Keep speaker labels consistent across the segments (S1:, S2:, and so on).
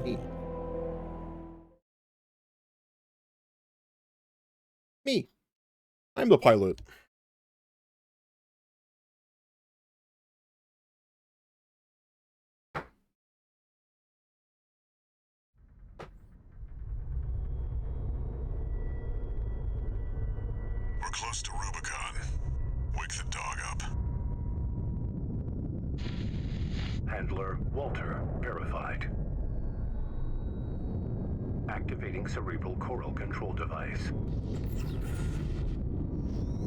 S1: Me. Me. I'm the pilot.
S2: We're close to Rubicon. Wake the dog up.
S3: Handler Walter verified. Activating cerebral coral control device.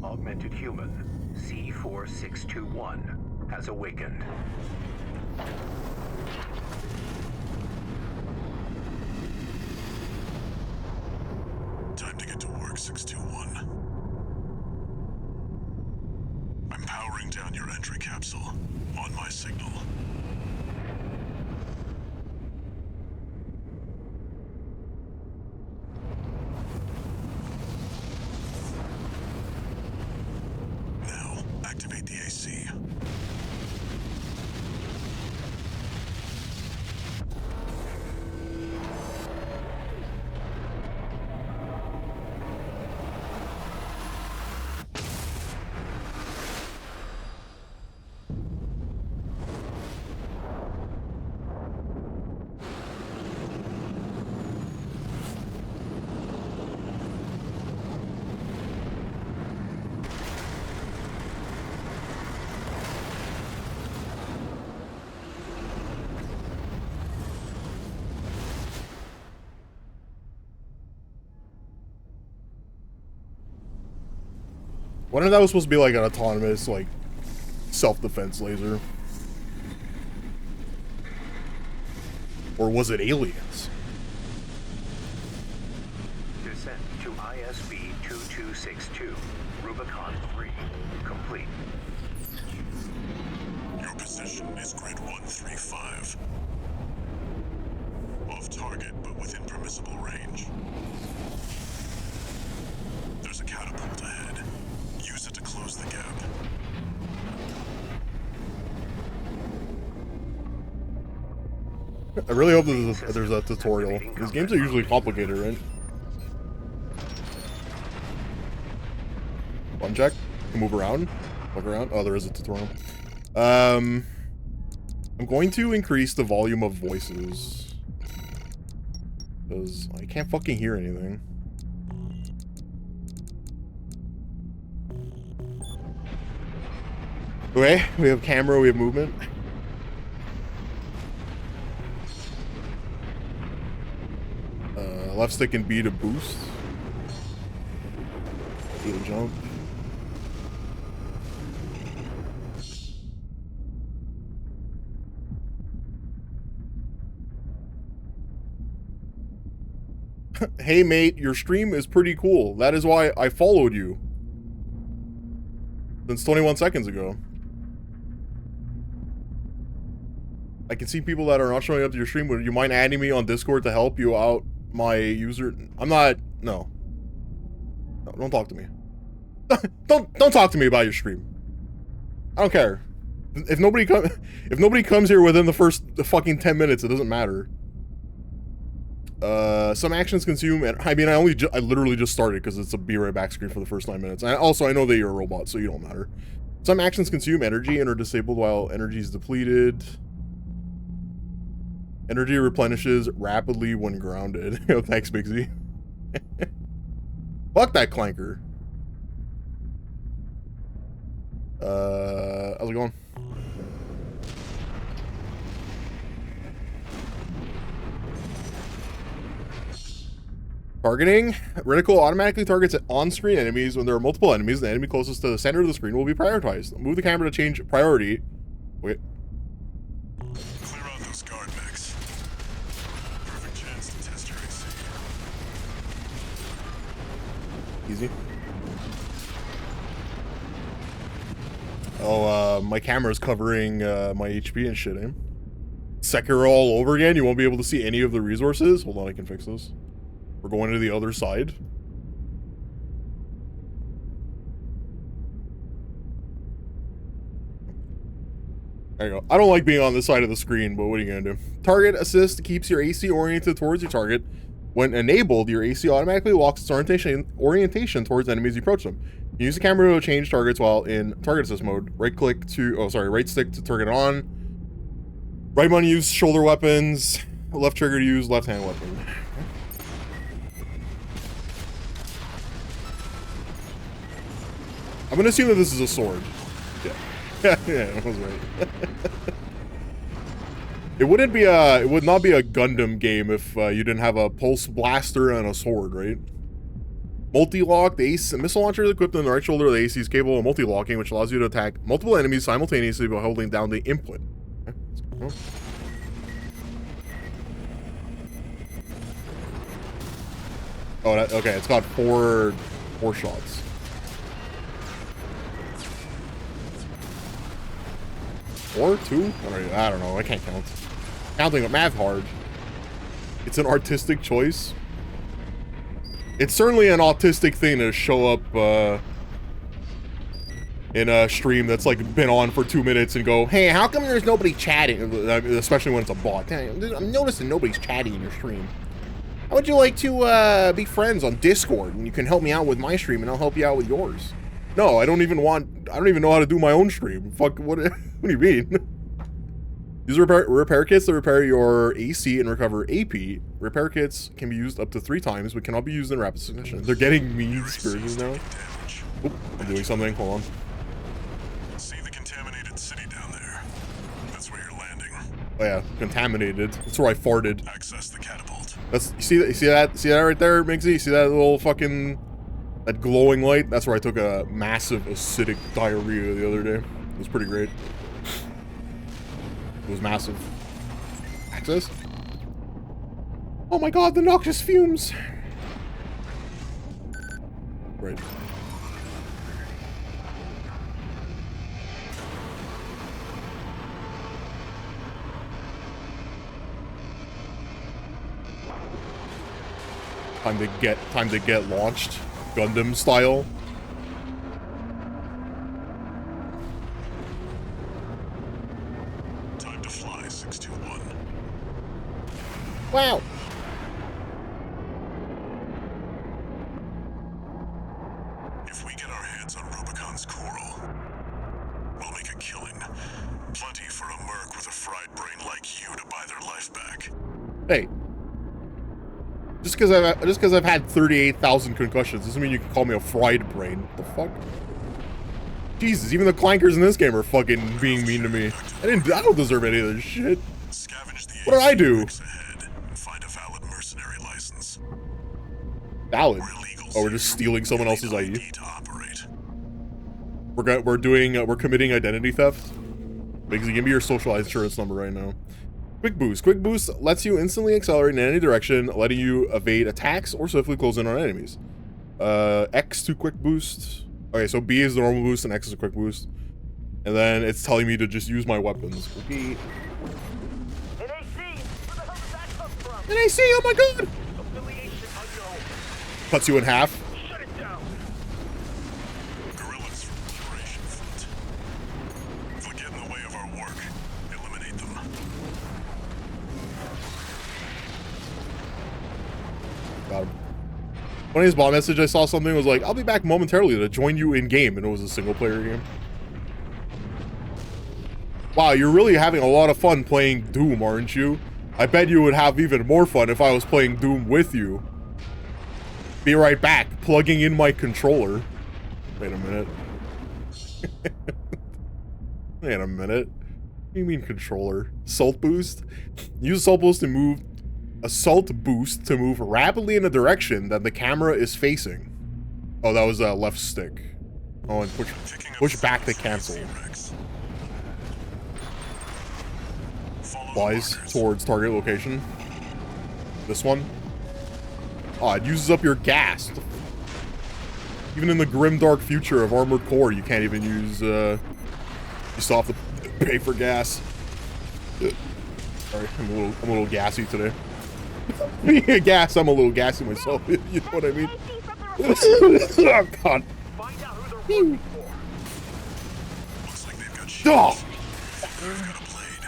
S3: Augmented human C4621 has awakened.
S2: Time to get to work, 621. I'm powering down your entry capsule. On my signal. Now, activate the AC.
S1: What if that was supposed to be like an autonomous, like, self-defense laser? Or was it aliens?
S3: Descent to ISB 2262. Rubicon 3 complete.
S2: Your position is grid 135. Off target, but within permissible range. There's a catapult ahead. Use it to close the gap.
S1: I really hope there's a tutorial. These games are usually complicated, right? One check. Can move around. Look around. Oh, there is a tutorial. I'm going to increase the volume of voices. Because I can't fucking hear anything. Okay, we have camera, we have movement. Left stick and B to boost. B to jump. Hey mate, your stream is pretty cool. That is why I followed you. Since 21 seconds ago. I can see people that are not showing up to your stream. Would you mind adding me on Discord to help you out? My user, I'm not. No, don't talk to me. don't talk to me about your stream. I don't care. If nobody comes here within the first fucking 10 minutes, it doesn't matter. Some actions consume, and I mean, I literally just started because it's a be right back screen for the first 9 minutes. And also, I know that you're a robot, so you don't matter. Some actions consume energy and are disabled while energy is depleted. Energy replenishes rapidly when grounded. Yo, thanks, Big Fuck that clanker. How's it going? Targeting. Reticle automatically targets on-screen enemies when there are multiple enemies. The enemy closest to the center of the screen will be prioritized. Move the camera to change priority. Wait.
S2: Clear out those guard mechs. Perfect chance to test your AC.
S1: Easy. Oh, my camera's covering my HP and shit, eh? Sekiro all over again? You won't be able to see any of the resources? Hold on, I can fix this. We're going to the other side. There you go. I don't like being on this side of the screen, but what are you gonna do? Target assist keeps your AC oriented towards your target. When enabled, your AC automatically locks its orientation towards enemies you approach them. You use the camera to change targets while in target assist mode. Right stick to target on. Right button to use shoulder weapons. Left trigger to use left hand weapon. I'm gonna assume that this is a sword. Yeah, yeah, I was right. It would not be a Gundam game if you didn't have a pulse blaster and a sword, right? Multi-lock, the missile launcher is equipped on the right shoulder of the AC is capable of multi-locking, which allows you to attack multiple enemies simultaneously by holding down the input. Okay, okay, it's got four shots. Or two? I don't know. I can't count. Counting with math hard. It's an artistic choice. It's certainly an autistic thing to show up in a stream that's like been on for 2 minutes and go, hey, how come there's nobody chatting? Especially when it's a bot. I'm noticing nobody's chatting in your stream. How would you like to be friends on Discord and you can help me out with my stream and I'll help you out with yours? No, I don't even know how to do my own stream. Fuck, what do you mean? Use repair kits to repair your AC and recover AP. Repair kits can be used up to 3 times, but cannot be used in rapid succession. They're getting mean spirited now. Oop, I'm doing something. Hold on.
S2: See the contaminated city down there? That's where you're landing.
S1: Oh yeah, contaminated. That's where I farted.
S2: Access the catapult.
S1: You see that right there, Migsy? You see that little fucking that glowing light? That's where I took a massive acidic diarrhea the other day. It was pretty great. It was massive. Access? Oh my god, the noxious fumes! Right. Time to get launched. Gundam style. Wow.
S2: If we get our hands on Rubicon's coral, we'll make a killing. Plenty for a merc with a fried brain like you to buy their life back.
S1: Hey. Just because I've had 38,000 concussions doesn't mean you can call me a fried brain. What the fuck? Jesus, even the clankers in this game are fucking being mean to me. I don't deserve any of this shit. What did I do? Valid. Oh, we're just stealing someone else's ID. We're committing identity theft. Biggsy, give me your social insurance number right now. Quick boost. Quick boost lets you instantly accelerate in any direction, letting you evade attacks or swiftly close in on enemies. X to quick boost. Okay, so B is the normal boost and X is a quick boost. And then it's telling me to just use my weapons. Okay. NAC, oh my god! Cuts you in half.
S2: Shut it down. Guerrillas from the Liberation Front. If we get in the way of our work, eliminate them.
S1: Got him. Funniest bot message I saw something was like, I'll be back momentarily to join you in game, and it was a single player game. Wow, you're really having a lot of fun playing Doom, aren't you? I bet you would have even more fun if I was playing Doom with you. Be right back, plugging in my controller. Wait a minute. Wait a minute. What do you mean controller? Assault boost? Use assault boost to move rapidly in a direction that the camera is facing. Oh, that was left stick. Oh, and push back to cancel. Flies towards target location. This one. Oh, it uses up your gas. Even in the grim dark future of Armored Core, you can't even use, you still have to pay for gas. Sorry, I'm a little gassy today. Being a gas, I'm a little gassy myself. You know what I mean? Oh, God.
S2: Find out who they're working for. Looks like they've got
S1: Oh!
S2: got a blade.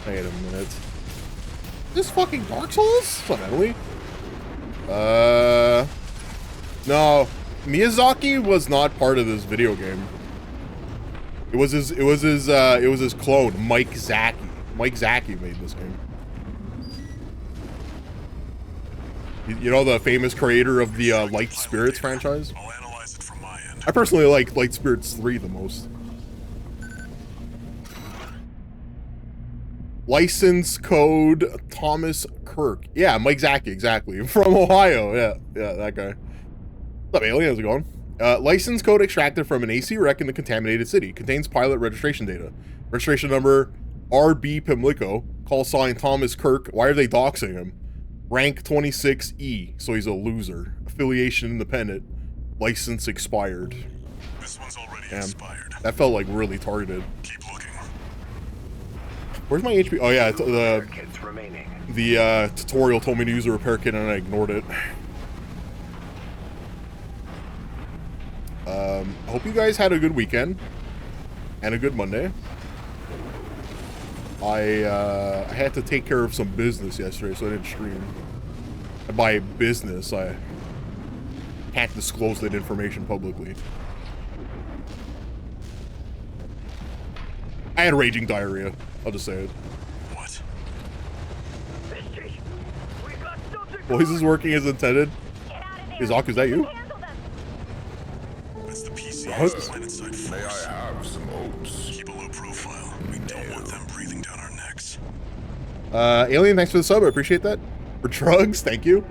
S1: Wait a minute. This fucking Dark Souls? What's up, Emily? No. Miyazaki was not part of this video game. It was his clone, Mike Zaki. Mike Zaki made this game. You know, the famous creator of the Light Spirits franchise?
S2: I'll analyze it from my end.
S1: I personally like Light Spirits 3 the most. License code Thomas Kirk. Yeah, Mike Zaki, exactly. From Ohio. Yeah, that guy. What's up, alien? How's it going? License code extracted from an AC wreck in the contaminated city. Contains pilot registration data. Registration number RB Pimlico. Call sign Thomas Kirk. Why are they doxing him? Rank 26E, so he's a loser. Affiliation independent. License expired.
S2: This one's already
S1: Damn.
S2: expired.
S1: That felt like really targeted.
S2: Keep looking.
S1: Where's my HP? Oh yeah,
S3: Kits remaining.
S1: the tutorial told me to use a repair kit and I ignored it. I hope you guys had a good weekend and a good Monday. I had to take care of some business yesterday, so I didn't stream. And by business, I can't disclose that information publicly. I had raging diarrhea. I'll just say it.
S2: What?
S1: Voice is working as intended. Izaku, is that you?
S2: It's the PC.
S1: What?
S2: Planet-side force.
S4: May I have some oats?
S2: Keep a low profile. We don't want them breathing down our necks.
S1: Alien, thanks for the sub. I appreciate that. For drugs, thank you.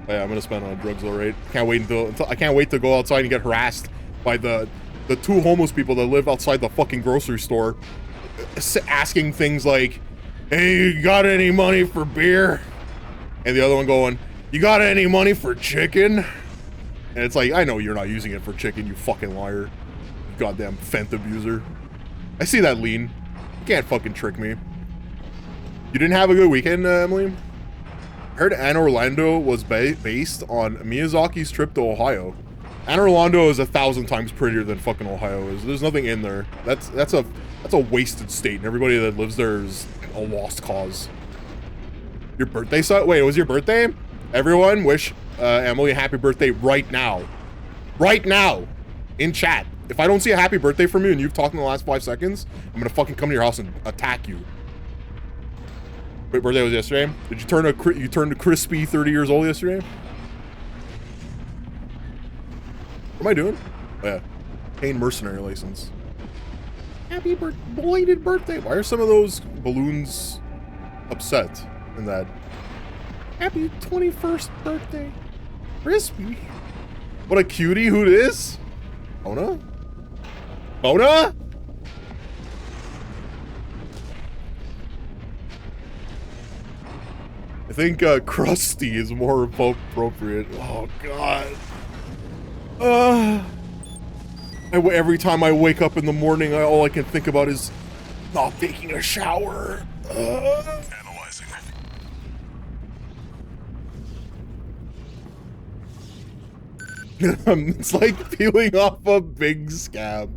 S1: Oh, yeah, I'm gonna spend on drugs, all right. Can't wait until I can't wait to go outside and get harassed by the two homeless people that live outside the fucking grocery store, asking things like, "Hey, you got any money for beer?" And the other one going, "You got any money for chicken?" And it's like, I know you're not using it for chicken, you fucking liar. You goddamn fent abuser. I see that lean. You can't fucking trick me. You didn't have a good weekend, Emily? I heard Anne Orlando was based on Miyazaki's trip to Ohio. Anne Orlando is 1,000 times prettier than fucking Ohio is. There's nothing in there. That's a wasted state, and everybody that lives there is a lost cause. Your birthday, wait, it was your birthday? Everyone wish Emily a happy birthday right now. Right now. In chat. If I don't see a happy birthday from you and you've talked in the last 5 seconds, I'm gonna fucking come to your house and attack you. Wait, birthday was yesterday? Did you turn a crispy 30 years old yesterday? What am I doing? Oh yeah. Paying mercenary license. Happy belated birthday. Why are some of those balloons upset in that? Happy 21st birthday. Crispy. What a cutie who it is. Ona? Ona? I think Krusty is more appropriate. Oh god. Every time I wake up in the morning, all I can think about is not taking a shower.
S2: Analyzing.
S1: It's like peeling off a big scab.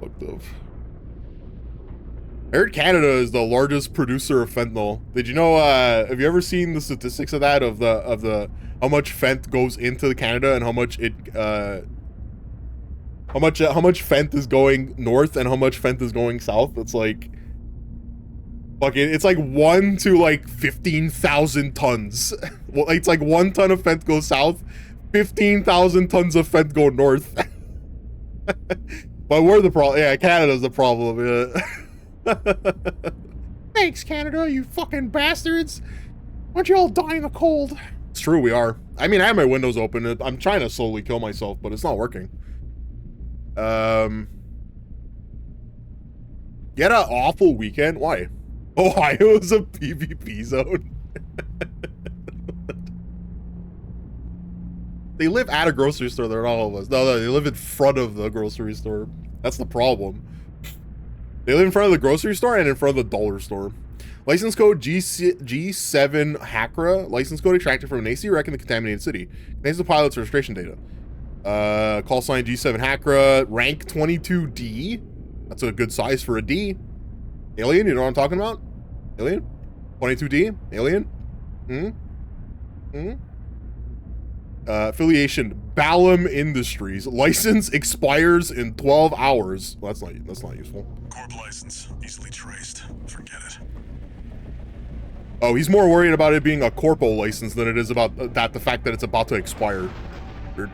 S1: Fucked up. I heard Canada is the largest producer of fentanyl. Did you know, have you ever seen the statistics of that, of the how much fent goes into Canada and how much it, how much fent is going north and how much fent is going south? It's like, fucking, it's like 1 to like 15,000 tons. Well, it's like 1 ton of fent goes south, 15,000 tons of fent go north. But we're the problem. Yeah, Canada's the problem. Yeah. Thanks, Canada, you fucking bastards. Why don't you all die in the cold? It's true, we are. I mean, I have my windows open. I'm trying to slowly kill myself, but it's not working. You had an awful weekend? Why? Ohio is a PvP zone. They live at a grocery store. They're not all of us. No, they live in front of the grocery store. That's the problem. They live in front of the grocery store and in front of the dollar store. License code G7 Hakra. License code extracted from an AC wreck in the contaminated city. Contains the pilot's registration data. Call sign G7 Hakra, rank 22D. That's a good size for a D. Alien, you know what I'm talking about? Alien? 22D? Alien? Affiliation, Balam Industries. License expires in 12 hours. Well, that's not useful.
S2: Corp license, easily traced. Forget it.
S1: Oh, he's more worried about it being a corpo license than it is about the fact that it's about to expire. Weird.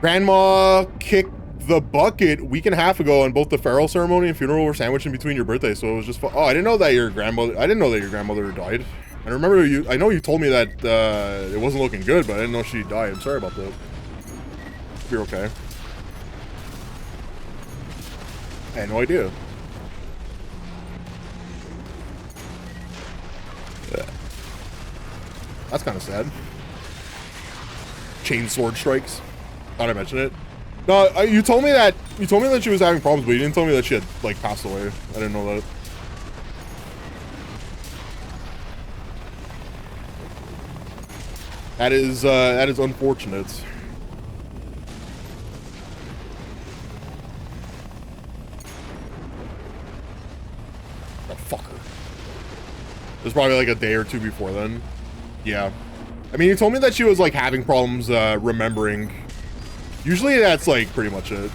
S1: Grandma kicked the bucket a week and a half ago, and both the farewell ceremony and funeral were sandwiched in between your birthday, so it was just fun. Oh, I didn't know that your grandmother died. I remember I know you told me that it wasn't looking good, but I didn't know she died. I'm sorry about that. You're okay. I had no idea. Yeah. That's kind of sad. Chain sword strikes. Thought I mentioned it. No, you told me that she was having problems, but you didn't tell me that she had like passed away. I didn't know that. That is unfortunate. Oh, fucker. It was probably like a day or two before then. Yeah. I mean, you told me that she was like having problems remembering. Usually that's like pretty much it,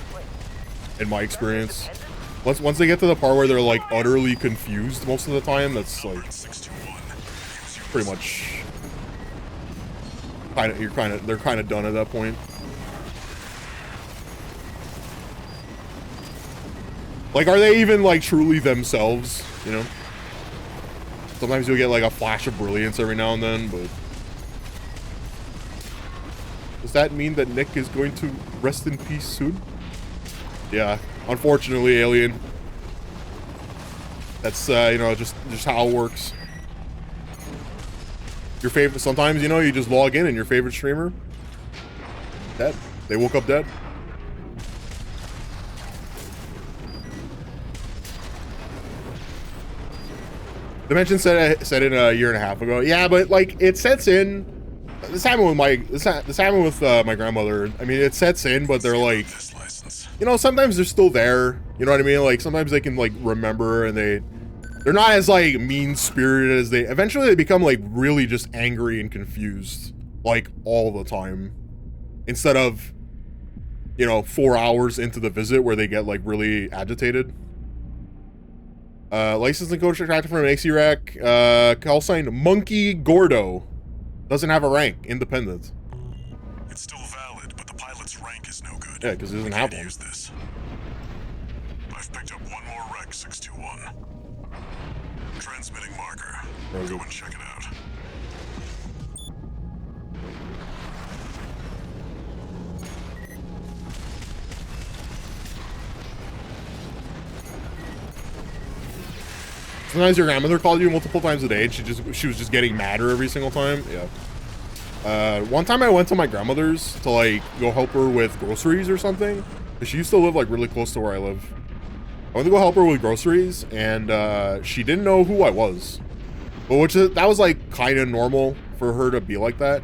S1: in my experience. Once they get to the part where they're like utterly confused most of the time, that's like pretty much they're kind of done at that point. Like, are they even like truly themselves, you know? Sometimes you'll get like a flash of brilliance every now and then, but does that mean that Nick is going to rest in peace soon? Yeah, unfortunately, Alien. That's you know, just how it works. Your favorite, sometimes, you know, you just log in and your favorite streamer dead. They woke up dead. Dimension said it a year and a half ago. Yeah, but like it sets in. This happened with my my grandmother. I mean, it sets in, but they're like, you know, sometimes they're still there. You know what I mean? Like sometimes they can like remember, and they're not as like mean-spirited as they eventually they become like really just angry and confused like all the time, instead of, you know, 4 hours into the visit where they get like really agitated. License and code extracted from an AC rack. Call sign Monkey Gordo. Doesn't have a rank. Independent.
S2: It's still valid, but the pilot's rank is no good.
S1: Yeah, because he doesn't have one.
S2: Use this. I've picked up one more wreck, 621. Transmitting marker. Go and check it out.
S1: Sometimes your grandmother called you multiple times a day, and she was just getting madder every single time. Yeah. One time I went to my grandmother's to like go help her with groceries or something. She used to live like really close to where I live. I went to go help her with groceries, and she didn't know who I was. But that was like kind of normal for her to be like that.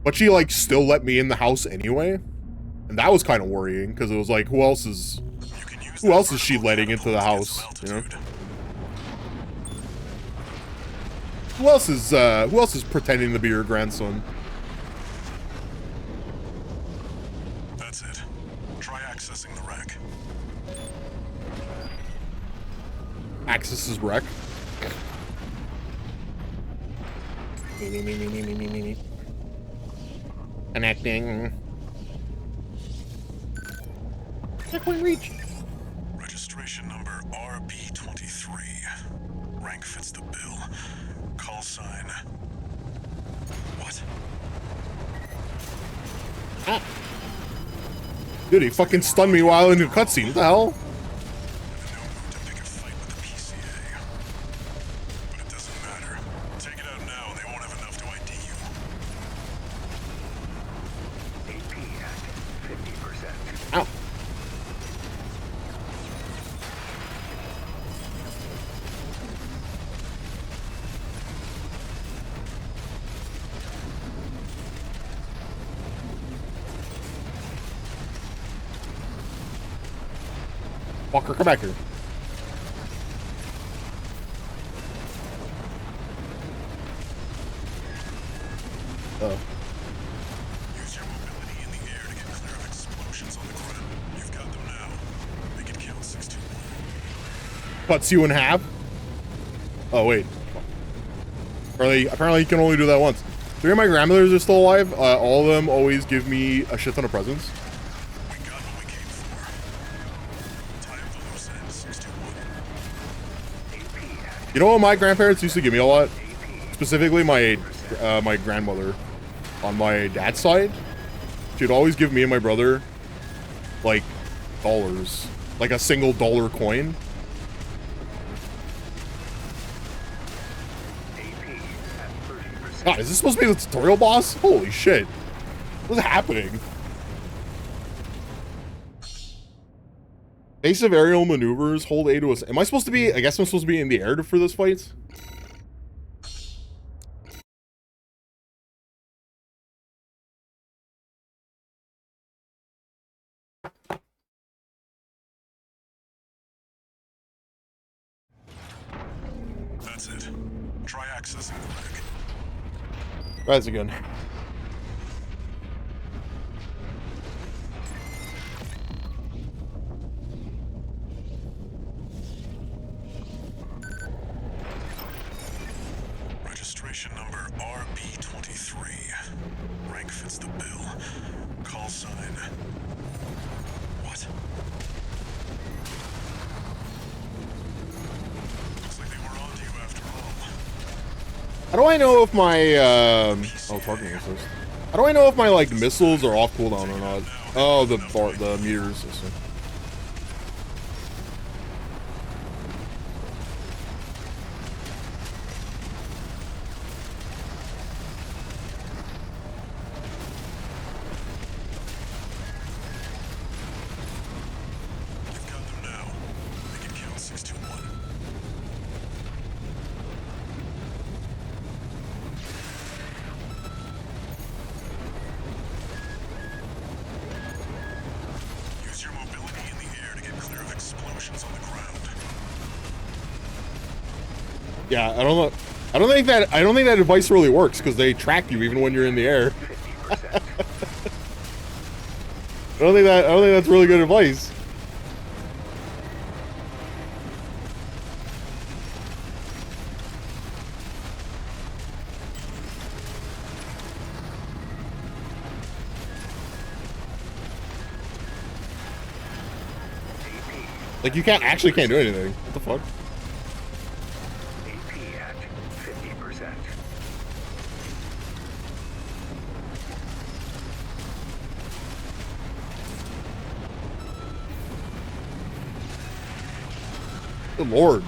S1: But she like still let me in the house anyway. And that was kind of worrying, because it was like, who else is she letting into the house, you know? Who else is pretending to be your grandson?
S2: That's it. Try accessing the wreck.
S1: Access is wreck. Connecting. Checkpoint reach.
S2: Registration number RB23. Rank fits the bill. Call sign. What?
S1: Ah. Dude, he fucking stunned me while in the cutscene. What the hell? Fucker, come back here.
S2: Use your mobility in the air to get clear of explosions on the ground. You've got them now. Make it count 621.
S1: Cuts you in half. Oh wait. Apparently you can only do that once. Three of my grandmothers are still alive. All of them always give me a shit ton of presents.
S2: We got what we came for. Tie up the loose end, 621.
S1: You know what my grandparents used to give me a lot? Specifically my my grandmother on my dad's side. She'd always give me and my brother like dollars, like a single dollar coin. God, is this supposed to be the tutorial boss? Holy shit. What's happening? Evasive aerial maneuvers, hold A to a... Am I supposed to be... I guess I'm supposed to be in the air for this fight?
S2: That's it. Try accessing the leg.
S1: Rise again.
S2: Registration number RB23. Rank fits the bill. Call sign. What? Looks like they were on to you after all.
S1: How do I know if my, oh, targeting assist. How do I know if my, like, missiles are off cooldown or not? Oh, the meter system.
S2: You've got them now. Make it count 621. Use your mobility in the air to get clear of explosions on the ground.
S1: Yeah, I don't know. I don't think that advice really works because they track you even when you're in the air. I don't think that's really good advice. Like, you can't do anything. What the fuck?
S3: AP at 50%.
S1: Good lord.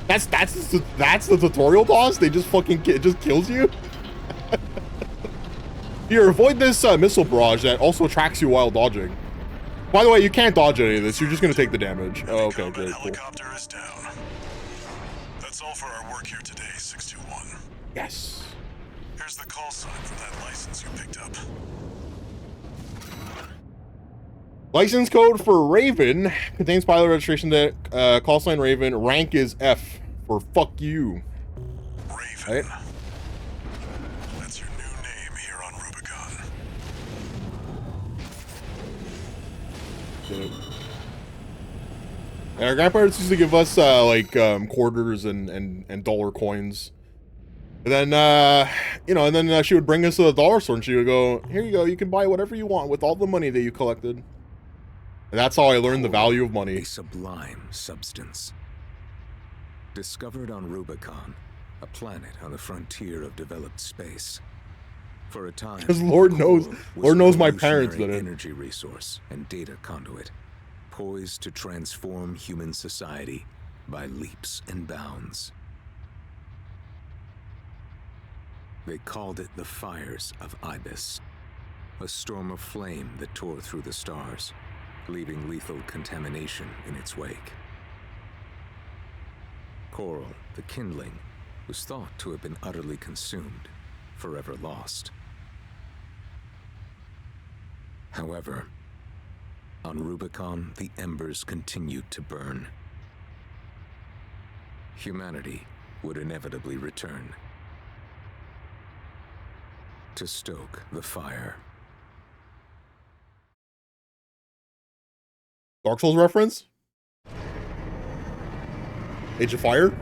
S1: That's the tutorial boss? They just fucking it just kills you? Here, avoid this missile barrage that also tracks you while dodging. By the way, you can't dodge any of this. You're just gonna take the damage. Oh, okay,
S2: Combat
S1: great, cool.
S2: helicopter is down. That's all for our work here today, 621.
S1: Yes.
S2: Here's the call sign for that license you picked up.
S1: License code for Raven contains pilot registration that call sign Raven. Rank is F for fuck you.
S2: Raven.
S1: Right?
S2: That's your new name here on Rubicon.
S1: And our grandparents used to give us like quarters and dollar coins. And then and then she would bring us to the dollar store and she would go, "Here you go, you can buy whatever you want with all the money that you collected." And that's how I learned the value of money.
S5: A sublime substance. Discovered on Rubicon, a planet on the frontier of developed space. For a time,
S1: Because Lord knows my parents did it.
S5: Energy resource and data conduit, poised to transform human society by leaps and bounds. They called it the Fires of Ibis, a storm of flame that tore through the stars, leaving lethal contamination in its wake. Coral, the kindling, was thought to have been utterly consumed, forever lost. However, On Rubicon, the embers continued to burn. Humanity would inevitably return to stoke the fire.
S1: Dark Souls reference? Age of Fire?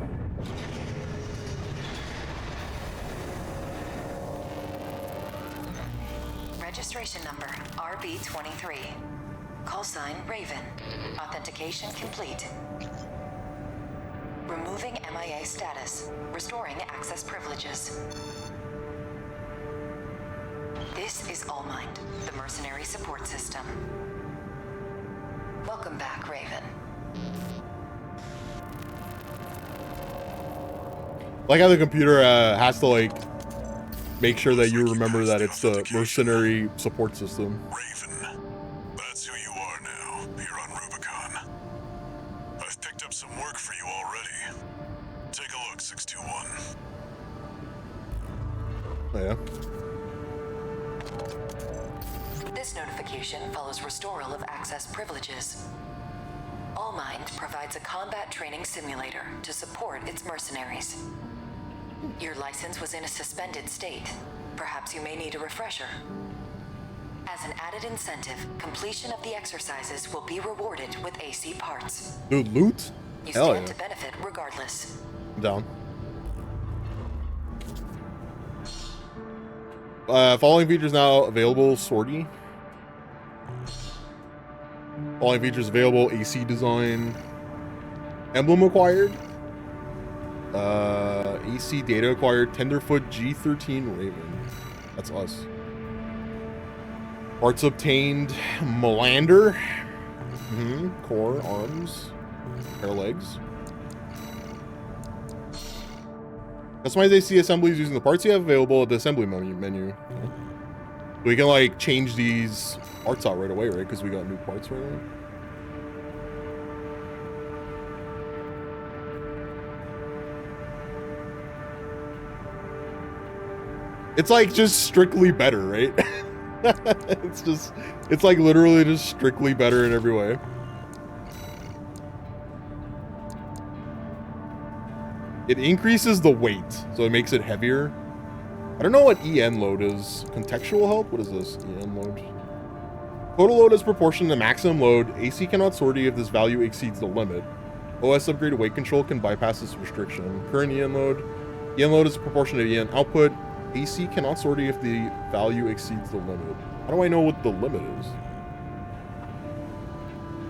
S6: Registration number RB23. Call sign Raven. Authentication complete. Removing MIA status. Restoring access privileges. This is All Mind, the mercenary support system. Welcome back, Raven.
S1: Like how the computer has to like make sure that you remember that it's the mercenary support system.
S2: Raven, that's who you are now, here on Rubicon. I've picked up some work for you already. Take a look, 621.
S1: Oh, yeah.
S6: This notification follows restoral of access privileges. All Mind provides a combat training simulator to support its mercenaries. Your license was in a suspended state. Perhaps you may need a refresher. As an added incentive, completion of the exercises will be rewarded with AC parts.
S1: Dude, loot?
S6: You
S1: Hell
S6: stand
S1: yeah.
S6: to benefit regardless.
S1: I'm down. Following features now available. Sortie. Following features available. AC design. Emblem acquired. AC data acquired. Tenderfoot G13 Raven. That's us. Parts obtained. Melander. Core, arms, pair of legs. Customize AC assemblies using the parts you have available at the assembly menu. Okay. We can like change these parts out right away, right? Because we got new parts right away. It's like just strictly better, right? It's like literally just strictly better in every way. It increases the weight, so it makes it heavier. I don't know what EN load is. Contextual help? What is this? EN load. Total load is proportional to maximum load. AC cannot sortie if this value exceeds the limit. OS upgraded weight control can bypass this restriction. Current EN load. EN load is proportional to EN output. AC cannot sortie if the value exceeds the limit. How do I know what the limit is?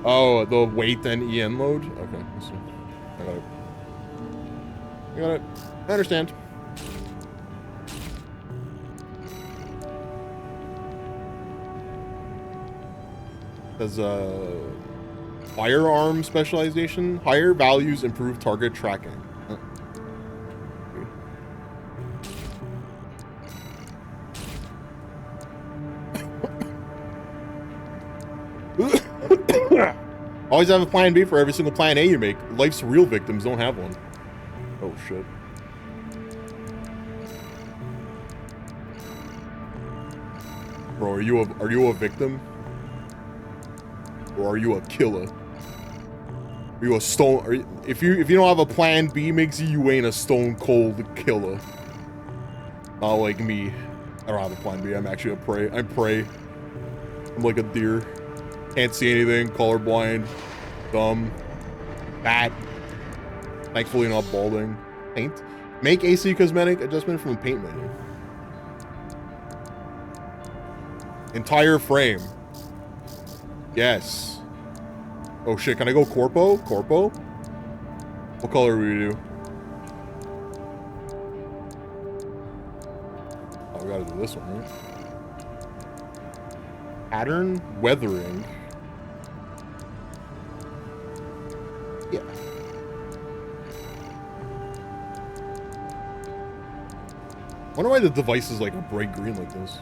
S1: Oh, the weight and EN load? Okay, let's see. I got it. I got it. I understand. Does firearm specialization. Higher values improve target tracking. Always have a plan B for every single plan A you make. Life's real victims don't have one. Oh shit. Bro, are you a victim? Or are you a killer? Are you a stone? If you don't have a plan B, Mixie, you ain't a stone cold killer. Not like me. I don't have a plan B. I'm actually a prey. I'm prey. I'm like a deer. Can't see anything. Colorblind. Dumb. Fat. Thankfully not balding. Paint. Make AC cosmetic adjustment from the paint menu. Entire frame. Yes. Oh shit, can I go corpo? Corpo? What color do we do? Oh, we gotta do this one, right? Pattern weathering. Yeah. Wonder why the device is like a bright green like this.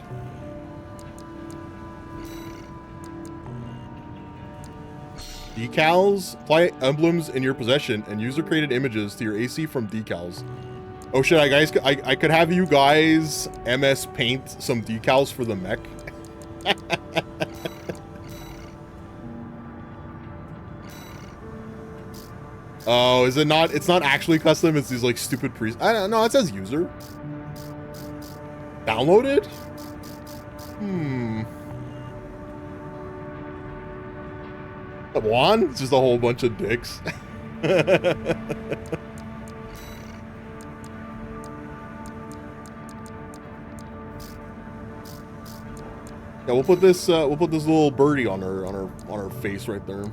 S1: Decals. Apply emblems in your possession and user created images to your AC from decals. Oh shit, I could have you guys MS Paint some decals for the mech. Oh, is it not? It's not actually custom. It's these like stupid I don't know. It says user. Downloaded? One? It's just a whole bunch of dicks. Yeah, we'll put this little birdie on her face right there.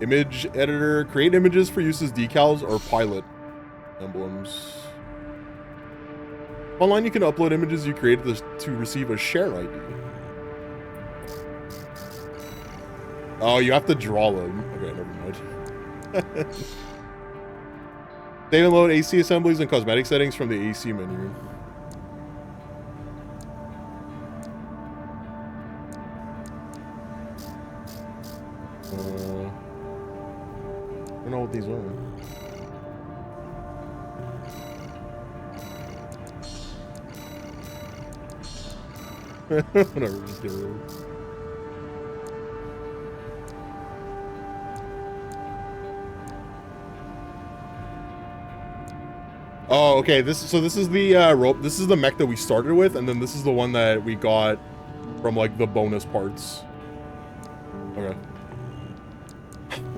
S1: Image editor, create images for use as decals or pilot emblems. Online, you can upload images you created to receive a share ID. Oh, you have to draw them. Okay, never mind. Save and load AC assemblies and cosmetic settings from the AC menu. I don't know what these are. Whatever, just get rid of it. Oh, okay. This is the rope. This is the mech that we started with, and then this is the one that we got from like the bonus parts. Okay.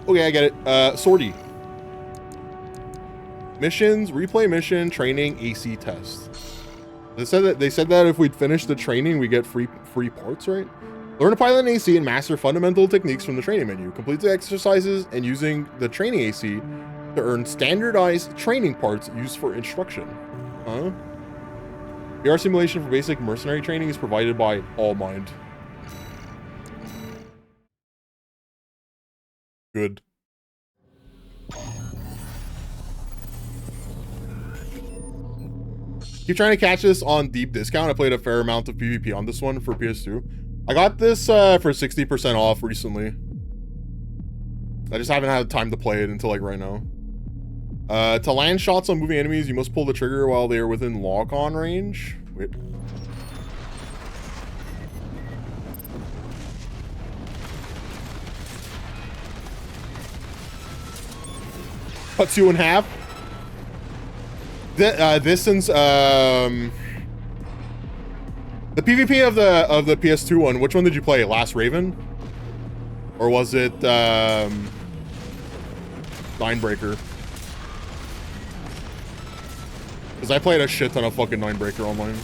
S1: Okay, I get it. Sortie. Missions, replay mission, training, AC test. They said that if we'd finish the training, we get free parts, right? Learn to pilot an AC and master fundamental techniques from the training menu. Complete the exercises and using the training AC to earn standardized training parts used for instruction. Huh? VR simulation for basic mercenary training is provided by Allmind. Good. Keep trying to catch this on deep discount. I played a fair amount of PvP on this one for PS2. I got this for 60% off recently. I just haven't had time to play it until like right now. To land shots on moving enemies, you must pull the trigger while they are within lock-on range. Wait. Cuts you in half. This since the PvP of the PS2 one. Which one did you play? Last Raven, or was it Ninebreaker? Because I played a shit ton of fucking Ninebreaker online.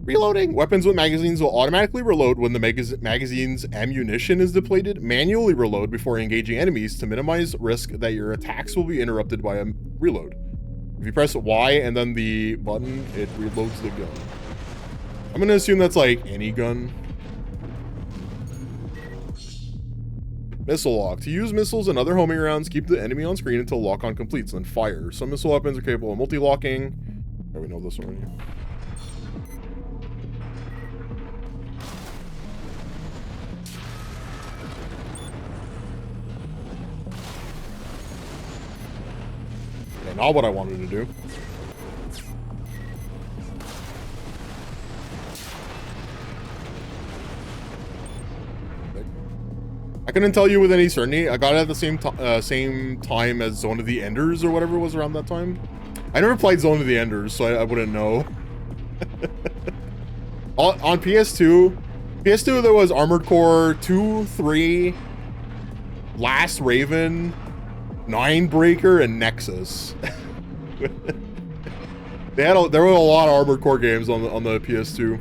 S1: Reloading. Weapons with magazines will automatically reload when the magazine's ammunition is depleted. Manually reload before engaging enemies to minimize risk that your attacks will be interrupted by a reload. If you press Y and then the button, it reloads the gun. I'm gonna assume that's like any gun. Missile lock. To use missiles and other homing rounds, keep the enemy on screen until lock-on completes, then fire. Some missile weapons are capable of multi-locking. Oh, we know this already. Okay, not what I wanted to do. I couldn't tell you with any certainty. I got it at the same time as Zone of the Enders or whatever it was around that time. I never played Zone of the Enders, so I wouldn't know. On PS2 there was Armored Core 2, 3, Last Raven, Ninebreaker, and Nexus. There were a lot of Armored Core games on the PS2.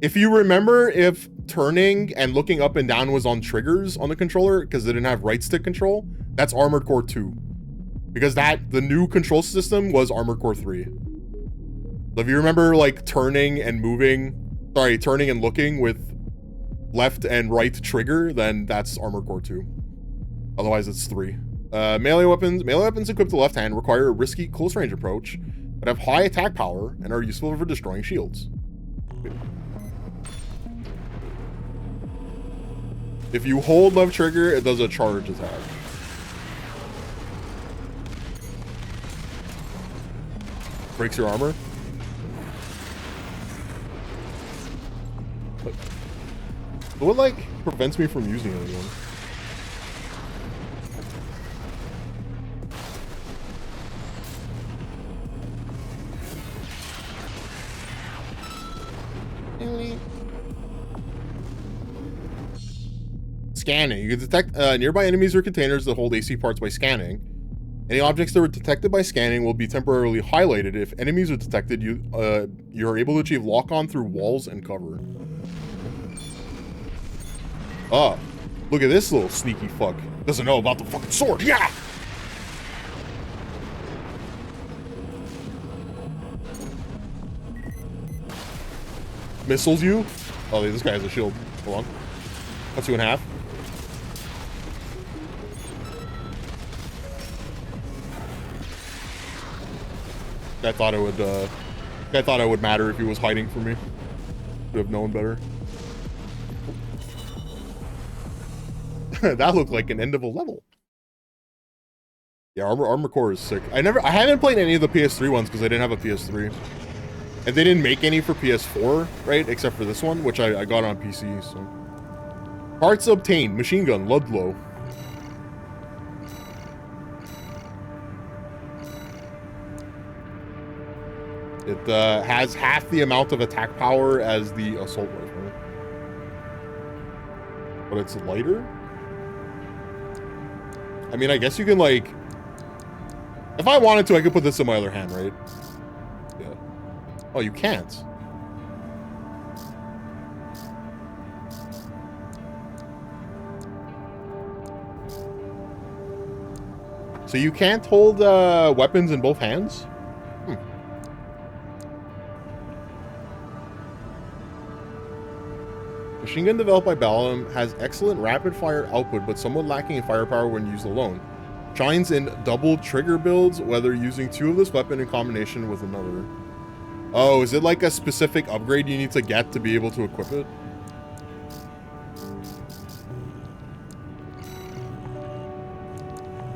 S1: If you remember, if turning and looking up and down was on triggers on the controller because they didn't have right stick control, that's Armored Core 2. Because the new control system was Armored Core 3. So if you remember like turning and looking with left and right trigger, then that's Armored Core 2. Otherwise it's 3. Melee weapons equipped with the left hand require a risky close range approach, but have high attack power and are useful for destroying shields. If you hold left trigger, it does a charge attack. Breaks your armor. What, like, prevents me from using anyone? Scanning. You can detect nearby enemies or containers that hold AC parts by scanning. Any objects that were detected by scanning will be temporarily highlighted. If enemies are detected, you're able to achieve lock-on through walls and cover. Oh, look at this little sneaky fuck. Doesn't know about the fucking sword. Yeah! Missiles you? Oh, this guy has a shield. Hold on. That's 2.5. I thought it would matter if he was hiding from me. Should have known better. That looked like an end of a level. Yeah, armor core is sick. I haven't played any of the PS3 ones because I didn't have a PS3. And they didn't make any for PS4, right? Except for this one, which I got on PC, so. Parts obtained. Machine gun, Ludlow. It has half the amount of attack power as the assault rifle. But it's lighter? I mean, I guess you can, like... If I wanted to, I could put this in my other hand, right? Yeah. Oh, you can't. So you can't hold weapons in both hands? Machine gun developed by Balam has excellent rapid-fire output, but somewhat lacking in firepower when used alone. Shines in double trigger builds, whether using 2 of this weapon in combination with another. Oh, is it like a specific upgrade you need to get to be able to equip it?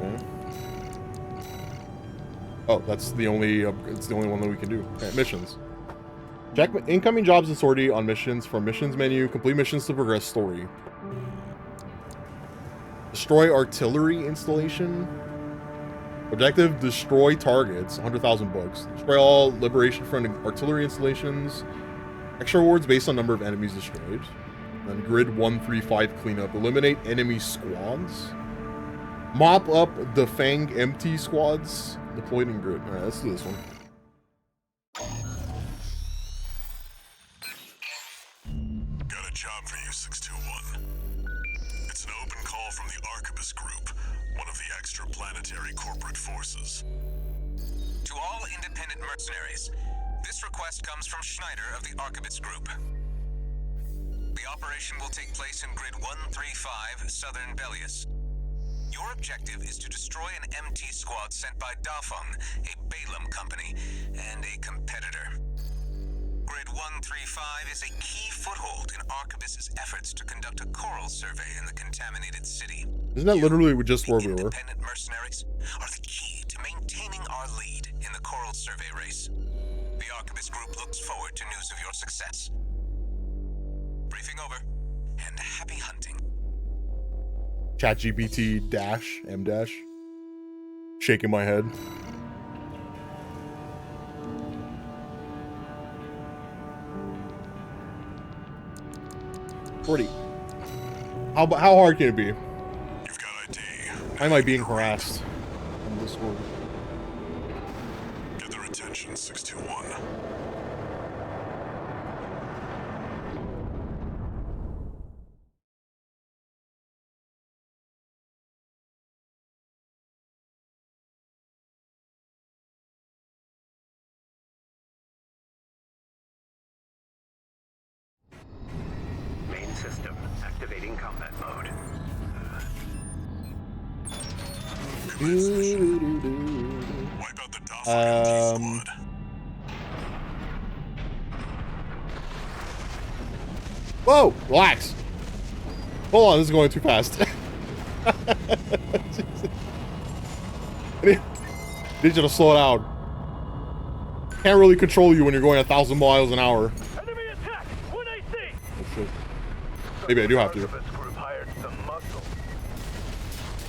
S1: Okay. Oh, that's the only it's the only one that we can do. Okay, missions. Check incoming jobs and sortie on missions from missions menu. Complete missions to progress story. Destroy artillery installation. Objective, destroy targets. 100,000 bucks. Destroy all Liberation Front artillery installations. Extra rewards based on number of enemies destroyed. Then grid 135 cleanup. Eliminate enemy squads. Mop up the Fang empty squads. Deployed in grid. Alright, let's do this one.
S2: Got a job for you, 621. It's an open call from the Arquebus Group, one of the extraplanetary corporate forces.
S5: To all independent mercenaries, this request comes from Schneider of the Arquebus Group. The operation will take place in grid 135, Southern Belius. Your objective is to destroy an MT squad sent by Dafeng, a Balaam company, and a competitor. Grid 135 is a key foothold in Arquebus's efforts to conduct a coral survey in the contaminated city.
S1: Isn't that literally just where we were?
S5: Independent mercenaries are the key to maintaining our lead in the coral survey race. The Arquebus Group looks forward to news of your success. Briefing over, and happy hunting.
S1: ChatGPT M dash. Shaking my head. How hard can it be?
S2: You've got ID.
S1: Why am I being harassed on Discord?
S2: Get their attention, 621.
S3: Main system activating combat mode.
S2: Wipe out the Dafeng MT squad.
S1: Whoa! Relax. Hold on, this is going too fast. I need you to slow down. Can't really control you when you're going 1,000 miles an hour.
S3: Enemy attack! 1AC!
S1: Oh shit. Maybe I do have to.
S3: Archivist group hired some muscle.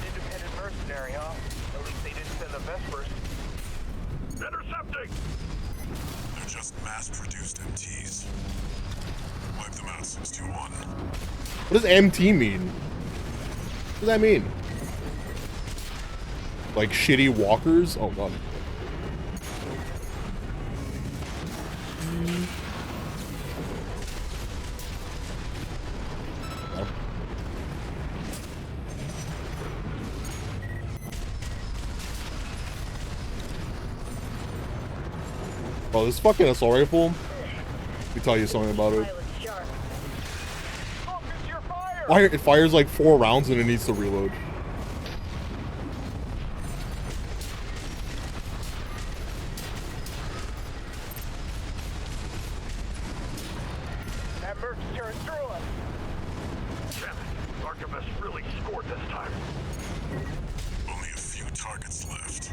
S7: Independent mercenary, huh? At least they didn't send the Vespers.
S3: Intercepting!
S2: They're just mass-produced MTs. Wipe them out, 621.
S1: What does MT mean? What does that mean? Like shitty walkers? Oh god. No. Oh, this fucking assault rifle. Let me tell you something about it.
S7: Focus your fire!
S1: Why it fires like 4 rounds and it needs to reload.
S7: That Merc's tearing through us.
S3: Damn it. Archivist really scored this time.
S2: Only a few targets left.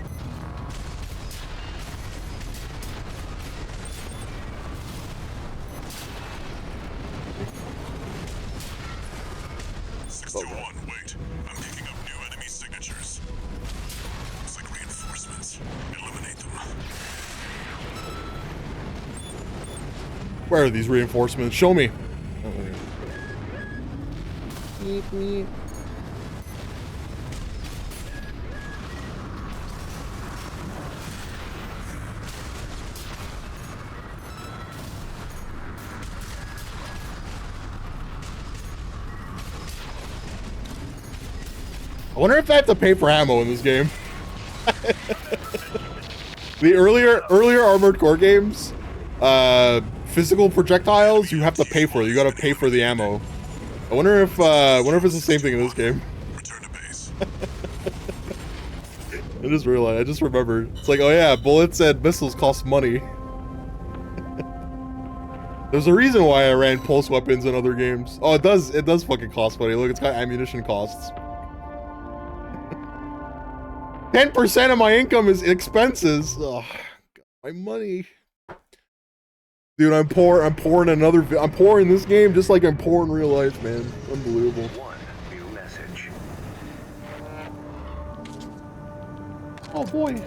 S1: Okay.
S2: Wait, I'm picking up new enemy signatures. Looks like reinforcements. Eliminate them.
S1: Where are these reinforcements? Show me. Oh, there. Meep, meep. I wonder if I have to pay for ammo in this game. The earlier Armored Core games, physical projectiles you have to pay for. You gotta pay for the ammo. I wonder if it's the same thing in this game.
S2: Return to base.
S1: I just realized. I just remembered. It's like, oh yeah, bullets and missiles cost money. There's a reason why I ran pulse weapons in other games. Oh, it does fucking cost money. Look, it's got ammunition costs. 10% of my income is expenses. Ugh, my money. Dude, I'm poor in this game just like I'm poor in real life, man. Unbelievable.
S3: One new message.
S1: Oh boy.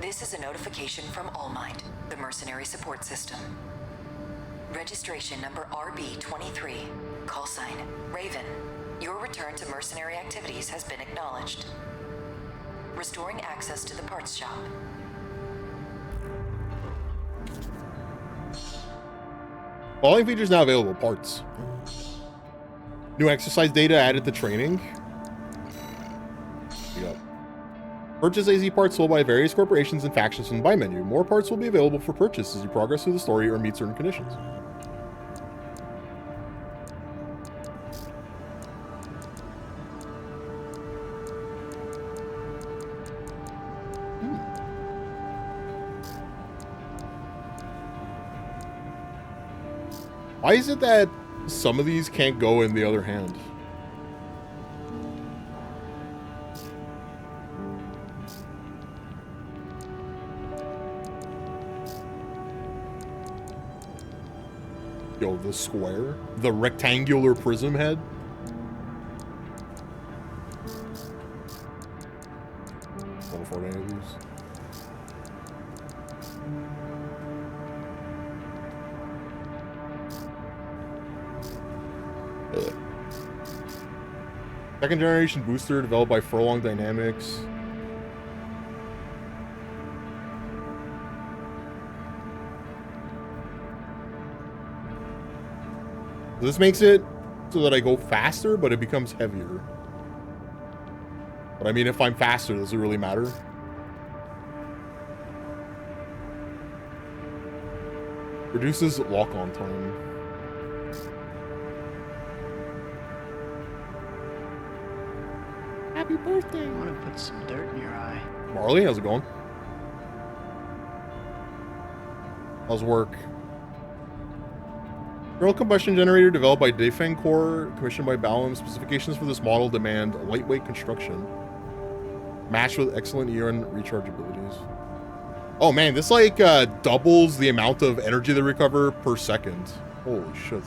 S6: This is a notification from All Might, the mercenary support system. Registration number RB23, call sign Raven. Your return to mercenary activities has been acknowledged. Restoring access to the parts shop.
S1: Following features now available. Parts. New exercise data added to training. Yep. Purchase AZ parts sold by various corporations and factions from the buy menu. More parts will be available for purchase as you progress through the story or meet certain conditions. Why is it that some of these can't go in the other hand? Yo, the square? The rectangular prism head? Can't afford any of these. Second generation booster developed by Furlong Dynamics. This makes it so that I go faster, but it becomes heavier. But I mean, if I'm faster, does it really matter? Reduces lock-on time. Happy birthday!
S8: I want to put some dirt in your eye.
S1: Marley, how's it going? How's work? Internal combustion generator developed by Defeng Corps, commissioned by Balam. Specifications for this model demand lightweight construction, matched with excellent EON recharge abilities. Oh man, this like doubles the amount of energy they recover per second. Holy shit.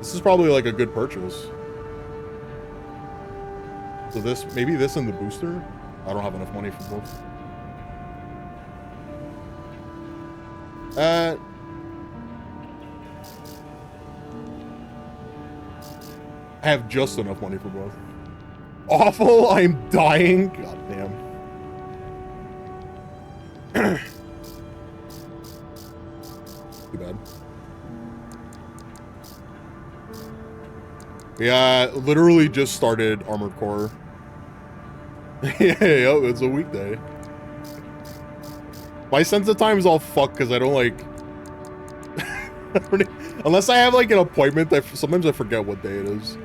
S1: This is probably like a good purchase. So this, maybe this and the booster? I don't have enough money for both. I have just enough money for both. Awful, I'm dying. God damn. Too bad. Yeah, literally just started Armored Core. Yeah, it's a weekday. My sense of time is all fucked because I don't like... Unless I have like an appointment, sometimes I forget what day it is.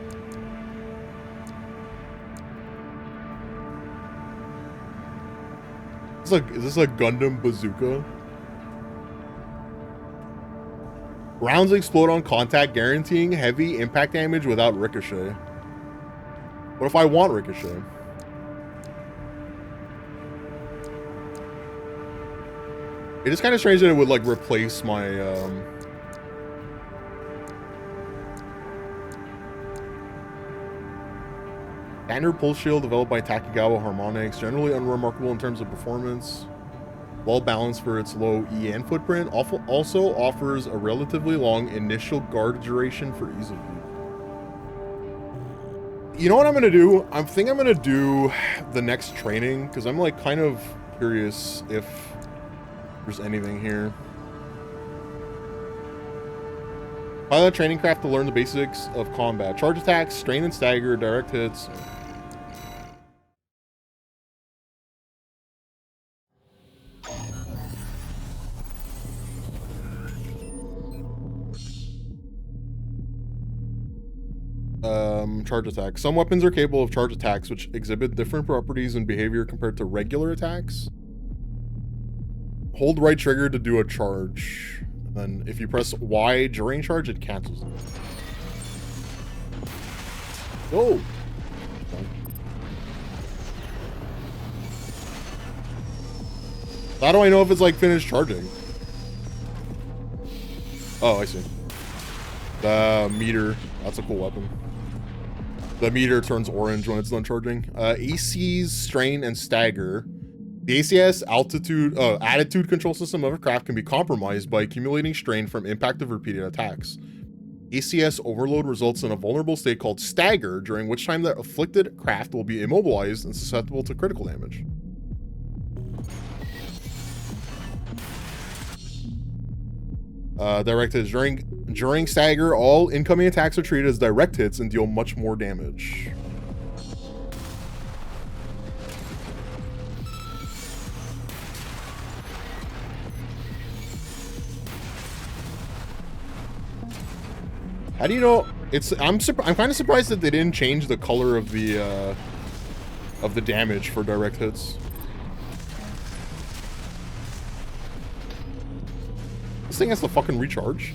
S1: Is this a Gundam bazooka? Rounds explode on contact, guaranteeing heavy impact damage without ricochet. What if I want ricochet? It is kind of strange that it would like replace my standard pulse shield developed by Takegawa Harmonix, generally unremarkable in terms of performance. Well balanced for its low EN footprint, also offers a relatively long initial guard duration for ease of use. You know what I'm gonna do? I think I'm gonna do the next training because I'm like kind of curious if there's anything here. Pilot training craft to learn the basics of combat. Charge attacks, strain and stagger, direct hits. Charge attacks. Some weapons are capable of charge attacks, which exhibit different properties and behavior compared to regular attacks. Hold right trigger to do a charge. Then if you press Y during charge, it cancels it. Oh! How do I know if it's like finished charging? Oh, I see. The meter. That's a cool weapon. The meter turns orange when it's done charging. ACs, strain, and stagger. The ACS attitude control system of a craft can be compromised by accumulating strain from impact of repeated attacks. ACS overload results in a vulnerable state called stagger, during which time the afflicted craft will be immobilized and susceptible to critical damage. Direct hits. During stagger, all incoming attacks are treated as direct hits and deal much more damage. How do you know? I'm kind of surprised that they didn't change the color of the damage for direct hits. This thing has to fucking recharge.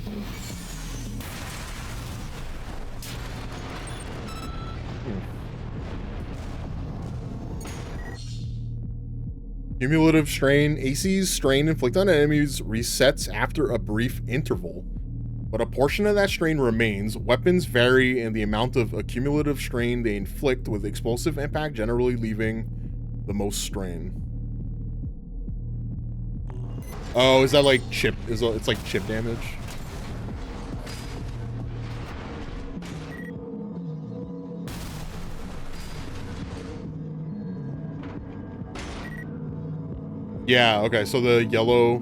S1: Cumulative strain. AC's strain inflicted on enemies resets after a brief interval, but a portion of that strain remains. Weapons vary in the amount of accumulative strain they inflict, with explosive impact generally leaving the most strain. Oh, is that like chip? It's like chip damage? Yeah, okay, so the yellow...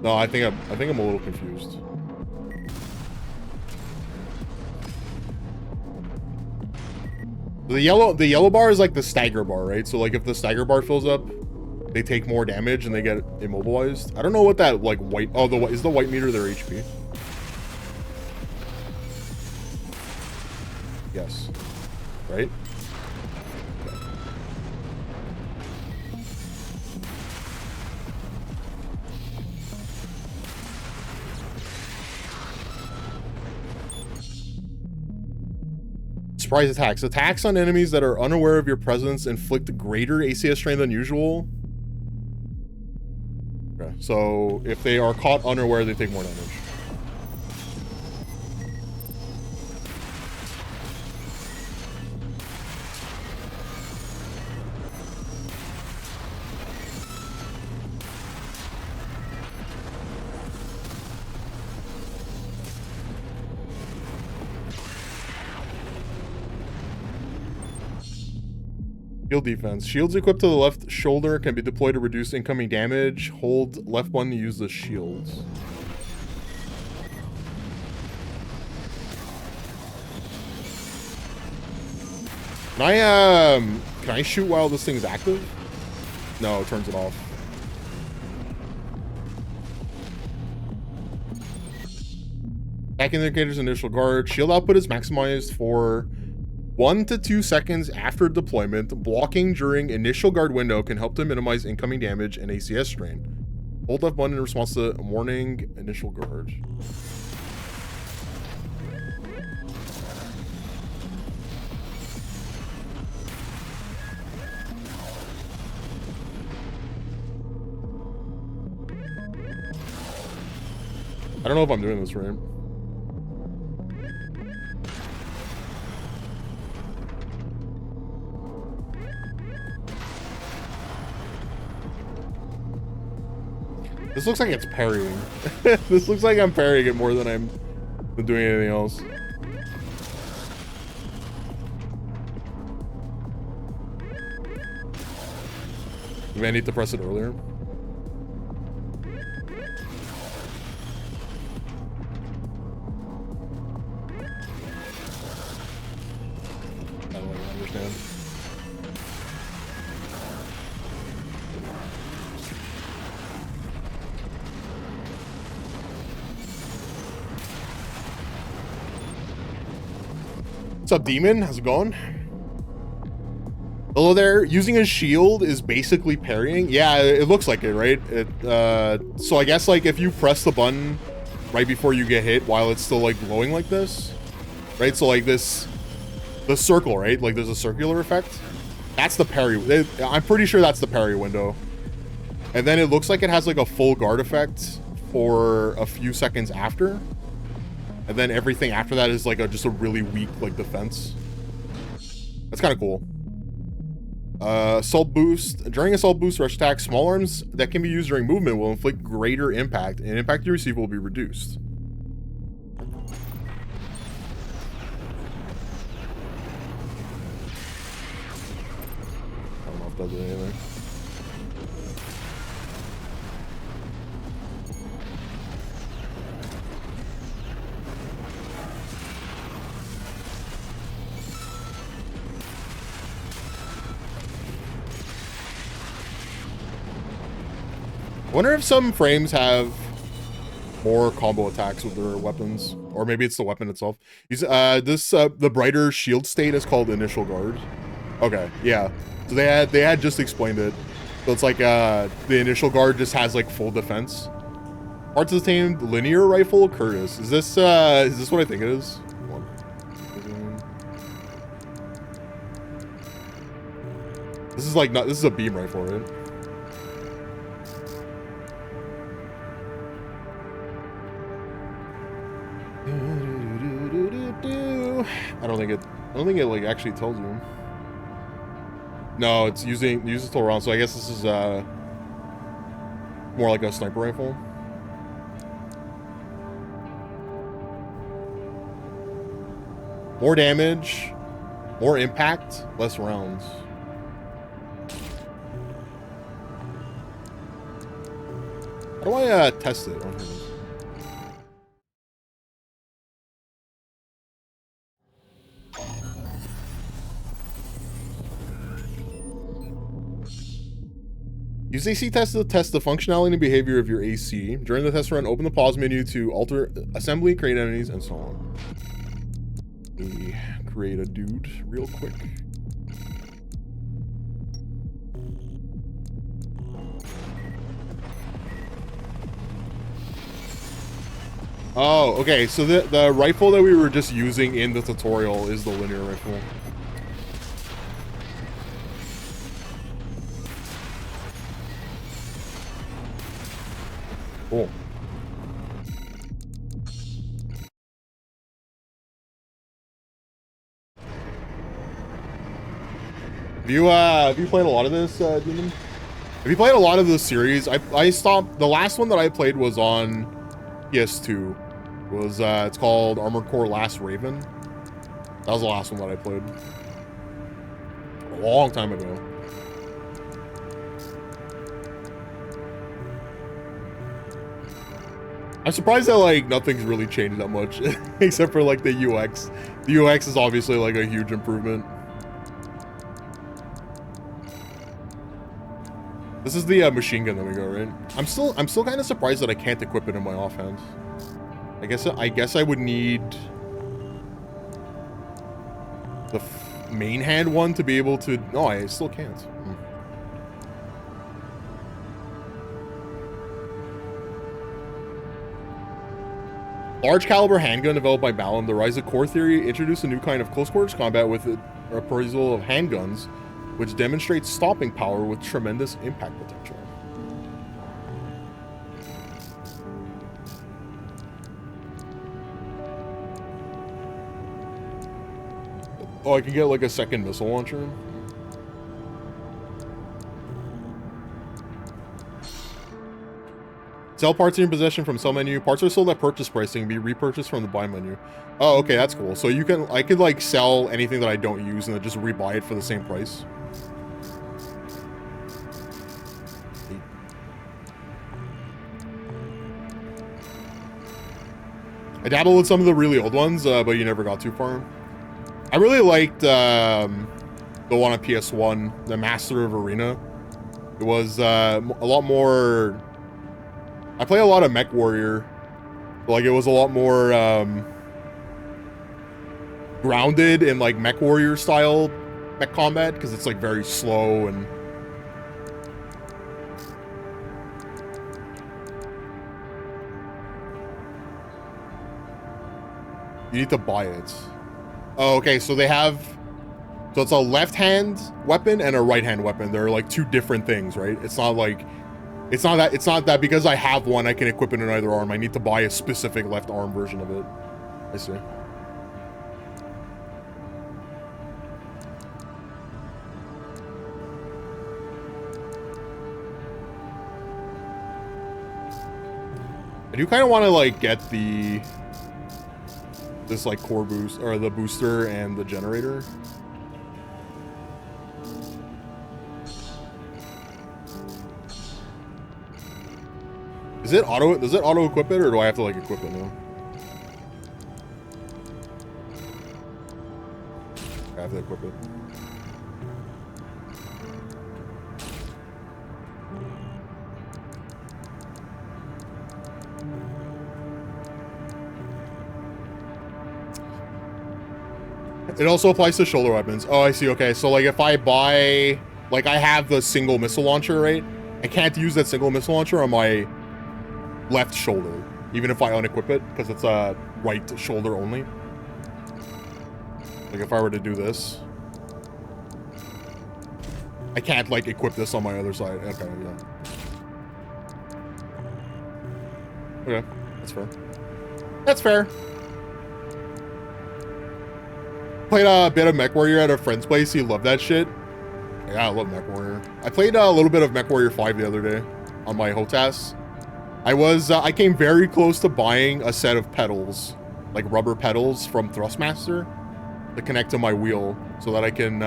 S1: No, I think I'm a little confused. The yellow bar is like the stagger bar, right? So like if the stagger bar fills up, they take more damage and they get immobilized. I don't know what that like white... Oh, is the white meter their HP? Yes. Right? Okay. Surprise attacks. Attacks on enemies that are unaware of your presence inflict greater ACS strain than usual. Okay, so if they are caught unaware, they take more damage. Shield defense. Shields equipped to the left shoulder can be deployed to reduce incoming damage. Hold left button to use the shields. Can I shoot while this thing is active? No, it turns it off. Attack indicators initial guard. Shield output is maximized for 1 to 2 seconds after deployment. Blocking during initial guard window can help to minimize incoming damage and ACS strain. Hold left button in response to warning initial guard. I don't know if I'm doing this right. This looks like it's parrying. This looks like I'm parrying it more than I'm doing anything else. Maybe I need to press it earlier. I don't really understand. What's up, Demon? How's it going? Hello there. Using a shield is basically parrying. Yeah, it looks like it, right? So I guess like if you press the button right before you get hit while it's still like glowing like this, right? So like the circle, right? Like there's a circular effect. That's the parry. I'm pretty sure that's the parry window. And then it looks like it has like a full guard effect for a few seconds after. And then everything after that is like just a really weak like defense. That's kind of cool. Assault boost. During assault boost rush attack, small arms that can be used during movement will inflict greater impact, and impact you receive will be reduced. I don't know if that does anything. I wonder if some frames have more combo attacks with their weapons, or maybe it's the weapon itself. The brighter shield state is called initial guard. Okay, yeah. So they had just explained it. So it's like the initial guard just has like full defense. Parts of the tamed linear rifle Curtis. Is this what I think it is? This is like this is a beam rifle, right? I don't think it like actually tells you. No, it's uses till round, so I guess this is more like a sniper rifle. More damage, more impact, less rounds. How do I test it? Use AC test to test the functionality and behavior of your AC. During the test run, open the pause menu to alter assembly, create enemies, and so on. Let me create a dude real quick. Oh, okay. So the rifle that we were just using in the tutorial is the linear rifle. Cool. Have you played a lot of this, Demon? Have you played a lot of this series? I stopped. The last one that I played was on PS2. It's called Armored Core Last Raven. That was the last one that I played. a long time ago. I'm surprised that, like, nothing's really changed that much, except for, like, the UX. The UX is obviously, like, a huge improvement. This is the machine gun that we go, right? I'm still kind of surprised that I can't equip it in my offhand. I guess I would need the main hand one to be able to. No, I still can't. Large caliber handgun developed by Balam, the rise of core theory introduced a new kind of close quarters combat with an appraisal of handguns, which demonstrates stopping power with tremendous impact potential. Oh, I can get like a second missile launcher. Sell parts in your possession from sell menu. Parts are sold at purchase pricing. Be repurchased from the buy menu. Oh, okay, that's cool. So I could like sell anything that I don't use and then just rebuy it for the same price. I dabbled with some of the really old ones, but you never got too far. I really liked the one on PS1, the Master of Arena. It was a lot more. I play a lot of Mech Warrior. Like, it was a lot more grounded in like Mech Warrior style mech combat because it's like very slow and. You need to buy it. Oh, okay, so they have. So it's a left-hand weapon and a right-hand weapon. They're like two different things, right? It's not like. It's not that because I have one, I can equip it in either arm. I need to buy a specific left arm version of it. I see. I do kind of want to like get this like core boost or the booster and the generator. Does it auto equip it, or do I have to like equip it now? I have to equip it. It also applies to shoulder weapons. Oh, I see. Okay, so like if I buy, like I have the single missile launcher, right? I can't use that single missile launcher on my left shoulder, even if I unequip it, because it's a right shoulder only. Like if I were to do this, I can't like equip this on my other side. Okay, yeah. Okay, that's fair. That's fair. Played a bit of Mech Warrior at a friend's place. He loved that shit. Yeah, I love Mech Warrior. I played a little bit of Mech Warrior 5 the other day on my HOTAS. I came very close to buying a set of pedals, like rubber pedals from Thrustmaster to connect to my wheel so that I can,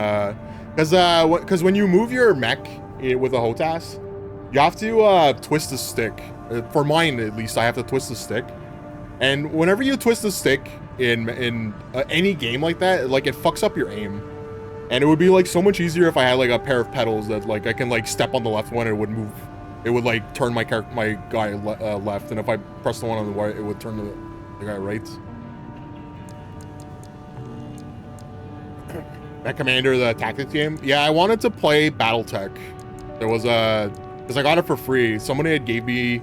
S1: because when you move your mech with a HOTAS, you have to twist the stick. For mine, at least, I have to twist the stick. And whenever you twist the stick in any game like that, like it fucks up your aim. And it would be like so much easier if I had like a pair of pedals that like I can like step on the left one and it would move. It would like turn my guy left, and if I press the one on the right, it would turn the guy right. Mech Commander, the tactics game. Yeah, I wanted to play BattleTech. There was because I got it for free. Somebody had gave me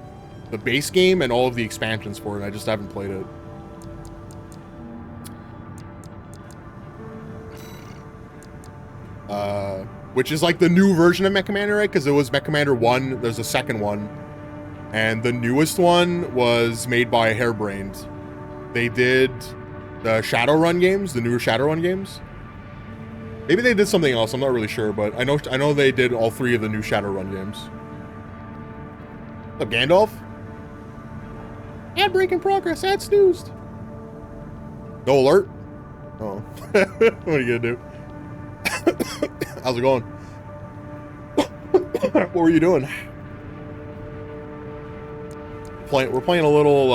S1: the base game and all of the expansions for it, and I just haven't played it. Which is like the new version of Mech Commander, right? Because it was Mech Commander 1, there's a second one. And the newest one was made by Hairbrained. They did the Shadowrun games, the newer Shadowrun games. Maybe they did something else, I'm not really sure, but I know they did all 3 of the new Shadowrun games. What's up, Gandalf? Ad break in progress, ad snoozed. No alert? Oh. What are you gonna do? How's it going? What were you doing? We're playing a little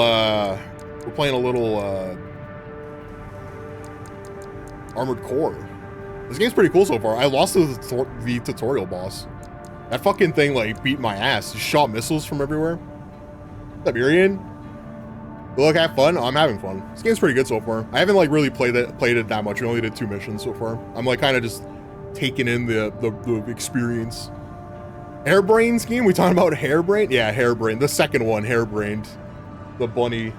S1: Armored Core. This game's pretty cool so far. I lost to the tutorial boss. That fucking thing like beat my ass. He shot missiles from everywhere. What's up, Irian? You look, have fun. I'm having fun. This game's pretty good so far. I haven't like really played it that much. We only did 2 missions so far. I'm like kind of just taking in the experience. Hairbrain scheme? We talking about Hairbrain? Yeah, Hairbrain. The second one, Hairbrained. The bunny.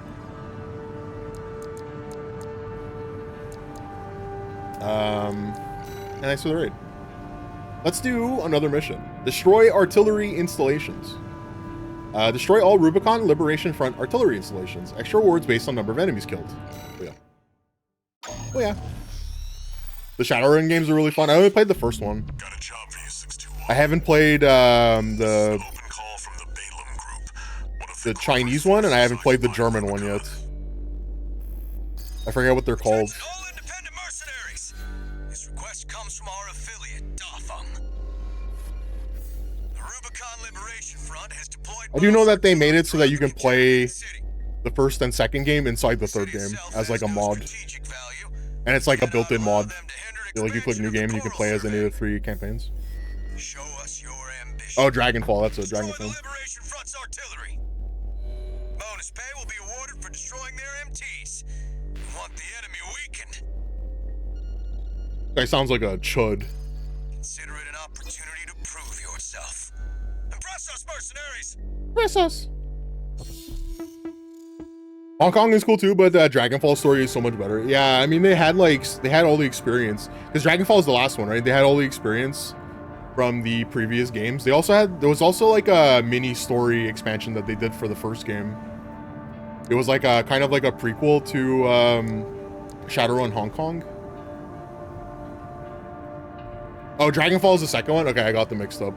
S1: Nice for the raid. Let's do another mission. Destroy artillery installations. Destroy all Rubicon Liberation Front artillery installations. Extra rewards based on number of enemies killed. Oh, yeah. Oh, yeah. The Shadowrun games are really fun. I only played the first one.
S2: Got a job for you, 621.
S1: I haven't played the
S2: Open call from the Balaam Group. One of
S1: the Chinese one, and I haven't played the German one yet. I forget what they're called.
S5: All independent mercenaries. This request comes from our affiliate, Dafeng. The Rubicon Liberation Front has deployed.
S1: I do know that they made it so that you can play the first and second game inside the third game as like a mod. And it's like a built-in mod. Like you click new game and you can play as any of the 3 campaigns.
S5: Show us your ambition.
S1: Oh, Dragonfall. That's a Dragonfall.
S5: Liberation Front's artillery. Bonus pay will be awarded for destroying their MTs. We want the enemy weakened.
S1: Guy sounds like a chud.
S5: Consider it an opportunity to prove yourself. Impress us, mercenaries.
S1: Press us. Hong Kong is cool too, but the Dragonfall story is so much better. Yeah, I mean they had all the experience because Dragonfall is the last one, right? They had all the experience from the previous games. There was also like a mini story expansion that they did for the first game. It was like a kind of like a prequel to Shadowrun Hong Kong. Oh, Dragonfall is the second one? Okay, I got them mixed up.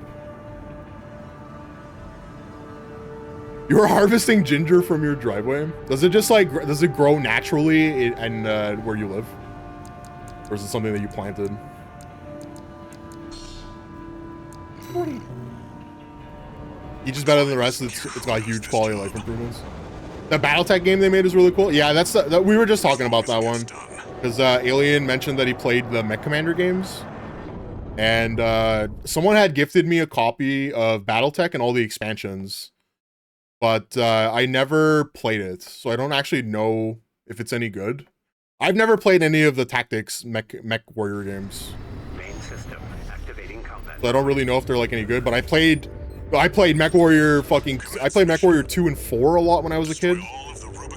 S1: You were harvesting ginger from your driveway? Does it just like, does it grow naturally in where you live? Or is it something that you planted? Each is better than the rest. It's got huge quality of life improvements. The BattleTech game they made is really cool. Yeah, we were just talking about that one. Because Alien mentioned that he played the Mech Commander games. And someone had gifted me a copy of BattleTech and all the expansions. But I never played it, so I don't actually know if it's any good. I've never played any of the Tactics Mech Warrior games.
S3: Main system activating combat.
S1: So I don't really know if they're like any good, but I played Mech Warrior I played Mech Warrior 2 and 4 a lot when I was a kid.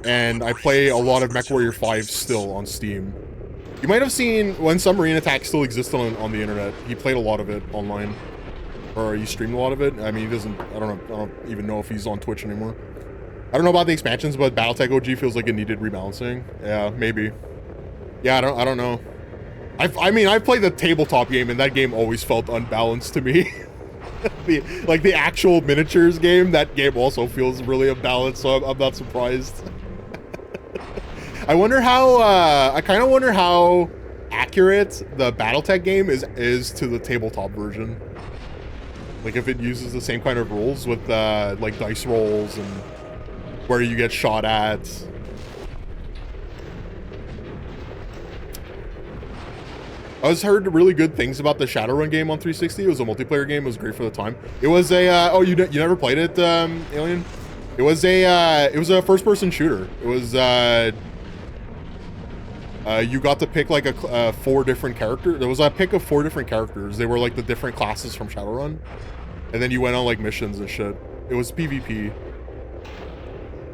S1: And I play a lot of Mech Warrior 5 still on Steam. You might have seen when Submarine Attack still existed on the internet. He played a lot of it online. Or he streamed a lot of it. I mean, he doesn't, I don't even know if he's on Twitch anymore. I don't know about the expansions, but BattleTech OG feels like it needed rebalancing. Yeah, maybe. Yeah, I don't know. I mean, I've played the tabletop game, and that game always felt unbalanced to me. the actual miniatures game, that game also feels really unbalanced, so I'm not surprised. I wonder how, I kind of wonder how accurate the BattleTech game is to the tabletop version. Like if it uses the same kind of rules with like dice rolls and where you get shot at. I was heard really good things about the Shadowrun game on 360. It was a multiplayer game. It was great for the time. It was a oh, you never played it, Alien? It was a first-person shooter. It was you got to pick like a 4 different characters. There was a pick of 4 different characters. They were like the different classes from Shadowrun. And then you went on like missions and shit. It was PvP. Do you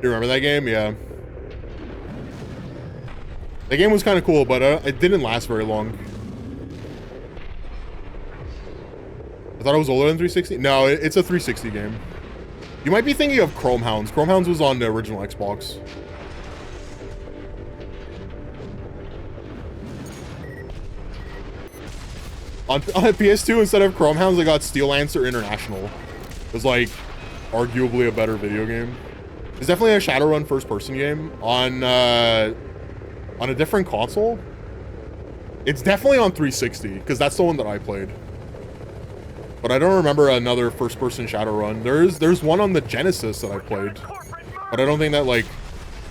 S1: remember that game? Yeah. The game was kind of cool, but it didn't last very long. I thought it was older than 360. No, it's a 360 game. You might be thinking of Chrome Hounds. Chrome Hounds was on the original Xbox. On PS2, instead of Chrome Hounds, I got Steel Lancer International. It was like arguably a better video game. It's definitely a Shadowrun first-person game on a different console. It's definitely on 360 because that's the one that I played. But I don't remember another first-person Shadowrun. There's one on the Genesis that I played, but I don't think that like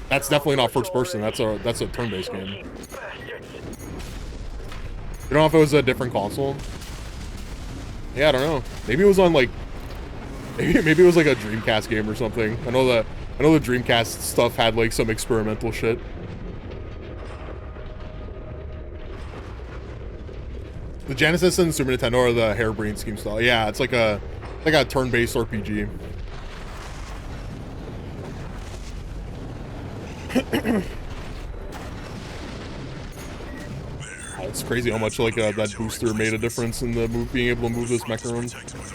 S1: that's definitely not first-person. That's a turn-based game. You don't know if it was a different console? Yeah, I don't know. Maybe it was on like maybe it was like a Dreamcast game or something. I know the Dreamcast stuff had like some experimental shit. The Genesis and Super Nintendo are the harebrained scheme style. Yeah, it's like a turn-based RPG. It's crazy how much like that booster made a difference in the being able to move this mech around.
S9: Deploy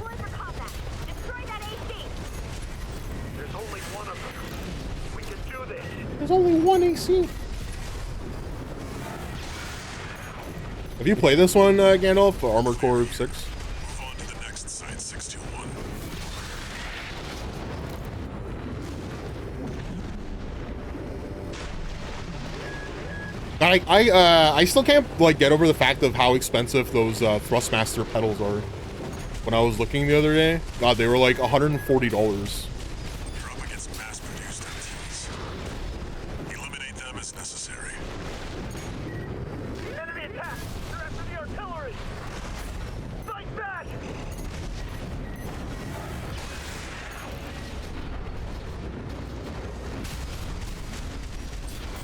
S9: for combat. Destroy that AC.
S7: There's only one of them. We can do this.
S1: There's only one AC. Have you played this one, Gandalf? Armored Core 6?
S2: Move on to the next site, 621.
S1: I still can't like get over the fact of how expensive those Thrustmaster pedals are. When I was looking the other day, God, they were like $140.
S2: You're up against mass-produced entities. Eliminate them as necessary.
S7: Enemy attack! They're after the artillery! Fight back!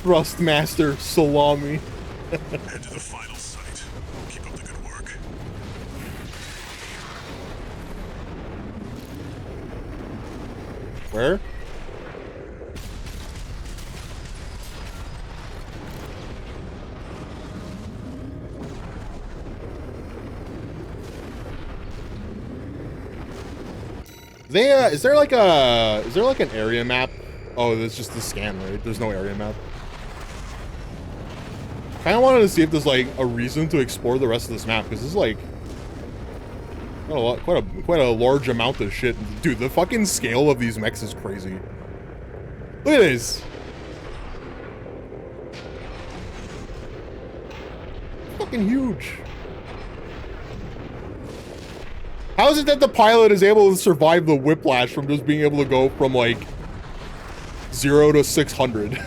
S1: Thrustmaster salami.
S2: Head to the final site. Keep up the good work.
S1: Where? Is there like an area map? Oh, there's just the scan, right? There's no area map. Kind of wanted to see if there's like a reason to explore the rest of this map, because this is like quite a large amount of shit. Dude, the fucking scale of these mechs is crazy. Look at this. Fucking huge. How is it that the pilot is able to survive the whiplash from just being able to go from like 0 to 600?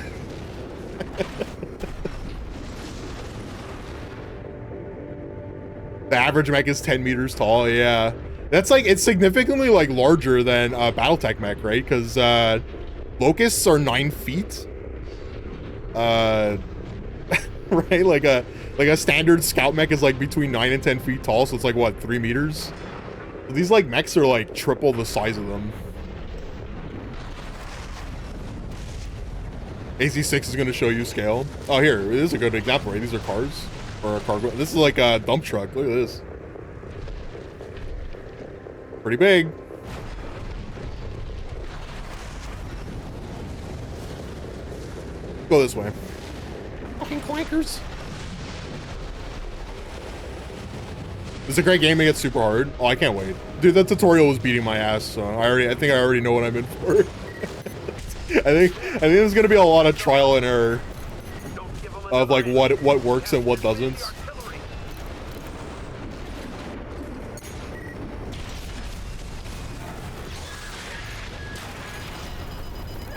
S1: The average mech is 10 meters tall. Yeah, that's like, it's significantly like larger than Battletech mech, right? Because Locusts are 9 feet. Right, like a standard scout mech is like between 9 and 10 feet tall, so it's like what, 3 meters? These like mechs are like triple the size of them. AC6 is going to show you scale. Oh, here, this is a good example, right? These are cars. Or a cargo. This is like a dump truck. Look at this. Pretty big. Go this way. Fucking clankers. It's a great game. It gets super hard. Oh, I can't wait. Dude, that tutorial was beating my ass, so I think I already know what I'm in for. I think there's gonna be a lot of trial and error of like what works and what doesn't.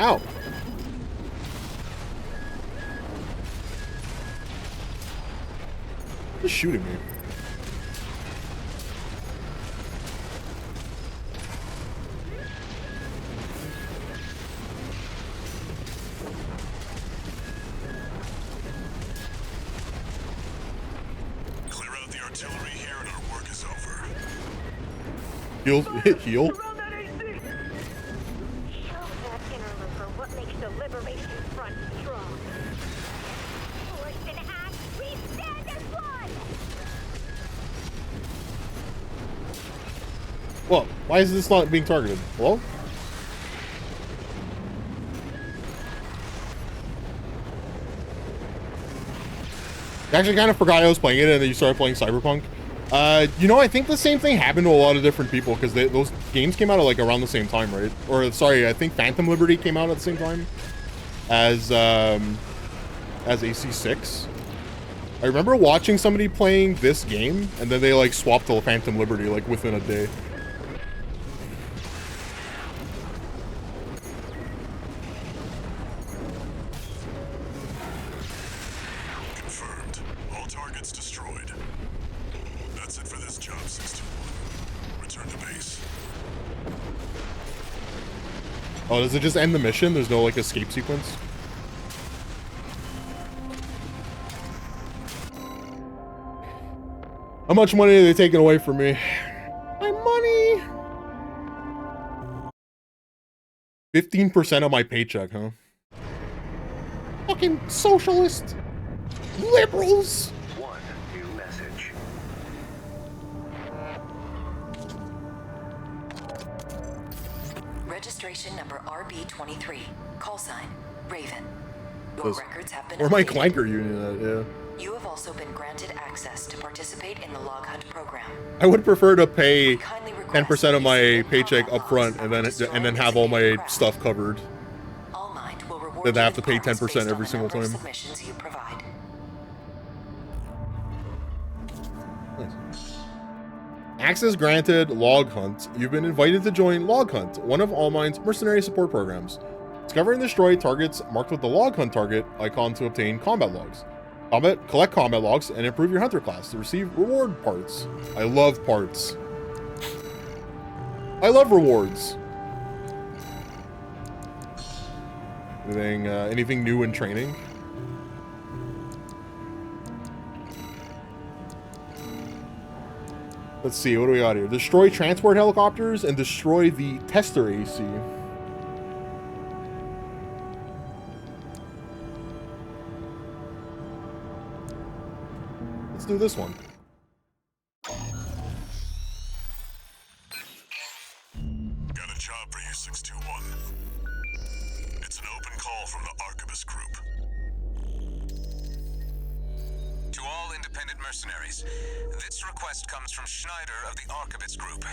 S1: Ow. Just shooting me. Heal. Heal.
S9: Surround that AC! Show that interloper what makes the Liberation Front strong. Force and act, we stand as one!
S1: Well, why is this not being targeted? Hello? I actually kind of forgot I was playing it, and then you started playing Cyberpunk. You know, I think the same thing happened to a lot of different people, because those games came out at like around the same time, right? Or sorry, I think Phantom Liberty came out at the same time as AC6. I remember watching somebody playing this game, and then they like swapped to Phantom Liberty like within a day.
S2: Confirmed. All targets destroyed. That's it for this job, 621. Return to base.
S1: Oh, does it just end the mission? There's no like escape sequence? How much money are they taking away from me? My money! 15% of my paycheck, huh? Fucking socialist! Liberals!
S3: One new message.
S6: Registration number RB23. Call sign, Raven. Your
S1: Those-
S6: records have been
S1: Or my
S6: updated.
S1: clanker unit, yeah.
S6: You have also been granted access to participate in the log hunt program.
S1: I would prefer to pay
S6: Kindly request
S1: 10% of my
S6: that you
S1: paycheck
S6: submit
S1: up front
S6: combat logs
S1: and then have all my
S6: destroying
S1: stuff covered.
S6: All Mind will reward
S1: Then I
S6: you
S1: have to
S6: with
S1: pay
S6: points
S1: 10%
S6: based on
S1: every
S6: the
S1: single
S6: number of
S1: time.
S6: submissions you provide.
S1: Access granted Log Hunt. You've been invited to join Log Hunt, one of Allmind's mercenary support programs. Discover and destroy targets marked with the Log Hunt target icon to obtain combat logs. Collect combat logs and improve your hunter class to receive reward parts. I love parts. I love rewards. Anything new in training? Let's see, what do we got here? Destroy transport helicopters and destroy the tester AC. Let's do this one.
S2: Got a job for you, 621. It's an open call from the Arquebus Group.
S5: To all independent mercenaries, this request comes from Schneider of the Arquebus Group.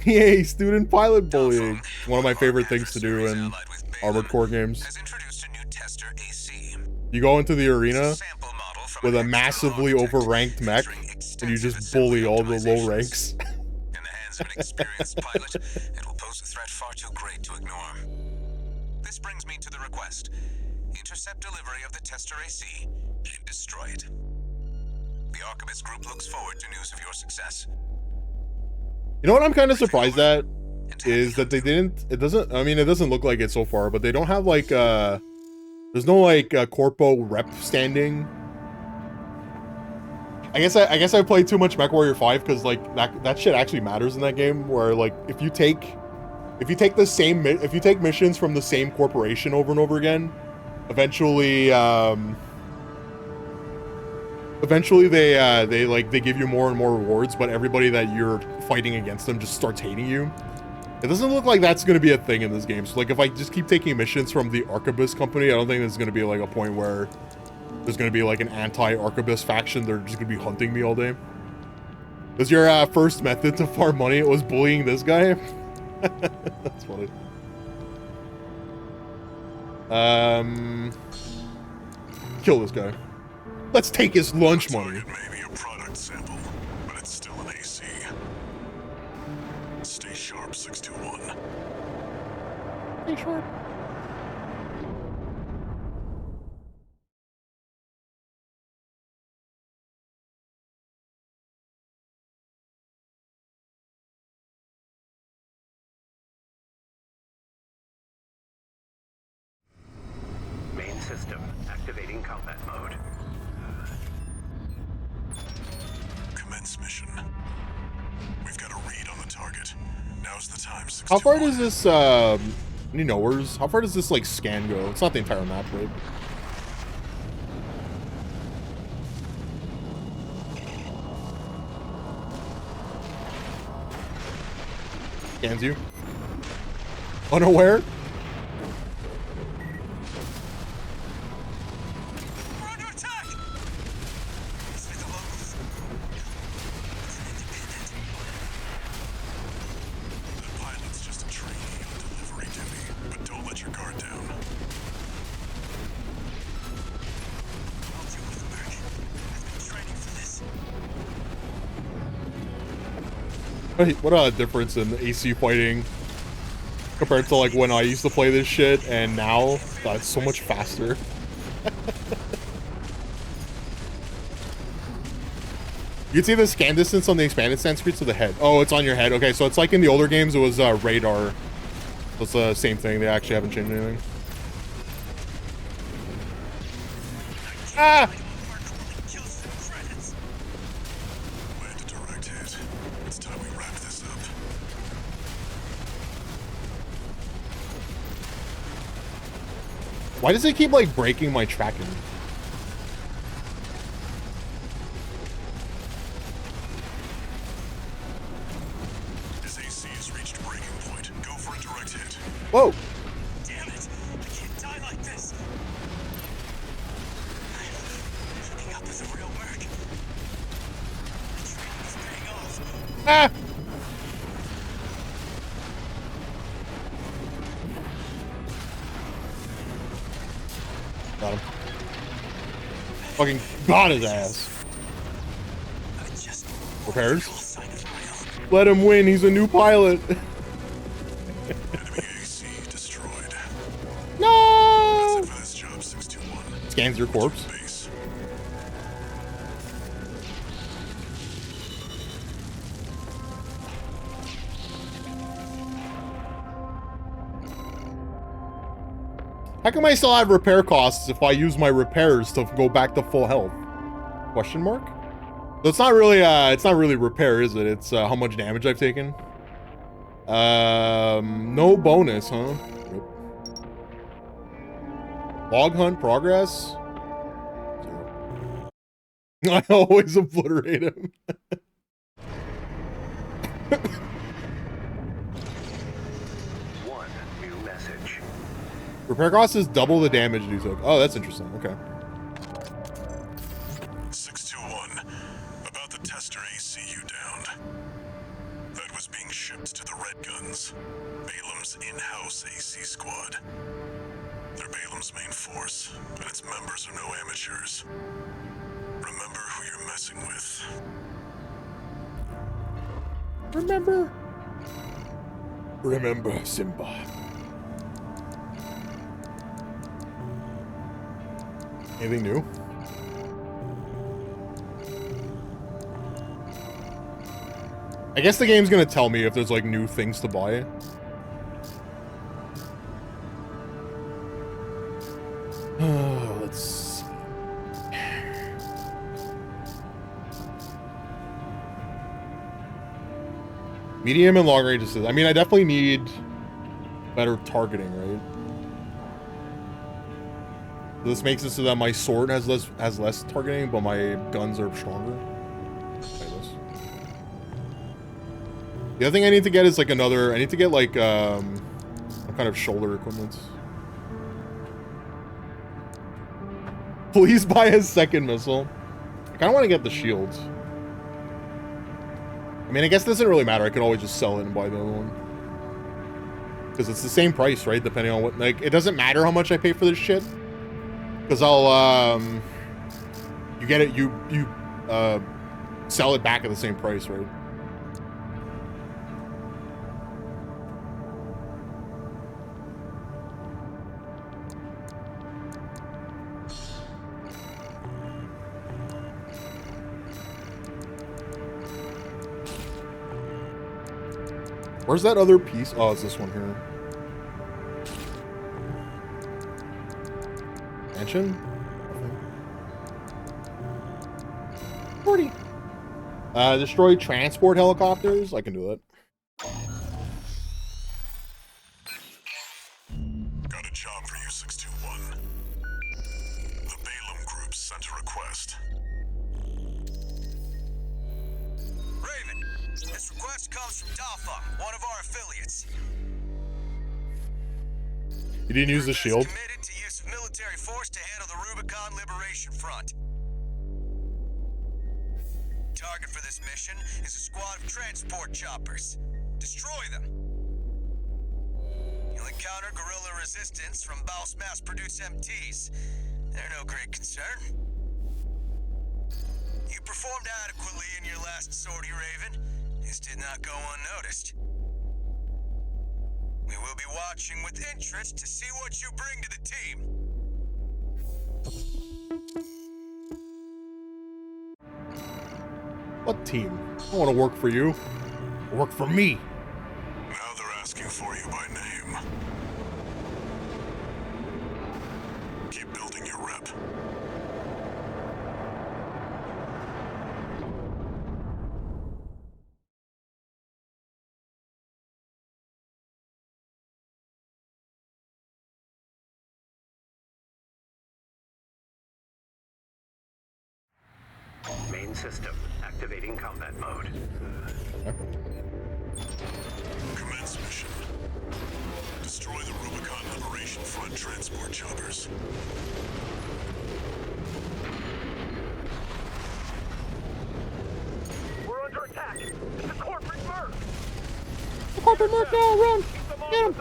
S1: Yay, student pilot bullying. One of my favorite things to do in
S5: Allied with
S1: Armored
S5: Balaam
S1: Core games.
S5: has introduced a new tester AC.
S1: You go into the arena
S5: Sample model from
S1: with
S5: an
S1: a massively
S5: external
S1: overranked mech,
S5: featuring
S1: and you
S5: extensive
S1: just bully
S5: assembly
S1: all the low
S5: optimizations.
S1: ranks.
S5: In the hands of an experienced pilot, it will pose a threat far too great to ignore. This brings me to the request. Intercept delivery of the tester AC and destroy it. The Arquebus Group looks forward to news of your success.
S1: You know what I'm kind of surprised at? Is that they didn't, it doesn't look like it so far, but they don't have like, there's no like corpo rep standing. I guess I played too much MechWarrior 5 because like that shit actually matters in that game, where like if you take missions from the same corporation over and over again, eventually they give you more and more rewards, but everybody that you're fighting against them just starts hating you. It doesn't look like that's going to be a thing in this game. So like if I just keep taking missions from the Arquebus company, I don't think there's going to be like a point where there's going to be like an anti-Arquebus faction. They're just going to be hunting me all day. Was your first method to farm money? It was bullying this guy? That's funny. Kill this guy. Let's take his lunch money.
S2: Target may be a product sample, but it's still an AC. Stay sharp, 621.
S1: Hey, sure.
S3: Main system activating combat mode.
S2: Commence mission. We've got a read on the target. Now's the time, 621.
S1: How far does this, any knowers? How far does this, like, scan go? It's not the entire map, right? Scans you. Unaware?
S5: We're under attack! Stay the low.
S2: The pilot's just a trainee on delivery duty, but don't let your guard down.
S5: I'll deal with the back.
S1: What a difference in AC fighting compared to like when I used to play this shit and now. God, it's so much faster. You can see the scan distance on the expanded Sanskrit to the head. Oh, it's on your head. Okay, so it's like in the older games, it was radar. So it's the same thing. They actually haven't changed anything. Ah!
S2: Land a direct hit. It's time we wrap this up.
S1: Why does it keep like breaking my tracking?
S2: His AC has reached breaking point. Go for a direct hit.
S1: Whoa!
S7: Damn it! I can't die like this! Looking up as a real merc. The training is paying off.
S1: Ah! Got him. Fucking got his ass. Repairs? Let him win, he's a new pilot.
S2: Enemy AC destroyed.
S1: No!
S2: That's it for this job, 621.
S1: Scans your corpse.
S2: Base.
S1: How come I still have repair costs if I use my repairs to go back to full health? Question mark? So it's not really repair, is it? It's how much damage I've taken. No bonus, huh? Nope. Log hunt progress. 0. I always obliterate him.
S3: One new message.
S1: Repair cost is double the damage you took. Oh, that's interesting. Okay.
S2: 621. About the tester AC you downed. That was being shipped to the Red Guns, Balam's in-house AC squad. They're Balam's main force, but its members are no amateurs. Remember who you're messing with.
S1: Remember, Simba. Anything new? I guess the game's gonna tell me if there's like new things to buy. Let's see. Medium and long range assist. I mean, I definitely need better targeting, right? This makes it so that my sword has less targeting, but my guns are stronger. The other thing I need to get is like I need to get like some kind of shoulder equipment. Please buy a second missile. I kind of want to get the shields. I mean, I guess it doesn't really matter. I could always just sell it and buy the other one. Because it's the same price, right? Depending on what, like, it doesn't matter how much I pay for this shit. Because I'll, you get it, you sell it back at the same price, right? Where's that other piece? Oh, it's this one here. Mansion? 40. Destroy transport helicopters? I can do that.
S2: Got a job for you, 621. The Balam Group sent a request.
S7: Raven, this request comes from Dalfa, one of our affiliates.
S1: You didn't use the shield?
S7: Committed to use of military force to handle the Rubicon Liberation Front. Target for this mission is a squad of transport choppers. Destroy them. You'll encounter guerrilla resistance from Baus mass-produced MTs. They're no great concern. You performed adequately in your last sortie, Raven.
S5: This did not go unnoticed. We will be watching with interest to see what you bring to the team.
S1: What team? I don't want to work for you. Work for me.
S2: Now they're asking for you by name. Keep building your rep.
S3: Main system activating combat mode.
S2: Commence mission. Destroy the Rubicon Liberation Front transport choppers.
S7: We're under attack. It's a corporate merc.
S1: Corporate Mark now, run! Get him!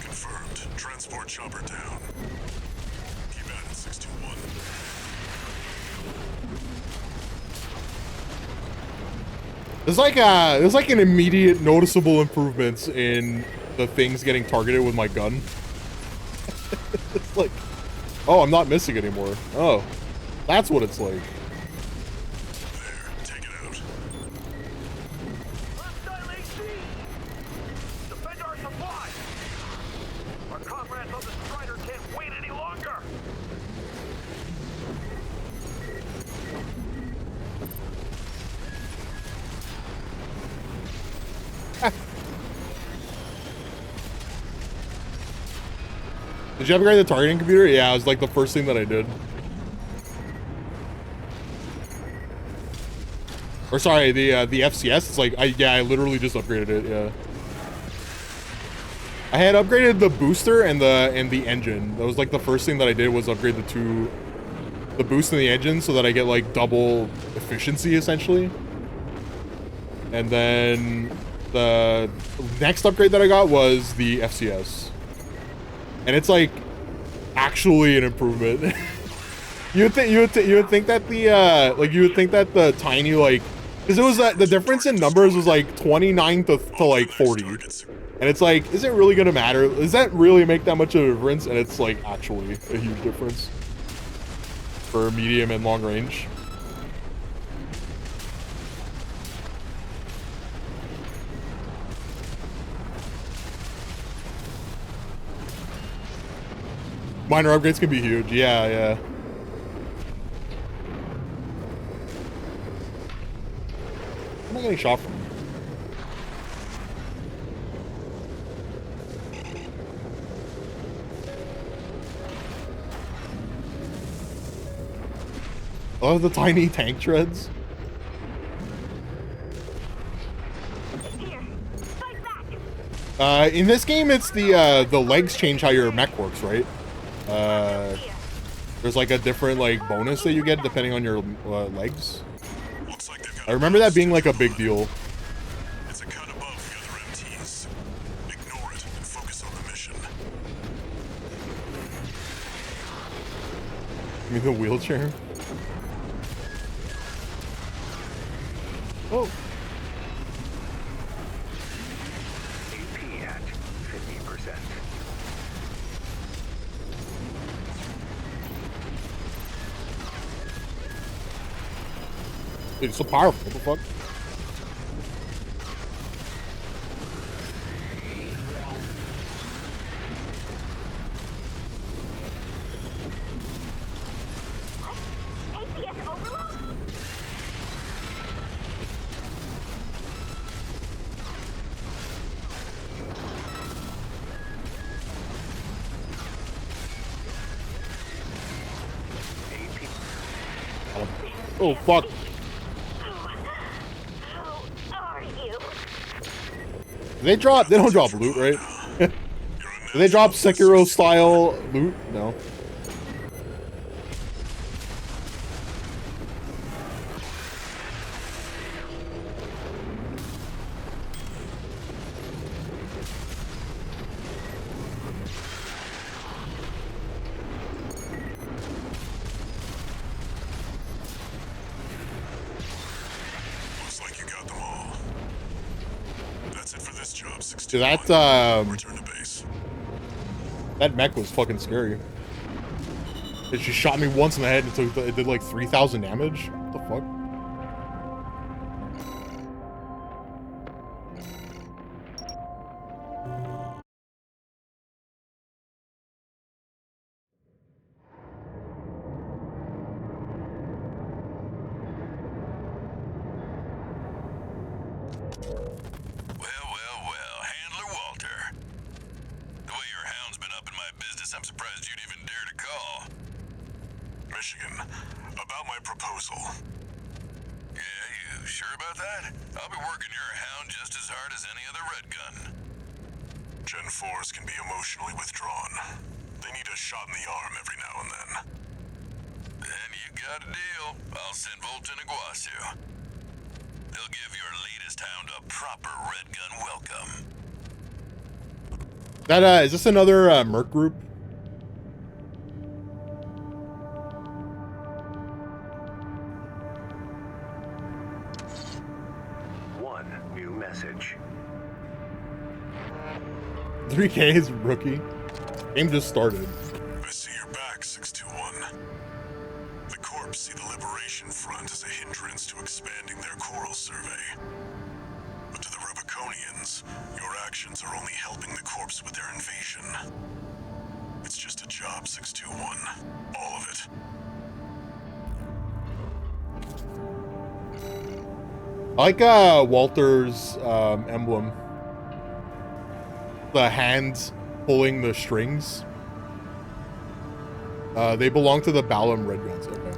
S2: Confirmed. Transport chopper down. Keep at it, 621.
S1: There's like an immediate noticeable improvements in the things getting targeted with my gun. It's like, oh, I'm not missing anymore. Oh, that's what it's like.
S2: There, take it out.
S7: Hostile AC. Defend our supply. Our comrades on the Strider can't wait any longer.
S1: Did you upgrade the targeting computer? Yeah, it was like the first thing that I did. Or sorry, the FCS. It's like I literally just upgraded it. Yeah. I had upgraded the booster and the engine. That was like the first thing that I did was upgrade the boost and the engine so that I get like double efficiency essentially. And then the next upgrade that I got was the FCS. And it's like actually an improvement. you would think that the tiny like, because it was that the difference in numbers was like 29 to like 40, and it's like, is it really gonna matter? Does that really make that much of a difference? And it's like actually a huge difference for medium and long range. Minor upgrades can be huge. Yeah, yeah. Where am I getting shot from? Oh, the tiny tank treads.
S9: Here, fight back.
S1: In this game, it's the legs change how your mech works, right? There's like a different like bonus that you get depending on your legs.
S2: Looks like they've got
S1: I remember that being like a big deal.
S2: It's a cut above the other MTs. Ignore it and focus on the mission.
S1: You mean the wheelchair? Oh.
S3: AP at 50%.
S1: Dude, it's so powerful. What the fuck?
S9: ACS overload?
S1: Oh fuck.
S9: How are you?
S1: They don't drop loot, right? Do they drop Sekiro style loot? No.
S2: Looks like you got them all.
S1: Dude,
S2: 621. Return to base.
S1: that mech was fucking scary. It just shot me once in the head and it did like 3,000 damage. What the fuck?
S2: Well, Handler Walter. The way your hound's been up in my business, I'm surprised you'd even dare to call. Michigan, about my proposal. Yeah, you sure about that? I'll be working your hound just as hard as any other red gun. Gen 4s can be emotionally withdrawn. They need a shot in the arm every now and then. Then you got a deal. I'll send Volt and Iguazu. They'll give your latest hound a proper red gun welcome.
S1: That is this another Merc group?
S3: One new message.
S1: 3K is rookie. Game just started.
S2: I see you're back, 621. The Corps see the Liberation Front as a hindrance to expanding their coral survey. But to the Rubiconians, your actions are only helping the Corps with their invasion. It's just a job, 621. All of it.
S1: I like Walter's emblem. The hands pulling the strings. They belong to the Balam Red Guns. Okay.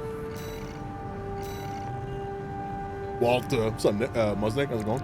S1: Walter, what's up, Musnik? How's it going?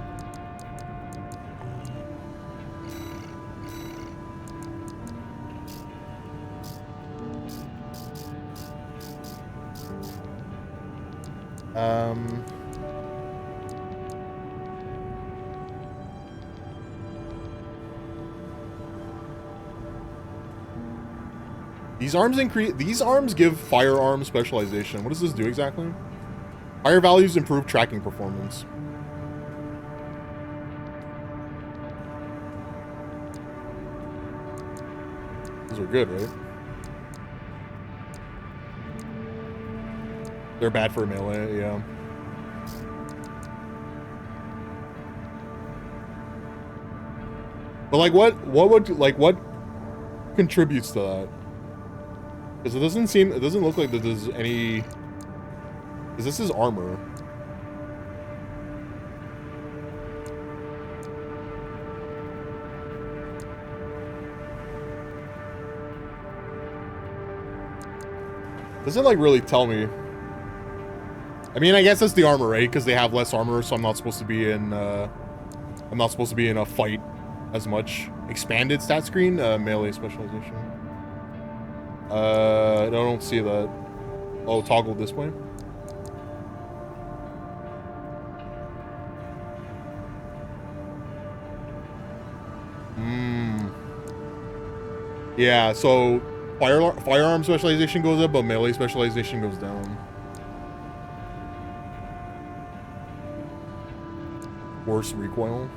S1: These arms give firearm specialization. What does this do exactly? Higher values improve tracking performance. These are good, right? They're bad for melee, yeah. But like what contributes to that? Because it doesn't look like there's any... Because this is armor. Doesn't like really tell me. I mean, I guess it's the armor, right? Because they have less armor, so I'm not supposed to be in a fight as much. Expanded stat screen, melee specialization. I don't see that. Oh, toggle display. Yeah, so firearm specialization goes up, but melee specialization goes down. Worse recoil.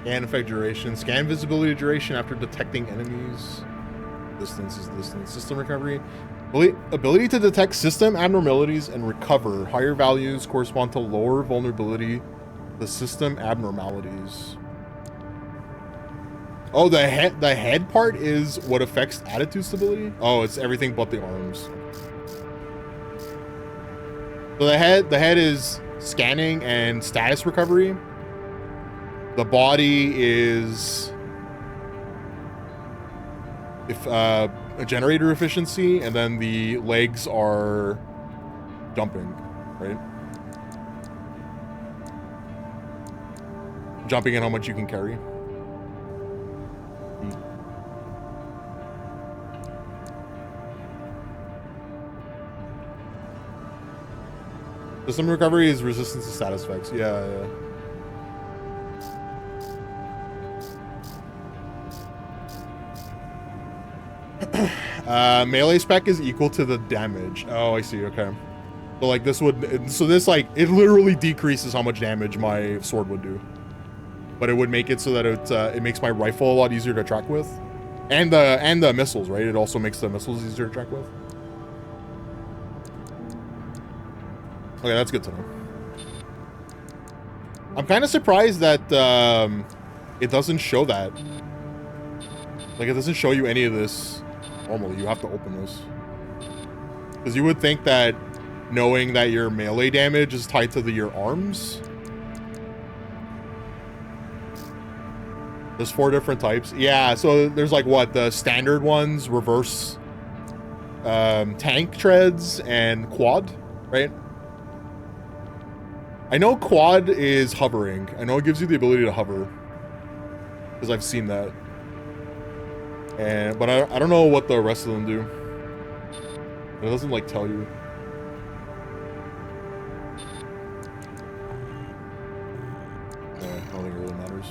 S1: Scan effect duration. Scan visibility duration after detecting enemies. Distance is distance. System recovery. Ability to detect system abnormalities and recover. Higher values correspond to lower vulnerability to system abnormalities. Oh, the head part is what affects attitude stability? Oh, it's everything but the arms. So the head is scanning and status recovery. The body is a generator efficiency, and then the legs are jumping, right? jumping and how much you can carry. System recovery is resistance to status effects. Yeah, yeah. Melee spec is equal to the damage. Oh, I see. Okay. So like this would, so this like, it literally decreases how much damage my sword would do. But it would make it so that it makes my rifle a lot easier to track with. And the missiles, right? It also makes the missiles easier to track with. Okay, that's good to know. I'm kind of surprised that it doesn't show that. Like, it doesn't show you any of this normally. You have to open this. Because you would think that knowing that your melee damage is tied to your arms. There's 4 different types. Yeah, so there's like what? The standard ones, reverse, tank treads, and quad, right? I know quad is hovering. I know it gives you the ability to hover. Because I've seen that. But I don't know what the rest of them do. It doesn't like tell you. I don't think it really matters.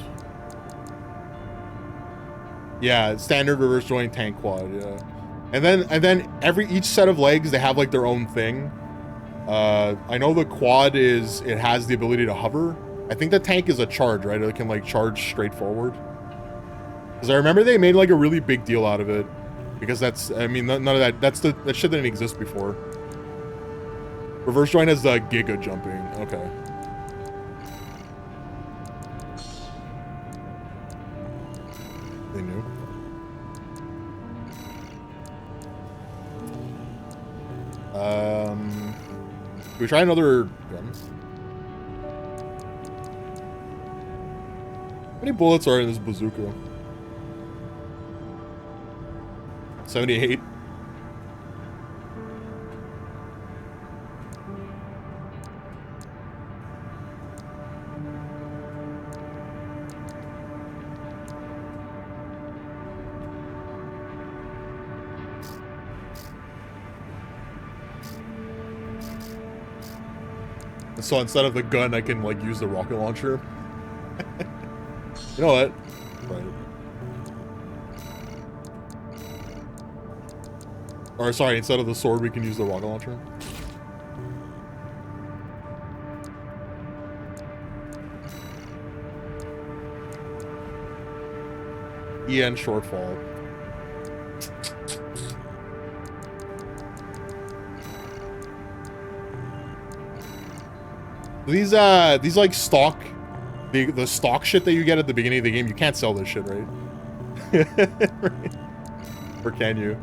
S1: Yeah, standard reverse joint tank quad, yeah. And then each set of legs, they have like their own thing. I know the quad it has the ability to hover. I think the tank is a charge, right? It can like charge straight forward. Because I remember they made like a really big deal out of it. Because that's, I mean, none of that, that shit didn't exist before. Reverse joint has the giga jumping, okay. They knew. Can we try another gun? How many bullets are in this bazooka? 78. So instead of the gun, I can like use the rocket launcher. You know what? Right. Or sorry, instead of the sword, we can use the rocket launcher. EN shortfall. These like stock, the stock shit that you get at the beginning of the game, you can't sell this shit, right? Right. Or can you?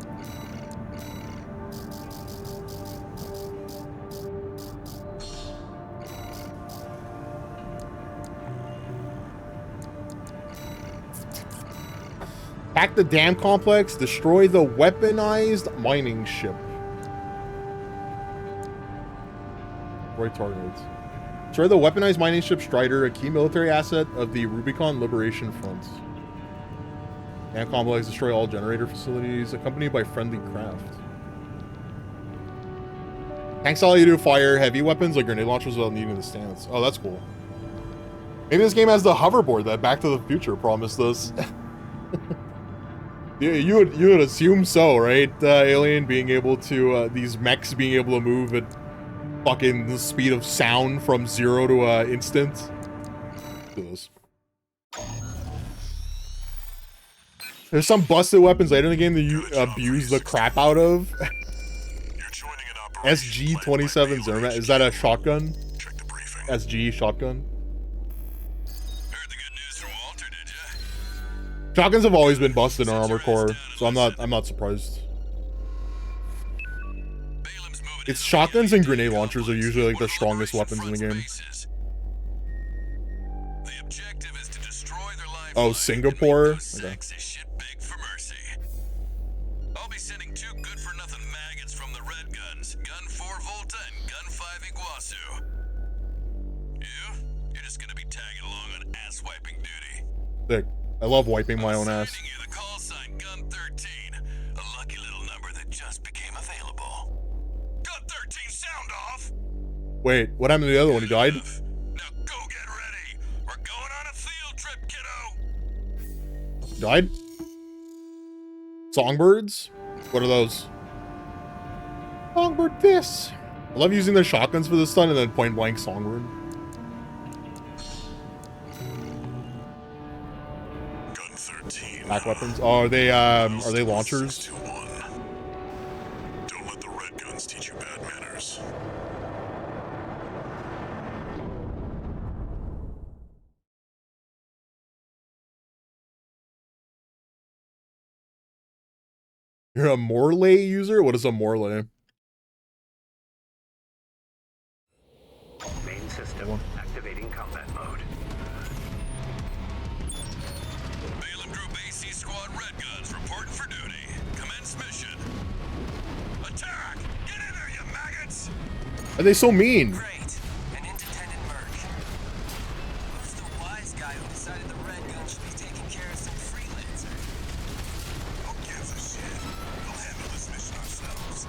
S1: Hack the dam complex, destroy the weaponized mining ship. Destroy targets. Destroy the weaponized mining ship Strider, a key military asset of the Rubicon Liberation Front. Dam complex, destroy all generator facilities, accompanied by friendly craft. Tanks allow you to fire heavy weapons like grenade launchers without needing the stance. Oh, that's cool. Maybe this game has the hoverboard that Back to the Future promised us. You would assume so, right? Alien being able to, these mechs being able to move at fucking the speed of sound from 0 to instant. Look at this. There's some busted weapons later in the game that you abuse the crap out of. SG-27 Zermatt. Is that a shotgun? SG shotgun. Shotguns have always been busted in Armored Core, so I'm not surprised. It's shotguns and grenade launchers are usually like the strongest weapons in the game. Oh, Singapore? Okay.
S2: I'll be sending 2 good-for-nothing maggots from the Red Guns, Gun 4 Volta and Gun 5 Iguazu. You You're just gonna be tagging along on ass-wiping duty.
S1: Sick. I love wiping my own ass.
S2: Assigning you the call sign Gun 13, a lucky little number that just became available. Gun 13, sound off!
S1: Wait, what happened to the other one? He died?
S2: Now go get ready. We're going on a field trip, kiddo.
S1: Died? Songbirds? What are those? Songbird this. I love using the shotguns for this stun and then point blank songbird.
S2: Gun 13.
S1: Back weapons. Oh, are they launchers?
S2: 621. Don't let the red guns teach you bad manners.
S1: You're a Morley user? What is a Morley?
S3: Main system activating combat mode.
S2: Balaam Group AC Squad Red Guns reporting for duty. Commence mission. Attack! Get in there, you maggots!
S1: Are they so mean?
S5: Great. An independent merc. Who's the wise guy who decided the red gun should be taking care of some freelancer?
S2: Who gives a shit? We'll handle this mission ourselves.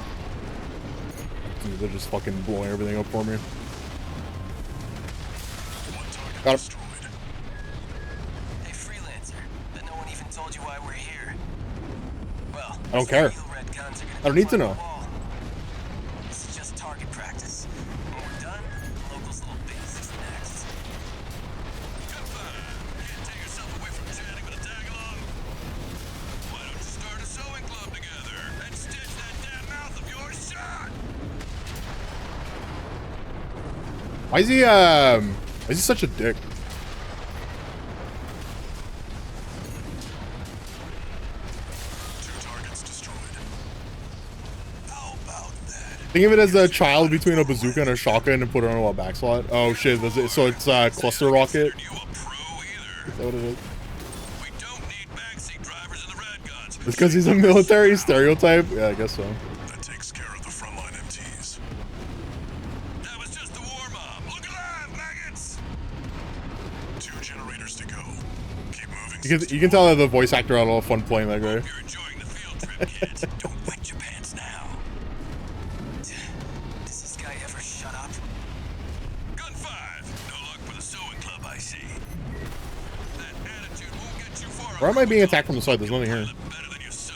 S1: Dude, they're just fucking blowing everything up for me.
S2: One target
S1: Got him.
S2: destroyed.
S5: Hey, freelancer. But no one even told you why we're here. Well,
S1: I don't care.
S5: real red guns are gonna
S1: I don't
S5: be
S1: need to
S5: on the
S1: know.
S5: wall. This is just target practice. When we're done, the locals' little base is next.
S2: Good fire. Can't take yourself away from chatting with a tag-along. Why don't you start a sewing club together and stitch that damn mouth of yours shut?
S1: Why is he such a dick?
S2: Two targets destroyed. How about that?
S1: Think of it as a child between a bazooka and a shotgun and put it on a back slot. Oh shit, so it's cluster rocket?
S2: You a pro either?
S1: Is that what it is?
S2: We don't need backseat drivers in the red guns.
S1: It's because he's a military stereotype? Yeah, I guess so.
S2: That takes care of the frontline MTs. That was just the warm-up. Look alive, maggots! 2 generators to go. Keep moving.
S1: You can tell that the voice actor had a lot of fun playing that guy.
S2: You're enjoying the field trip, kids. Don't wet your pants now.
S5: Does this guy ever shut up?
S2: Gun 5. No luck for the sewing club, I see. That attitude won't get you far.
S1: Why am I being attacked from the side? There's nothing here.
S2: Better than you sew.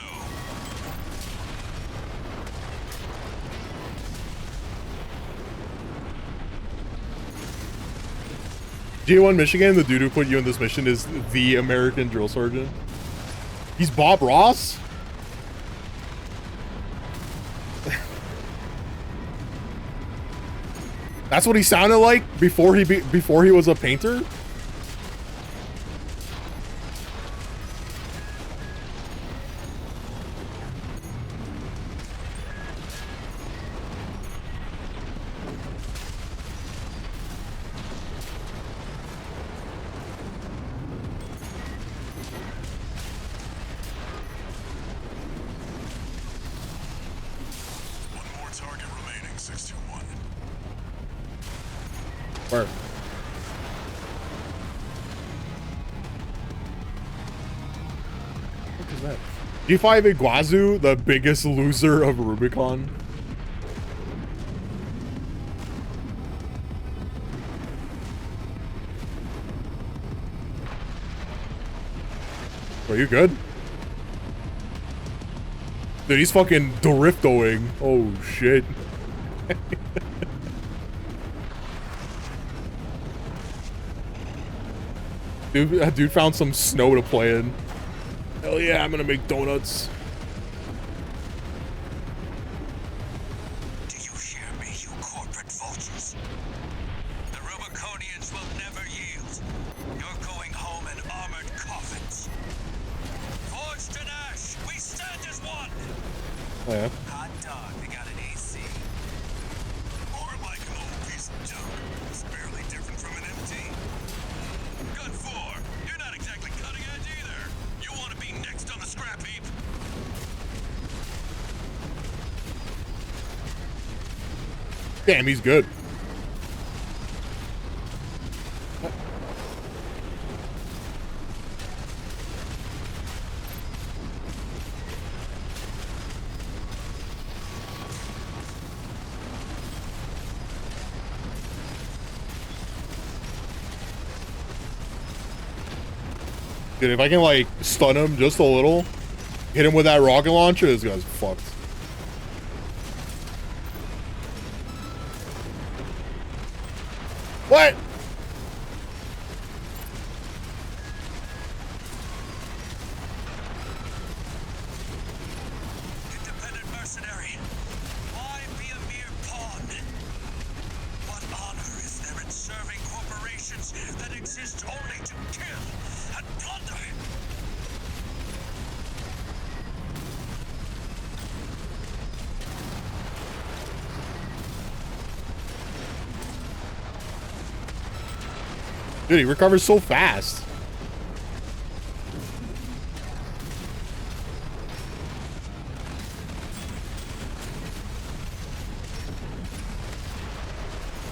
S1: G1 Michigan, the dude who put you in this mission is the American drill sergeant. He's Bob Ross? That's what he sounded like before he was a painter?
S2: One more target remaining, 621.
S1: Where? What is that? G5 Iguazu, the biggest loser of Rubicon. Are you good? Dude, he's fucking driftoing. Oh shit. Dude found some snow to play in. Hell yeah, I'm gonna make donuts.
S5: Do you hear me, you corporate vultures? The Rubiconians will never yield. You're going home in armored coffins. Forged in ash, we stand as one.
S1: Oh yeah.
S5: Hot dog, they got an AC.
S2: Or like an old piece of junk. It's barely different from an MT. Gun 4, you're not exactly cutting edge either. You want to be next on the scrap heap?
S1: Damn, he's good. Dude, if I can, like, stun him just a little, hit him with that rocket launcher, this guy's fucked. What?
S7: Independent mercenary. Why be a mere pawn? What honor is there in serving corporations that exist only to kill and plunder?
S1: Dude, he recovers so fast.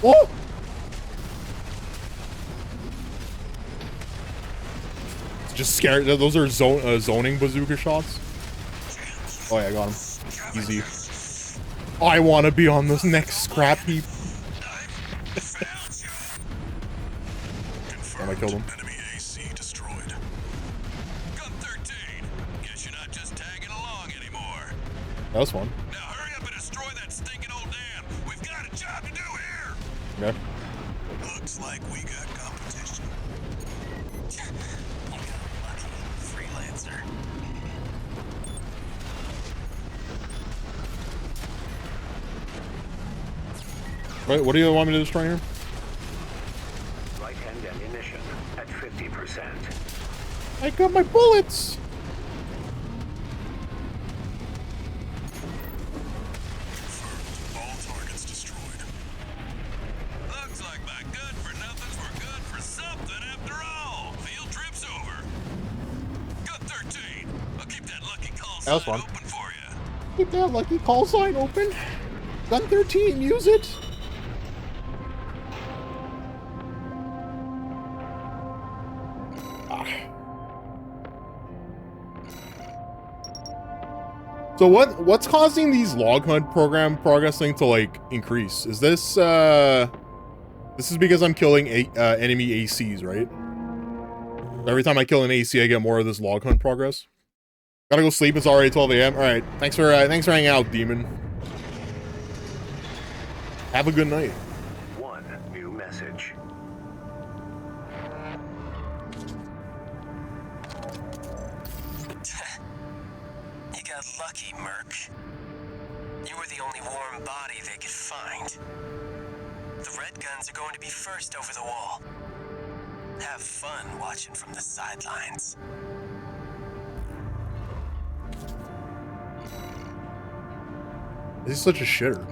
S1: Oh! Just scared. Those are zoning bazooka shots. Oh yeah, I got him. Easy. I want to be on this next scrap heap. I killed him.
S2: Enemy AC destroyed.
S7: Gun 13. Guess you're not just tagging along anymore.
S1: That was fun.
S7: Now hurry up and destroy that stinking old dam. We've got a job to do here.
S1: Okay.
S7: Looks like we got competition. You got lucky, freelancer.
S1: Right, what do you want me to destroy here?
S3: Right-hand ammunition at 50%.
S1: I got my bullets.
S2: All targets destroyed.
S7: Looks like my good for nothings were good for something after all. Field trip's over. Gun 13. I'll keep that lucky call
S1: That was
S7: sign
S1: fun.
S7: open for you.
S1: Keep that lucky call sign open. Gun 13, use it. So what's causing these log hunt program progressing to like increase? Is this this is because I'm killing enemy ACs, right? Every time I kill an AC, I get more of this log hunt progress. Gotta go sleep. It's already 12 a.m. All right. Thanks for hanging out, demon. Have a good night.
S3: One new message.
S5: You got lucky, Merc. You were the only warm body they could find. The Red Guns are going to be first over the wall. Have fun watching from the sidelines.
S1: This is such a shitter.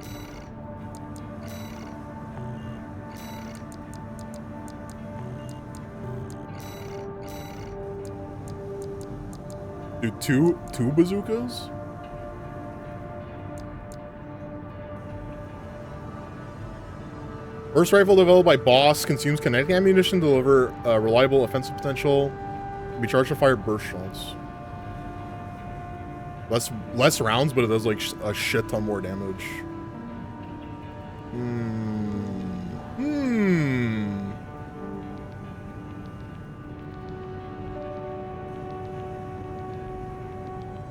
S1: Dude, two bazookas? First rifle developed by Boss consumes kinetic ammunition to deliver reliable offensive potential. Can be charged to fire burst shots. Less rounds, but it does like a shit ton more damage.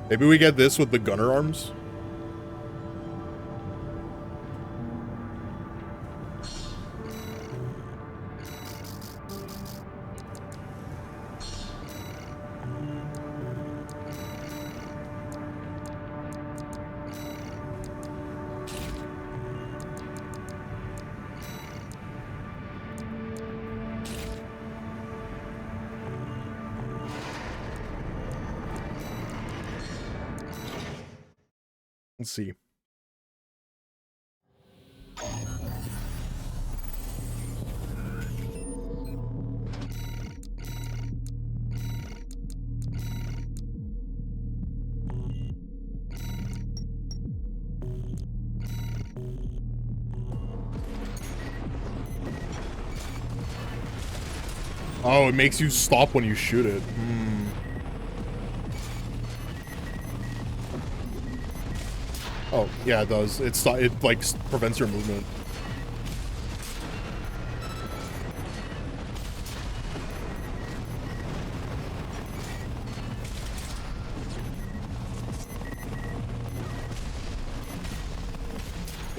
S1: Maybe we get this with the gunner arms. Let's see. Oh, it makes you stop when you shoot it. Oh, yeah, it does. It like prevents your movement.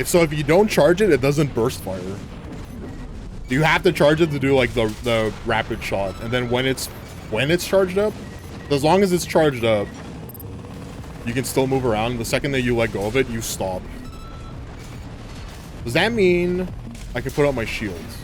S1: If you don't charge it, it doesn't burst fire. You have to charge it to do like the rapid shot, and then when it's charged up, as long as it's charged up, you can still move around. The second that you let go of it, you stop. Does that mean I can put up my shields?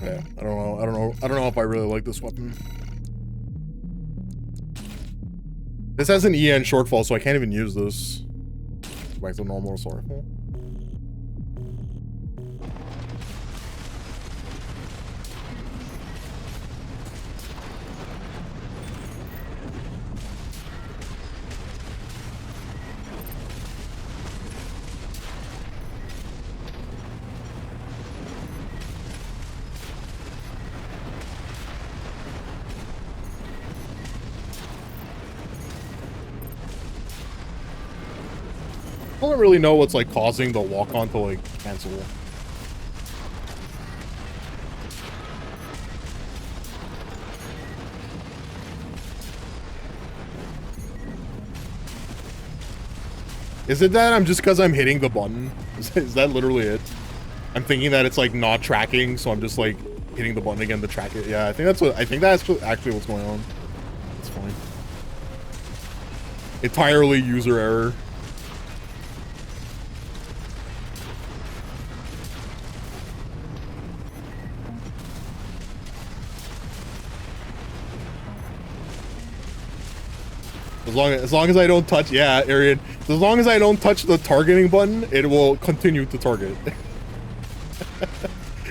S1: Yeah, I don't know if I really like this weapon. This has an EN shortfall, so I can't even use this. Back to normal assault rifle. I don't really know what's like causing the walk-on to like cancel. Is it that I'm just because I'm hitting the button? Is that literally it? I'm thinking that it's like not tracking, so I'm just like hitting the button again to track it. Yeah, I think that's actually what's going on. It's fine. Entirely user error. As long as I don't touch, yeah, Arian. As long as I don't touch the targeting button, it will continue to target.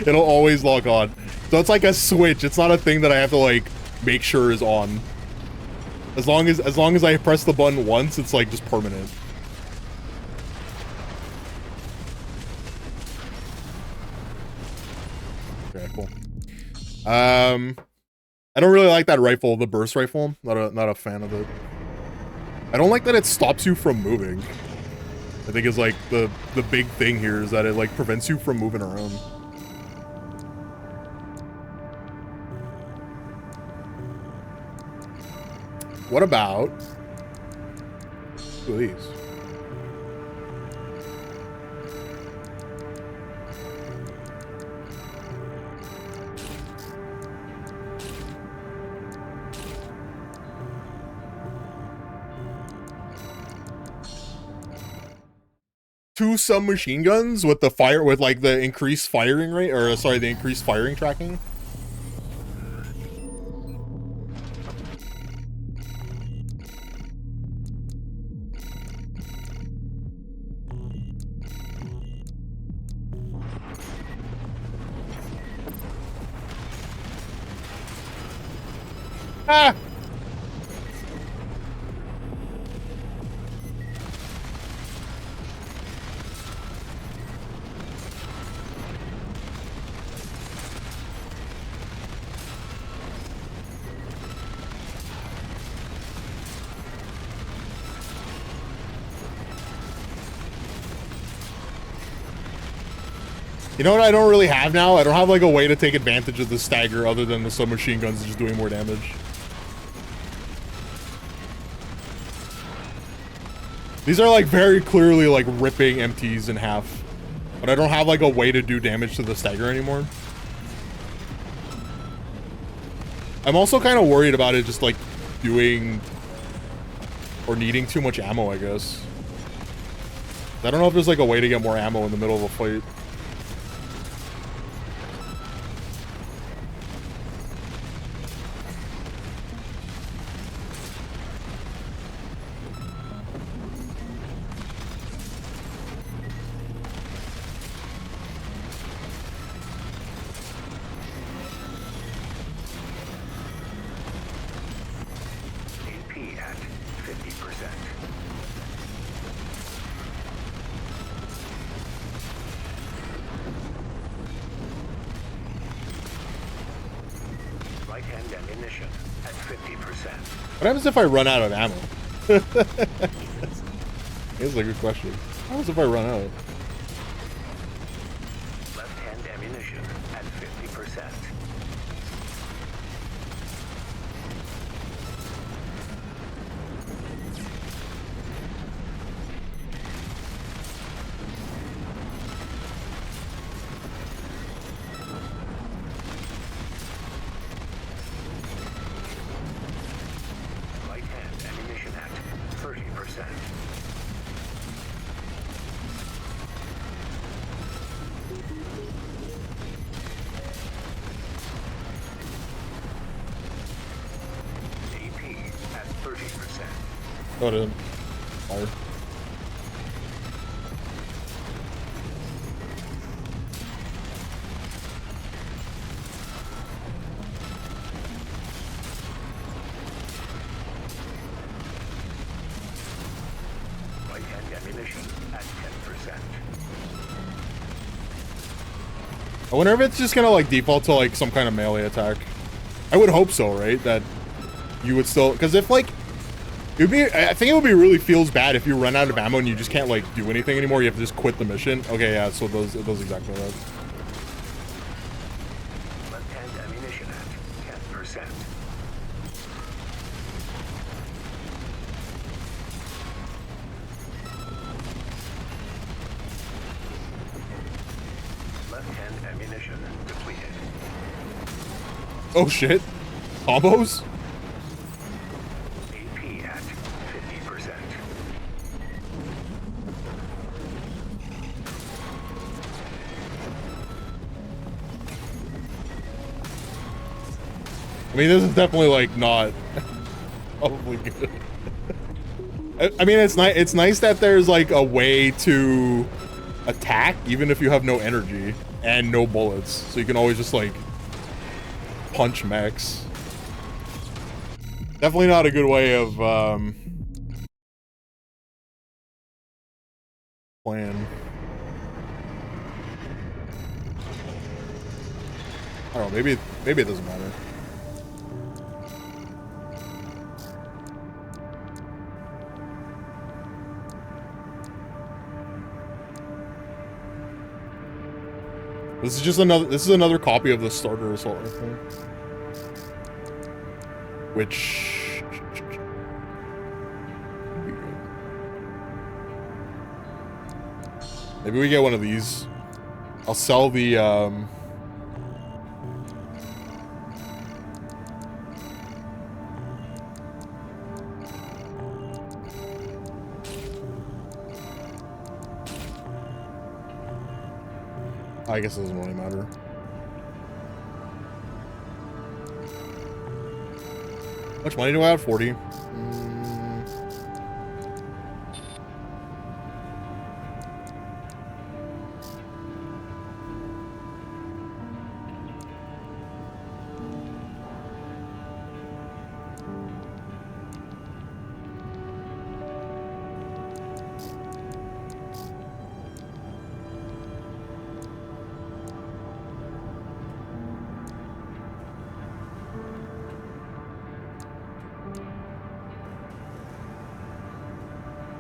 S1: It'll always log on. So it's like a switch. It's not a thing that I have to like make sure is on. As long as I press the button once, it's like just permanent. Okay, cool. I don't really like that rifle, the burst rifle. Not a fan of it. I don't like that it stops you from moving. I think it's like the big thing here is that it like prevents you from moving around. What about two of these? Two submachine guns with like the increased firing rate, or sorry, the increased firing tracking. Ah! You know what I don't really have now? I don't have like a way to take advantage of the stagger other than the submachine guns just doing more damage. These are like very clearly like ripping MTs in half. But I don't have like a way to do damage to the stagger anymore. I'm also kind of worried about it just like doing or needing too much ammo, I guess. I don't know if there's like a way to get more ammo in the middle of a fight.
S3: AP at 50%.
S1: What happens if I run out of ammo? That's a good question. What happens if I run out?
S3: Left-hand ammunition at 50%. Right-hand ammunition at 30%. AP at 30%.
S1: Oh, it didn't. Fire.
S3: Right-hand ammunition at 10%.
S1: I wonder if it's just gonna like default to like some kind of melee attack. I would hope so, right? That you would still, because if like, it would be, I think it would be really feels bad if you run out of ammo and you just can't like do anything anymore. You have to just quit the mission. Okay, yeah, so those exactly that.
S3: Left-hand ammunition at 10%. Left-hand ammunition depleted.
S1: Oh shit, combos.
S3: AP at 50%.
S1: I mean, this is definitely like not probably good. I mean, it's nice. It's nice that there's like a way to attack even if you have no energy and no bullets, so you can always just like punch mechs. Definitely not a good way of playing. I don't know. Maybe it doesn't matter. This is just another copy of the starter assault rifle. Which maybe we get one of these. I'll sell the I guess it doesn't really matter. How much money do I have? 40.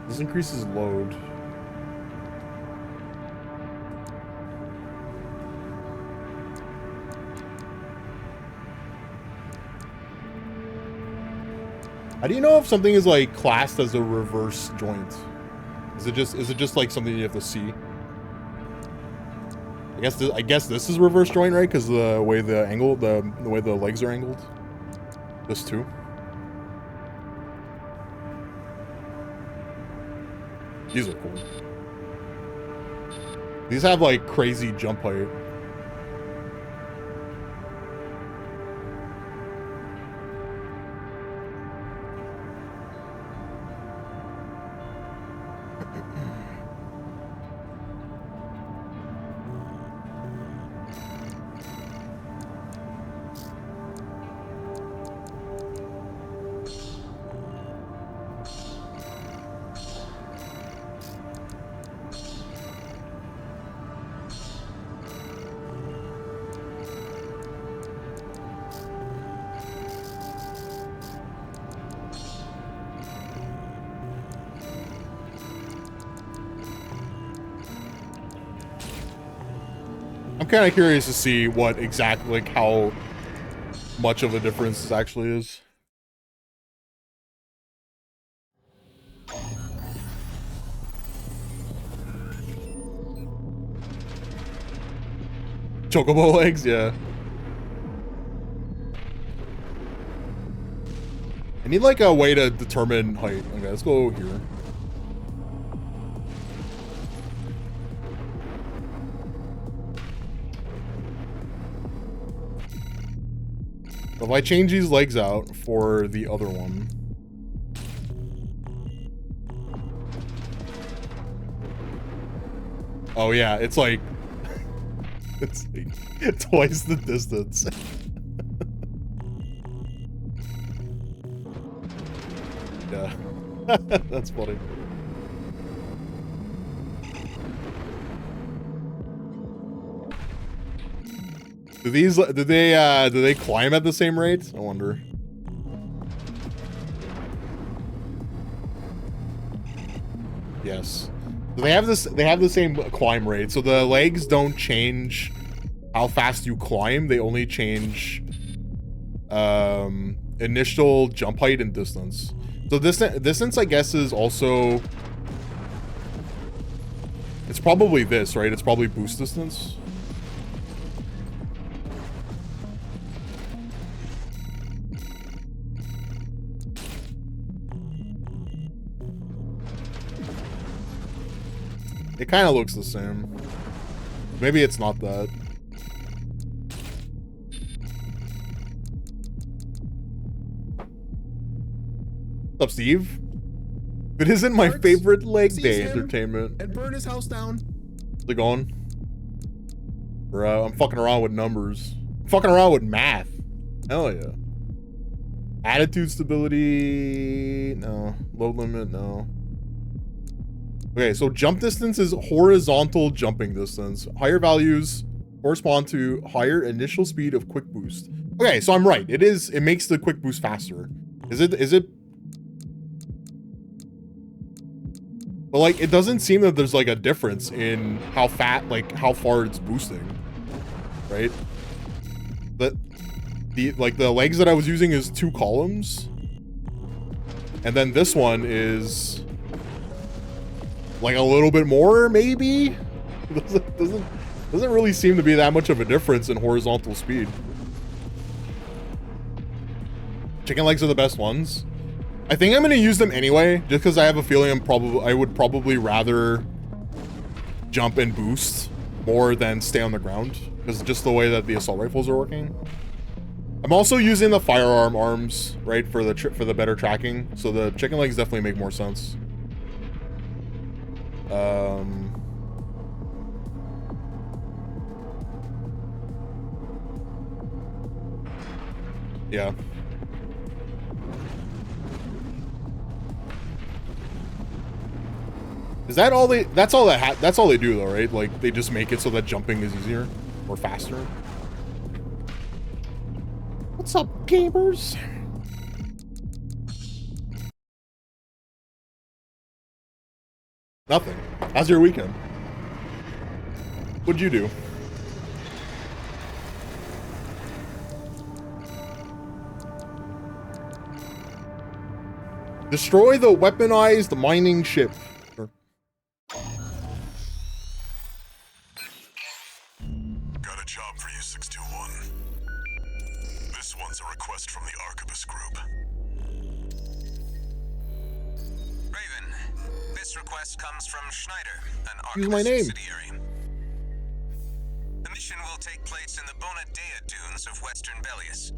S1: This increases load. How do you know if something is like classed as a reverse joint? Is it just like something you have to see? I guess this is reverse joint, right? Because the way the angle, the way the legs are angled. This too. These are cool. These have like crazy jump height. I'm kind of curious to see what exactly, like, how much of a difference this actually is. Chocobo legs, yeah. I need like a way to determine height. Okay, let's go here. If I change these legs out for the other one. Oh yeah, it's like it's like twice the distance. Yeah. That's funny. Do they climb at the same rate? I wonder. Yes. So they have the same climb rate. So the legs don't change how fast you climb. They only change initial jump height and distance. So distance I guess is also, it's probably this, right? It's probably boost distance. It kind of looks the same. Maybe it's not that. What's up, Steve? It isn't my favorite leg day entertainment.
S10: And burn his house down.
S1: How's it going? Bro, I'm fucking around with numbers. I'm fucking around with math. Hell yeah. Attitude stability. No. Load limit. No. Okay, so jump distance is horizontal jumping distance. Higher values correspond to higher initial speed of quick boost. Okay, so I'm right. It makes the quick boost faster. Is it? But like, it doesn't seem that there's like a difference in how far it's boosting, right? But the legs that I was using is 2 columns. And then this one is like a little bit more, maybe? Doesn't really seem to be that much of a difference in horizontal speed. Chicken legs are the best ones. I think I'm gonna use them anyway, just because I have a feeling I would probably rather jump and boost more than stay on the ground, because just the way that the assault rifles are working. I'm also using the firearm arms, right, for the better tracking, so the chicken legs definitely make more sense. Yeah. Is that all they, that's all they do though, right? Like, they just make it so that jumping is easier or faster. What's up, gamers? Nothing. How's your weekend? What'd you do? Destroy the weaponized mining ship. Sure.
S2: Got a job for you, 621. This one's a request from the Arquebus Group.
S5: Raven, this request comes from Schneider, an
S1: Use my
S5: Arquebus
S1: name.
S5: subsidiary. The mission will take place in the Bonadea dunes of Western Belius.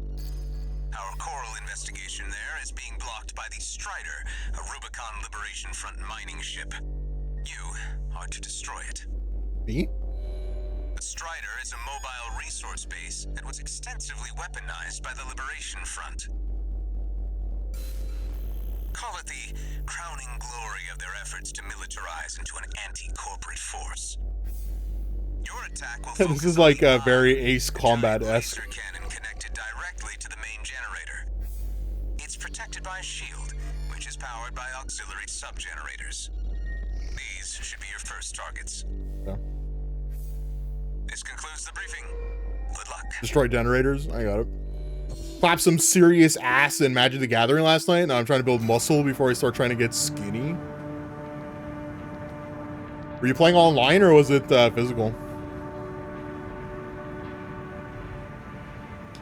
S5: Our coral investigation there is being blocked by the Strider, a Rubicon Liberation Front mining ship. You are to destroy it.
S1: Me?
S5: The Strider is a mobile resource base that was extensively weaponized by the Liberation Front. Call it the crowning glory of their efforts to militarize into an anti-corporate force. Your attack will focus
S1: This is like a
S5: on
S1: very Ace Combat-esque.
S5: laser cannon connected directly to the main generator. It's protected by a shield, which is powered by auxiliary sub-generators. These should be your first targets.
S1: Yeah.
S5: This concludes the briefing. Good luck.
S1: Destroy generators. I got it. Clapped some serious ass in Magic the Gathering last night. Now I'm trying to build muscle before I start trying to get skinny. Were you playing online or was it physical?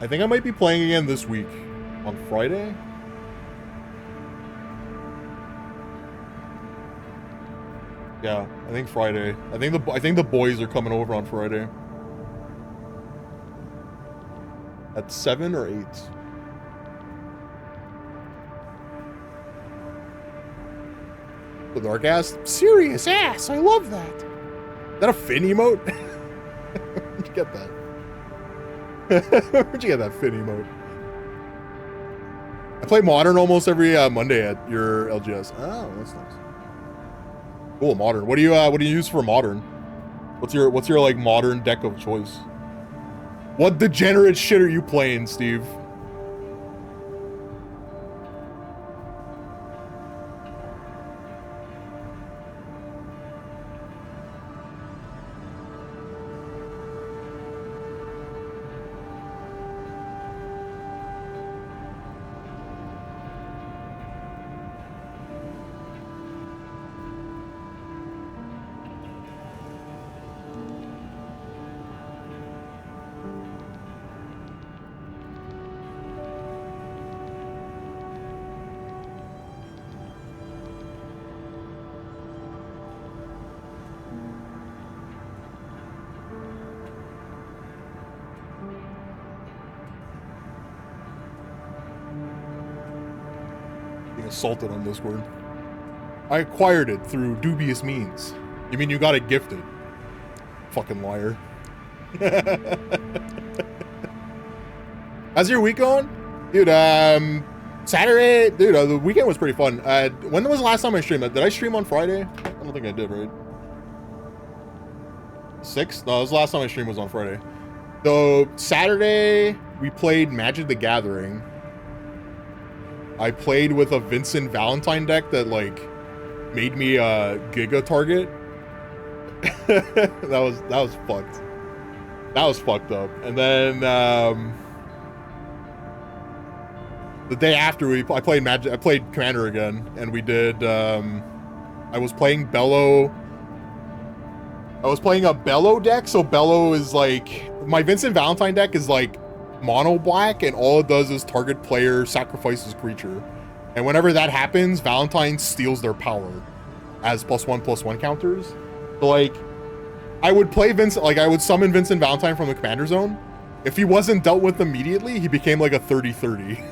S1: I think I might be playing again this week on Friday. Yeah, I think Friday. I think the boys are coming over on Friday. At 7 or 8. The dark ass? Serious ass, I love that. Is that a Finn emote? Where'd you get that? Where'd you get that Finn emote? I play Modern almost every Monday at your LGS. Oh, that's nice. Cool, Modern. What do you use for Modern? What's your like Modern deck of choice? What degenerate shit are you playing, Steve? Assaulted on Discord. I acquired it through dubious means. You mean you got it gifted? Fucking liar. How's your week going? Dude, Saturday, dude, the weekend was pretty fun. When was the last time I streamed? Did I stream on Friday? I don't think I did, right? 6th? No, that was the last time I streamed was on Friday. So, Saturday, we played Magic the Gathering. I played with a Vincent Valentine deck that like made me a Giga target. that was fucked. That was fucked up. And then the day after I played Magic, I played Commander again, and we did. I was playing Bello. I was playing a Bello deck, so Bello is like my Vincent Valentine deck is like mono black, and all it does is target player sacrifices creature, and whenever that happens, Valentine steals their power as +1/+1 counters. So like I would play Vincent, like I would summon Vincent Valentine from the commander zone. If he wasn't dealt with immediately, he became like a 30/30.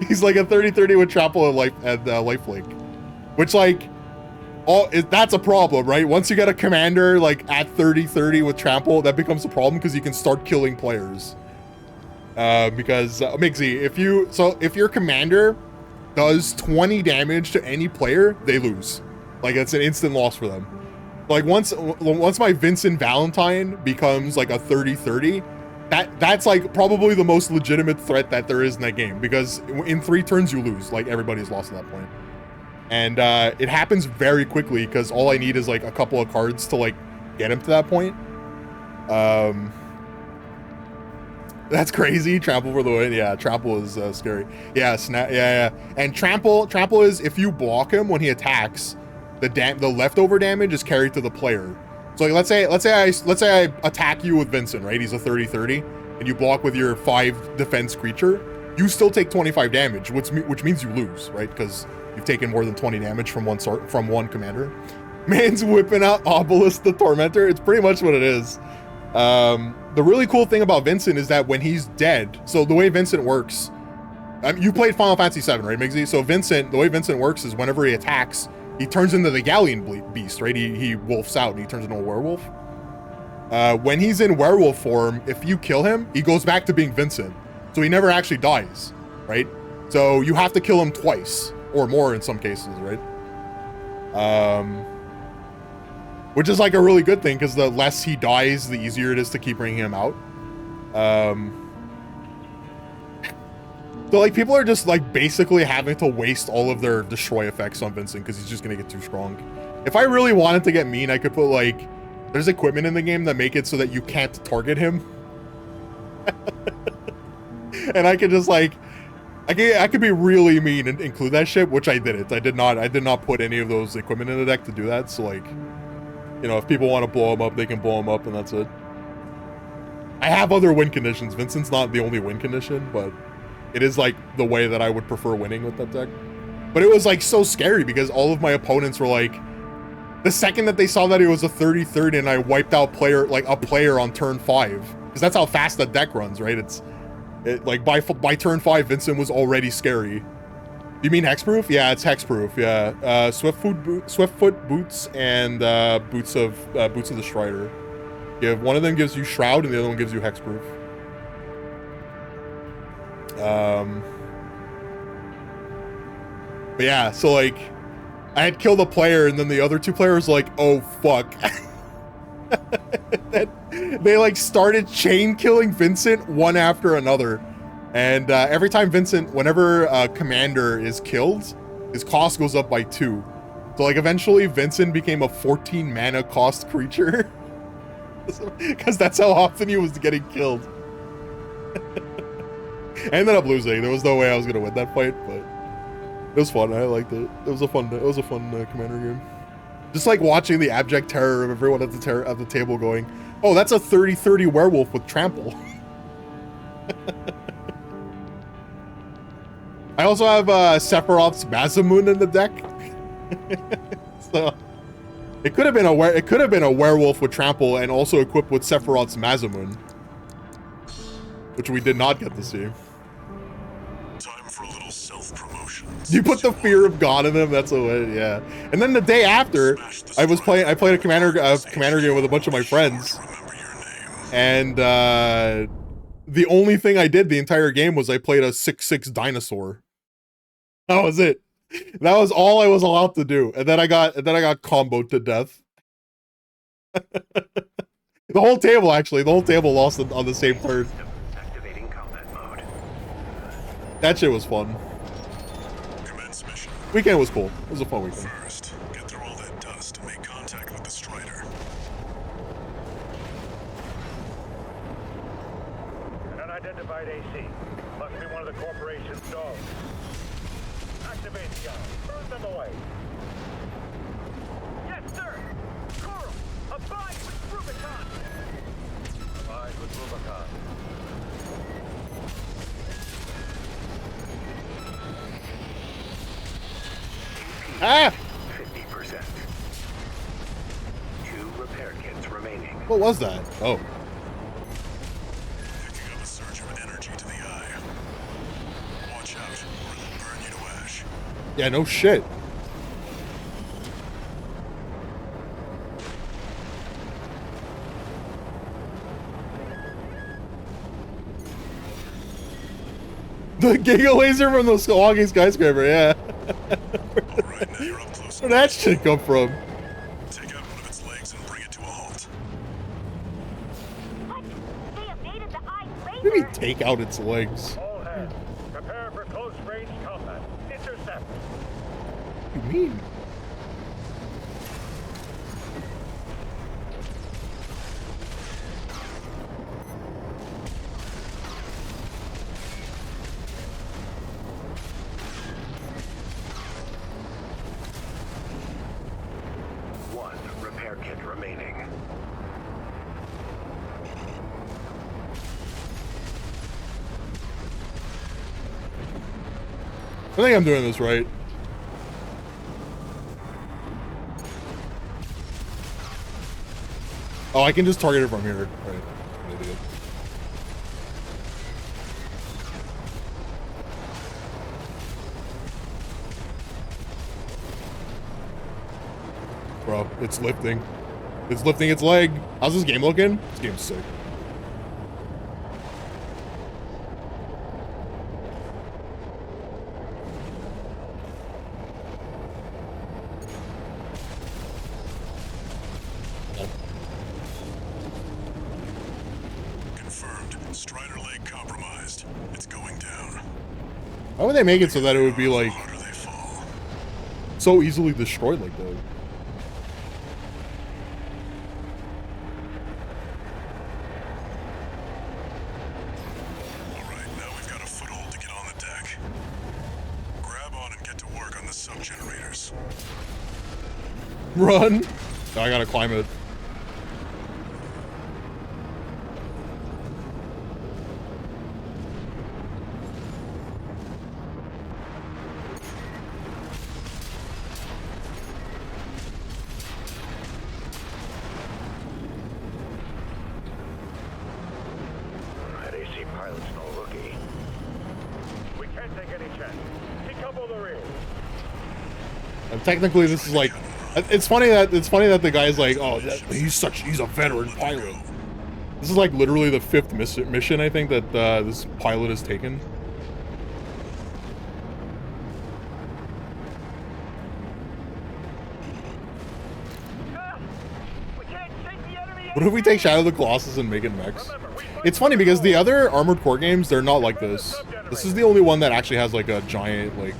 S1: He's like a 30/30 with trample and lifelink, which like that's a problem, right? Once you get a commander like at 30/30 with trample, that becomes a problem because you can start killing players. Because Mixie, if your commander does 20 damage to any player, they lose. Like it's an instant loss for them. Like once my Vincent Valentine becomes like a 30/30, that's like probably the most legitimate threat that there is in that game, because in 3 turns you lose. Like everybody's lost at that point. And it happens very quickly because all I need is like a couple of cards to like get him to that point. That's crazy. Trample for the win. Yeah, trample is scary. Yeah, yeah. And trample is if you block him when he attacks, the leftover damage is carried to the player. So like, let's say I attack you with Vincent, right? He's a 30/30, and you block with your 5 defense creature. You still take 25 damage, which means you lose, right? Because you've taken more than 20 damage from one commander. Man's whipping out Obelisk the Tormentor. It's pretty much what it is. The really cool thing about Vincent is that when he's dead, so the way Vincent works, you played Final Fantasy VII, right, Miggsy? So the way Vincent works is whenever he attacks, he turns into the Galleon Beast, right? He wolfs out and he turns into a werewolf. When he's in werewolf form, if you kill him, he goes back to being Vincent. So he never actually dies, right? So you have to kill him twice or more in some cases, right? Which is like a really good thing because the less he dies, the easier it is to keep bringing him out. So like people are just like basically having to waste all of their destroy effects on Vincent because he's just gonna get too strong. If I really wanted to get mean, I could put like There's equipment in the game that make it so that you can't target him. And I could just like, I could be really mean and include that shit, which I didn't. I did not put any of those equipment in the deck to do that. So like, you know, if people want to blow him up, they can blow him up, and that's it. I have other win conditions. Vincent's not the only win condition, but it is like the way that I would prefer winning with that deck. But it was like so scary because all of my opponents were like, the second that they saw that it was a 30-30 and I wiped out a player on turn 5, because that's how fast that deck runs, right? Like by turn 5, Vincent was already scary. You mean hexproof? Yeah, it's hexproof. Yeah, Swiftfoot boots and boots of the Strider. One of them gives you Shroud and the other one gives you hexproof. But yeah, so like, I had killed a player, and then the other 2 players like, oh fuck. They like started chain killing Vincent one after another. And every time whenever a commander is killed, his cost goes up by 2. So like eventually Vincent became a 14 mana cost creature. Because that's how often he was getting killed. I ended up losing. There was no way I was gonna win that fight, but it was fun. I liked it. It was a fun commander game. Just like watching the abject terror of everyone at the table going, oh, that's a 30-30 werewolf with trample. I also have Sephiroth's Masamune in the deck. So it could have been a werewolf with trample and also equipped with Sephiroth's Masamune, which we did not get to see.
S2: Time for a little self-promotion.
S1: You put the fear of God in him. That's a way, yeah. And then the day after, I played a commander game with a bunch of my friends, and the only thing I did the entire game was I played a 6/6 dinosaur. That was it. That was all I was allowed to do, and then I got comboed to death. The whole table lost on the same turn.
S3: Activating combat mode.
S1: That shit was fun.
S2: Commence mission.
S1: Weekend was cool. It was a fun weekend.
S2: First, get through all that dust and make contact with the Strider.
S10: An unidentified AC. Must be one of the corporation's dogs. Activate the gun. Burn them away. Yes, sir. Coral, abide with Rubicon. Abide with Rubicon.
S1: Ah!
S3: 50%. 2 repair kits remaining.
S1: What was that? Oh.
S2: Picking up a surge of energy to the eye. Watch out, or it'll burn you to ash.
S1: Yeah, no shit. The Giga Laser from the walking skyscraper, yeah.
S2: Alright, now you're up close.
S1: Where'd that shit come from?
S2: Take out one of its legs and bring it to a halt.
S9: What? They evaded the eye
S1: What do you
S9: laser?
S1: mean take out its legs?
S10: All hands, prepare for close range combat. Intercept.
S1: What do you mean?
S3: One repair kit remaining.
S1: I think I'm doing this right. Oh, I can just target it from here. Right. I'm an idiot. Bro, it's lifting. It's lifting its leg. How's this game looking? This game's sick.
S2: Confirmed. Strider leg compromised. It's going down.
S1: Why would they make it so that it would be like
S2: Harder they fall.
S1: so easily destroyed like that? Run! Oh, I gotta climb it.
S10: That AC pilot's no rookie. We can't take any chance. Decouple the rear.
S1: And technically, this is like, it's funny that the guy's like, oh, he's a veteran pilot. This is like literally the 5th mission I think that this pilot has taken. What if we take Shadow of the Colossus and make it mechs? It's funny because the other Armored Core games, they're not like this. This is the only one that actually has like a giant, like...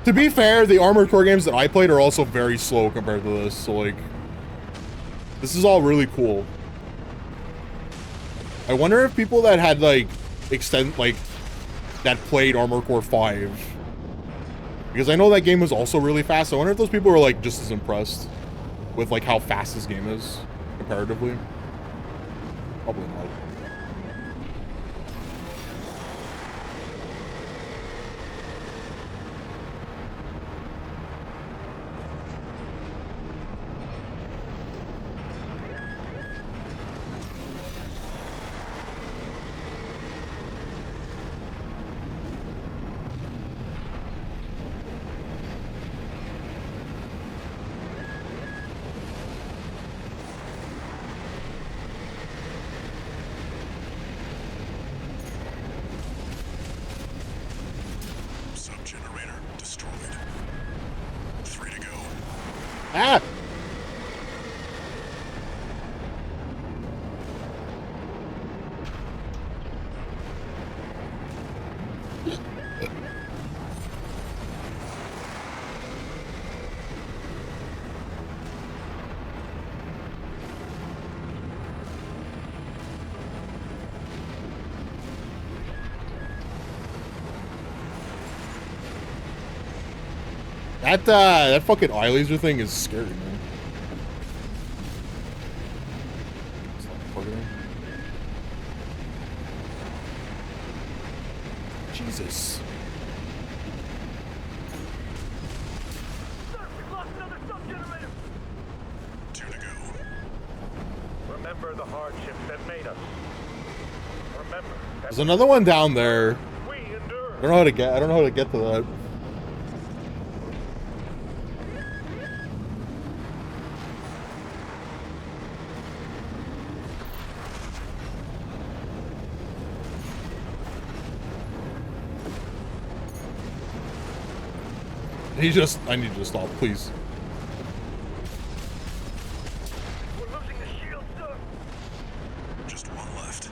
S1: To be fair, the Armored Core games that I played are also very slow compared to this, so like... This is all really cool. I wonder if people that had like, that played Armored Core 5... Because I know that game was also really fast, I wonder if those people were like just as impressed with like how fast this game is, comparatively. Probably not.
S2: Sub-generator destroyed. 3 to go.
S1: Ah! That fucking eye laser thing is scary, man. Jesus.
S10: Sir, we've lost another sub-generator.
S2: 2 to go.
S10: Remember the hardships that made us. Remember that
S1: There's another one down there.
S10: we endured.
S1: I don't know how to get to that. I need you to stop, please.
S10: We're losing the shield, sir.
S2: Just 1 left.
S10: The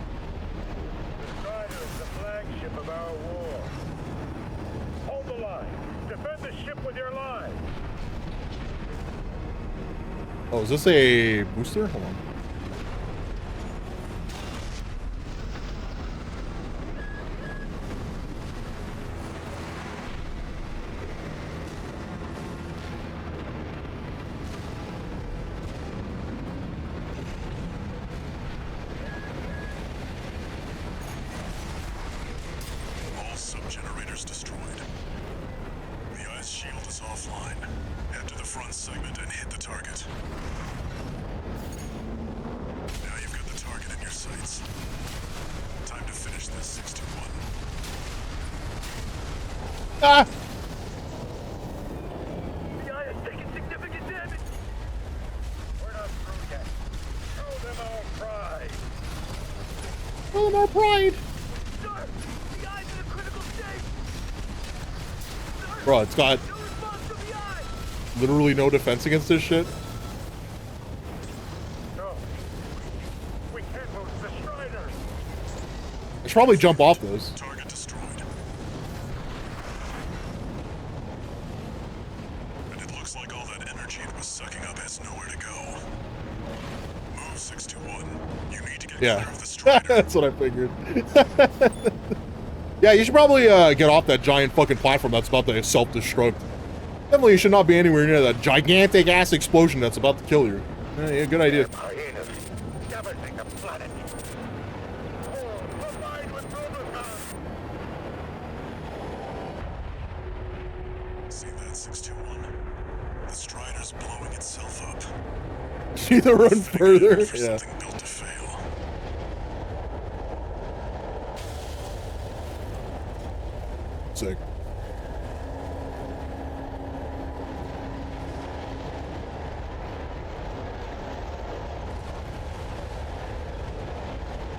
S10: Strider is the flagship of our war. Hold the line. Defend the ship with your lives.
S1: Oh, is this a booster? Hold on.
S2: All sub-generators destroyed. The ice shield is offline. Head to the front segment and hit the target. Now you've got the target in your sights. Time to finish this 621.
S1: Ah!
S10: The eye has taken significant damage. We're not through yet. Show them our pride.
S1: Oh, more pride!
S10: Sir, the eye's in a critical state. Sir,
S1: Bro, it's got
S10: no response from the eye.
S1: literally no defense against this shit.
S10: No. We can't lose the Strider.
S1: I should probably jump off this.
S2: Target destroyed. And it looks like all that energy it was sucking up has nowhere to go. Move 621. You need to get
S1: Yeah.
S2: clear of the Strider.
S1: That's what I figured. Yeah, you should probably get off that giant fucking platform that's about to self-destruct. Definitely you should not be anywhere near that gigantic ass explosion that's about to kill you. Yeah, good idea.
S10: Hyenas, devastate the planet. Oh, combined with Robocop.
S2: See that 621? The Strider's blowing itself up.
S1: Either run further.
S2: For
S1: Yeah.
S2: something built to fail.
S1: Sick.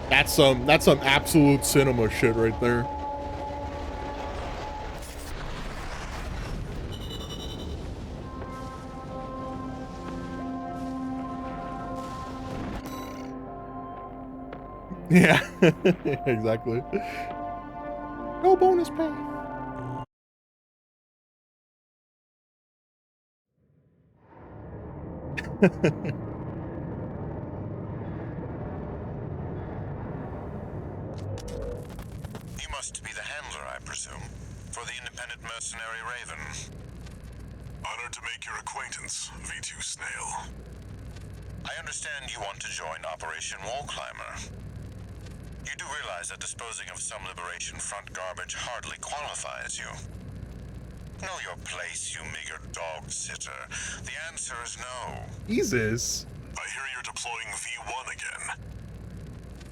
S1: That's some absolute cinema shit right there. Yeah, exactly. No bonus pay.
S2: You must be the handler, I presume, for the independent mercenary Raven. Honored to make your acquaintance, V2 Snail. I understand you want to join Operation Wall Climber. You do realize that disposing of some Liberation Front garbage hardly qualifies you. Know your place, you meager dog sitter. The answer is no.
S1: Jesus.
S2: I hear you're deploying V1 again.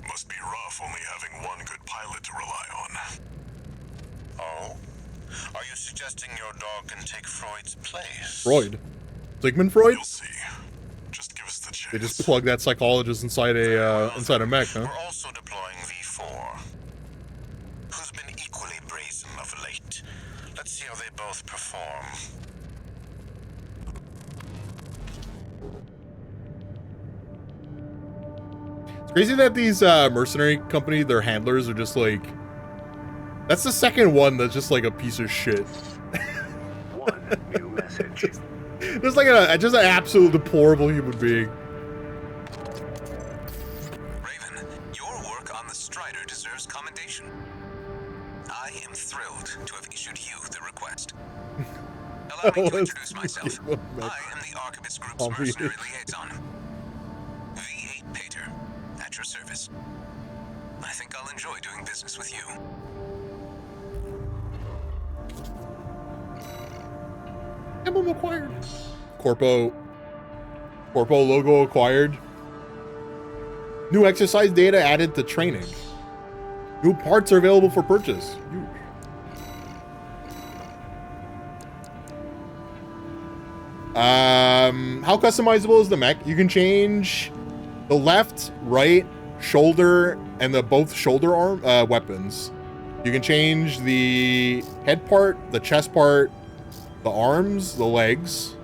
S2: Must be rough only having one good pilot to rely on. Oh? Are you suggesting your dog can take Freud's place?
S1: Freud. Sigmund Freud?
S2: You'll see. Just give us the chance.
S1: They just plug that psychologist inside a mech, huh?
S2: We're also deploying V4. Who's been equally brazen of late. Let's see how they both perform.
S1: It's crazy that these mercenary company, their handlers are just like... That's the second one that's just like a piece of shit.
S3: One new message.
S1: Just like just an absolute deplorable human being.
S5: Raven, your work on the Strider deserves commendation. I am thrilled to have issued you the request. Allow me to introduce myself. I am the Archibus Group's mercenary liaison. V8 Pater, at your service. I think I'll enjoy doing business with you.
S1: Emblem acquired. Corpo logo acquired. New exercise data added to training. New parts are available for purchase. Huge. How customizable is the mech? You can change the left, right, shoulder, and the both shoulder arm weapons. You can change the head part, the chest part, the arms, the legs,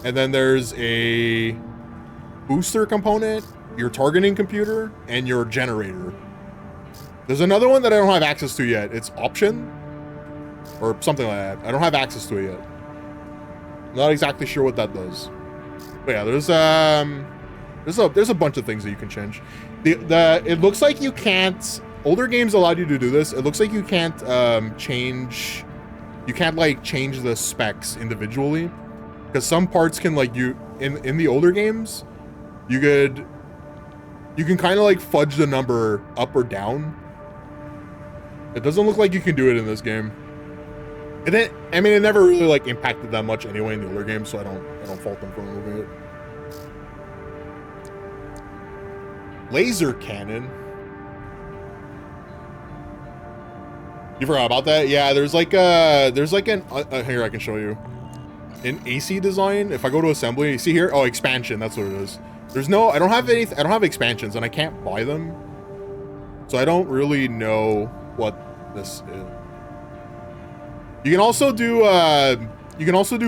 S1: and then there's a booster component, your targeting computer, and your generator. There's another one that I don't have access to yet. It's option or something like that. I don't have access to it yet. I'm not exactly sure what that does. But yeah, there's a bunch of things that you can change. It looks like you can't. Older games allowed you to do this. It looks like you can't change. You can't like change the specs individually, because some parts can like in the older games, you can kind of like fudge the number up or down. It doesn't look like you can do it in this game. And then, I mean, it never really like impacted that much anyway in the older games, so I don't fault them for removing it. Laser cannon. You forgot about that? Yeah, there's like an here I can show you. In AC design, if I go to assembly, see here? Oh, expansion, that's what it is. I don't have expansions and I can't buy them. So I don't really know what this is. You can also do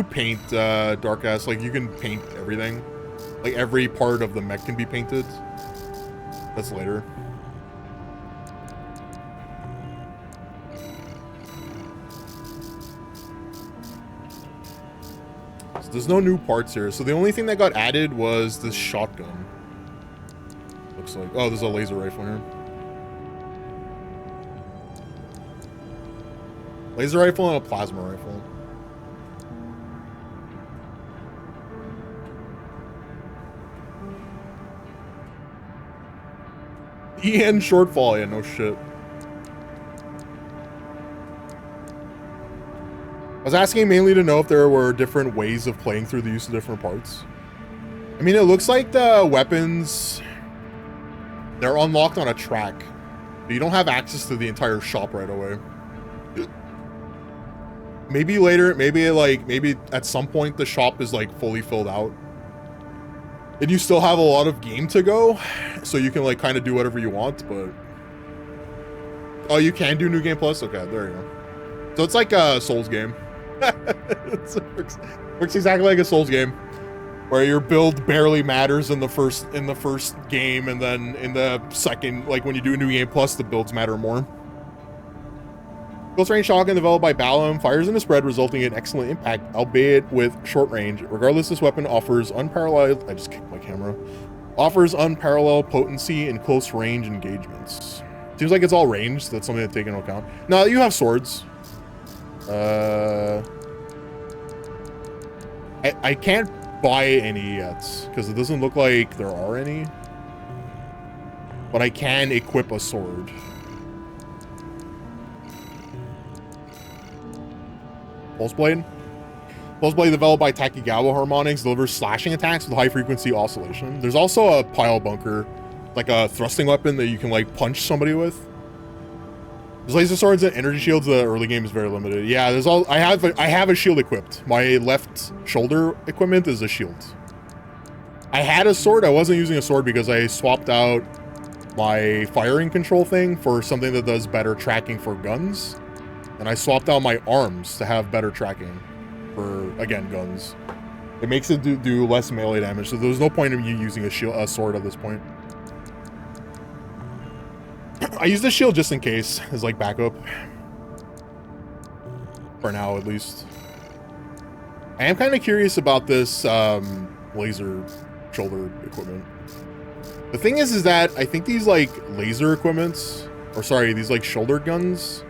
S1: paint, Dark Ass. Like you can paint everything. Like every part of the mech can be painted. That's later. So there's no new parts here. So the only thing that got added was this shotgun. Looks like, oh, there's a laser rifle here. Laser rifle and a plasma rifle. EN shortfall, yeah, no shit. I was asking mainly to know if there were different ways of playing through the use of different parts. I mean, it looks like the weapons, they're unlocked on a track. But you don't have access to the entire shop right away. Maybe later, maybe at some point the shop is like fully filled out. And you still have a lot of game to go, so you can like kind of do whatever you want, but... Oh, you can do New Game Plus? Okay, there you go. So it's like a Souls game. It works exactly like a Souls game, where your build barely matters in the first game, and then in the second, like when you do a New Game Plus, the builds matter more. Close range shotgun developed by Balam fires in a spread, resulting in excellent impact, albeit with short range. Regardless, this weapon offers unparalleled... I just kicked my camera. Offers unparalleled potency in close range engagements. Seems like it's all ranged. That's something to take into account. No, you have swords. I can't buy any yet because it doesn't look like there are any. But I can equip a sword. Pulse Blade. Pulse Blade developed by Takigawa Harmonics delivers slashing attacks with high frequency oscillation. There's also a pile bunker, like a thrusting weapon that you can like punch somebody with. There's laser swords and energy shields. The early game is very limited. Yeah, there's all. I have a shield equipped. My left shoulder equipment is a shield. I had a sword. I wasn't using a sword because I swapped out my firing control thing for something that does better tracking for guns. And I swapped out my arms to have better tracking for, again, guns. It makes it do less melee damage, so there's no point in you using a sword at this point. I use the shield just in case, as like backup. For now, at least. I am kind of curious about this laser shoulder equipment. The thing is that I think these like laser equipments, or sorry, these like shoulder guns,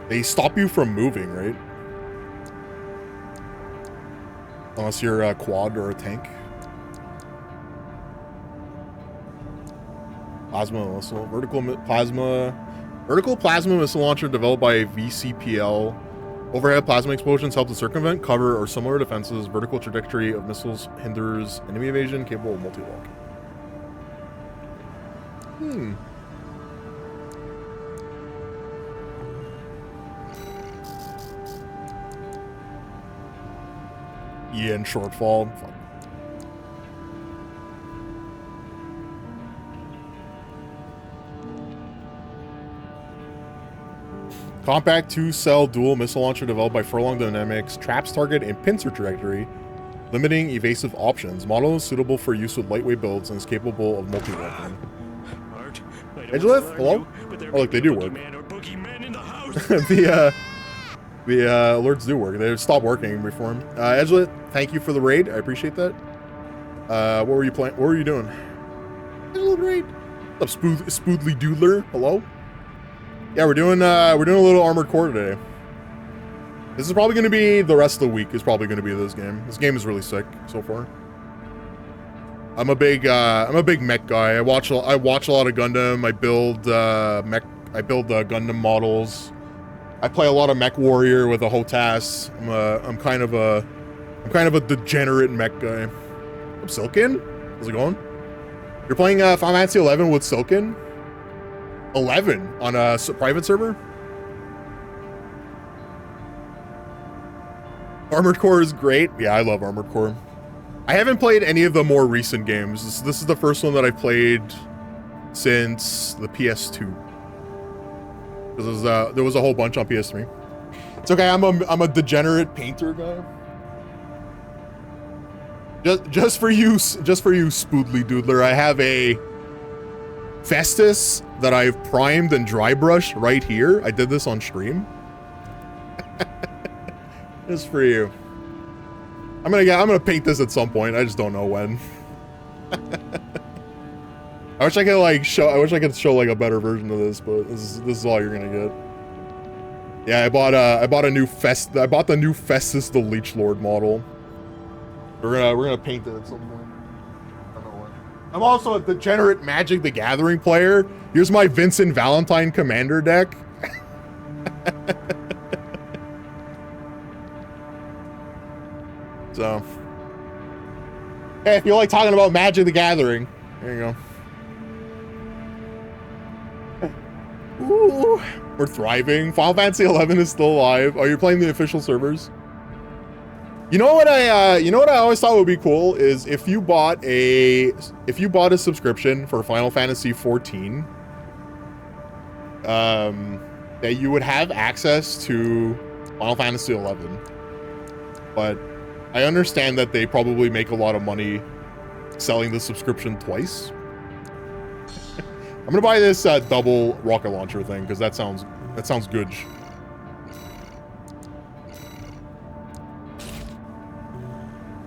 S1: they stop you from moving, right? Unless you're a quad or a tank. Plasma missile. Vertical plasma missile launcher developed by VCPL. Overhead plasma explosions help to circumvent, cover, or similar defenses. Vertical trajectory of missiles hinders enemy evasion, capable of multi-walk. EN shortfall. Fuck. Compact 2-cell dual missile launcher developed by Furlong Dynamics. Traps target and pincer trajectory, limiting evasive options. Model is suitable for use with lightweight builds and is capable of multi-weapon. Edgelith, hello? Oh, look, they do work. The alerts do work. They stopped working in reform. Edgelith, thank you for the raid. I appreciate that. What were you playing? What were you doing? Edgelith raid. What's up, Spoodly Doodler? Hello? Yeah, we're doing a little Armored Core today. This is probably going to be the rest of the week. Is probably going to be this game. This game is really sick so far. I'm a big mech guy. I watch a lot of Gundam. I build Gundam models. I play a lot of Mech Warrior with a HOTAS. I'm kind of a degenerate mech guy. I'm Silken. How's it going? You're playing Final Fantasy 11 with Silken? 11 on a private server? Armored Core is great. Yeah, I love Armored Core. I haven't played any of the more recent games. This is the first one that I played since the PS2. Because there was a whole bunch on PS3. It's okay. I'm a degenerate painter guy. Just for you, Spoodly Doodler. I have a Festus that I've primed and dry brushed right here. I did this on stream. Just for you. I'm gonna paint this at some point. I just don't know when. I wish I could show like a better version of this, but this is all you're gonna get. Yeah, I bought the new Festus the Leech Lord model. We're gonna paint it at some point. I don't know when. I'm also a degenerate Magic the Gathering player. Here's my Vincent Valentine Commander deck. So, hey, if you like talking about Magic the Gathering, there you go. Ooh, we're thriving. Final Fantasy 11 is still alive. Oh, you're playing the official servers? You know what I always thought would be cool is if you bought a subscription for Final Fantasy 14, that you would have access to Final Fantasy 11. But I understand that they probably make a lot of money selling the subscription twice. I'm gonna buy this double rocket launcher thing because that sounds good.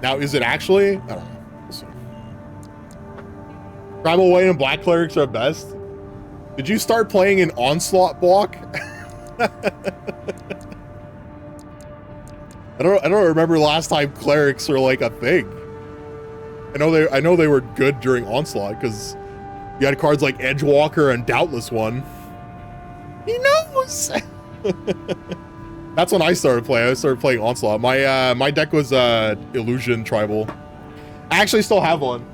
S1: Now, is it actually? I don't know. We'll see. Tribal White and Black Clerics are best. Did you start playing an Onslaught block? I don't remember the last time clerics were like a thing. I know they were good during Onslaught because you had cards like Edgewalker and Doubtless One. He knows. That's when I started playing. I started playing Onslaught. My deck was Illusion Tribal. I actually still have one.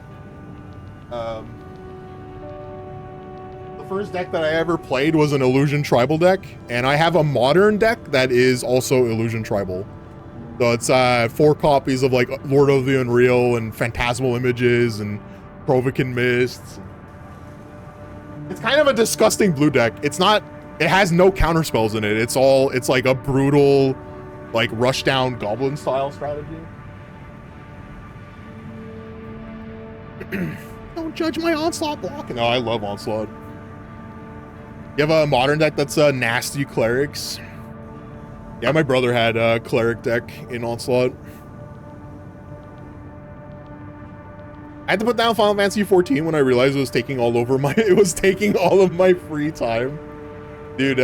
S1: The first deck that I ever played was an Illusion Tribal deck, and I have a modern deck that is also Illusion Tribal. So it's 4 copies of like Lord of the Unreal and Phantasmal Images and Provocan Mists. It's kind of a disgusting blue deck. It's not. It has no counter spells in it. It's like a brutal, like rush down goblin style strategy. Don't judge my Onslaught block. No, I love Onslaught. You have a modern deck that's nasty clerics. Yeah, my brother had a cleric deck in Onslaught. I had to put down Final Fantasy 14 when I realized it was taking all of my free time. Dude,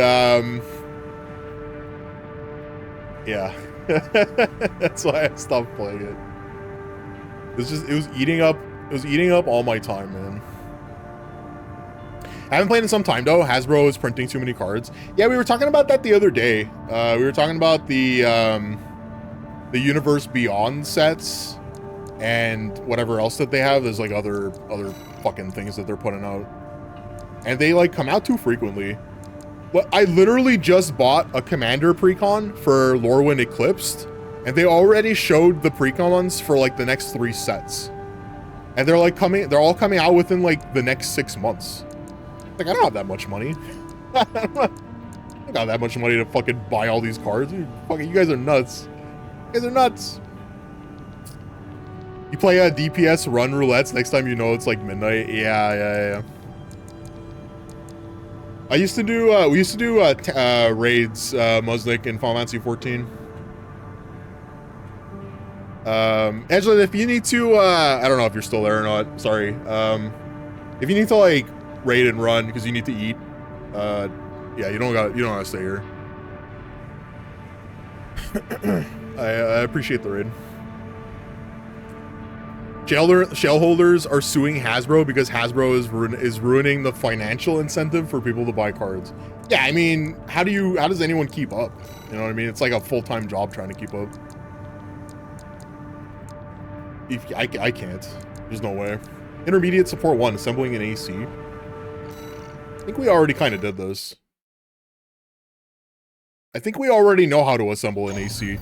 S1: yeah. That's why I stopped playing it. It was eating up all my time, man. I haven't played in some time though. Hasbro is printing too many cards. Yeah, we were talking about that the other day. We were talking about the Universe Beyond sets and whatever else that they have. There's like other fucking things that they're putting out, and they like come out too frequently. But I literally just bought a Commander precon for Lorwyn Eclipsed, and they already showed the precons for like the next 3 sets, and they're all coming out within like the next 6 months. Like, I don't have that much money. I don't got that much money to fucking buy all these cards. You guys are nuts. You guys are nuts. You play DPS run roulettes next time you know it's like midnight. Yeah. We used to do raids, Musnik in Final Fantasy 14. Angela, if you need to, I don't know if you're still there or not. Sorry. If you need to like raid and run because you need to eat, yeah, you don't gotta stay here. I appreciate the raid. Shellholders are suing Hasbro because Hasbro is ruining the financial incentive for people to buy cards. Yeah, I mean, how does anyone keep up? You know what I mean? It's like a full-time job trying to keep up. I can't. There's no way. Intermediate support 1, assembling an AC. I think we already kind of did this. I think we already know how to assemble an AC.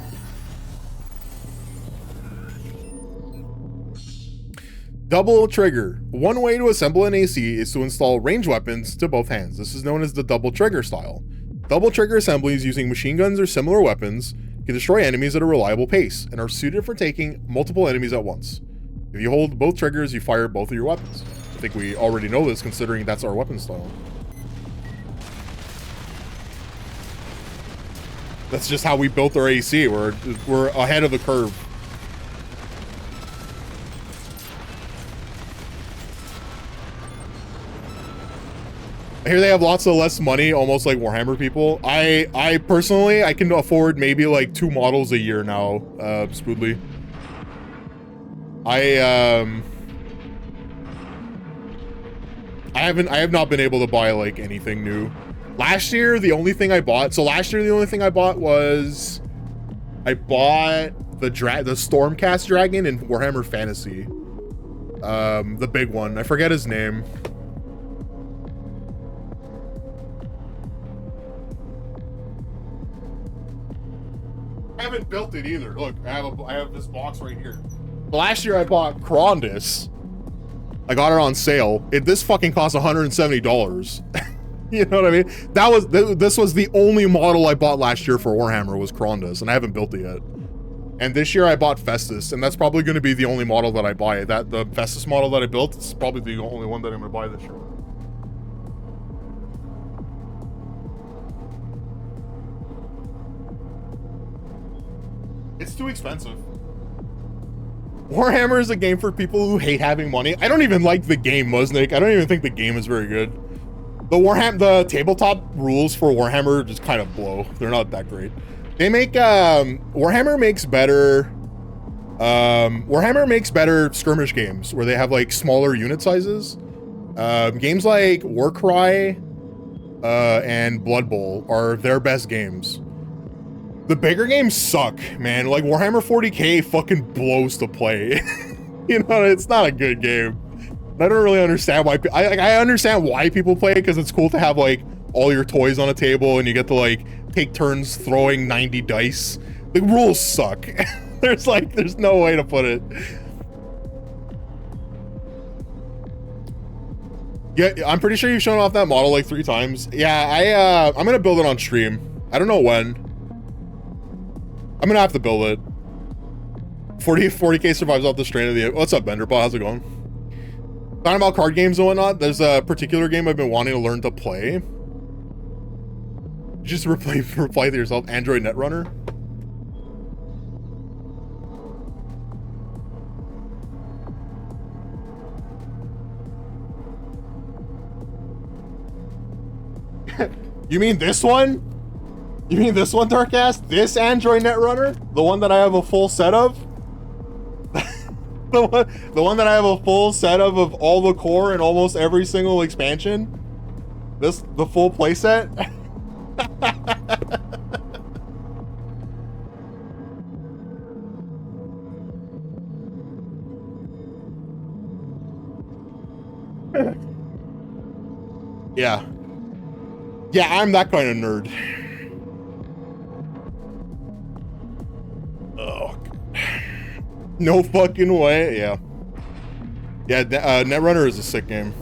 S1: Double trigger. One way to assemble an AC is to install ranged weapons to both hands. This is known as the double trigger style. Double trigger assemblies using machine guns or similar weapons can destroy enemies at a reliable pace and are suited for taking multiple enemies at once. If you hold both triggers, you fire both of your weapons. I think we already know this considering that's our weapon style. That's just how we built our AC. We're ahead of the curve. I hear they have lots of less money, almost like Warhammer people. I personally, I can afford maybe like 2 models a year now, Spoodly. I have not been able to buy like anything new. Last year, the only thing I bought was I bought the Stormcast Dragon in Warhammer Fantasy. The big one. I forget his name. I haven't built it either. Look, I have this box right here. Last year I bought Krondus. I got it on sale. This fucking cost $170. You know what I mean? This was the only model I bought last year for Warhammer was Krondus, and I haven't built it yet. And this year I bought Festus, and that's probably going to be the only model that I buy. The Festus model that I built is probably the only one that I'm going to buy this year. It's too expensive. Warhammer is a game for people who hate having money. I don't even like the game, Musnik. I don't even think the game is very good. The tabletop rules for Warhammer just kind of blow. They're not that great. They make Warhammer makes better skirmish games where they have like smaller unit sizes. Games like Warcry and Blood Bowl are their best games. The bigger games suck, man. Like Warhammer 40k fucking blows to play. You know, it's not a good game. I don't really understand why. I understand why people play it because it's cool to have like all your toys on a table and you get to like take turns throwing 90 dice. The rules suck. There's no way to put it. Yeah, I'm pretty sure you've shown off that model like 3 times. Yeah, I'm gonna build it on stream. I don't know when. I'm gonna have to build it. 40k survives off the strain of the. What's up, Benderball? How's it going? Talking about card games and whatnot, there's a particular game I've been wanting to learn to play. Just reply to yourself, Android Netrunner. You mean this one? You mean this one, Darkast? This Android Netrunner? The one that I have a full set of? the one that I have a full set of all the core and almost every single expansion? The full playset? Yeah. Yeah, I'm that kind of nerd. Oh, no fucking way. Yeah. Yeah, Netrunner is a sick game.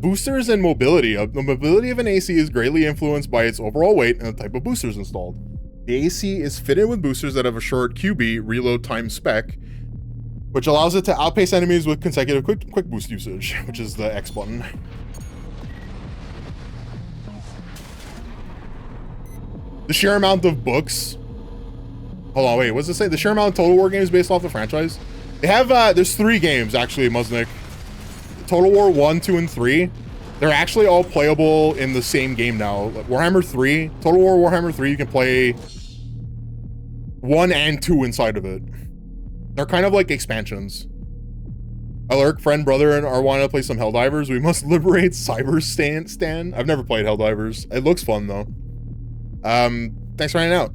S1: Boosters and mobility. The mobility of an AC is greatly influenced by its overall weight and the type of boosters installed. The AC is fitted with boosters that have a short QB reload time spec, which allows it to outpace enemies with consecutive quick boost usage, which is the X button. The sheer amount of books. Hold on, wait, what's it say? The sheer amount of Total War games based off the franchise? They have, there's 3 games, actually, Musnik. Total War 1, 2, and 3. They're actually all playable in the same game now. Warhammer 3, Total War Warhammer 3, you can play 1 and 2 inside of it. They're kind of like expansions. Alert, friend, brother, and are wanting to play some Helldivers. We must liberate Cyber Stan. I've never played Helldivers. It looks fun, though. Thanks for hanging out.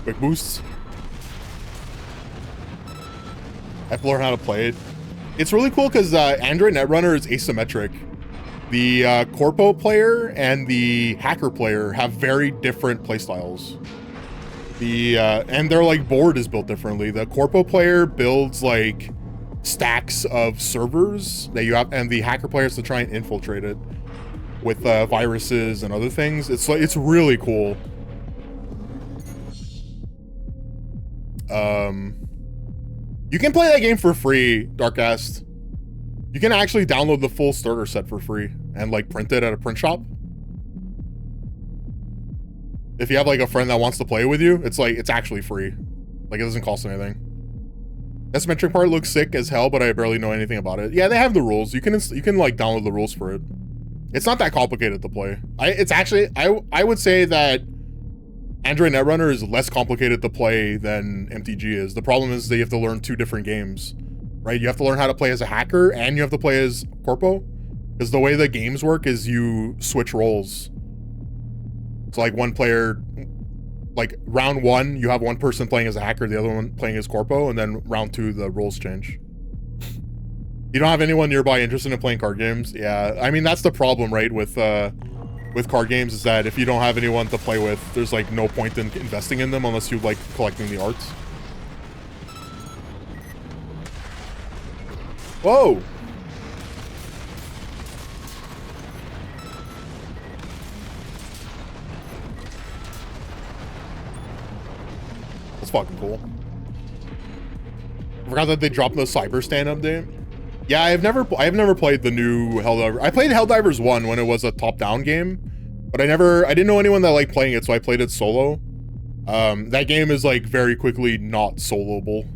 S1: Quick boosts. I have to learn how to play it. It's really cool because Android Netrunner is asymmetric. The Corpo player and the Hacker player have very different playstyles. And their like board is built differently. The Corpo player builds like stacks of servers that you have, and the Hacker player has to try and infiltrate it with viruses and other things. It's really cool. You can play that game for free, Darkast. You can actually download the full starter set for free and like print it at a print shop. If you have like a friend that wants to play with you, it's actually free. Like it doesn't cost anything. Asymmetric part looks sick as hell, but I barely know anything about it. Yeah, they have the rules. You can like download the rules for it. It's not that complicated to play. It's actually I would say that Android Netrunner is less complicated to play than MTG is. The problem is that you have to learn 2 different games, right? You have to learn how to play as a hacker and you have to play as Corpo. Because the way the games work is you switch roles. So like one player, like round 1, you have one person playing as a hacker, the other one playing as Corpo, and then round 2, the roles change. You don't have anyone nearby interested in playing card games? Yeah, I mean, that's the problem, right, with card games, is that if you don't have anyone to play with, there's like no point in investing in them unless you like collecting the arts. Whoa! That's fucking cool. I forgot that they dropped the Cyber Stand update. Yeah, I've never played the new Helldivers. I played Helldivers 1 when it was a top-down game, but I didn't know anyone that liked playing it, so I played it solo. That game is like very quickly not soloable.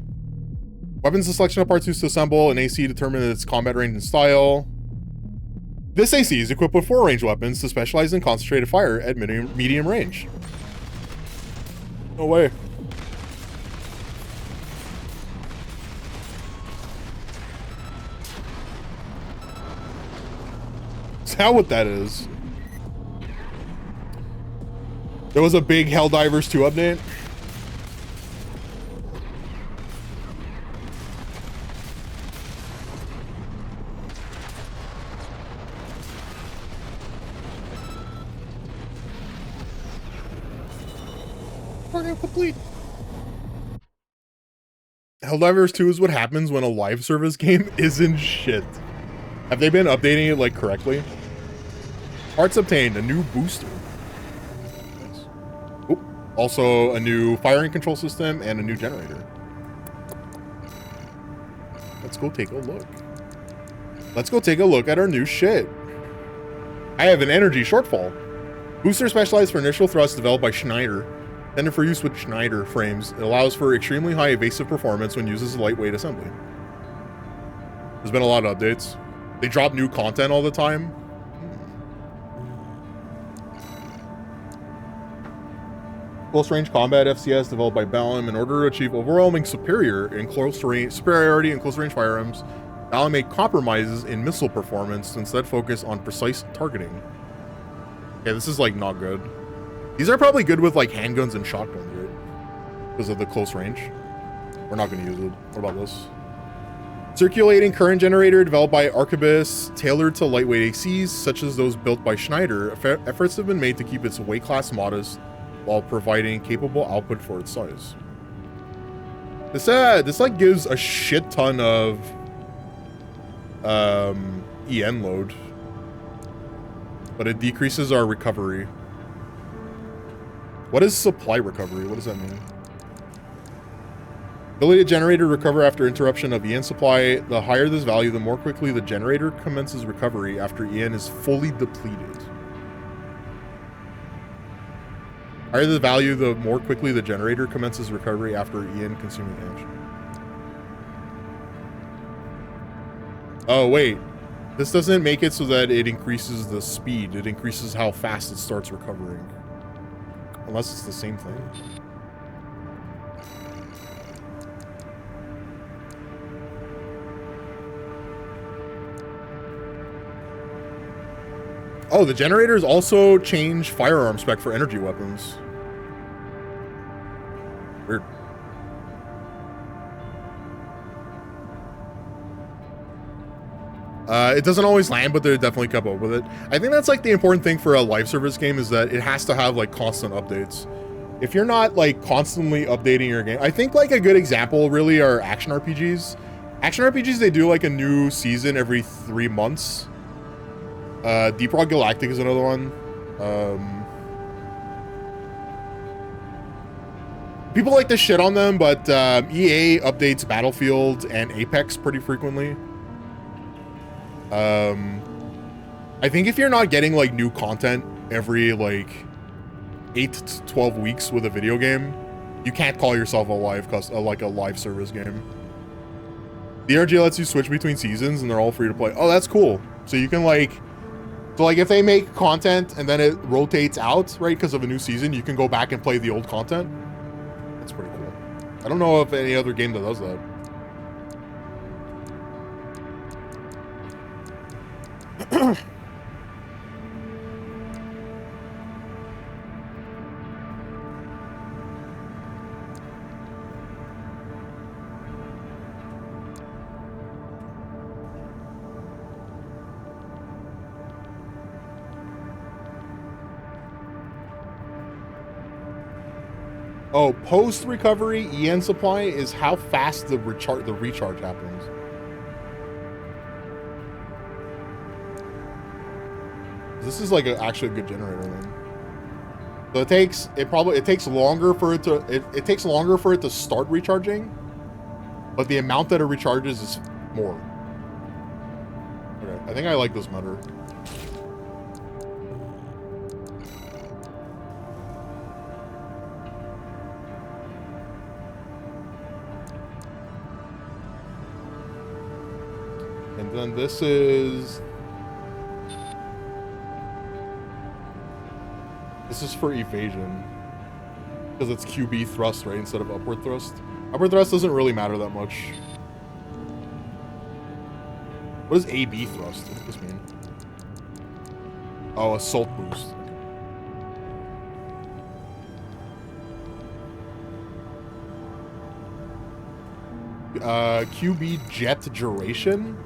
S1: Weapons, the selection of parts used to assemble, an AC determines its combat range and style. This AC is equipped with 4 ranged weapons to specialize in concentrated fire at medium range. No way. Is that what that is? There was a big Helldivers 2 update. Program complete. Helldivers 2 is what happens when a live service game isn't shit. Have they been updating it like correctly? Parts obtained, a new booster. Nice. Oh, also a new firing control system and a new generator. Let's go take a look. Let's go take a look at our new shit. I have an energy shortfall. Booster specialized for initial thrust developed by Schneider. Intended for use with Schneider frames. It allows for extremely high evasive performance when used as a lightweight assembly. There's been a lot of updates. They drop new content all the time. Close range combat FCS developed by Balam in order to achieve overwhelming superiority in close range firearms. Balam made compromises in missile performance to instead focus on precise targeting. Okay, this is like not good. These are probably good with like handguns and shotguns, right? Because of the close range. We're not going to use it. What about this? Circulating current generator developed by Arquebus, tailored to lightweight ACs, such as those built by Schneider. Efforts have been made to keep its weight class modest while providing capable output for its size. This like gives a shit ton of EN load, but it decreases our recovery. What is supply recovery? What does that mean? Ability to generator recover after interruption of EN supply. The higher this value, the more quickly the generator commences recovery after EN is fully depleted. Higher the value, the more quickly the generator commences recovery after EN consuming damage. Oh, wait. This doesn't make it so that it increases the speed. It increases how fast it starts recovering. Unless it's the same thing. Oh, the generators also change firearm spec for energy weapons. Weird. It doesn't always land, but they definitely kept up with it. I think that's like the important thing for a live service game, is that it has to have like constant updates. If you're not like constantly updating your game, I think like a good example really are action RPGs. Action RPGs, they do like a new season every 3 months. Deep Rock Galactic is another one. People like to shit on them, but EA updates Battlefield and Apex pretty frequently. I think if you're not getting like new content every like 8 to 12 weeks with a video game, you can't call yourself a live service game. The RG lets you switch between seasons and they're all free to play. Oh, that's cool. So you can like So like if they make content and then it rotates out, right, because of a new season, you can go back and play the old content. That's pretty cool. I don't know of any other game that does that. Oh, post-recovery EN supply is how fast the recharge happens. This is like actually a good generator then. So it takes longer for it to start recharging, but the amount that it recharges is more. Okay, I think I like this better. And then this is for evasion, because it's QB thrust, right, instead of upward thrust. Upward thrust doesn't really matter that much. What does AB thrust? What does this mean? Oh, assault boost. QB jet duration.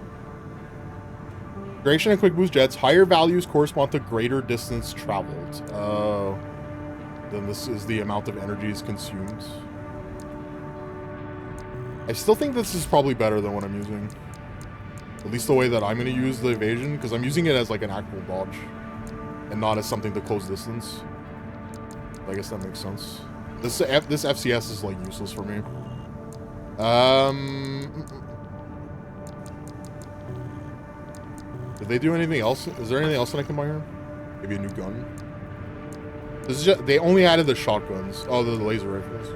S1: Duration and quick boost jets, higher values correspond to greater distance traveled. Then this is the amount of energies consumed. I still think this is probably better than what I'm using. At least the way that I'm going to use the evasion, because I'm using it as like an actual dodge and not as something to close distance. I guess that makes sense. This FCS is like useless for me. Did they do anything else? Is there anything else that I can buy here? Maybe a new gun? This is just, they only added the shotguns. Oh, the laser rifles.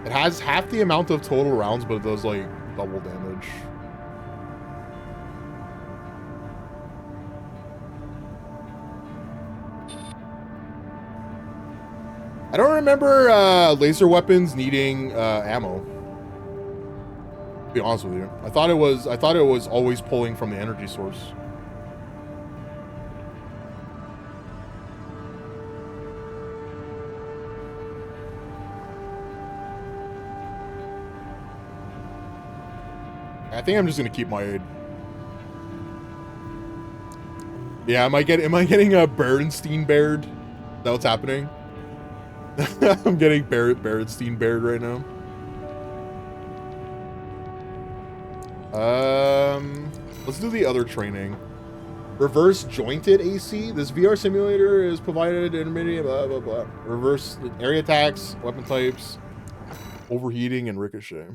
S1: It has half the amount of total rounds, but it does like double damage. I don't remember laser weapons needing ammo. To be honest with you, I thought it was always pulling from the energy source. I think I'm just gonna keep my aid. Yeah, am I getting a Berenstein Baird? Is that what's happening? I'm getting Berenstein Baird right now. Let's do the other training. Reverse jointed AC. This VR simulator is provided intermediate blah blah blah. Reverse area attacks, weapon types, overheating, and ricochet.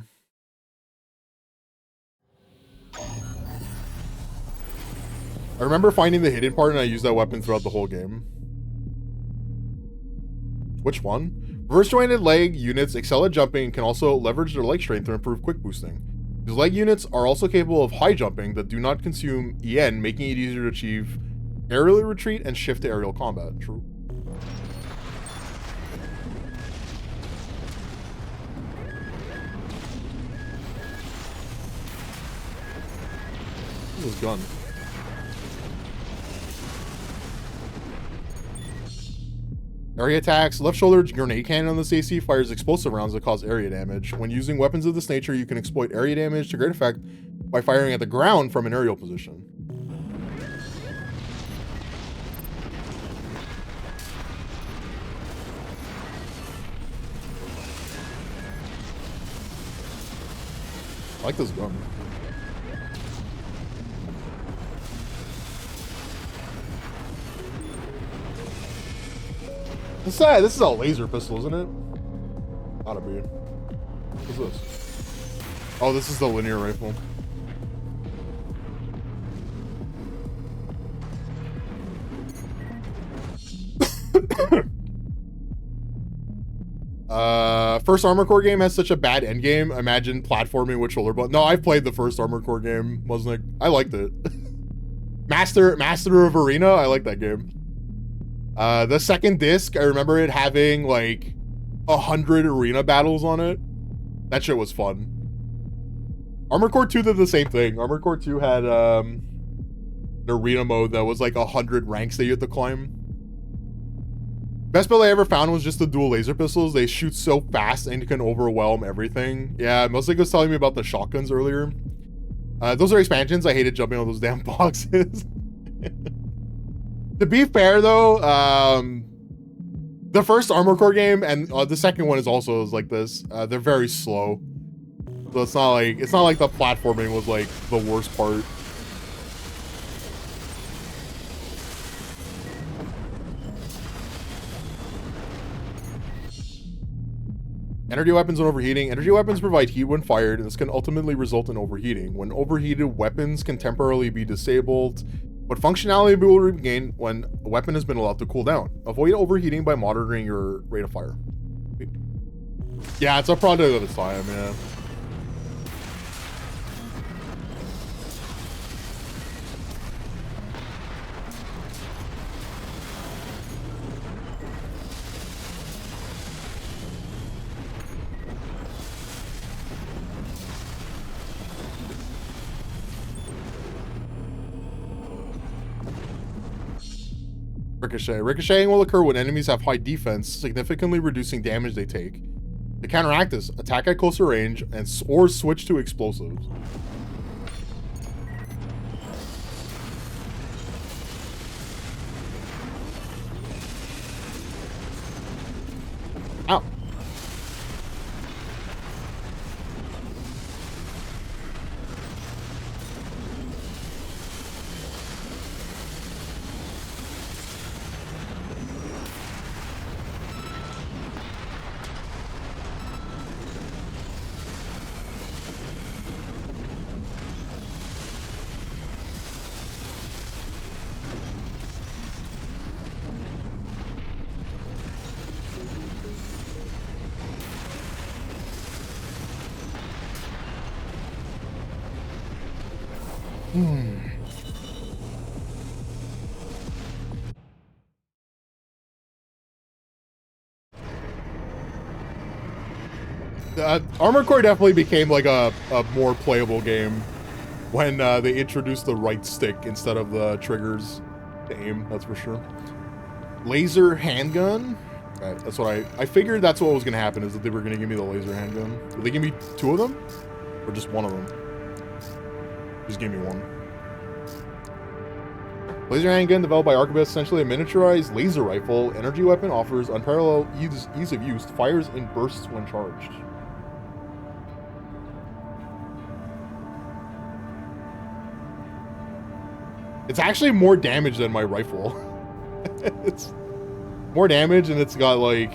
S1: I remember finding the hidden part and I used that weapon throughout the whole game. Which one? Reverse jointed leg units excel at jumping and can also leverage their leg strength to improve quick boosting. These leg units are also capable of high jumping that do not consume EN, making it easier to achieve aerial retreat and shift to aerial combat. True. What's this gun? Area attacks. Left shoulder grenade cannon on this AC fires explosive rounds that cause area damage. When using weapons of this nature, you can exploit area damage to great effect by firing at the ground from an aerial position. I like this gun. This is a laser pistol, isn't it? Gotta be. What's this? Oh, this is the linear rifle. First Armored Core game has such a bad endgame. Imagine platforming with shoulder button. No, I've played the first Armored Core game. Wasn't I liked it. Master of Arena. I like that game. The second disc, I remember it having like 100 arena battles on it. That shit was fun. Armored Core 2 did the same thing. Armored Core 2 had an arena mode that was like 100 ranks that you had to climb. Best build I ever found was just the dual laser pistols. They shoot so fast and you can overwhelm everything. Yeah, Mostly was telling me about the shotguns earlier. Those are expansions. I hated jumping on those damn boxes. To be fair though, the first Armored Core game and the second one is also like this. They're very slow. So it's not like the platforming was like the worst part. Energy weapons and overheating. Energy weapons provide heat when fired, and this can ultimately result in overheating. When overheated, weapons can temporarily be disabled, but functionality will be regained when a weapon has been allowed to cool down. Avoid overheating by monitoring your rate of fire. Yeah, it's a product of its time, yeah. Ricochet. Ricocheting will occur when enemies have high defense, significantly reducing damage they take. To counteract this, attack at closer range or switch to explosives. Ow. Armored Core definitely became like a more playable game when they introduced the right stick instead of the triggers to aim, that's for sure. Laser handgun? Okay, that's what I figured that's what was going to happen, is that they were going to give me the laser handgun. Did they give me 2 of them? Or just 1 of them? Just give me 1. Laser handgun developed by Arquebus, essentially a miniaturized laser rifle. Energy weapon offers unparalleled ease of use, fires in bursts when charged. It's actually more damage than my rifle. It's more damage and it's got like...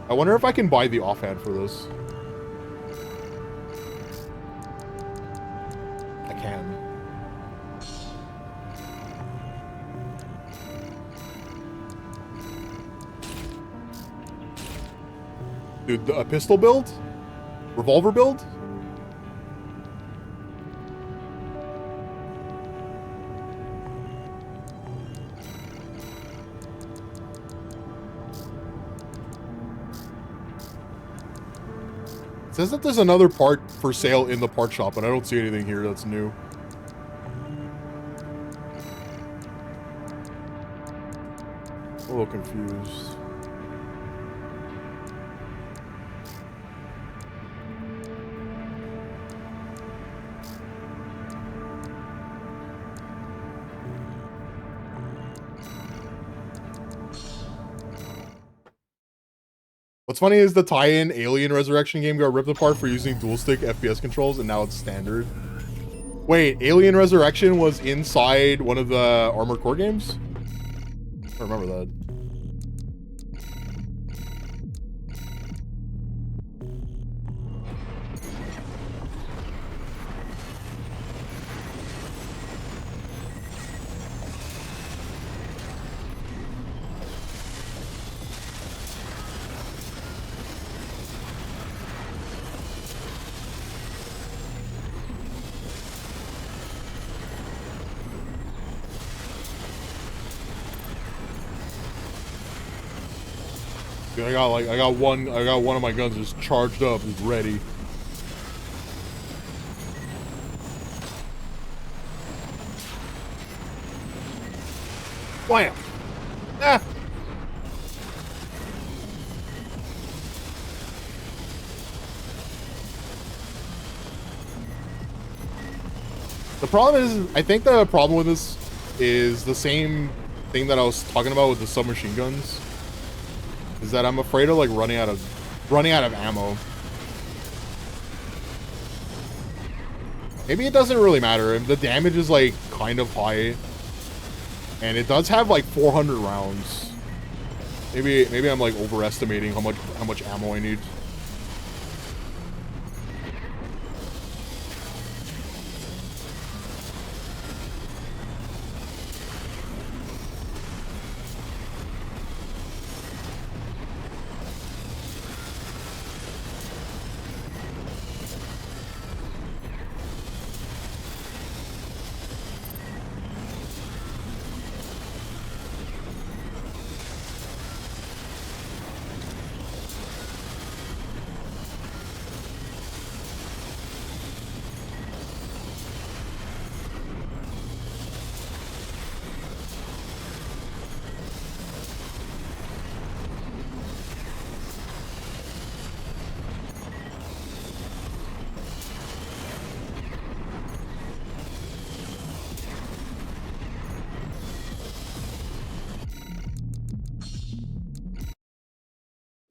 S1: I wonder if I can buy the offhand for this. I can. Dude, a pistol build? Revolver build? It says that there's another part for sale in the part shop, but I don't see anything here that's new. A little confused. What's funny is the tie-in Alien Resurrection game got ripped apart for using dual-stick FPS controls, and now it's standard. Wait, Alien Resurrection was inside one of the Armored Core games? I remember that. Dude, I got one of my guns just charged up, just ready. Wham! Ah! The problem is, I think the problem with this is the same thing that I was talking about with the submachine guns. Is that I'm afraid of like running out of ammo. Maybe it doesn't really matter. The damage is like kind of high. And it does have like 400 rounds. Maybe I'm like overestimating how much ammo I need.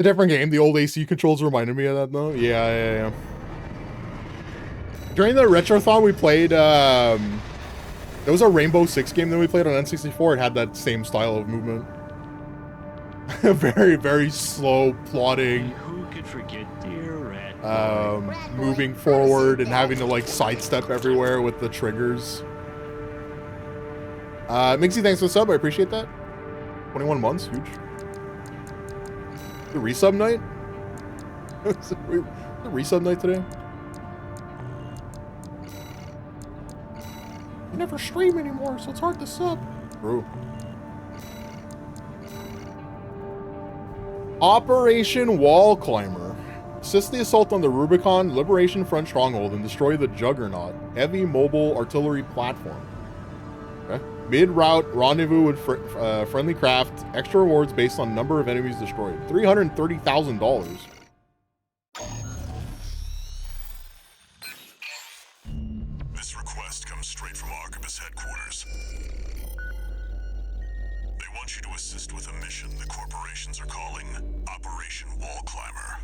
S1: A different game. The old AC controls reminded me of that, though. Yeah. During the Retrothon, we played, there was a Rainbow Six game that we played on N64. It had that same style of movement. Very, very slow, plodding.
S8: Who could forget dear Rat?
S1: Moving forward and having to, like, sidestep everywhere with the triggers. Mixie, thanks for the sub. I appreciate that. 21 months. Huge. The resub night? The resub night today? You never stream anymore, so it's hard to sub. True. Operation Wall Climber. Assist the assault on the Rubicon Liberation Front Stronghold and destroy the Juggernaut. Heavy mobile artillery platform. Okay. Mid-route rendezvous with friendly craft. Extra rewards based on number of enemies destroyed. $330,000.
S2: This request comes straight from Arquebus headquarters. They want you to assist with a mission the corporations are calling Operation Wall Climber.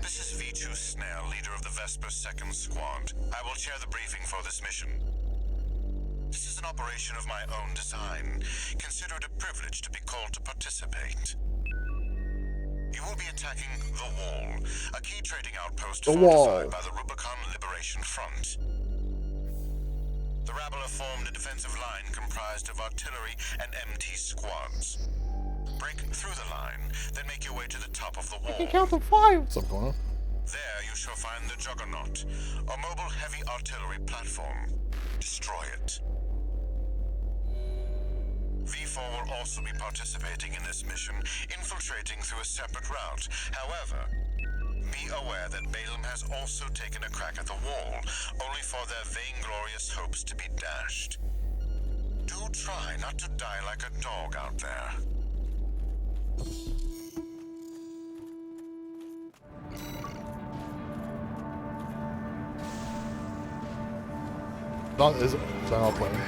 S7: This is V2 Snare, leader of the Vesper 2nd Squad. I will chair the briefing for this mission. This is an operation of my own design. Consider it a privilege to be called to participate. You will be attacking the Wall, a key trading outpost fortified by the Rubicon Liberation Front. The rabble have formed a defensive line comprised of artillery and MT squads. Break through the line, then make your way to the top of the wall.
S1: I can count to 5. What's up, going on?
S7: There you shall find the Juggernaut, a mobile heavy artillery platform. Destroy it. V4 will also be participating in this mission, infiltrating through a separate route. However, be aware that Balaam has also taken a crack at the wall, only for their vainglorious hopes to be dashed. Do try not to die like a dog out there.
S1: Is it not playing?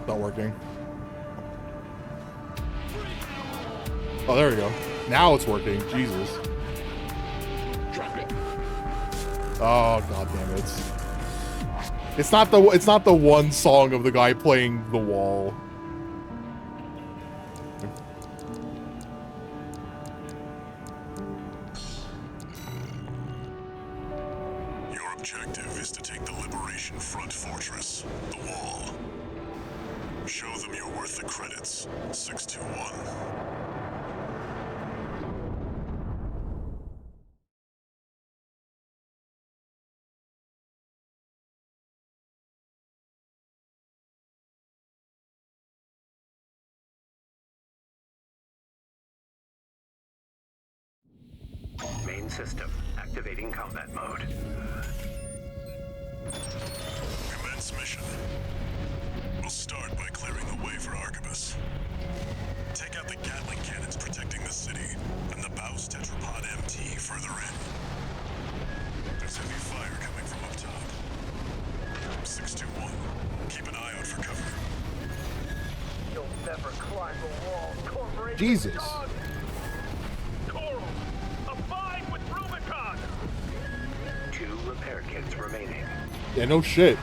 S1: Not working. Oh, there we go. Now it's working. Jesus. Oh, god damn it. It's not the one song of the guy playing the wall.
S2: Your objective is to take the Liberation Front fortress, the Wall. Show them you're worth the credits. 621.
S3: Main system. Activating combat mode.
S2: Commence mission. We'll start by clearing the way for Arquebus. Take out the Gatling cannons protecting the city, and the Baus Tetrapod MT further in. There's heavy fire coming from up top. 621. Keep an eye out for cover.
S10: You'll never climb the wall, corporation.
S1: Jesus.
S10: Dog. Coral, abide with Rubicon.
S3: 2 repair kits remaining.
S1: Yeah, no shit.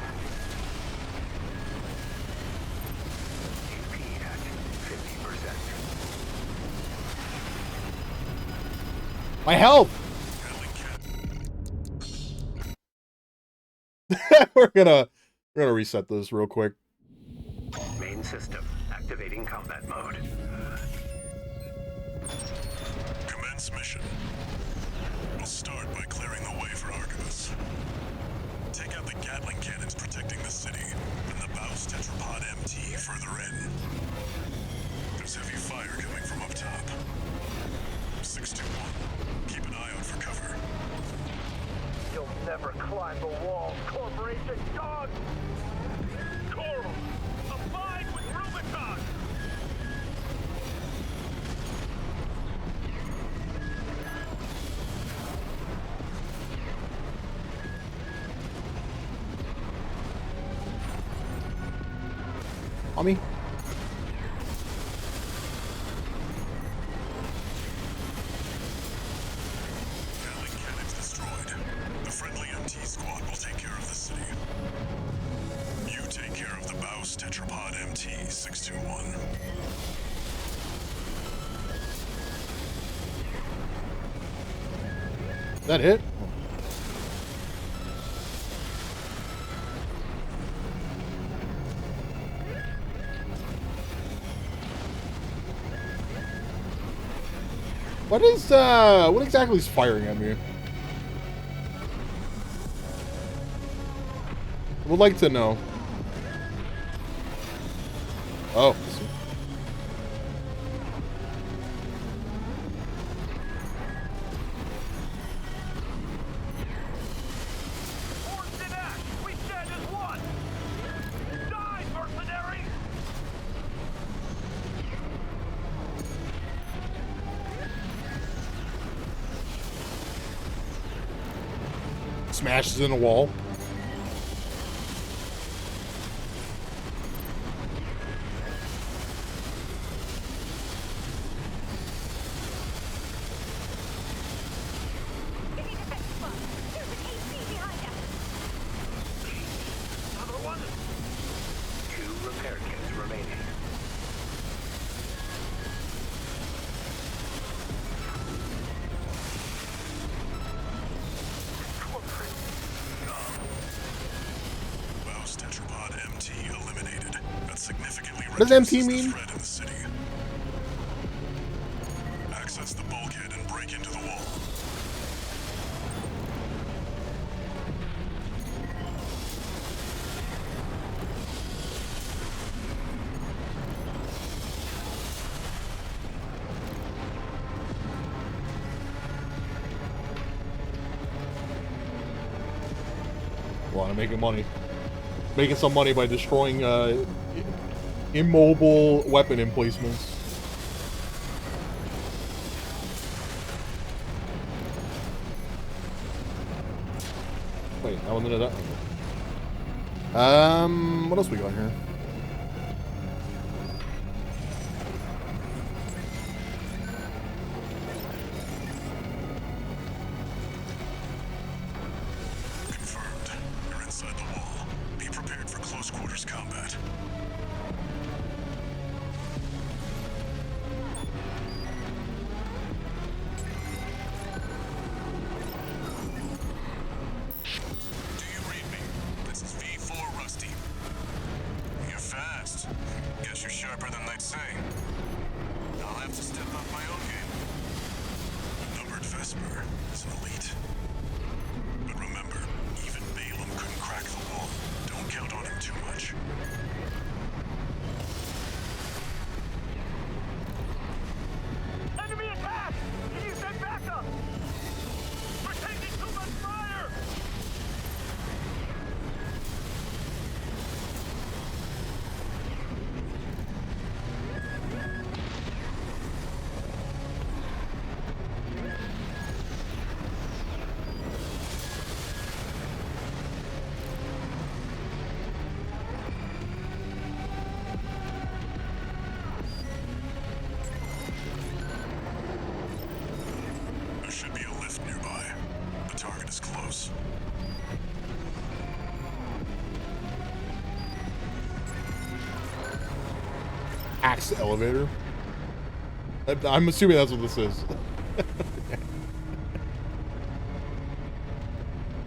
S3: AP at 50%.
S1: My health. we're gonna reset this real quick.
S3: Main system. Activating combat mode.
S2: Commence mission. We'll start by clearing the way for Arquebus. Take out the Gatling cannons protecting the city, and the Baus Tetrapod MT further in. There's heavy fire coming from up top. 621. Keep an eye out for cover.
S10: You'll never climb the wall, corporation. Dog. Coral, abide with Rubicon.
S1: Mommy.
S2: Gatling cannons destroyed. The friendly MT squad will take care of the city. You take care of the Baus Tetrapod MT 621.
S1: That hit? What exactly is firing at me? I would like to know. Oh, I see.
S10: Forged in ash, we stand as one. Die, mercenary!
S1: Smashes in a wall.
S9: Give me the best spot. There's an AC behind us.
S10: Another one.
S3: 2 repair kits remaining.
S2: Baus Tetrapod MT eliminated. That significantly
S1: What does MT
S2: reduces the
S1: mean?
S2: threat in the city. Access the bulkhead and break into the wall.
S1: Well, I'm making money. Making some money by destroying immobile weapon emplacements. Wait, that one did that. What else we got here?
S2: Confirmed. You're inside the wall. Be prepared for close quarters combat. Do you read me? This is V4 Rusty. You're fast. Guess you're sharper than they'd say. I'll have to step up my own game. Numbered Vesper is an elite. But remember, even Balaam couldn't crack the wall. Don't count on him too much.
S10: Enemy attack! Can you send backup?
S1: Axe elevator. I'm assuming that's what this is.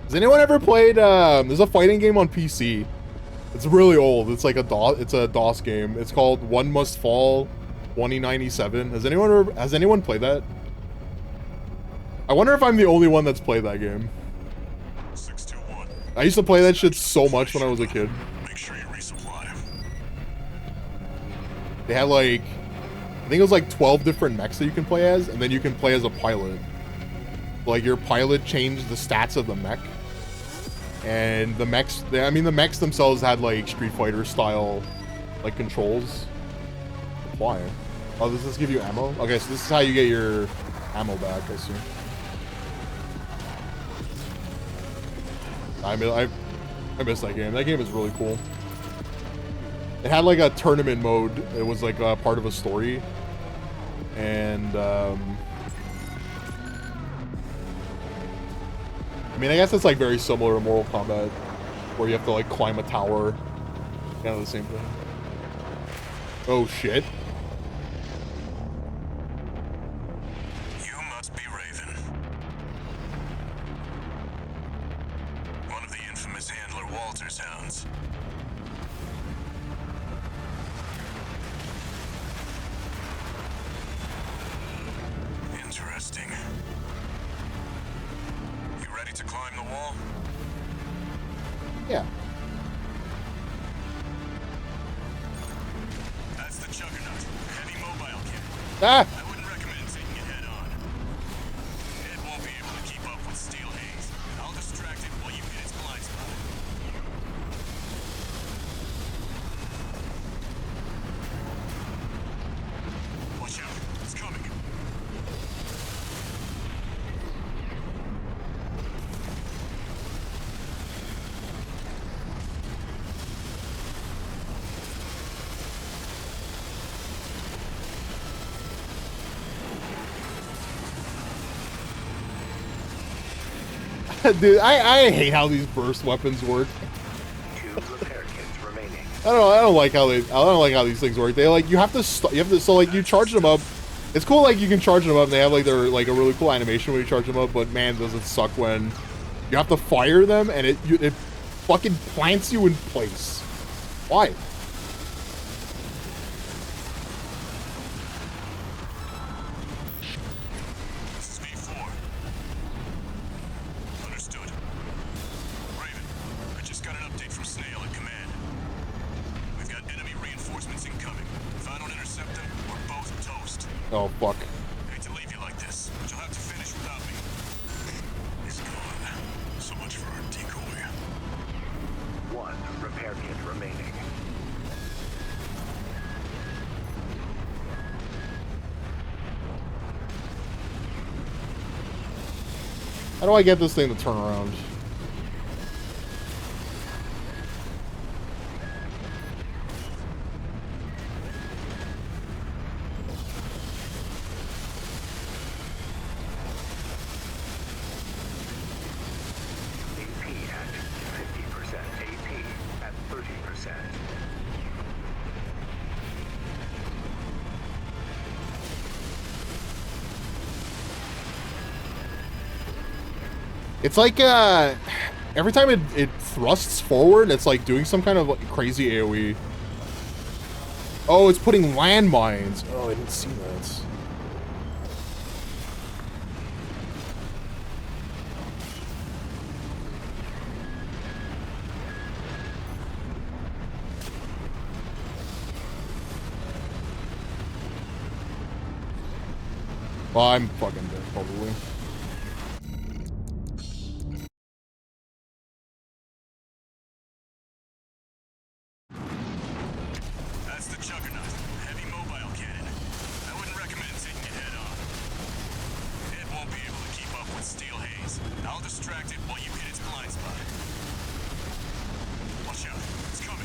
S1: Has anyone ever played, there's a fighting game on PC. It's really old. It's like a DOS game. It's called One Must Fall 2097. Has anyone played that? I wonder if I'm the only one that's played that game.
S2: 621.
S1: I used to play that shit so much when I was a kid.
S2: Make sure you resupply.
S1: They had like, I think it was like 12 different mechs that you can play as, and then you can play as a pilot. Like your pilot changed the stats of the mech. And the mechs, the mechs themselves had like Street Fighter style like controls. Why? Oh, does this give you ammo? Okay, so this is how you get your ammo back, I see. I missed that game. That game is really cool. It had like a tournament mode. It was like part of a story. And I mean, I guess it's like very similar to Mortal Kombat, where you have to like climb a tower. Kind of the same thing. Oh shit.
S2: You must be Raven. One of the infamous handler Walter's hounds. Interesting. You ready to climb the wall?
S1: Yeah.
S2: That's the Juggernaut. Heavy mobile kit.
S1: Ah!
S2: I wouldn't recommend taking it head on. It won't be able to keep up with Steel Haze. I'll distract it while you hit its blind spot. Watch out. It's coming.
S1: Dude, I hate how these burst weapons work.
S3: 2 repair kits remaining.
S1: I don't like how these things work. They like you have to so like you charge them up. It's cool like you can charge them up and they have like their like a really cool animation when you charge them up, but man, does it suck when you have to fire them and it fucking plants you in place. Why?
S2: This is V4. Understood. Raven, I just got an update from Snail at command. We've got enemy reinforcements incoming. If I don't intercept them, we're both toast.
S1: Oh fuck.
S2: Hate to leave you like this, but you'll have to finish without me. He's gone. So much for our decoy.
S3: 1 repair kit remaining.
S1: How do I get this thing to turn around?
S3: AP at 50%. AP at 30%.
S1: It's like every time it thrusts forward, it's like doing some kind of like crazy AoE. Oh, it's putting landmines. Oh, I didn't see that. Well, I'm fucking dead, probably.
S2: That's the Juggernaut. Heavy mobile cannon. I wouldn't recommend taking it head on. It won't be able to keep up with Steel Haze. I'll distract it while you hit its blind spot. Watch out. It's coming.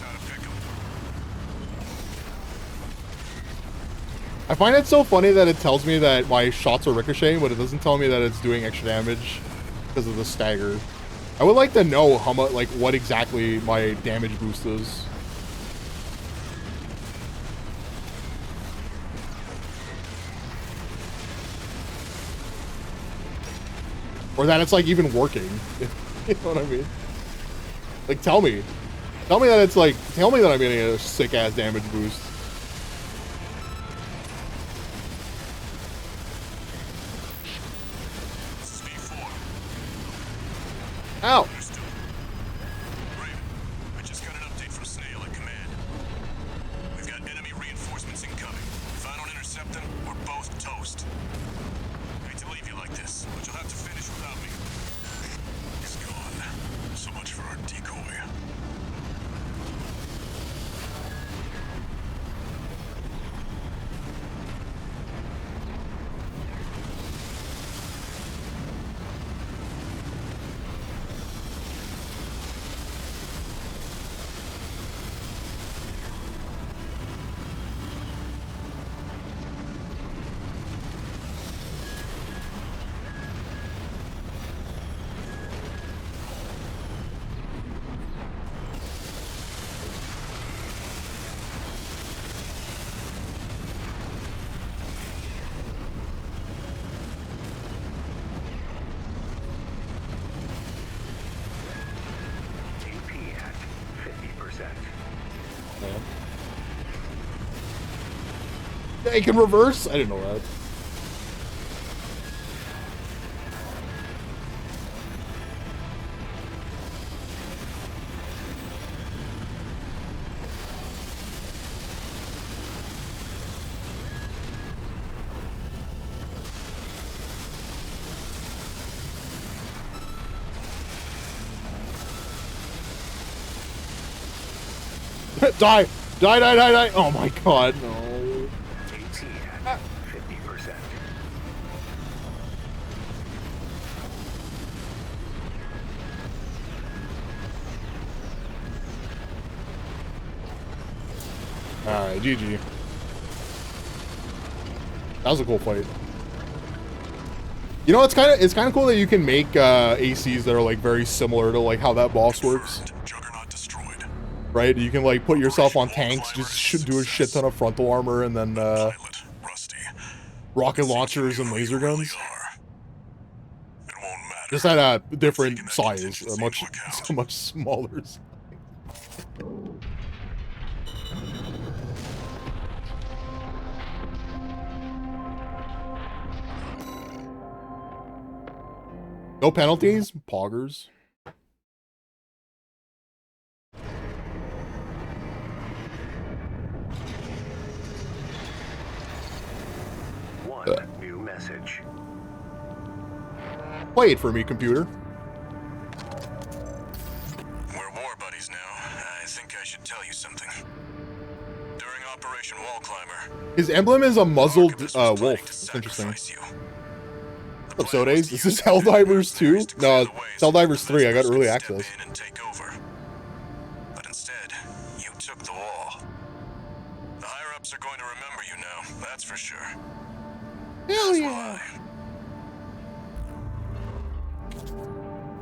S2: knows how to pick 'em.
S1: I find it so funny that it tells me that my shots are ricocheting, but it doesn't tell me that it's doing extra damage because of the stagger. I would like to know how much, like, what exactly my damage boost is. Or that it's, like, even working. You know what I mean? Like, tell me. Tell me that it's, like, tell me that I'm getting a sick-ass damage boost. Ow!
S2: Raven, I just got an update from Snail at command. We've got enemy reinforcements incoming. If I don't intercept them, we're both toast. I hate to leave you like this, but you'll have to finish without me. He's gone. So much for our decoy.
S3: AP at 50%.
S1: It can reverse? I didn't know that. Die! Die, die, die, die! Oh my god, no.
S3: AP at 50%.
S1: Alright, GG. That was a cool fight. You know, it's kind of cool that you can make ACs that are like very similar to like how that boss works.
S2: Juggernaut destroyed.
S1: Right? You can like put yourself on tanks, just do a shit ton of frontal armor, and then
S2: Pilot, Rusty.
S1: rocket launchers and laser
S2: Really
S1: guns.
S2: are. It won't matter.
S1: Just at a different
S2: Taking that
S1: size,
S2: contingency
S1: a much
S2: into account.
S1: so much smaller size. No penalties, poggers.
S3: One new message.
S1: Play it for me, computer.
S2: We're war buddies now. I think I should tell you something. During Operation Wall Climber,
S1: His emblem is a muzzled
S2: Archibus was planning to
S1: wolf. It's interesting.
S2: sacrifice you.
S1: What's up, Sodays? Is this Helldivers 2? No, it's Helldivers 3. I got early access.
S2: And take over. But instead, you took the wall. The higher-ups are going to remember you now, that's for sure.
S1: Hell
S2: As will
S1: yeah.
S2: I.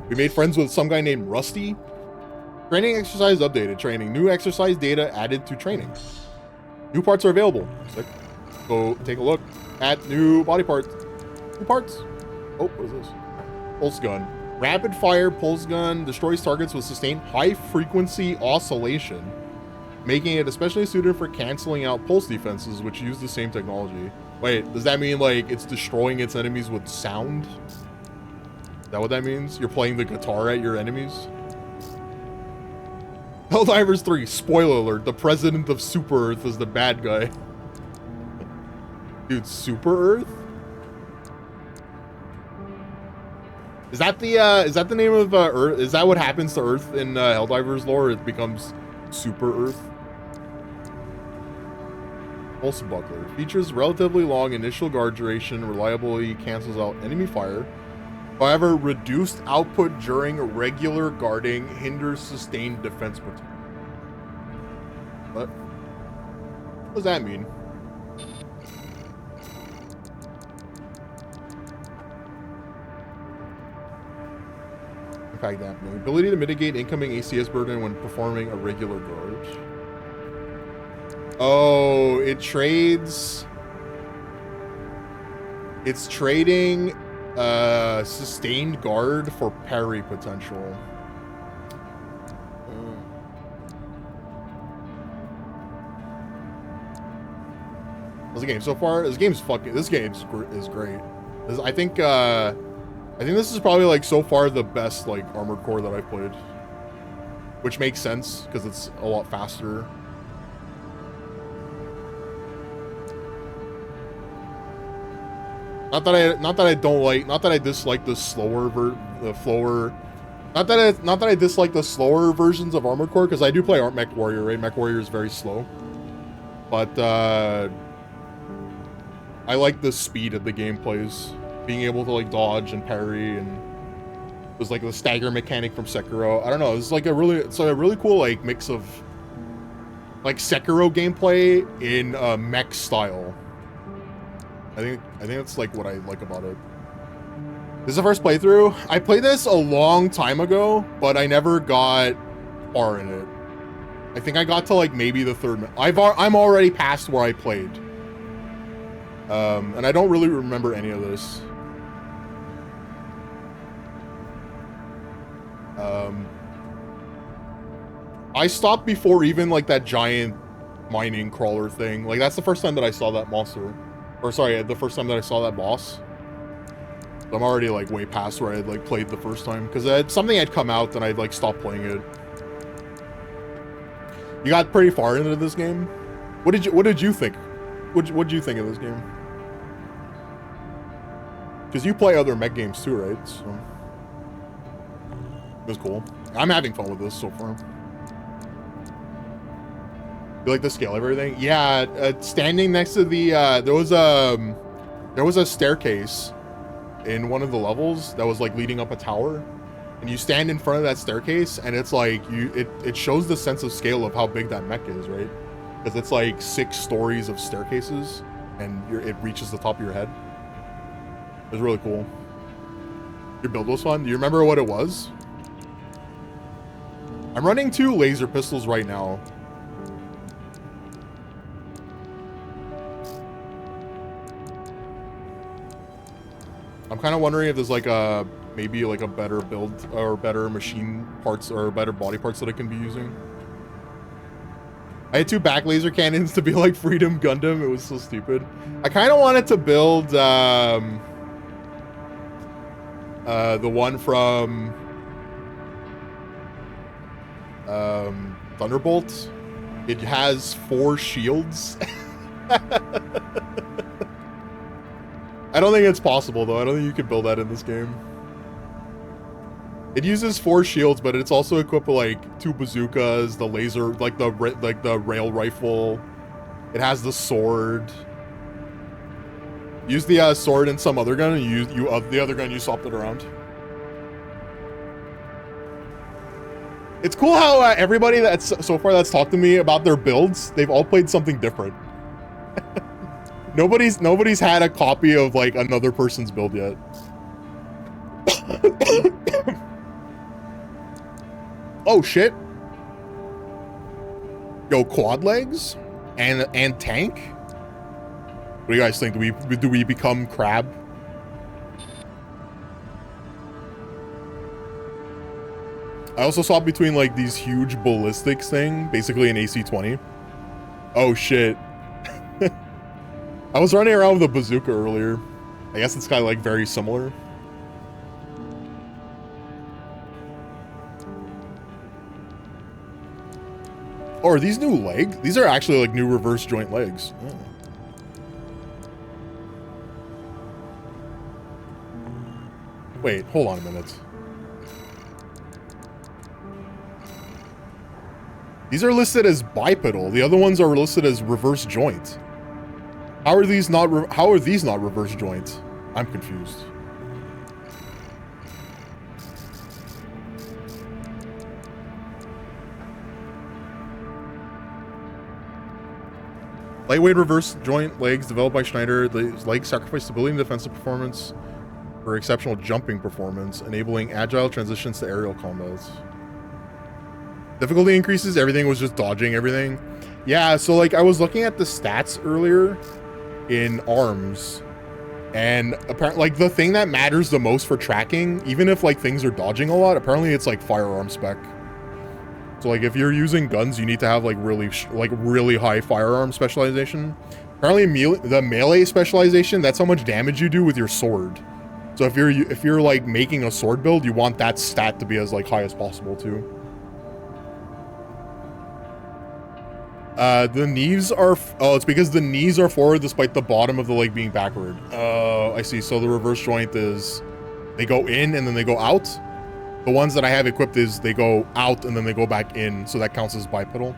S1: We made friends with some guy named Rusty. Training exercise updated. Training. New exercise data added to training. New parts are available. Sick. Go take a look at new body parts. New parts. Oh, what is this? Pulse gun. Rapid fire pulse gun destroys targets with sustained high frequency oscillation, making it especially suited for canceling out pulse defenses, which use the same technology. Wait, does that mean like it's destroying its enemies with sound? Is that what that means? You're playing the guitar at your enemies? Helldivers 3, spoiler alert, the president of Super Earth is the bad guy. Dude, Super Earth? Is that the name of Earth? Is that what happens to Earth in Helldivers lore? It becomes Super Earth. Pulse buckler features relatively long initial guard duration, reliably cancels out enemy fire. However, reduced output during regular guarding hinders sustained defense protection. What does that mean? Impact dampening. Ability to mitigate incoming ACS burden when performing a regular guard. Oh, it trades. It's trading sustained guard for parry potential. How's the game so far? This game's is great. I think this is probably like so far the best like Armored Core that I've played, which makes sense because it's a lot faster. Not that I dislike the slower not that I dislike the slower versions of Armored Core, because I do play Mech Warrior, right? Mech Warrior is very slow, but I like the speed of the gameplays, being able to like dodge and parry, and it was like the stagger mechanic from Sekiro. I don't know, it's like a really cool like mix of like Sekiro gameplay in mech style. I think that's like what I like about it. This is the first playthrough. I played this a long time ago, but I never got far in it. I think I got to like maybe the third. I'm already past where I played, and I don't really remember any of this. I stopped before even like that giant mining crawler thing. Like that's the first time that I saw that monster. Or sorry, the first time that I saw that boss. I'm already like way past where I had like played the first time, because something had come out and I'd like stopped playing it. You got pretty far into this game. What did you think? What did you think of this game? Because you play other mech games too, right? So it was cool. I'm having fun with this so far. You like the scale of everything? Yeah, standing next to the there was a staircase in one of the levels that was like leading up a tower, and you stand in front of that staircase, and it's like it shows the sense of scale of how big that mech is, right? Because it's like 6 stories of staircases, and it reaches the top of your head. It was really cool. Your build was fun. Do you remember what it was? I'm running 2 laser pistols right now. I'm kind of wondering if there's like maybe like a better build or better machine parts or better body parts that I can be using. I had 2 back laser cannons to be like Freedom Gundam. It was so stupid. I kind of wanted to build the one from Thunderbolt. It has 4 shields. I don't think it's possible though. I don't think you can build that in this game. It uses 4 shields, but it's also equipped with like 2 bazookas, the laser, like the rail rifle. It has the sword. Use the sword and some other gun, and the other gun you swapped it around. It's cool how everybody that's so far that's talked to me about their builds, they've all played something different. Nobody's had a copy of like another person's build yet. Oh shit. Yo, quad legs and tank? What do you guys think? Do we become crab? I also saw between like these huge ballistics thing, basically an AC-20. Oh shit. I was running around with a bazooka earlier. I guess it's kind of like very similar. Oh, are these new legs? These are actually like new reverse joint legs. Oh. Wait, hold on a minute. These are listed as bipedal. The other ones are listed as reverse joint. How are these not reverse joint? I'm confused. Lightweight reverse joint legs developed by Schneider. The legs sacrifice stability and defensive performance for exceptional jumping performance, enabling agile transitions to aerial combats. Difficulty increases. Everything was just dodging everything. Yeah, so like I was looking at the stats earlier in ARMS, and apparently like the thing that matters the most for tracking, even if like things are dodging a lot, apparently it's like firearm spec. So like if you're using guns, you need to have like really high firearm specialization. Apparently the melee specialization, that's how much damage you do with your sword. So if you're like making a sword build, you want that stat to be as like high as possible too. The knees are, it's because the knees are forward despite the bottom of the leg being backward. Oh, I see. So the reverse joint is, they go in and then they go out. The ones that I have equipped is they go out and then they go back in. So that counts as bipedal.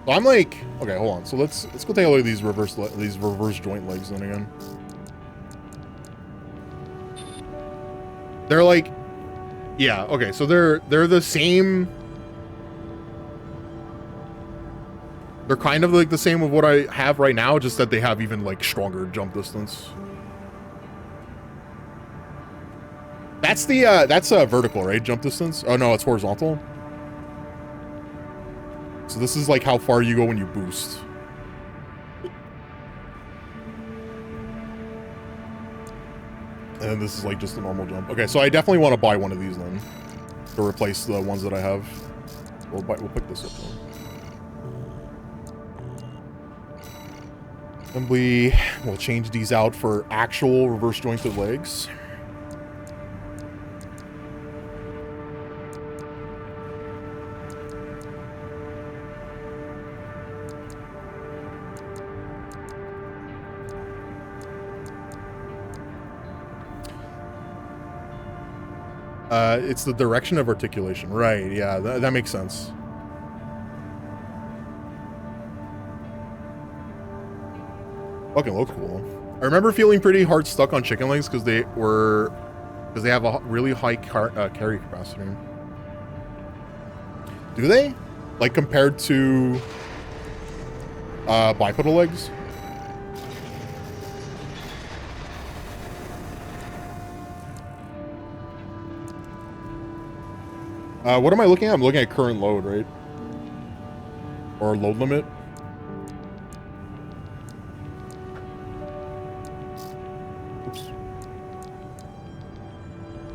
S1: So I'm like, okay, hold on. So let's go take a look at these reverse joint legs then again. They're like, yeah, okay. So they're the same. They're kind of like the same of what I have right now, just that they have even like stronger jump distance. That's the that's vertical, right? Jump distance? Oh no, it's horizontal. So this is like how far you go when you boost. And then this is like just a normal jump. Okay, so I definitely want to buy one of these then to replace the ones that I have. We'll pick this up then. And we'll change these out for actual reverse jointed legs. It's the direction of articulation. Right, yeah, that makes sense. Fucking look cool. I remember feeling pretty hard stuck on chicken legs because they have a really high carry capacity. Do they? Like compared to bipedal legs? What am I looking at? I'm looking at current load, right? Or load limit. Oops.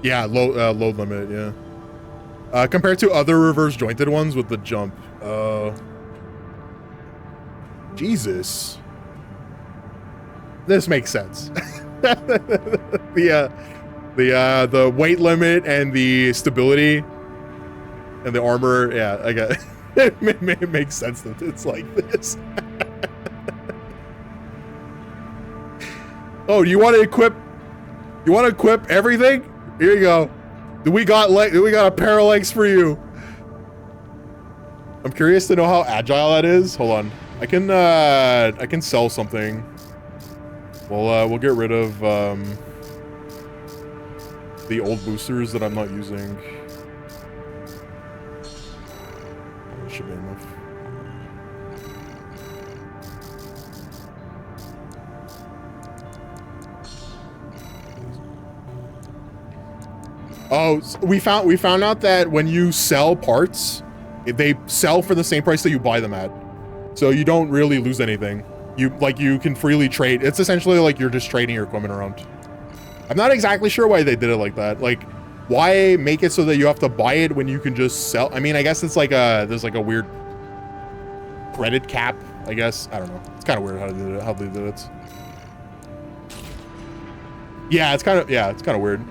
S1: Yeah, load limit, yeah. Compared to other reverse jointed ones with the jump. Jesus. This makes sense. The weight limit and the stability and the armor, yeah, I got it. It makes sense that it's like this. Oh, you want to equip? You want to equip everything? Here you go. We got a pair of legs for you. I'm curious to know how agile that is. Hold on. I can sell something. We'll get rid of the old boosters that I'm not using. Should be enough. Oh, we found out that when you sell parts, they sell for the same price that you buy them at. So you don't really lose anything. You can freely trade. It's essentially like you're just trading your equipment around. I'm not exactly sure why they did it like that. Like, why make it so that you have to buy it when you can just sell? I mean, I guess it's like there's like a weird credit cap, I guess. I don't know. It's kind of weird how they did it. Yeah, it's kind of weird.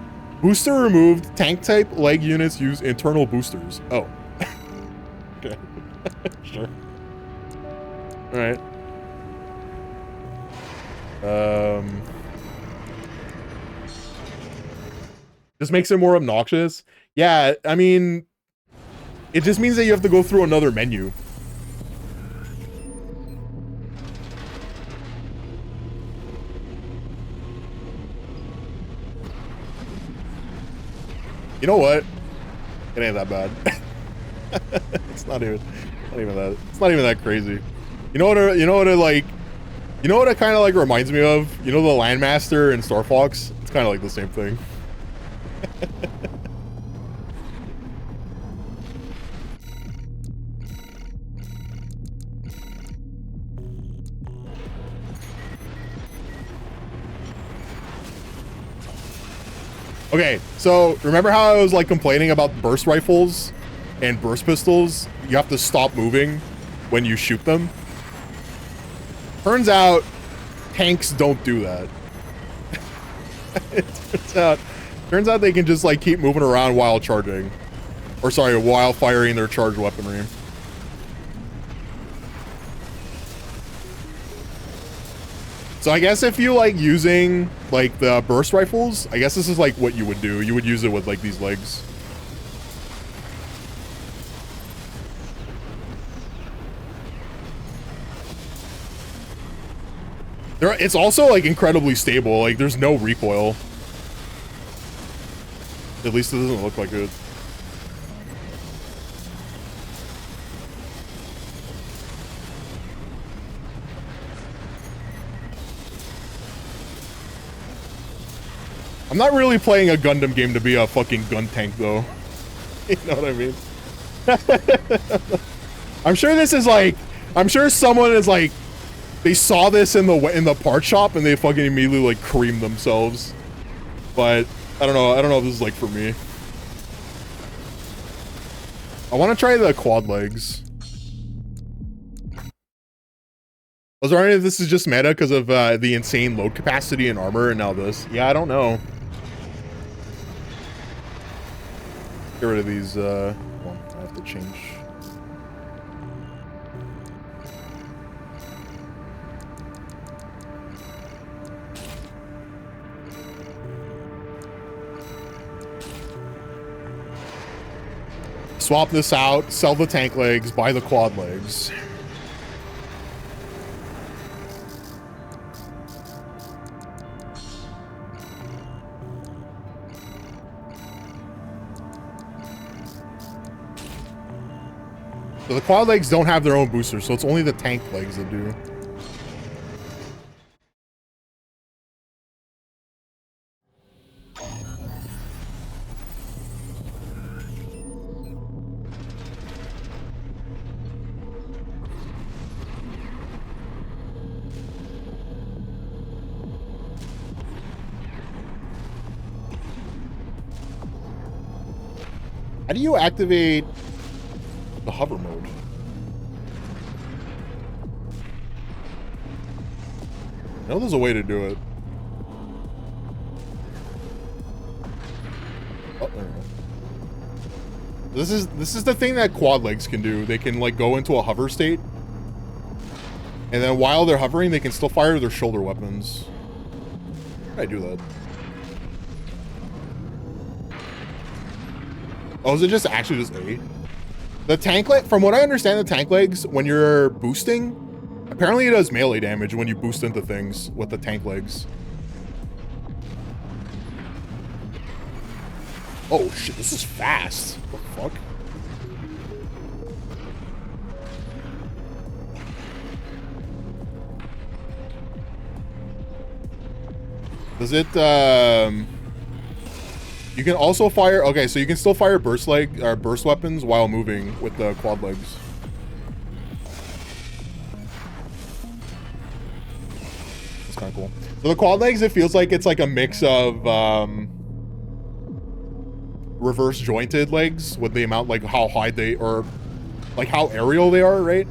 S1: Booster removed. Tank type leg units use internal boosters. Oh. Okay. Sure. All right. Just makes it more obnoxious. Yeah, I mean, it just means that you have to go through another menu. You know what? It ain't that bad. It's not even Not even that. It's not even that crazy. You know what? You know what? Like, you know what it kind of like reminds me of? You know the Landmaster in Star Fox? It's kind of like the same thing. Okay, so remember how I was like complaining about burst rifles and burst pistols? You have to stop moving when you shoot them. Turns out tanks don't do that. It turns out they can just like keep moving around while charging. Or sorry, while firing their charged weaponry. So I guess if you like using like the burst rifles, I guess this is like what you would do. You would use it with like these legs. It's also like incredibly stable. Like there's no recoil. At least it doesn't look like it. I'm not really playing a Gundam game to be a fucking gun tank, though. You know what I mean? I'm sure this is like... I'm sure someone is like... They saw this in the part shop and they fucking immediately like creamed themselves. But I don't know. I don't know if this is like for me. I want to try the quad legs. Was there any of this is just meta because of the insane load capacity and armor and now this? Yeah, I don't know. Get rid of these, well, I have to change. Swap this out, sell the tank legs, buy the quad legs. So the quad legs don't have their own boosters, so it's only the tank legs that do. How do you activate the hover mode? I know there's a way to do it. Oh, there we go. This is the thing that quad legs can do. They can like go into a hover state. And then while they're hovering, they can still fire their shoulder weapons. How do I do that? Oh, is it just actually just A? The tank leg, from what I understand, the tank legs, when you're boosting, apparently it does melee damage when you boost into things with the tank legs. Oh shit, this is fast. What the fuck? Does it, you can also fire, okay, so you can still fire burst weapons while moving with the quad legs. That's kind of cool. So the quad legs, it feels like it's like a mix of reverse jointed legs with the amount, like how high they, or like how aerial they are, right?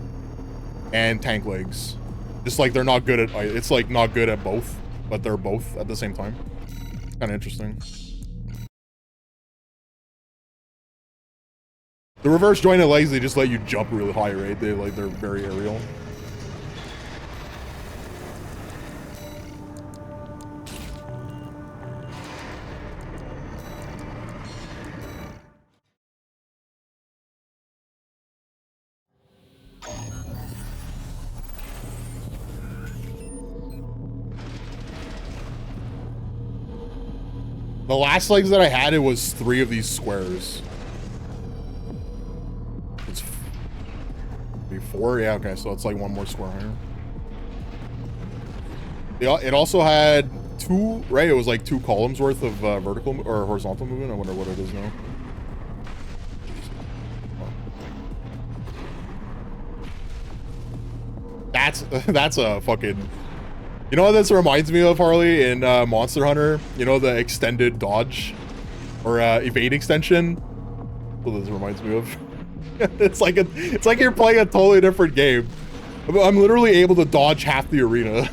S1: And tank legs. Just like they're not good at, it's like not good at both, but they're both at the same time. Kind of interesting. The reverse jointed legs, they just let you jump really high, right? They're very aerial. The last legs that I had, it was 3 of these squares. 4? Yeah, okay, so it's like one more square higher. It also had 2, right? It was like 2 columns worth of vertical or horizontal movement. I wonder what it is now. That's a fucking... You know what this reminds me of, Harley, in Monster Hunter? You know, the extended dodge or evade extension? What this reminds me of. It's like you're playing a totally different game. I'm literally able to dodge half the arena.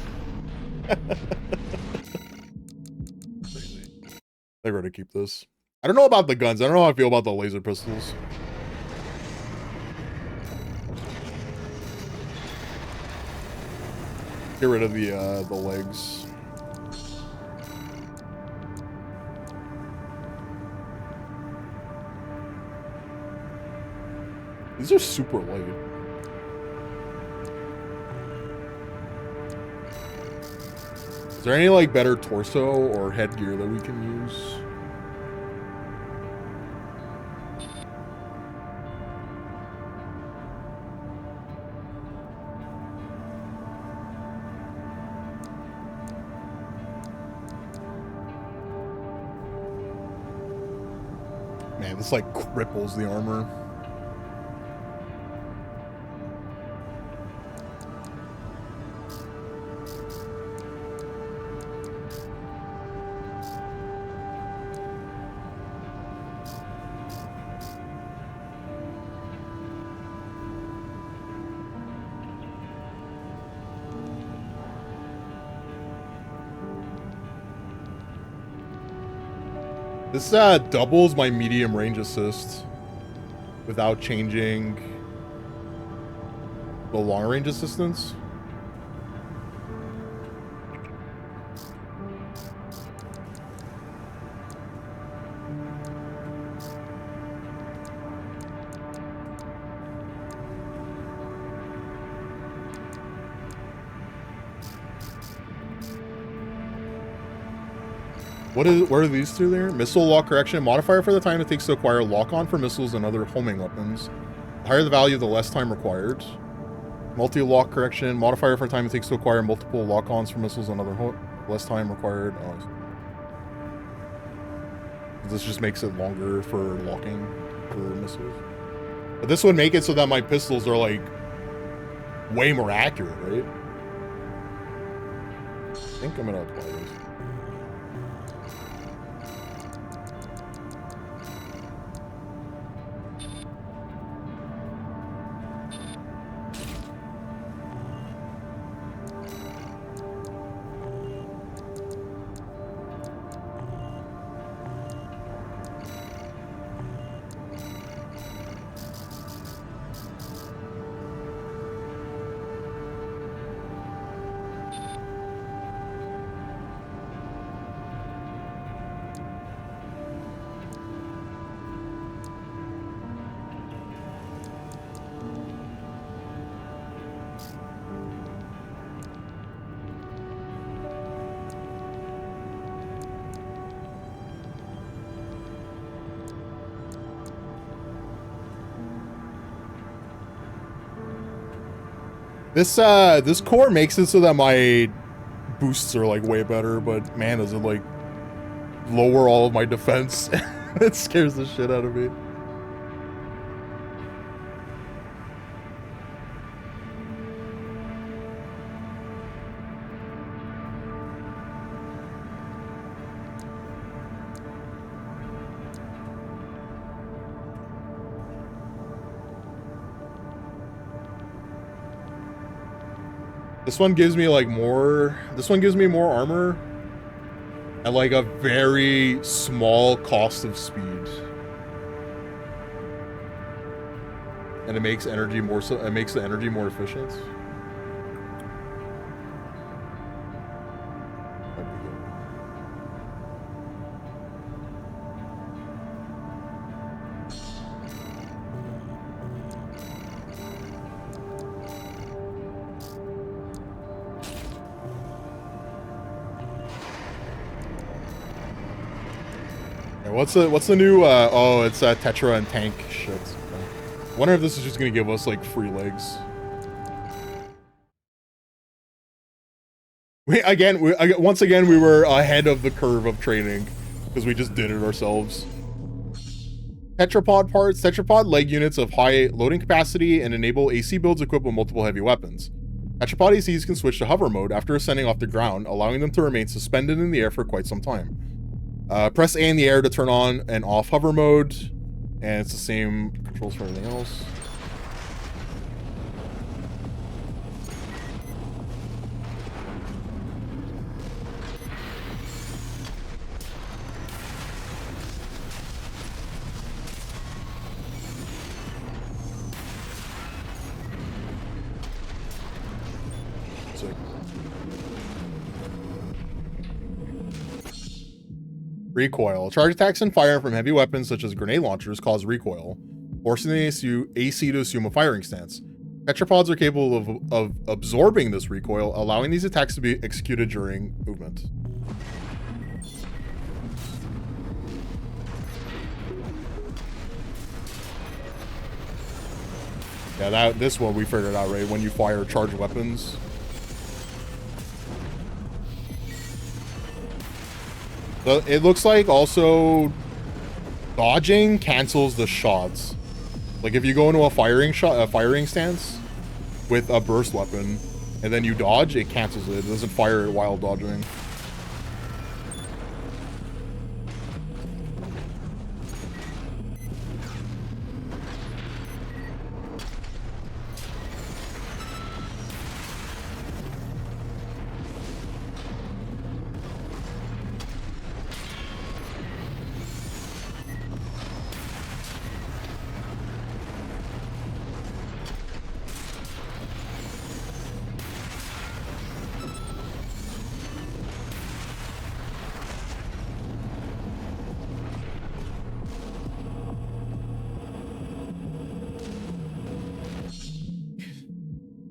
S1: I gotta keep this. I don't know about the guns. I don't know how I feel about the laser pistols. Get rid of the legs. These are super light. Is there any like better torso or headgear that we can use? Man, this like cripples the armor. This doubles my medium range assist without changing the long range assistance. What are these two there? Missile lock correction. Modifier for the time it takes to acquire lock-on for missiles and other homing weapons. The higher the value, the less time required. Multi-lock correction. Modifier for the time it takes to acquire multiple lock-ons for missiles and other less time required. Oh, this just makes it longer for locking for missiles. But this would make it so that my pistols are like way more accurate, right? I think I'm gonna apply this. This core makes it so that my boosts are like way better, but man, does it like lower all of my defense. It scares the shit out of me. This one gives me like more, this one gives me more armor at like a very small cost of speed. And it makes energy more, it makes the energy more efficient. What's the new oh, it's Tetra and tank shit. I wonder if this is just gonna give us like free legs. Once again, we were ahead of the curve of training because we just did it ourselves. Tetrapod parts. Tetrapod leg units of high loading capacity and enable AC builds equipped with multiple heavy weapons. Tetrapod ACs can switch to hover mode after ascending off the ground, allowing them to remain suspended in the air for quite some time. Press A in the air to turn on and off hover mode, and it's the same controls for everything else. Recoil. Charge attacks and fire from heavy weapons such as grenade launchers cause recoil, forcing the AC to assume a firing stance. Tetrapods are capable of absorbing this recoil, allowing these attacks to be executed during movement. Yeah, this one we figured out, right? When you fire charged weapons. It looks like also dodging cancels the shots. Like if you go into a firing stance with a burst weapon and then you dodge, it cancels it. It doesn't fire it while dodging.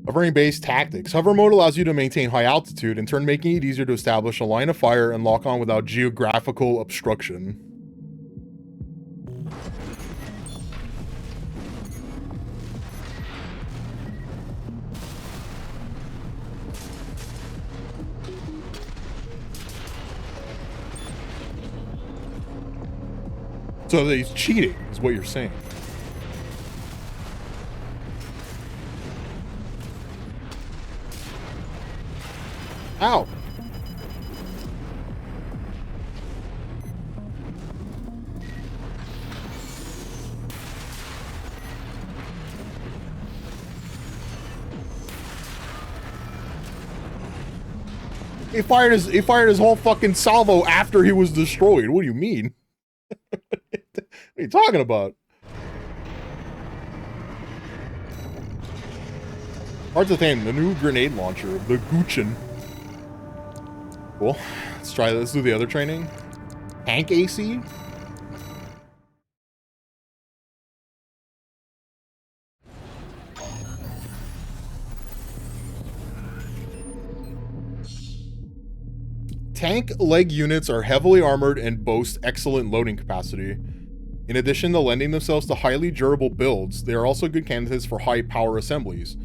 S1: Hovering-based tactics. Hover mode allows you to maintain high altitude, in turn making it easier to establish a line of fire and lock on without geographical obstruction. So he's cheating, is what you're saying. Ow! He fired his whole fucking salvo after he was destroyed. What do you mean? What are you talking about? Hard to tame the new grenade launcher, the Guchin. Cool. Let's try this. Let's do the other training. Tank AC. Tank leg units are heavily armored and boast excellent loading capacity. In addition to lending themselves to highly durable builds, they are also good candidates for high power assemblies.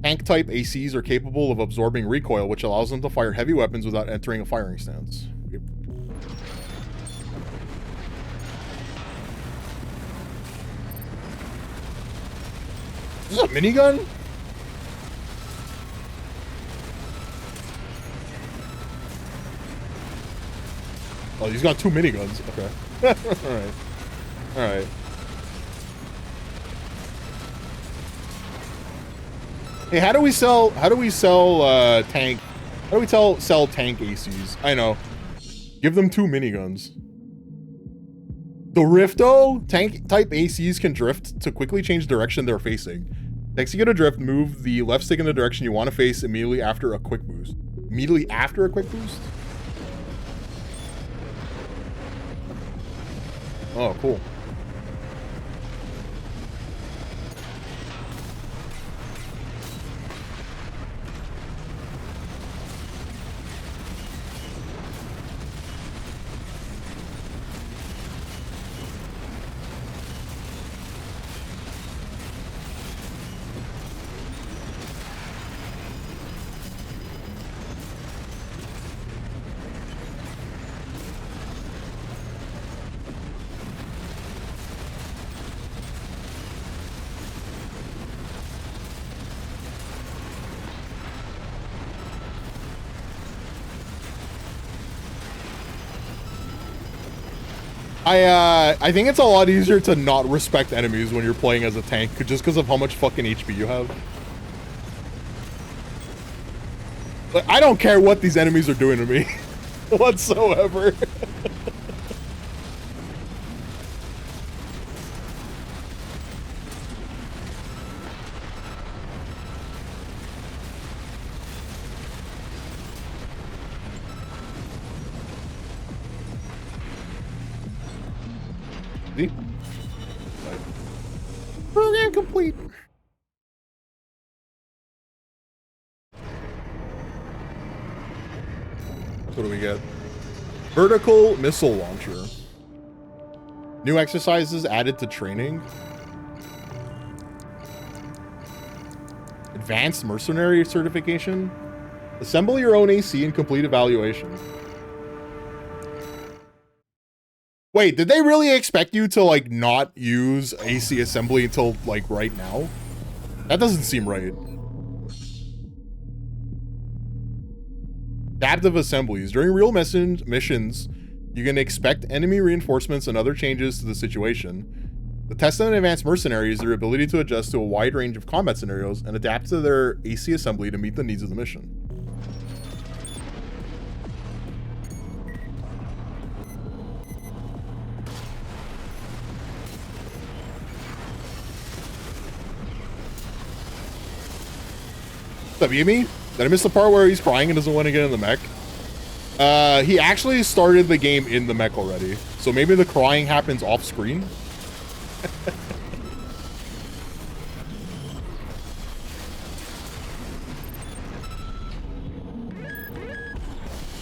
S1: Tank-type ACs are capable of absorbing recoil, which allows them to fire heavy weapons without entering a firing stance. Yep. Is this a minigun? Oh, he's got two miniguns. Okay. Alright. Alright. Hey, how do we sell tank? How do we sell tank ACs? I know. Give them two miniguns. The Rifto tank type ACs can drift to quickly change direction they're facing. To execute a drift, move the left stick in the direction you want to face immediately after a quick boost. Immediately after a quick boost? Oh, cool. I think it's a lot easier to not respect enemies when you're playing as a tank, just because of how much fucking HP you have. Like, I don't care what these enemies are doing to me whatsoever. Program complete. What do we get? Vertical missile launcher. New exercises added to training. Advanced mercenary certification. Assemble your own AC and complete evaluation. Wait, did they really expect you to, like, not use AC assembly until, like, right now? That doesn't seem right. Adaptive assemblies. During real missions, you can expect enemy reinforcements and other changes to the situation. The test on advanced mercenaries is their ability to adjust to a wide range of combat scenarios and adapt to their AC assembly to meet the needs of the mission. What's up, Yumi? Did I miss the part where he's crying and doesn't want to get in the mech? He actually started the game in the mech already. So maybe the crying happens off screen.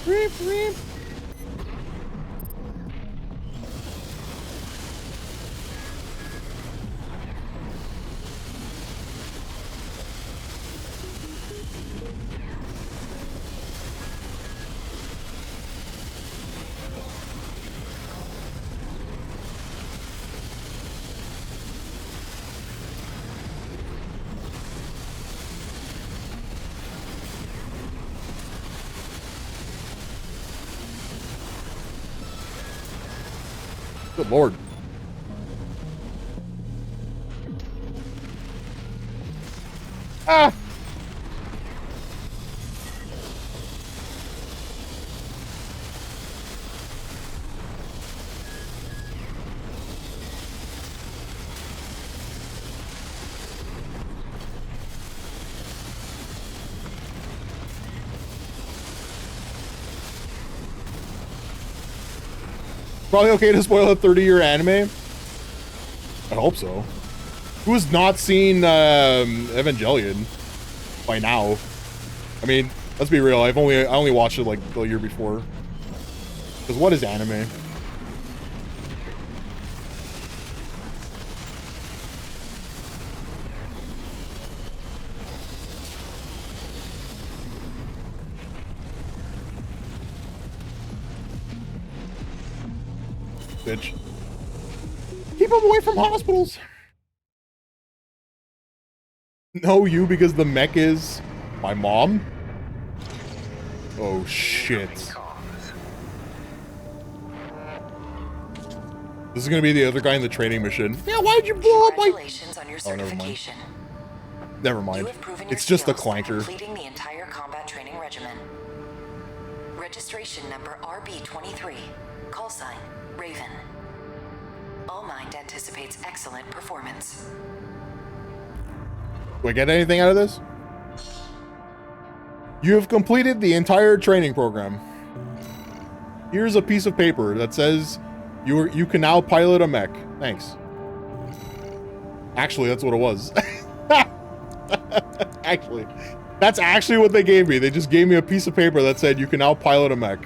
S1: Reep, reep. Good lord. Ah! Probably okay to spoil a 30-year anime? I hope so. Who has not seen Evangelion by now? I mean, let's be real. I only watched it like the year before. Because what is anime? Bitch. Keep them away from hospitals. No, you, because the mech is my mom. Oh shit. This is gonna be the other guy in the training mission. Yeah, why'd you blow up my...
S6: Congratulations on your certification.
S1: Never mind.
S6: You have proven your
S1: It's just a
S6: skills by
S1: clanker.
S6: completing the entire combat training regimen. Registration number RB23. Call sign Raven. All Mind anticipates excellent performance.
S1: Do I get anything out of this? You have completed the entire training program. Here's a piece of paper that says you can now pilot a mech. Thanks. Actually, that's what it was. Actually, that's actually what they gave me. They just gave me a piece of paper that said you can now pilot a mech.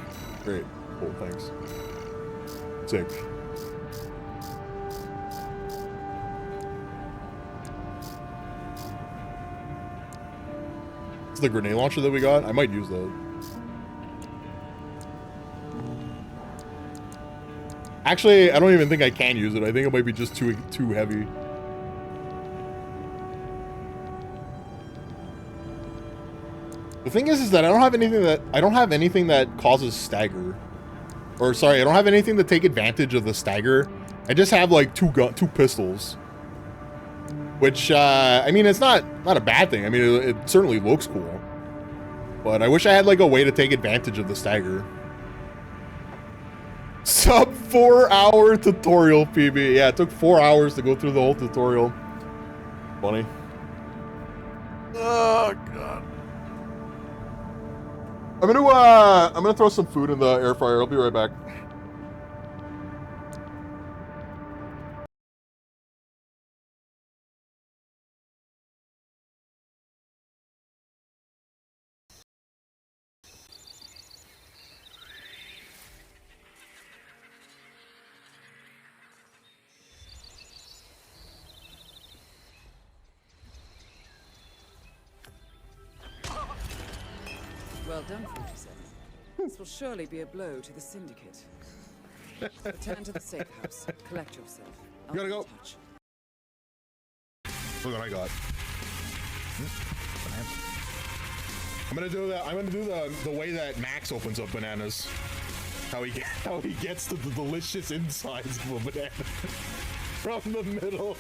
S1: Great. Cool, thanks. Sick. It's the grenade launcher that we got. I might use that. Actually, I don't even think I can use it. I think it might be just too heavy. The thing is that I don't have anything that causes stagger. or sorry, I don't have anything to take advantage of the stagger. I just have like two pistols, which I mean, it's not a bad thing. I mean, it certainly looks cool, but I wish I had like a way to take advantage of the stagger. Sub 4-hour tutorial, PB. Yeah, it took 4 hours to go through the whole tutorial. Funny. Oh god. I'm gonna throw some food in the air fryer. I'll be right back.
S11: Well done, 47. This will surely be a blow to the Syndicate. Return to the safe house. Collect yourself. I'll
S1: Gotta
S11: be
S1: go.
S11: in touch.
S1: Look what I got. I'm gonna do that. I'm gonna do the way that Max opens up bananas. How he gets to the delicious insides of a banana from the middle.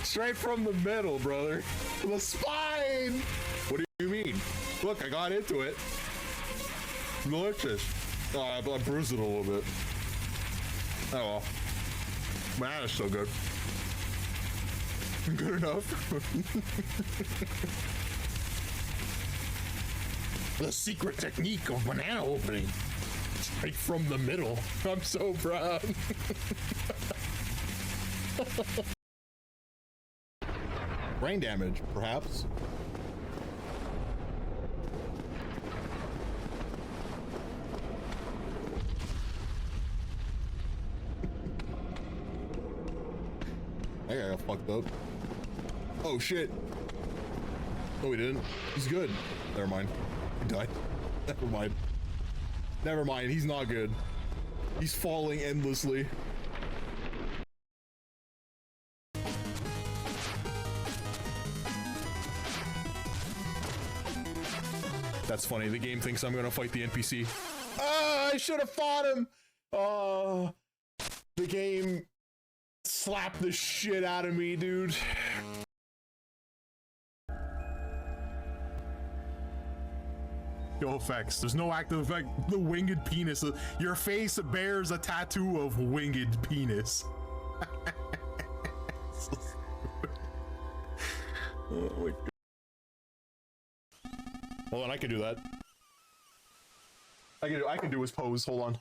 S1: Straight from the middle, brother. The spine. What do you mean? Look, I got into it. Delicious. Oh, I bruised it a little bit. Oh well. Banana's still good. Good enough. The secret technique of banana opening. Straight from the middle. I'm so proud. Brain damage, perhaps. That guy got fucked up. Oh shit. Oh, he didn't. He's good. Never mind. He died. Never mind. Never mind. He's not good. He's falling endlessly. That's funny. The game thinks I'm gonna fight the NPC. Ah, I should have fought him. Oh, the game slapped the shit out of me, dude. No effects. There's no active effect. The winged penis. Your face bears a tattoo of winged penis. Oh my god. Hold on, I can do that. I can do his pose. Hold on.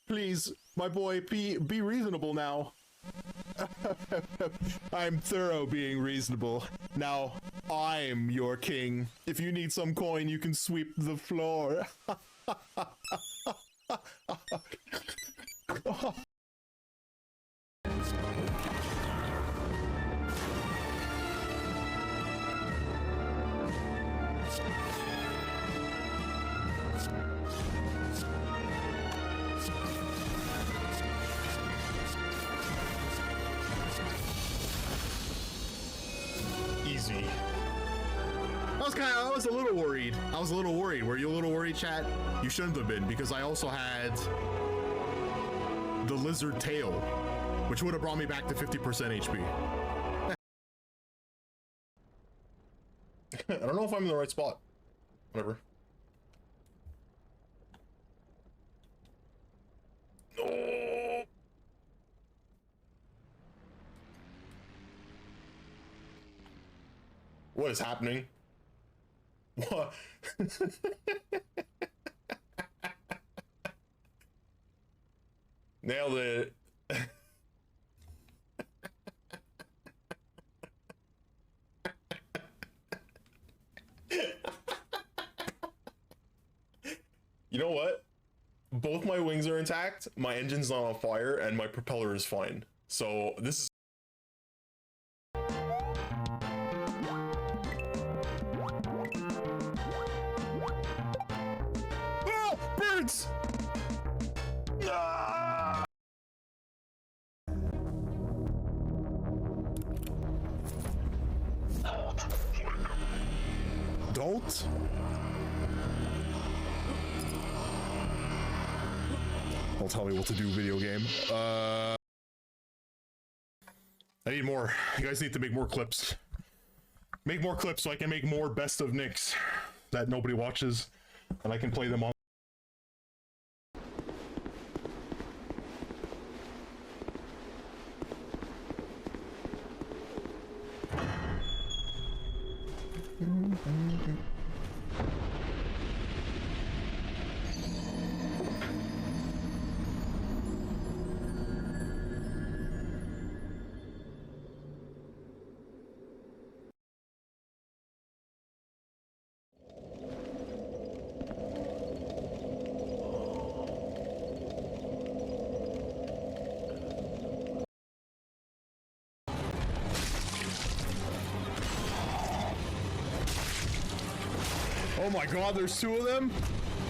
S1: Please, my boy, be reasonable now. I'm thorough being reasonable. Now, I'm your king. If you need some coin, you can sweep the floor. Easy. I was a little worried. I was a little worried. Were you a little worried, chat? You shouldn't have been, because I also had the lizard tail, which would have brought me back to 50% HP. I don't know if I'm in the right spot. Whatever. No. What is happening? What? Nailed it. You know what? Both my wings are intact, my engine's not on fire, and my propeller is fine. So this is... Ah! Birds! Ah! Don't. Don't tell me what to do, video game. I need more. You guys need to make more clips. Make more clips so I can make more best of Nicks that nobody watches, and I can play them on. Oh my god, there's two of them?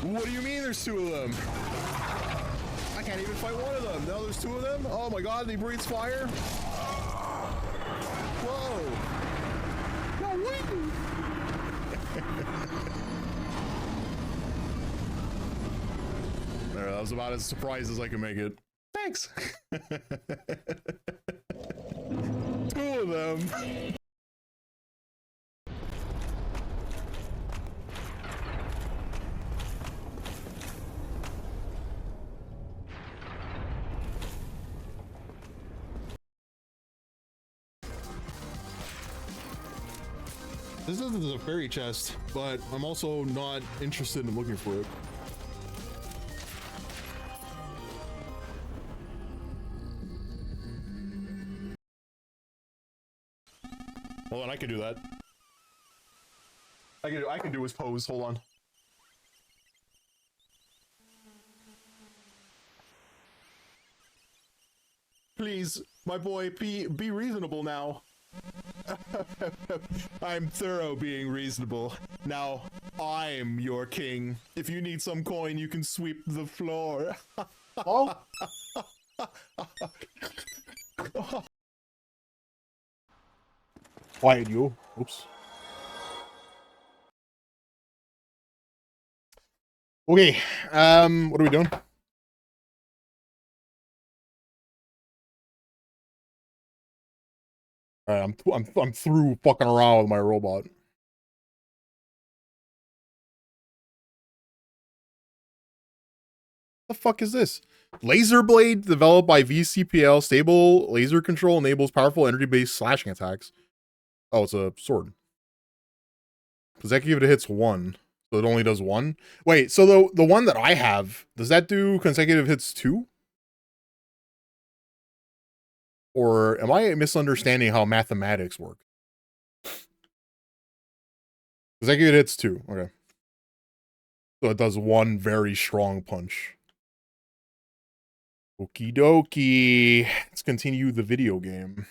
S1: What do you mean there's two of them? I can't even fight one of them. Now there's two of them? Oh my god, he breathes fire? Whoa. No, wait! There, that was about as surprised as I can make it. Thanks! Two of them. This isn't a fairy chest, but I'm also not interested in looking for it. Hold on, I can do that. I can do his pose. Hold on. Please, my boy, be reasonable now. I'm thorough being reasonable. Now, I'm your king. If you need some coin, you can sweep the floor. Oh. Quiet you. Oops. Okay, what are we doing? Alright, I'm through fucking around with my robot. The fuck is this? Laser blade developed by VCPL. Stable laser control enables powerful energy-based slashing attacks. Oh, it's a sword. Consecutive hits 1. So it only does 1? Wait, so the one that I have, does that do consecutive hits 2? Or am I misunderstanding how mathematics work? Consecutive hits 2. Okay. So it does 1 very strong punch. Okie dokie. Let's continue the video game.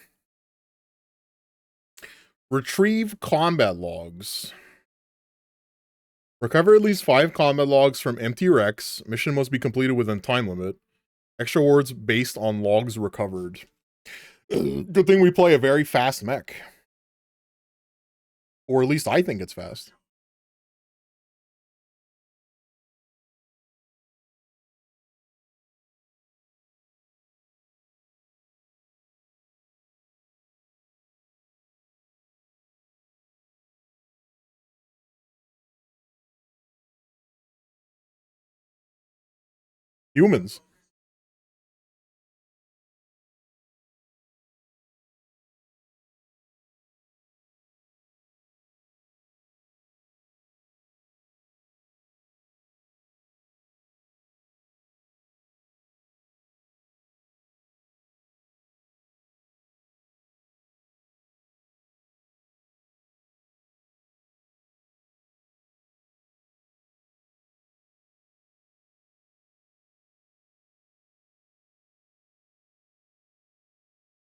S1: Retrieve combat logs. Recover at least 5 combat logs from empty wrecks. Mission must be completed within time limit. Extra rewards based on logs recovered. Good thing we play a very fast mech. Or at least I think it's fast. Humans.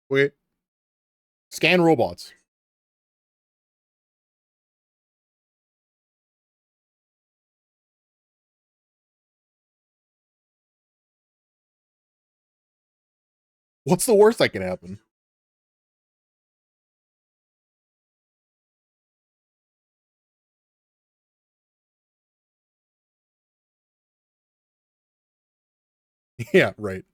S1: Wait. Scan robots. What's the worst that can happen? Yeah, right.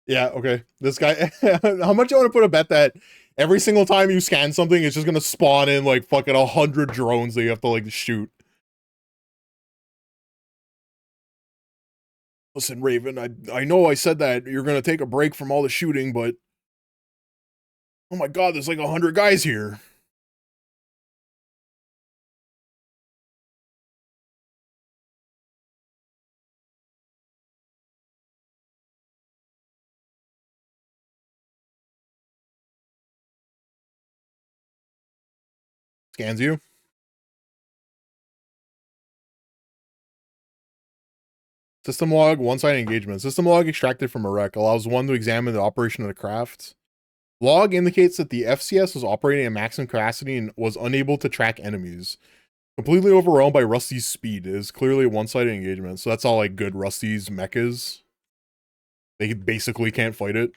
S1: Yeah, okay. This guy, how much you want to put a bet that every single time you scan something, it's just gonna spawn in like fucking 100 drones that you have to like shoot? Listen, Raven, I know I said that you're gonna take a break from all the shooting, but oh my god, there's like 100 guys here. Scans you. System log, one-sided engagement. System log extracted from a wreck allows one to examine the operation of the craft. Log indicates that the FCS was operating at maximum capacity and was unable to track enemies. Completely overwhelmed by Rusty's speed. It is clearly a one-sided engagement. So that's all like good Rusty's mech is. They basically can't fight it.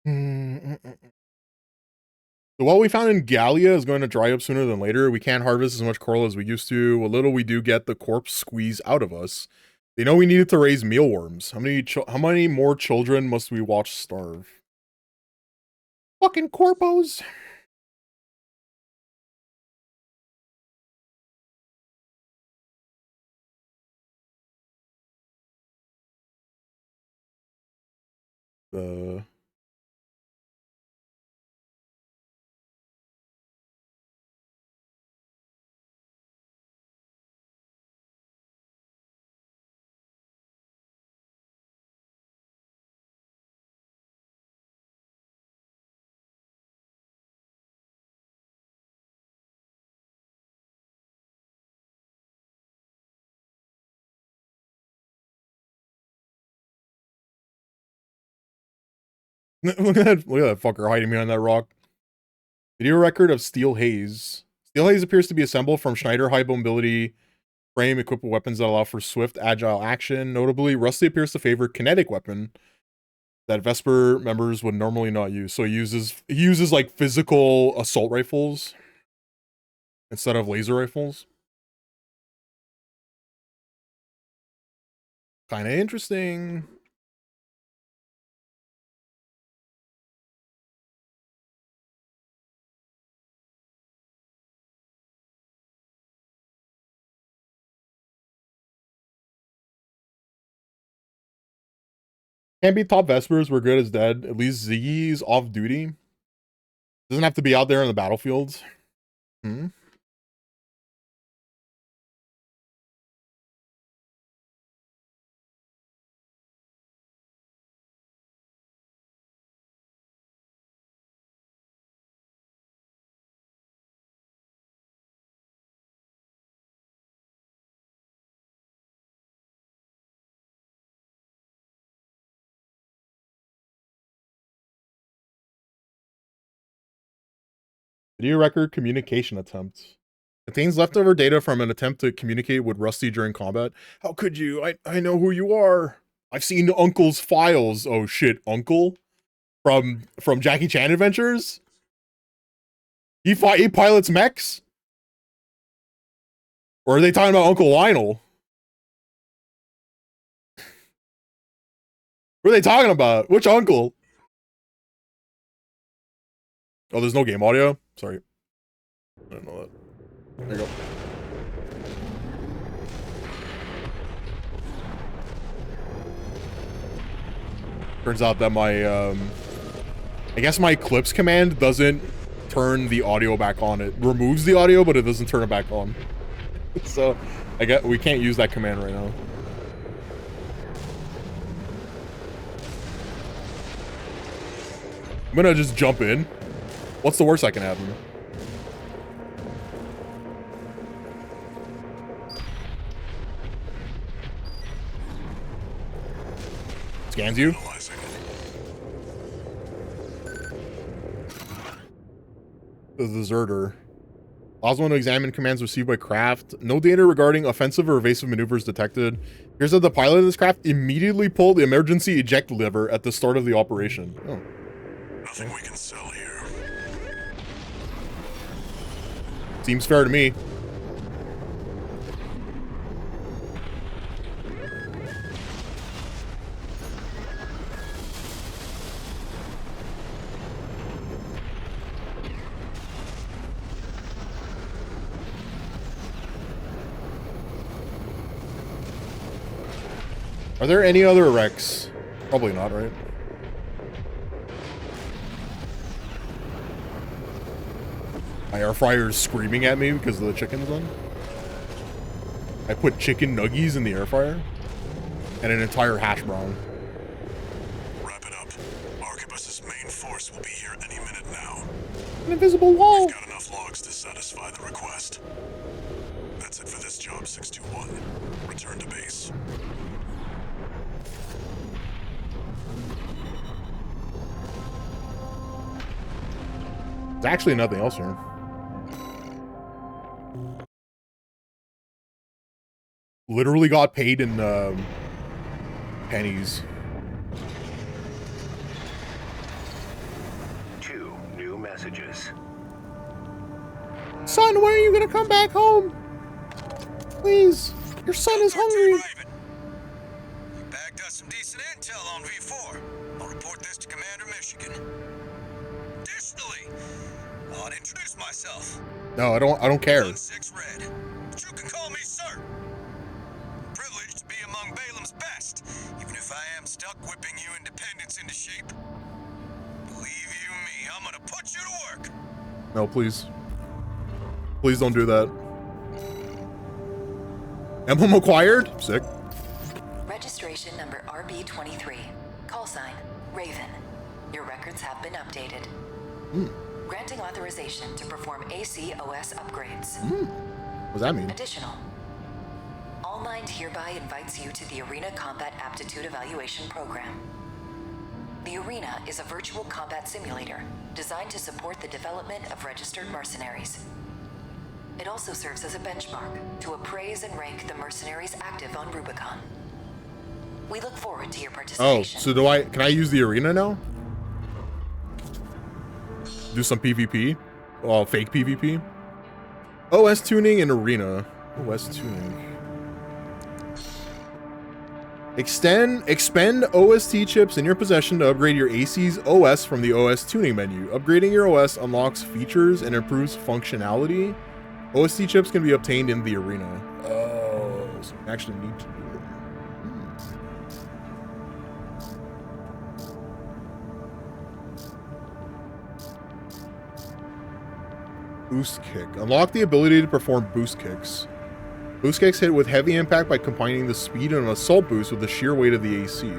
S1: So what we found in Gallia is going to dry up sooner than later. We can't harvest as much coral as we used to. What little we do get, the corpse squeeze out of us. They know we needed to raise mealworms. How many more children must we watch starve? Fucking corpos. Look at that fucker hiding behind that rock. Video record of Steel Haze. Steel Haze appears to be assembled from Schneider high mobility frame equipped with weapons that allow for swift, agile action. Notably, Rusty appears to favor kinetic weapon that Vesper members would normally not use. So he uses like physical assault rifles instead of laser rifles. Kind of interesting. Can't be top Vespers. We're good as dead. At least Ziggy's off duty. Doesn't have to be out there in the battlefield. Hmm. Video record communication attempt. Contains leftover data from an attempt to communicate with Rusty during combat. How could you? I know who you are. I've seen Uncle's files. Oh shit, Uncle? From Jackie Chan Adventures? He pilots mechs? Or are they talking about Uncle Lionel? What are they talking about? Which uncle? Oh, there's no game audio? Sorry. I didn't know that. There you go. Turns out that my, I guess my clips command doesn't turn the audio back on. It removes the audio, but it doesn't turn it back on. So, we can't use that command right now. I'm gonna just jump in. What's the worst that can happen? Scans you? The deserter. Allows one to examine commands received by craft. No data regarding offensive or evasive maneuvers detected. Here's that the pilot of this craft immediately pulled the emergency eject lever at the start of the operation. Oh.
S2: Nothing we can sell here.
S1: Seems fair to me. Are there any other wrecks? Probably not, right? My air fryer is screaming at me because of the chicken's on. I put chicken nuggies in the air fryer and an entire hash brown.
S2: Wrap it up. Arquebus's main force will be here any minute now.
S1: An invisible wall.
S2: We've got enough logs to satisfy the request. That's it for this job, 621. Return to base.
S1: There's actually nothing else here. Literally got paid in pennies.
S3: 2 new messages.
S1: Son, when are you gonna come back home? Please, your son is hungry.
S7: You bagged us some decent intel on V4. I'll report this to Commander Michigan. Additionally, I'll introduce myself.
S1: No, I don't care.
S7: 6 Red. But you can call me sir. Privileged to be among Balaam's best, even if I am stuck whipping you independents into shape. Believe you me, I'm gonna put you to work.
S1: No, please. Please don't do that. Emblem acquired? Sick.
S6: Registration number RB23. Call sign, Raven. Your records have been updated. Granting authorization to perform ACOS upgrades.
S1: What does that mean?
S6: Additional. All Mind hereby invites you to the Arena Combat Aptitude Evaluation Program. The Arena is a virtual combat simulator designed to support the development of registered mercenaries. It also serves as a benchmark to appraise and rank the mercenaries active on Rubicon. We look forward to your
S1: Oh,
S6: participation.
S1: so can I use the arena now? Do some PvP? Oh, fake PvP? OS tuning and arena. OS tuning. Expend OST chips in your possession to upgrade your AC's OS from the OS tuning menu. Upgrading your OS unlocks features and improves functionality. OST chips can be obtained in the arena. Oh, so you actually need to do them. Boost kick. Unlock the ability to perform boost kicks. Boost kicks hit with heavy impact by combining the speed and an assault boost with the sheer weight of the AC.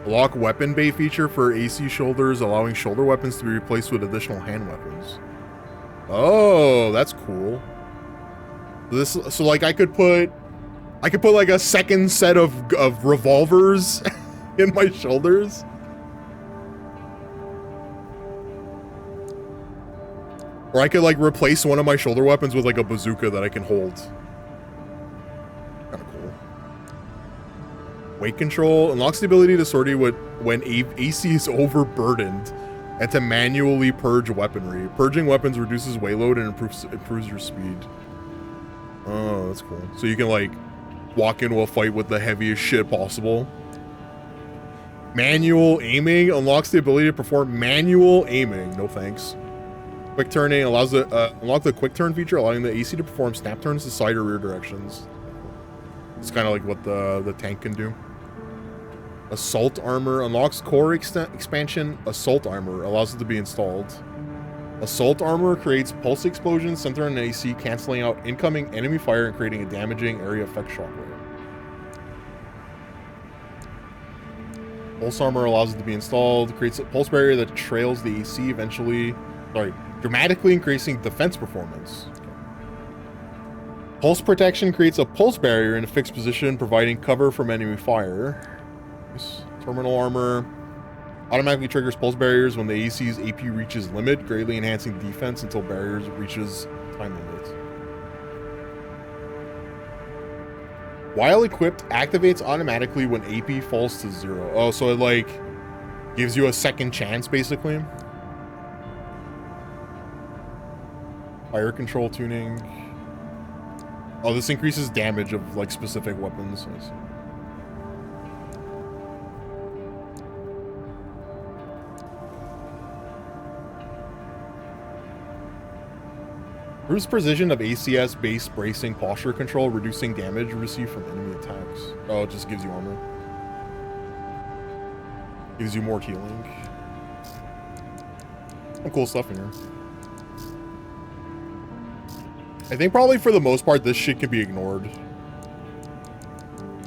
S1: Unlock weapon bay feature for AC shoulders, allowing shoulder weapons to be replaced with additional hand weapons. Oh, that's cool. So like I could put like a second set of revolvers in my shoulders. Or I could like replace one of my shoulder weapons with like a bazooka that I can hold. Kind of cool. Weight control unlocks the ability to sortie when AC is overburdened and to manually purge weaponry. Purging weapons reduces weight load and improves your speed. Oh, that's cool. So you can like walk into a fight with the heaviest shit possible. Manual aiming unlocks the ability to perform manual aiming. No thanks. Quick turning allows unlock the quick turn feature, allowing the AC to perform snap turns to side or rear directions. It's kind of like what the tank can do. Assault armor unlocks core expansion. Assault armor allows it to be installed. Assault armor creates pulse explosions centered on AC, canceling out incoming enemy fire and creating a damaging area effect shockwave. Pulse armor allows it to be installed. Creates a pulse barrier that trails the AC, dramatically increasing defense performance. Pulse protection creates a pulse barrier in a fixed position, providing cover from enemy fire. Terminal armor Automatically triggers pulse barriers when the AC's AP reaches limit, greatly enhancing defense until barriers reaches time limits. While equipped, activates automatically when AP falls to 0. Oh, so it like gives you a second chance basically. Fire control tuning. Oh, this increases damage of like specific weapons. Nice. Improves precision of ACS base bracing posture control, reducing damage received from enemy attacks. Oh, it just gives you armor. Gives you more healing. Some cool stuff in here. I think probably for the most part, this shit can be ignored.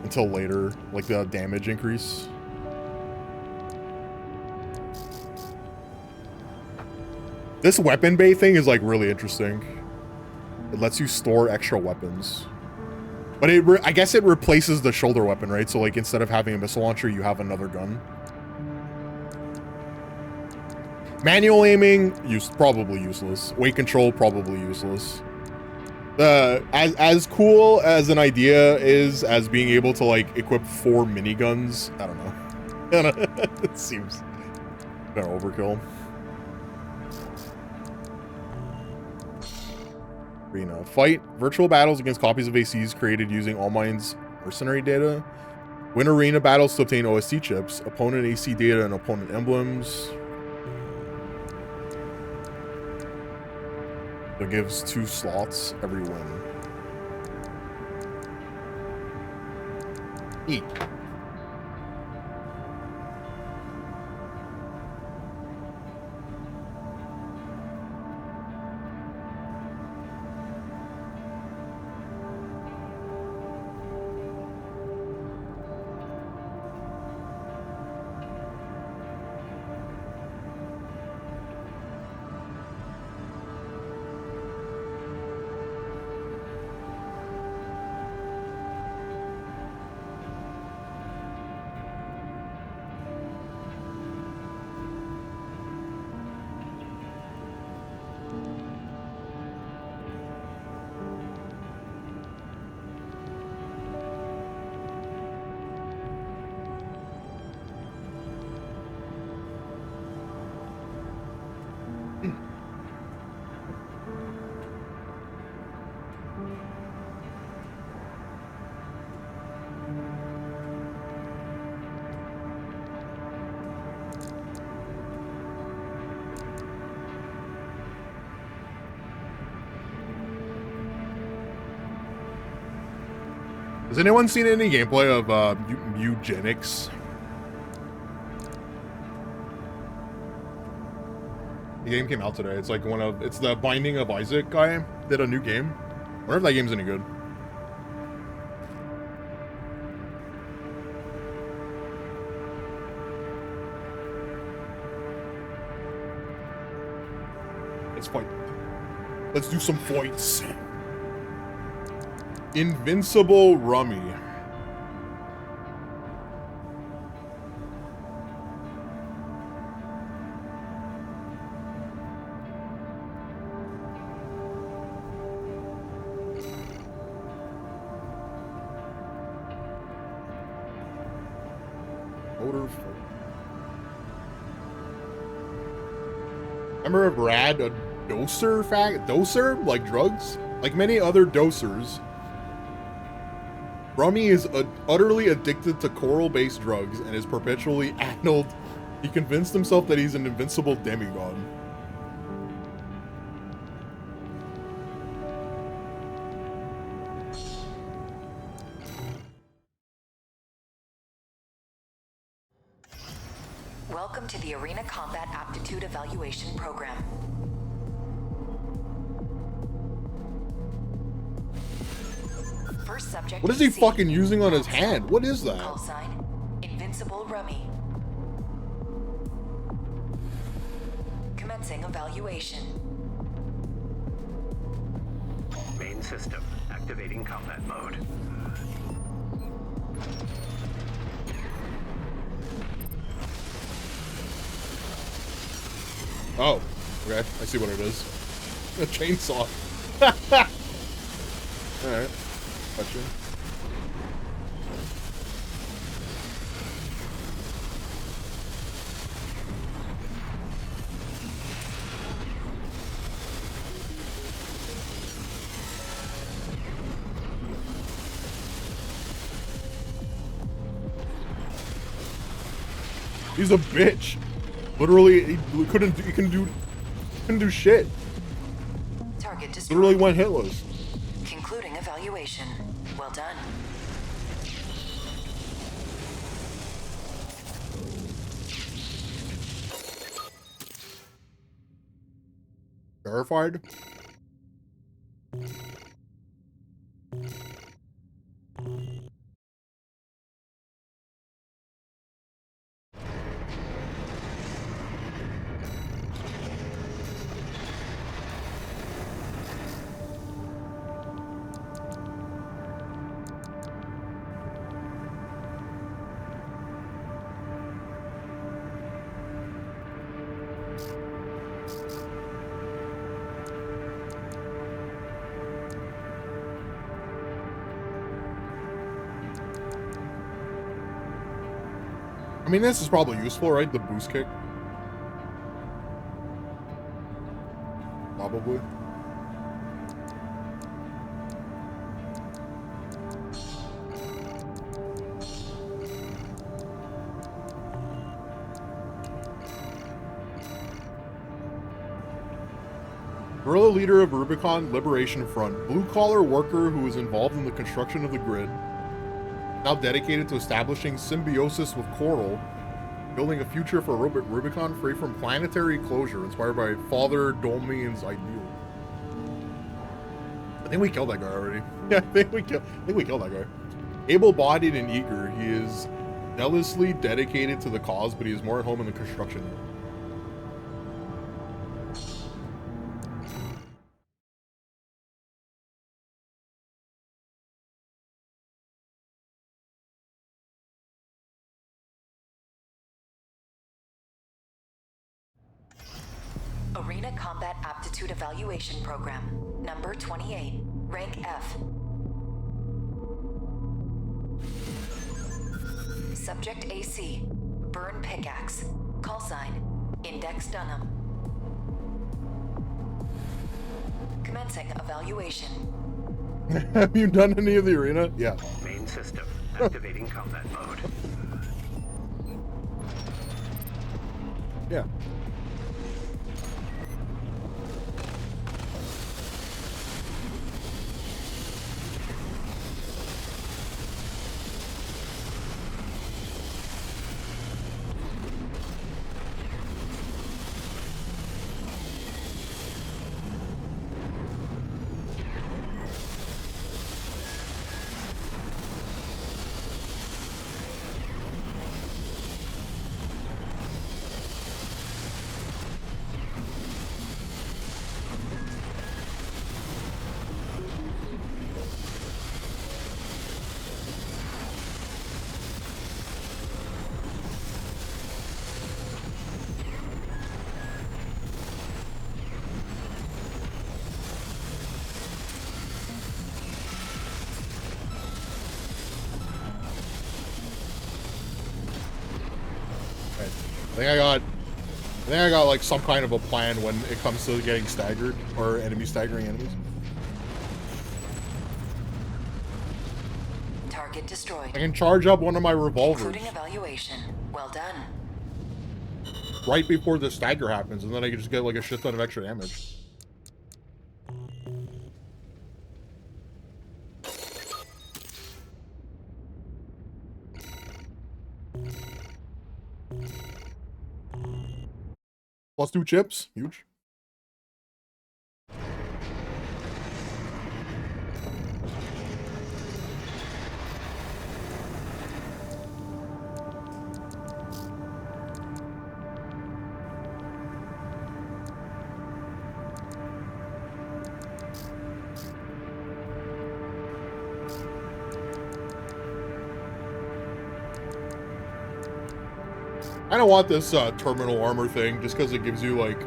S1: Until later, like the damage increase. This weapon bay thing is like really interesting. It lets you store extra weapons. But I guess it replaces the shoulder weapon, right? So like instead of having a missile launcher, you have another gun. Manual aiming, probably useless. Weight control, probably useless. As cool as an idea is as being able to like equip 4 miniguns, I don't know. It seems kind of overkill. Arena. Fight virtual battles against copies of ACs created using All Mind's mercenary data. Win arena battles to obtain OST chips, opponent AC data, and opponent emblems. It gives 2 slots every win. Eat. Has anyone seen any gameplay of eugenics? The game came out today. It's like it's the Binding of Isaac guy did a new game. I wonder if that game's any good. Let's fight. Let's do some fights. Invincible Rummy. Motor. Remember of Rad, a doser like drugs? Like many other dosers, Rummy is utterly addicted to coral-based drugs and is perpetually addled. He convinced himself that he's an invincible demigod.
S6: Welcome to the Arena Combat Aptitude Evaluation Program. First subject.
S1: What is he fucking using on his hand? What is that?
S6: Call sign, Invincible Rummy. Commencing evaluation.
S3: Main system activating combat mode.
S1: Oh, okay. I see what it is. A chainsaw. Alright. Gotcha. He's a bitch. Literally, he couldn't do shit.
S6: Target destroyed.
S1: Literally went hitless.
S6: Concluding evaluation. Well done.
S1: Verified. I mean, this is probably useful, right? The boost kick. Probably. Guerrilla leader of Rubicon Liberation Front, blue-collar worker who was involved in the construction of the grid, now dedicated to establishing symbiosis with Coral, building a future for Rubicon free from planetary closure, inspired by Father Dolmian's ideal. I think we killed that guy already. Yeah, I think we killed that guy. Able-bodied and eager, he is zealously dedicated to the cause, but he is more at home in the construction.
S6: Arena Combat Aptitude Evaluation Program. Number 28. Rank F. Subject AC. Burn pickaxe. Call sign. Index Dunham. Commencing evaluation.
S1: Have you done any of the arena? Yeah.
S3: Main system. Activating combat mode.
S1: Yeah. I think I got like some kind of a plan when it comes to getting staggered or staggering enemies.
S6: Target destroyed.
S1: I can charge up one of my revolvers.
S6: Including evaluation. Well done.
S1: Right before the stagger happens, and then I can just get like a shit ton of extra damage. Plus 2 chips, huge. I don't want this terminal armor thing just because it gives you like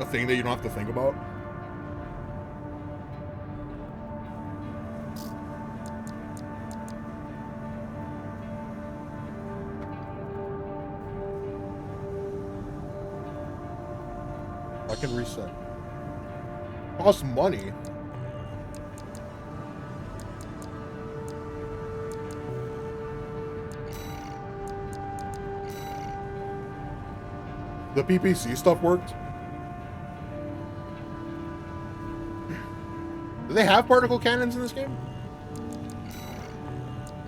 S1: a thing that you don't have to think about. I can reset. Costs money. The PPC stuff worked. Do they have particle cannons in this game?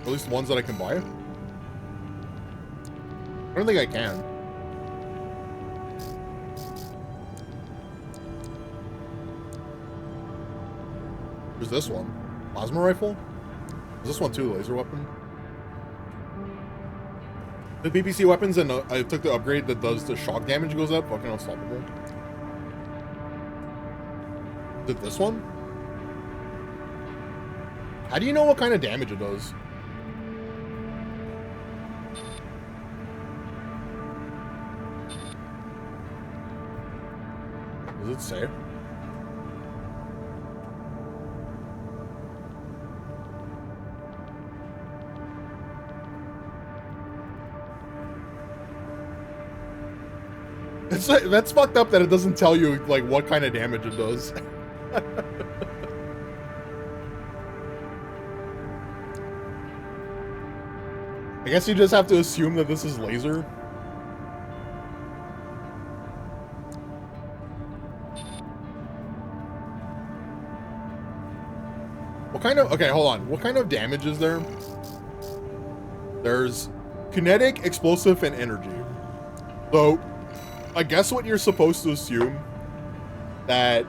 S1: At least ones that I can buy? I don't think I can. There's this one. Plasma rifle? Is this one too, laser weapon? The PPC weapons, and I took the upgrade that does the shock damage goes up. Fucking unstoppable. Did this one? How do you know what kind of damage it does? Does it say? It's like, that's fucked up that it doesn't tell you like what kind of damage it does. I guess you just have to assume that this is laser. What kind of, okay, hold on. What kind of damage is there? There's kinetic, explosive, and energy. So, I guess what you're supposed to assume that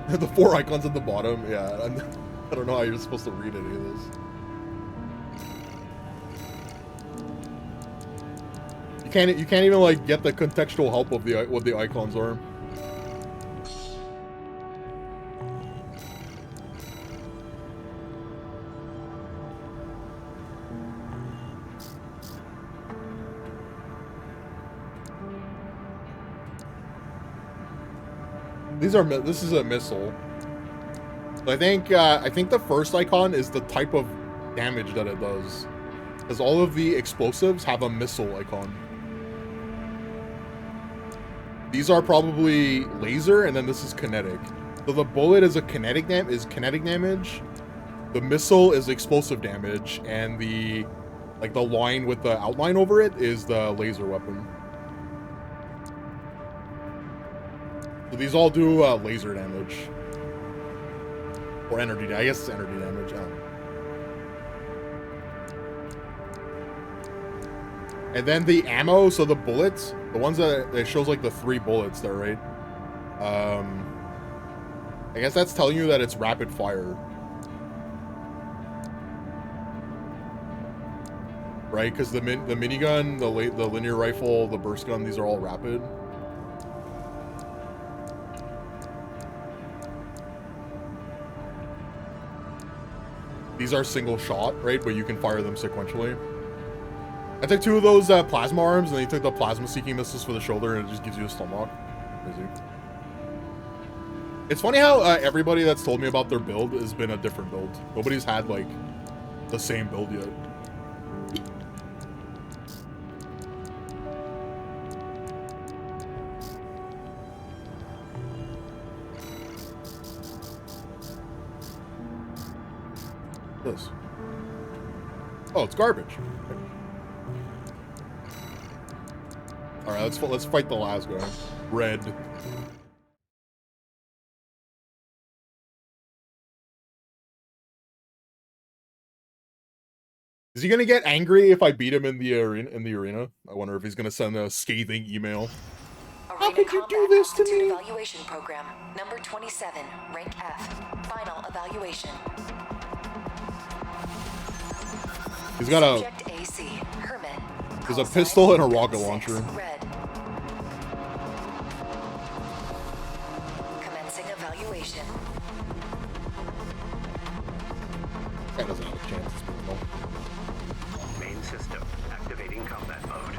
S1: the 4 icons at the bottom, yeah, I don't know how you're supposed to read any of this. You can't even like get the contextual help of the what the icons are. This is a missile. So I think the first icon is the type of damage that it does, because all of the explosives have a missile icon. These are probably laser, and then this is kinetic. So the bullet is kinetic damage. The missile is explosive damage, and the line with the outline over it is the laser weapon. So these all do laser damage. Or energy damage. I guess it's energy damage. And then the ammo, so the bullets, the ones that it shows like the 3 bullets there, right? I guess that's telling you that it's rapid fire. Right? Because the minigun, the linear rifle, the burst gun, these are all rapid. These are single shot, right? But you can fire them sequentially. I took 2 of those plasma arms, and then you took the plasma seeking missiles for the shoulder, and it just gives you a stun lock. Crazy. It's funny how everybody that's told me about their build has been a different build. Nobody's had like the same build yet. This. Oh, it's garbage. All right, let's fight the last guy. Red. Is he gonna get angry if I beat him in the arena? I wonder if he's gonna send a scathing email.
S6: How could you do this to me? Evaluation program number 27, rank F. Final evaluation.
S1: He's got
S6: Subject AC, Herman.
S1: There's a pistol and a rocket launcher.
S6: Red. Commencing evaluation.
S1: That doesn't have a chance. It's pretty cool.
S3: system. Activating combat mode.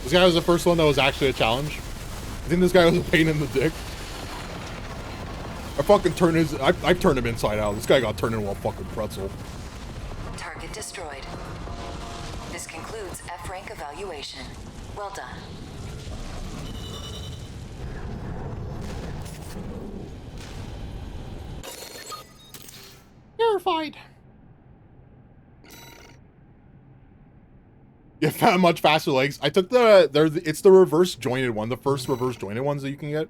S1: This guy was the first one that was actually a challenge. I think this guy was a pain in the dick. I fucking turned his... I've turned him inside out. This guy got turned into a fucking pretzel.
S6: Target destroyed. This concludes F rank evaluation. Well done.
S1: Terrified. You found much faster legs. I took it's the reverse jointed one, the first reverse jointed ones that you can get.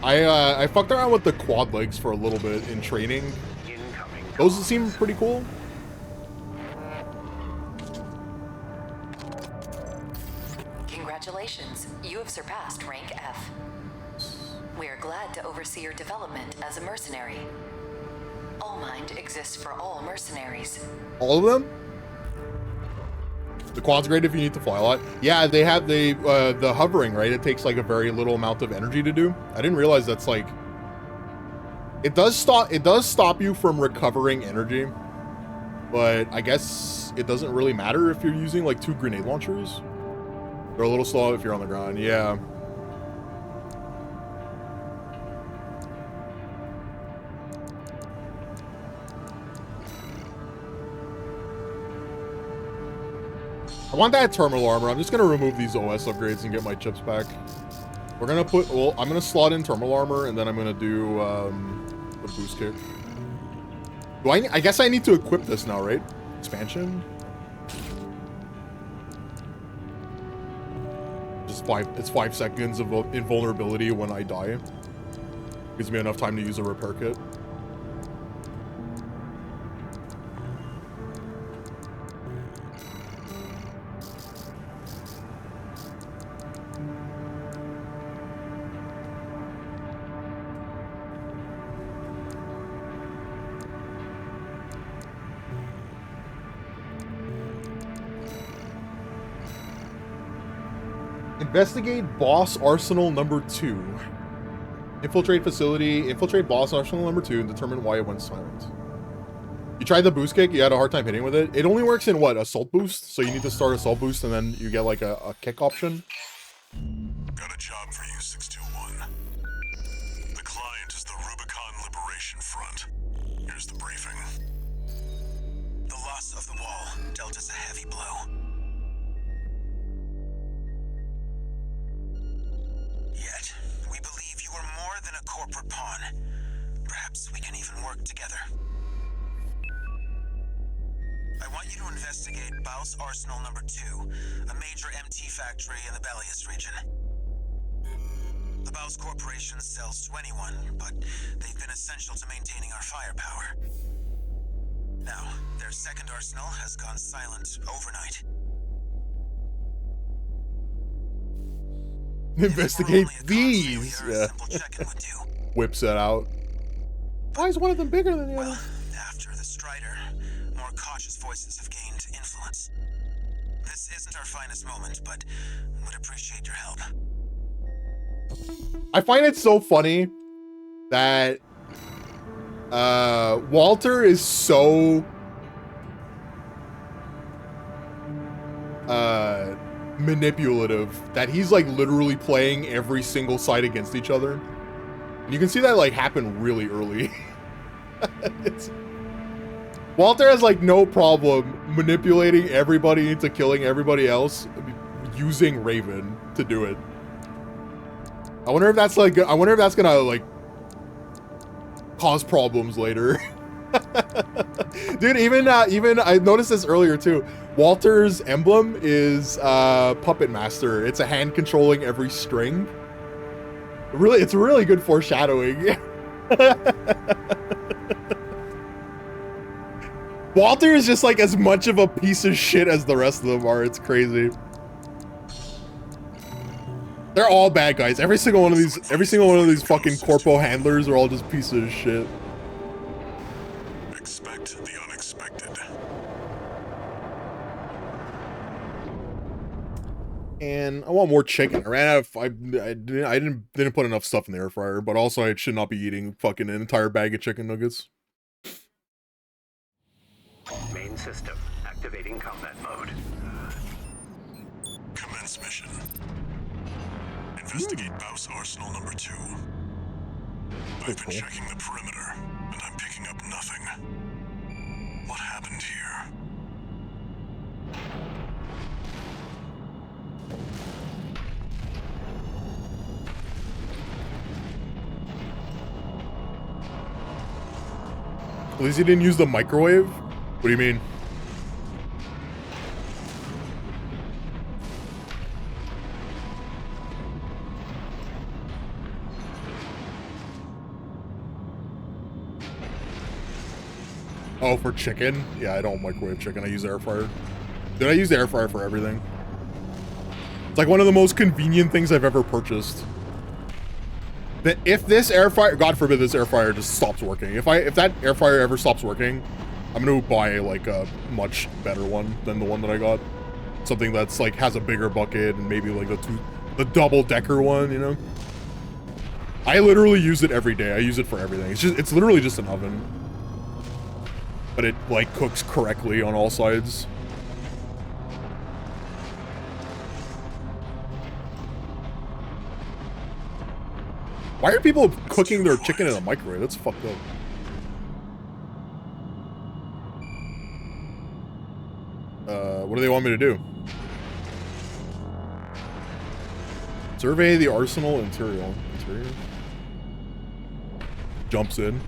S1: I fucked around with the quad legs for a little bit in training. Those seem pretty cool.
S6: Congratulations, you have surpassed rank F. We are glad to oversee your development as a mercenary. All Mind exists for all mercenaries.
S1: All of them? The quad's great if you need to fly a lot. Yeah, they have the hovering, right? It takes like a very little amount of energy to do. I didn't realize that's like... It does stop you from recovering energy. But I guess it doesn't really matter if you're using like 2 grenade launchers. They're a little slow if you're on the ground, yeah. I want that terminal armor. I'm just going to remove these OS upgrades and get my chips back. We're going to put... Well, I'm going to slot in terminal armor, and then I'm going to do the boost kick. Do I guess I need to equip this now, right? Expansion? Just it's 5 seconds of invulnerability when I die. Gives me enough time to use a repair kit. Investigate boss arsenal number 2. Infiltrate facility, infiltrate boss arsenal number 2, and determine why it went silent. You tried the boost kick, you had a hard time hitting with it. It only works in what, assault boost? So you need to start assault boost and then you get like a kick option.
S2: Got a job for you, 621. The client is the Rubicon Liberation Front. Here's the briefing.
S5: The loss of the wall dealt us a heavy blow. Yet, we believe you are more than a corporate pawn. Perhaps we can even work together. I want you to investigate Baus Arsenal number 2, a major MT factory in the Bellius region. The Baus Corporation sells to anyone, but they've been essential to maintaining our firepower. Now, their second arsenal has gone silent overnight.
S1: Investigate these. Yeah. Whips that out. Why is one of them bigger than the other?
S5: Well, after the Strider, more cautious voices have gained influence. This isn't our finest moment, but would appreciate your help.
S1: I find it so funny that Walter is so manipulative that he's like literally playing every single side against each other. And you can see that like happen really early. Walter has like no problem manipulating everybody into killing everybody else using Raven to do it. I wonder if that's like, I wonder if that's gonna like cause problems later. Dude, even I noticed this earlier too. Walter's emblem is Puppet Master. It's a hand controlling every string. Really, it's really good foreshadowing. Walter is just like as much of a piece of shit as the rest of them are. It's crazy. They're all bad guys. Every single one of these fucking corpo handlers are all just pieces of shit.
S2: Expect the unexpected.
S1: And I want more chicken. I ran out of, I didn't put enough stuff in the air fryer, but also I should not be eating fucking an entire bag of chicken nuggets.
S3: Main system activating combat mode.
S2: Commence mission. Investigate Baus Arsenal number 2. I've been checking the perimeter, and I'm picking up nothing. What happened here?
S1: At least you didn't use the microwave? What do you mean? Oh, for chicken? Yeah, I don't microwave chicken. I use air fryer. Dude, I use the air fryer for everything. It's like one of the most convenient things I've ever purchased. That if this air fryer, God forbid this air fryer just stops working. If that air fryer ever stops working, I'm gonna buy like a much better one than the one that I got. Something that's like has a bigger bucket and maybe like the double decker one, you know? I literally use it every day. I use it for everything. It's literally just an oven. But it like cooks correctly on all sides. Why are people cooking their chicken in a microwave? That's fucked up. What do they want me to do? Survey the arsenal interior. Jumps in.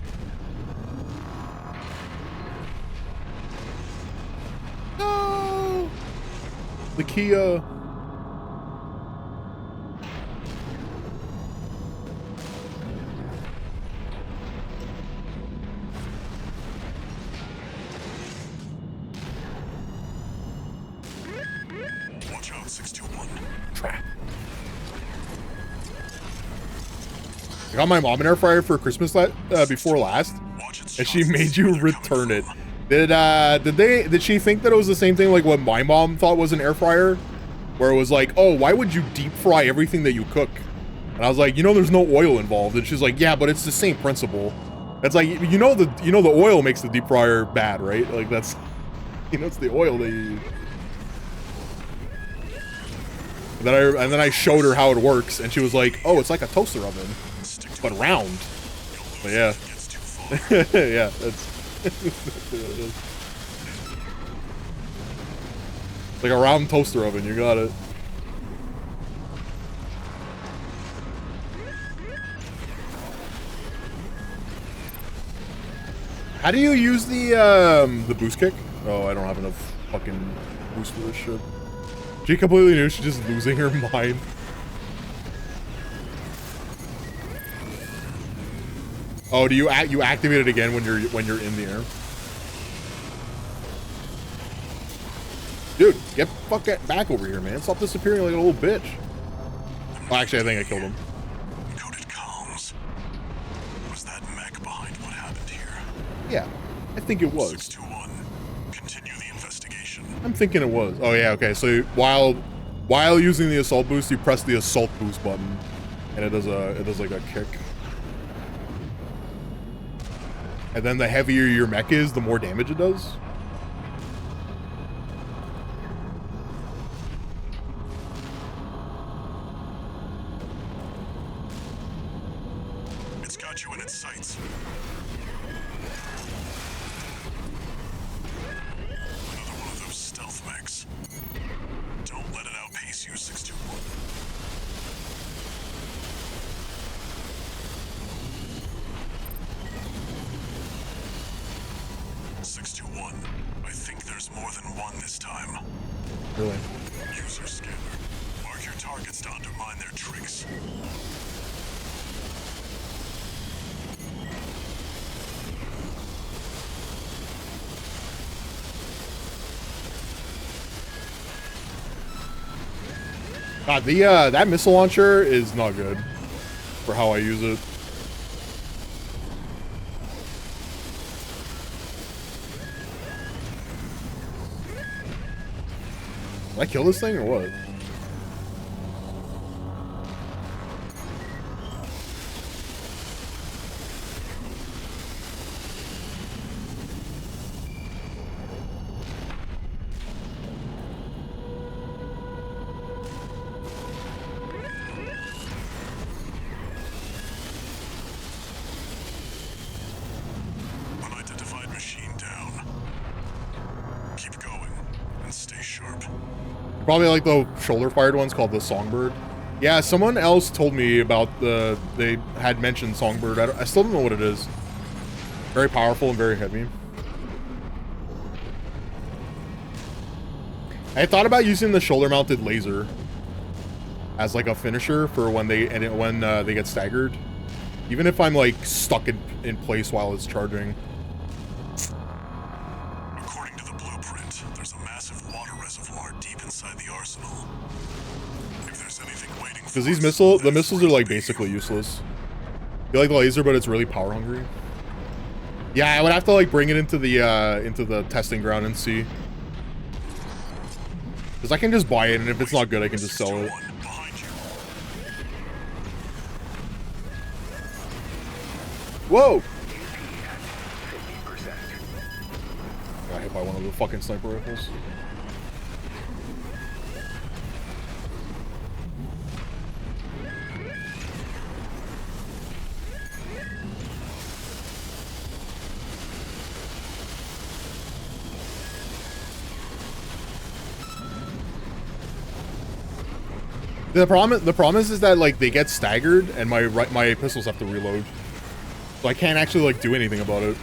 S1: No! The Kia.
S2: Watch out, 621.
S1: Trap. I got my mom an air fryer for Christmas before last, and she made you return it. Did she think that it was the same thing like what my mom thought was an air fryer, where it was like, oh, why would you deep fry everything that you cook? And I was like, you know, there's no oil involved. And she's like, yeah, but it's the same principle. It's like, you know the oil makes the deep fryer bad, right? Like that's, you know, it's the oil that you use. And then I showed her how it works, and she was like, oh, it's like a toaster oven, but round. But yeah. Yeah, that's what it is. It's like a round toaster oven, you got it. How do you use the boost kick? Oh, I don't have enough fucking boost for this shit. She completely knew, she's just losing her mind. Oh, do you activate it again when you're in the air? Dude, get fucking back over here, man. Stop disappearing like a little bitch. Oh, actually, I think I killed him.
S2: Encoded comms. Was that mech behind what happened here?
S1: Yeah, I think it was.
S2: 621. Continue the investigation.
S1: I'm thinking it was. Oh yeah, okay. So while using the assault boost, you press the assault boost button, and it does like a kick. And then the heavier your mech is, the more damage it does.
S2: It's got you in its sights. 621. I think there's more than one this time.
S1: Really?
S2: User scanner. Mark your targets to undermine their tricks.
S1: God, the that missile launcher is not good for how I use it. Did I kill this thing or what?
S2: Unidentified machine down. Keep going and stay sharp.
S1: Probably like the shoulder fired ones called the Songbird. Yeah, someone else told me about they had mentioned Songbird. I still don't know what it is. Very powerful and very heavy. I thought about using the shoulder mounted laser as like a finisher for when they get staggered. Even if I'm like stuck in place while it's charging.
S2: According to the blueprint, there's a massive water reservoir deep inside the arsenal. If there's anything waiting for
S1: Because these the missiles are like basically useless. You like the laser, but it's really power hungry. Yeah, I would have to like bring it into the testing ground and see. Because I can just buy it, and if it's not good, I can just sell it. Whoa! Got hit by one of the fucking sniper rifles. The problem is that like they get staggered and my pistols have to reload. So I can't actually like do anything about it.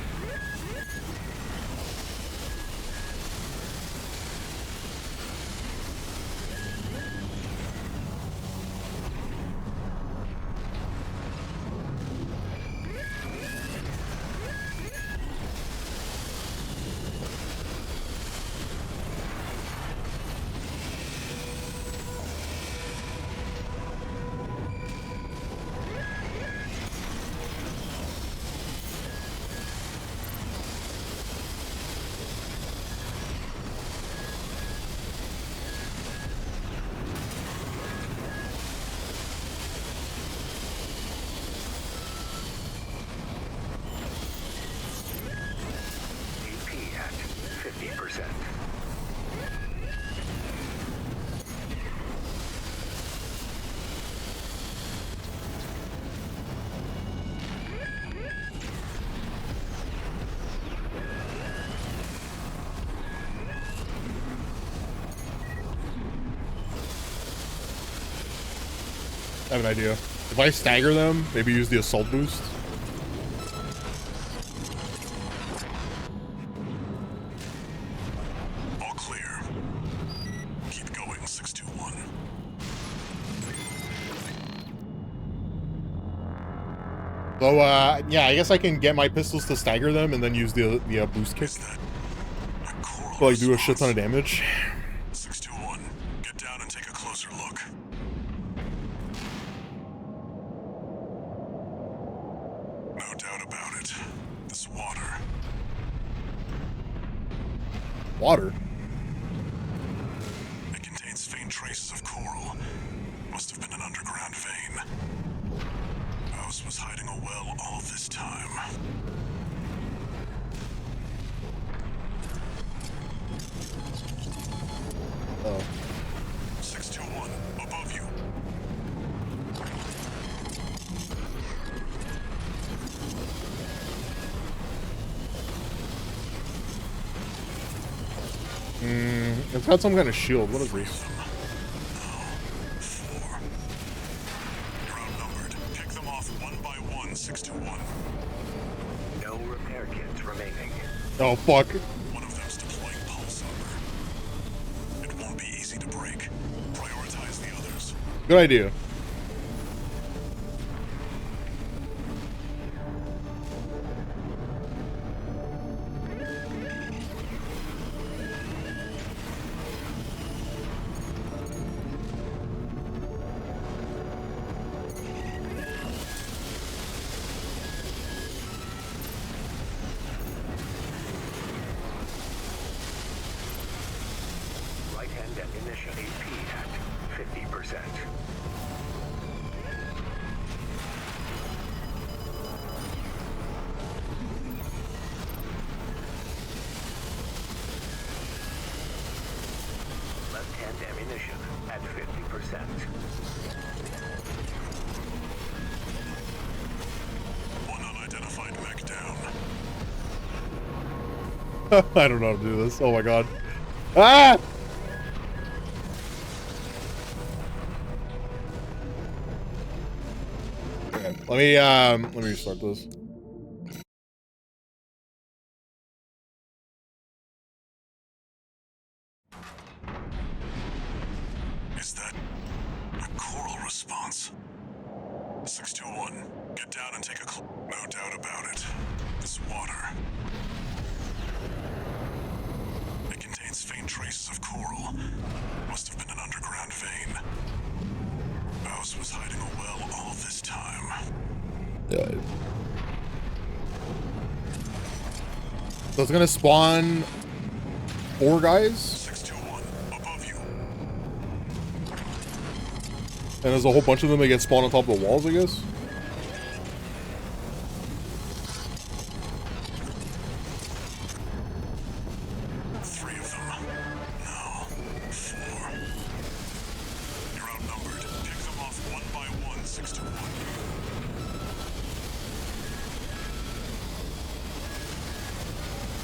S1: I have an idea. If I stagger them, maybe use the assault boost.
S2: All clear. Keep going, 621.
S1: So, yeah, I guess I can get my pistols to stagger them and then use the boost kick. To, like, do a shit ton of damage.
S2: 621, get down and take a closer look. No doubt about it. This water.
S1: Water?
S2: It contains faint traces of coral. Must have been an underground vein. House was hiding a well all this time.
S1: Oh.
S2: 621, above you.
S1: It's got some kind of shield. What is this?
S2: 4. You're outnumbered. Pick them off one by one, 621.
S3: No repair kits remaining.
S1: Oh, fuck.
S2: One of them's deploying pulse armor. It won't be easy to break. Prioritize the others.
S1: Good idea.
S3: Right-hand ammunition AP at 50%. Left-hand ammunition at 50%.
S2: One unidentified mech down.
S1: I don't know how to do this. Oh my god. Ah! Okay, let me restart this.
S2: Is that a coral response? 621, get down and take a no doubt about it. This water. It contains faint traces of coral. Must have been an underground vein. Bowes was hiding a well all this time.
S1: Yeah. So it's gonna spawn 4 guys?
S2: 621, above you.
S1: And there's a whole bunch of them that get spawned on top of the walls, I guess?
S2: Three of them. No. 4. You're outnumbered. Pick them off one by one, 621.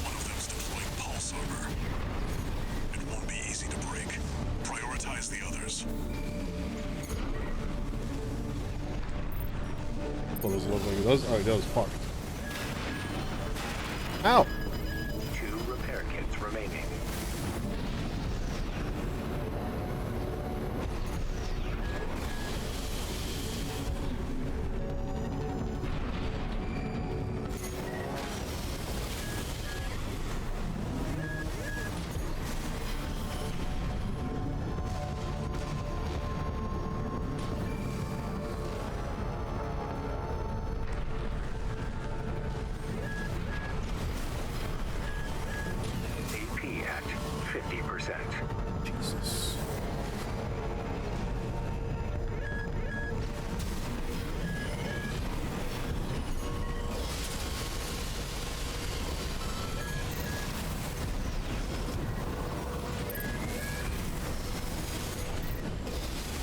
S2: One of them's deploying pulse armor. It won't be easy to break. Prioritize the others.
S1: Well, this looks like it does. Oh, it does. Fuck. Ow!
S3: 2 repair kits remaining. AP at 50%.
S1: Jesus.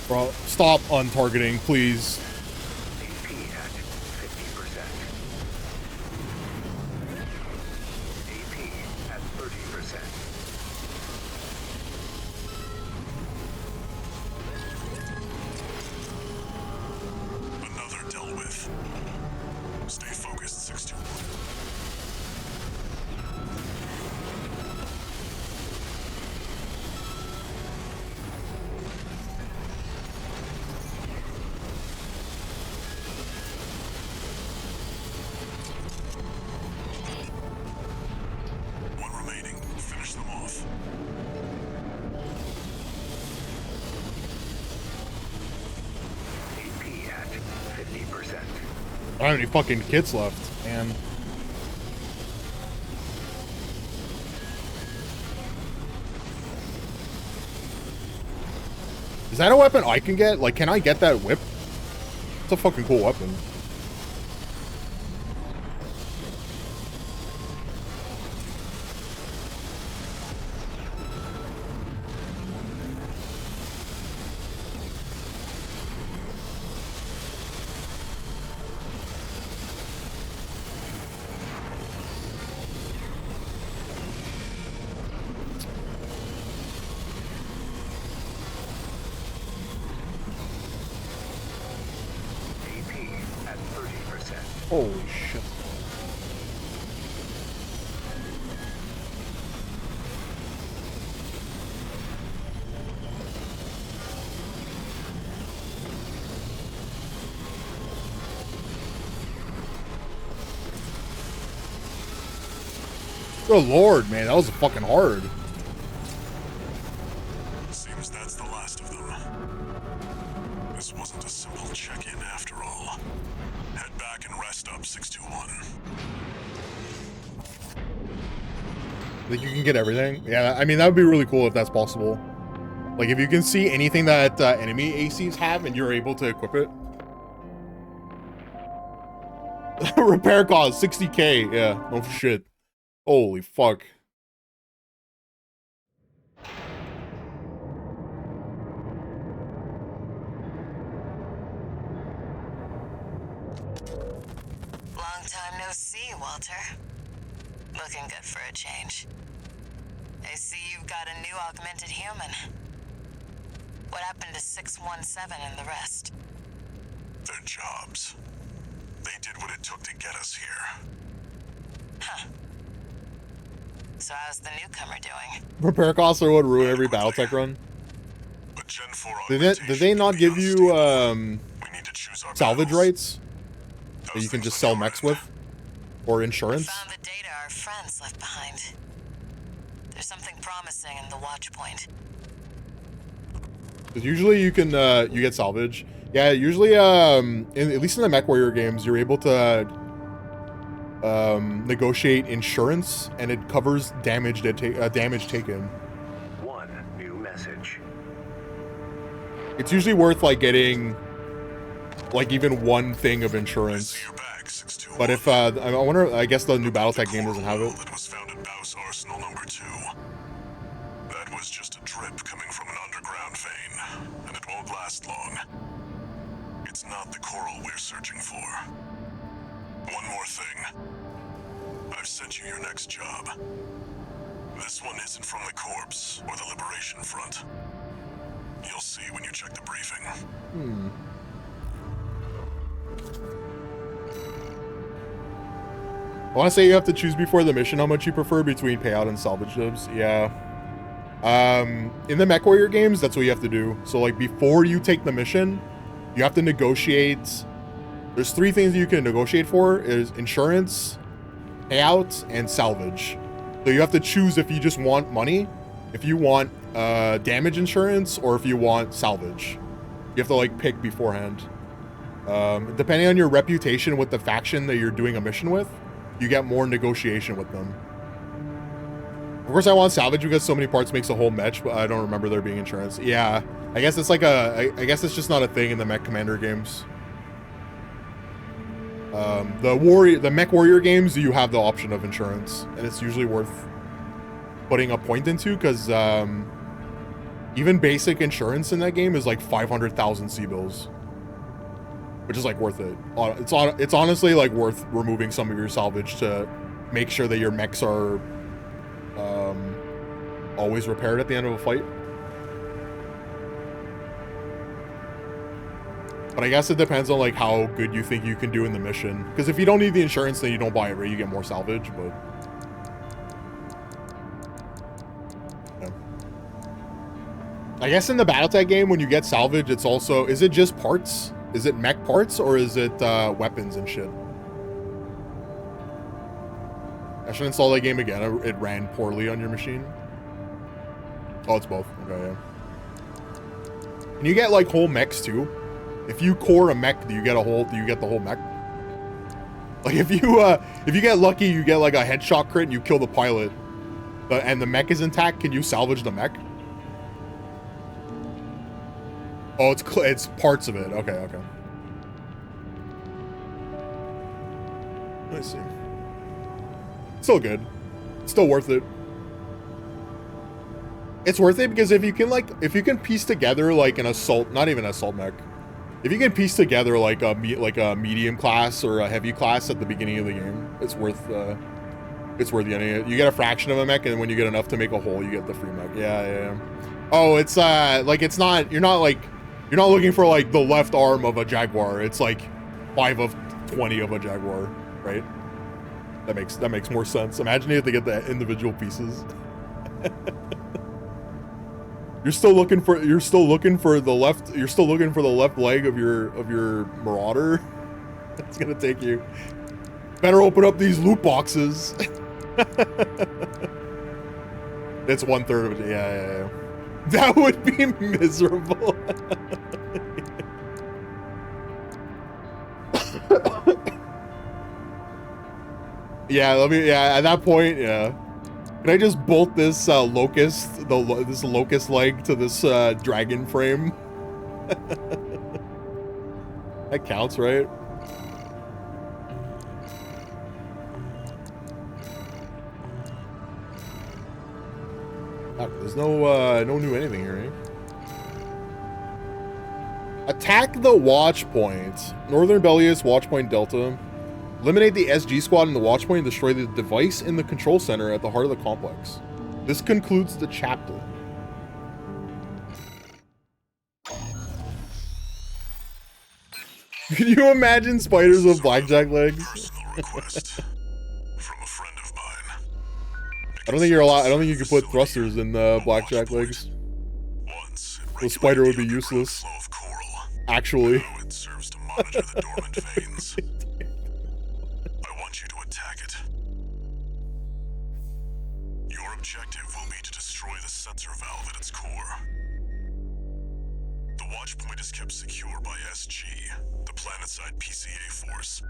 S1: Bro, stop untargeting, please.
S3: AP at 50%. AP at 30%.
S2: Another dealt with. Stay focused, 621. One remaining. Finish them off.
S3: AP at 50%.
S1: I don't have any fucking kits left, man. Is that a weapon I can get? Like, can I get that whip? It's a fucking cool weapon.
S3: AP at 30%.
S1: Holy shit. Good lord, man, that was fucking hard.
S2: Seems that's the last of them. This wasn't a simple check-in after all. Head back and rest up, 621.
S1: Like, you can get everything? Yeah, I mean, that would be really cool if that's possible. Like, if you can see anything that enemy ACs have and you're able to equip it. Repair cost, 60k. Yeah, no shit. Holy fuck.
S6: Long time no see, Walter. Looking good for a change. I see you've got a new augmented human. What happened to 617 and the rest?
S2: Their jobs. They did what it took to get us here.
S6: Huh. So how's the newcomer doing?
S1: Repair costs are what ruin every Battletech run.
S2: But Gen 4
S1: Did they not give you salvage rights that you can just sell mechs with? Or insurance?
S6: Found the data our friends left behind. There's something promising in the watch point.
S1: Because usually you can you get salvage. Yeah, usually at least in the Mech Warrior games, you're able to negotiate insurance, and it covers damage taken.
S3: One new message.
S1: It's usually worth like getting like even one thing of insurance. But if I wonder, I guess the new Battletech game doesn't have it.
S2: That was found at Baus Arsenal number 2. That was just a drip coming from an underground vein, and it won't last long. It's not the coral we're searching for. One more thing. I've sent you your next job. This one isn't from the Corps or the Liberation Front. You'll see when you check the briefing.
S1: I want to say you have to choose before the mission how much you prefer between payout and salvage jobs. Yeah. In the Mech Warrior games, that's what you have to do. So like before you take the mission, you have to negotiate. There's 3 things you can negotiate for: is insurance, payout, and salvage. So you have to choose if you just want money, if you want damage insurance, or if you want salvage. You have to like pick beforehand. Depending on your reputation with the faction that you're doing a mission with, you get more negotiation with them. Of course, I want salvage because so many parts makes a whole mech, but I don't remember there being insurance. Yeah, I guess it's like I guess it's just not a thing in the Mech Commander games. The Mech Warrior games, you have the option of insurance, and it's usually worth putting a point into because even basic insurance in that game is like 500,000 C-bills, which is like worth it. It's honestly like worth removing some of your salvage to make sure that your mechs are always repaired at the end of a fight. But I guess it depends on like how good you think you can do in the mission. Because if you don't need the insurance, then you don't buy it, right? You get more salvage, but yeah. I guess in the Battletech game, when you get salvage, it's also, is it just parts? Is it mech parts, or is it weapons and shit? I should install that game again. It ran poorly on your machine. Oh, it's both. Okay, yeah. And you get like whole mechs too. If you core a mech, do you get the whole mech? Like if you get lucky, you get like a headshot crit and you kill the pilot, and the mech is intact, can you salvage the mech? Oh, it's parts of it. Okay. Let's see. Still good. Still worth it. It's worth it because if you can piece together like an assault, not even an assault mech, if you can piece together like a medium class or a heavy class at the beginning of the game, it's worth getting it. You get a fraction of a mech, and when you get enough to make a whole, you get the free mech. Yeah. Oh, it's like it's not. You're not looking for like the left arm of a Jaguar. It's like 5 of 20 of a Jaguar, right? That makes more sense. Imagine you have to get the individual pieces. You're still looking for the left leg of your Marauder. That's gonna take you. Better open up these loot boxes. It's 1/3 of it. Yeah. That would be miserable. Yeah, at that point, yeah. Can I just bolt this this locust leg to this dragon frame? That counts, right? There's no new anything here, eh? Attack the watch point. Northern Bellius, watch point Delta. Eliminate the SG squad in the watch point and destroy the device in the control center at the heart of the complex. This concludes the chapter. Can you imagine spiders with blackjack legs?
S2: Personal request from a friend of mine.
S1: I don't think you're allowed. I don't think you can put thrusters in blackjack legs. The spider would be useless. Actually.
S2: It serves to monitor the dormant veins. I want you to attack it. Your objective will be to destroy the sensor valve at its core. The watch point is kept secure by SG, the planet-side PCA force,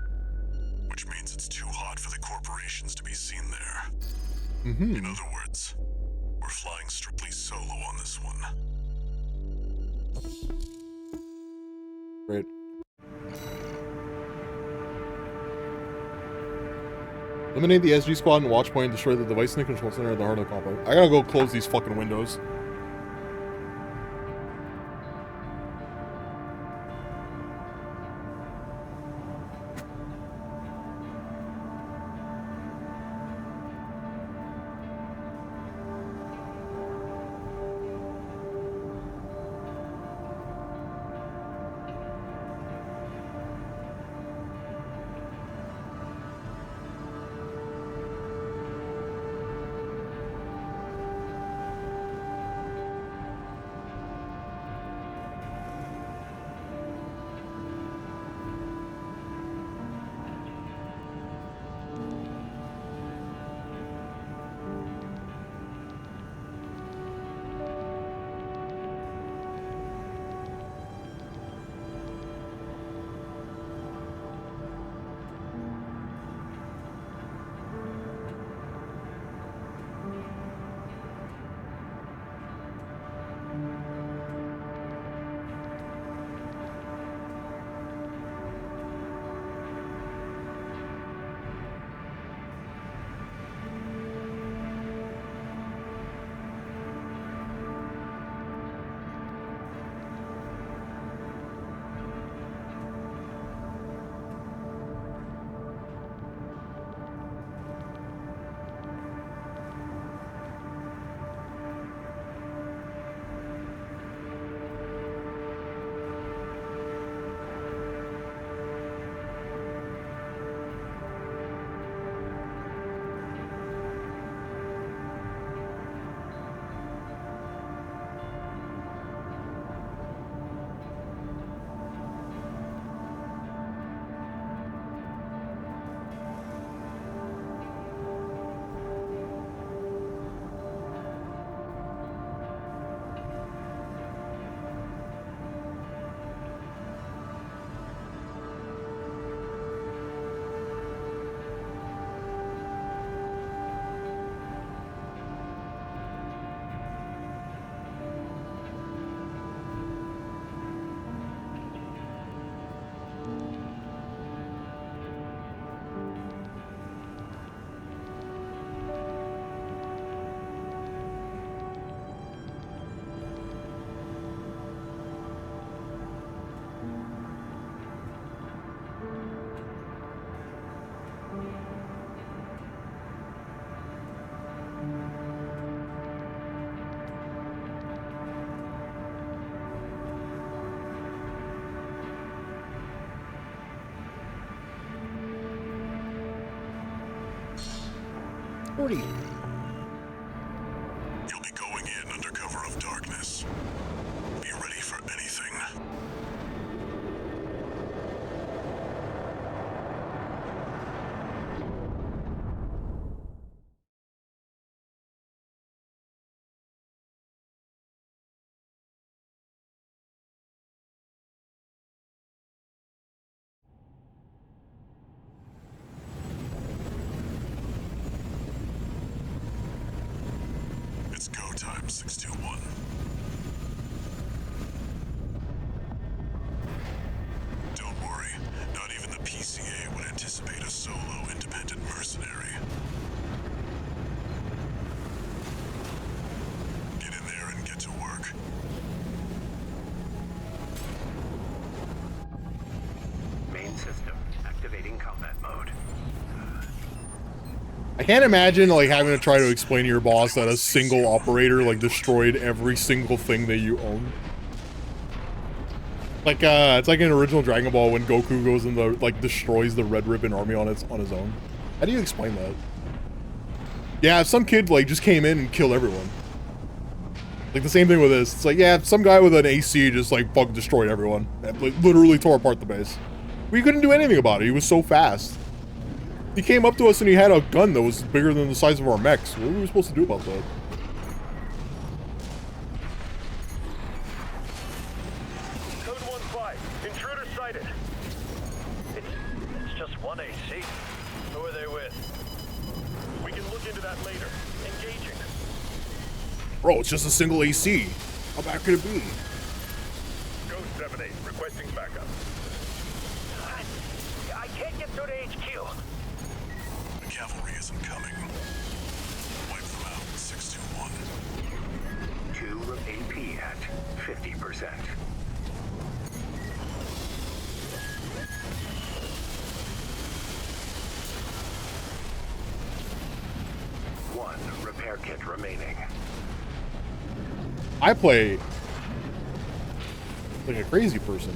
S2: which means it's too hot for the corporations to be seen there. In other words, we're flying strictly solo on this one.
S1: Great. Eliminate the SG squad and watch point and destroy the device in the control center at the heart of the complex. I gotta go close these fucking windows.
S2: You'll be going in under cover of darkness. Be ready for anything. go time, 621. Don't worry, not even the PCA would anticipate a solo independent mercenary. Get in there and get to work.
S3: Main system activating combat mode.
S1: I can't imagine like having to try to explain to your boss that a single operator like destroyed every single thing that you own. Like it's like in original Dragon Ball when Goku goes and like destroys the Red Ribbon Army on his own. How do you explain that? Yeah, if some kid like just came in and killed everyone. Like the same thing with this. It's like, yeah, some guy with an AC just like fucking destroyed everyone. Like, literally tore apart the base. We couldn't do anything about it. He was so fast. He came up to us and he had a gun that was bigger than the size of our mechs. What were we supposed to do about that?
S10: Code 1-5. Intruder sighted. It's just one AC. Who are they with? We can look into that later. Engaging.
S1: Bro, it's just a single AC. How bad could it be?
S10: Ghost 7-8, requesting backup. I can't get through to HQ.
S2: The cavalry isn't coming. Wipe them out, 621.
S3: 2 AP at 50%. One repair kit remaining.
S1: I play like a crazy person.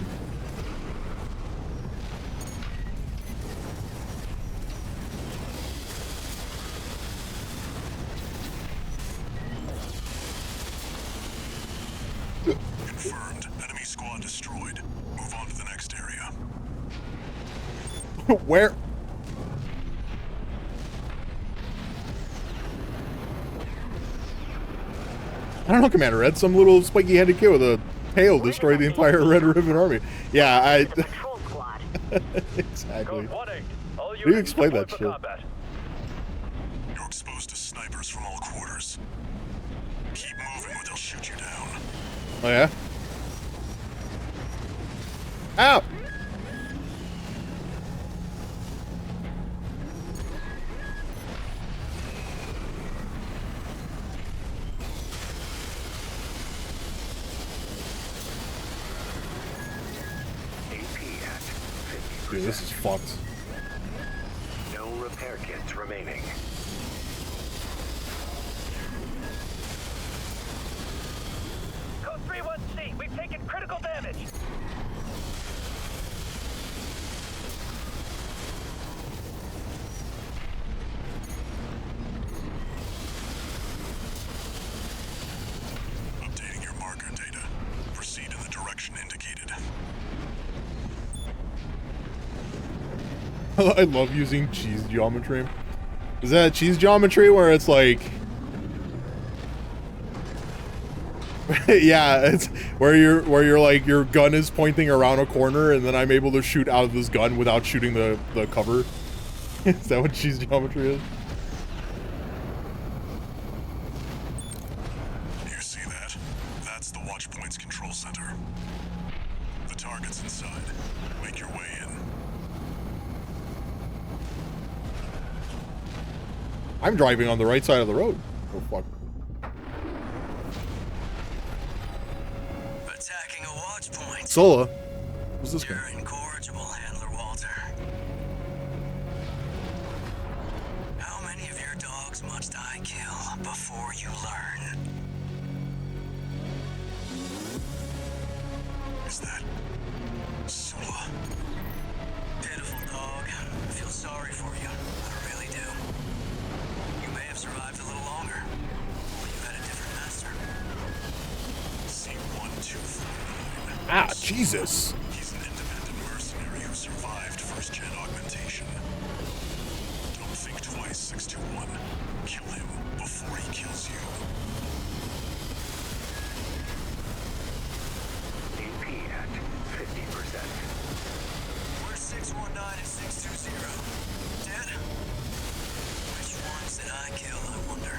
S2: Confirmed. Enemy squad destroyed. Move on to the next area.
S1: Where? I don't know, Commander Red. Some little spiky-headed kid with a tail destroyed the entire Red Ribbon Army. Yeah, I...
S9: Patrol squad.
S1: Exactly.
S10: Code 1-8. All
S1: How do you explain that
S10: for
S1: shit?
S10: combat.
S2: You're exposed to snipers from all quarters. Keep moving or they'll shoot you down.
S1: Oh, yeah? Ow!
S3: AP at 50%.
S1: Dude, this is fucked.
S3: No repair kits remaining.
S10: Code 3-1C. We've taken critical damage.
S2: Updating your marker data. Proceed in the direction indicated.
S1: I love using cheese geometry. Is that cheese geometry where it's like... yeah, it's where you're like, your gun is pointing around a corner and then I'm able to shoot out of this gun without shooting the cover. Is that what cheese geometry is?
S2: You see that? That's the watch point's control center. The target's inside. Make your way in.
S1: I'm driving on the right side of the road. Oh, fuck.
S7: Attacking a watch point.
S1: Sola. Who's this guy?
S7: You're incorrigible, Handler Walter. How many of your dogs must I kill before you learn?
S2: Is that Sula?
S7: Pitiful dog. I feel sorry for you. I really do. You may have survived a little longer. Or you had a different master.
S2: C-1249.
S1: Ah, Jesus.
S2: He's an independent mercenary who survived first-gen augmentation. Don't think twice, 621. Kill him before he kills you.
S3: AP at 50%.
S7: Where's 619 and 620? Dead? Which ones did I kill, I wonder?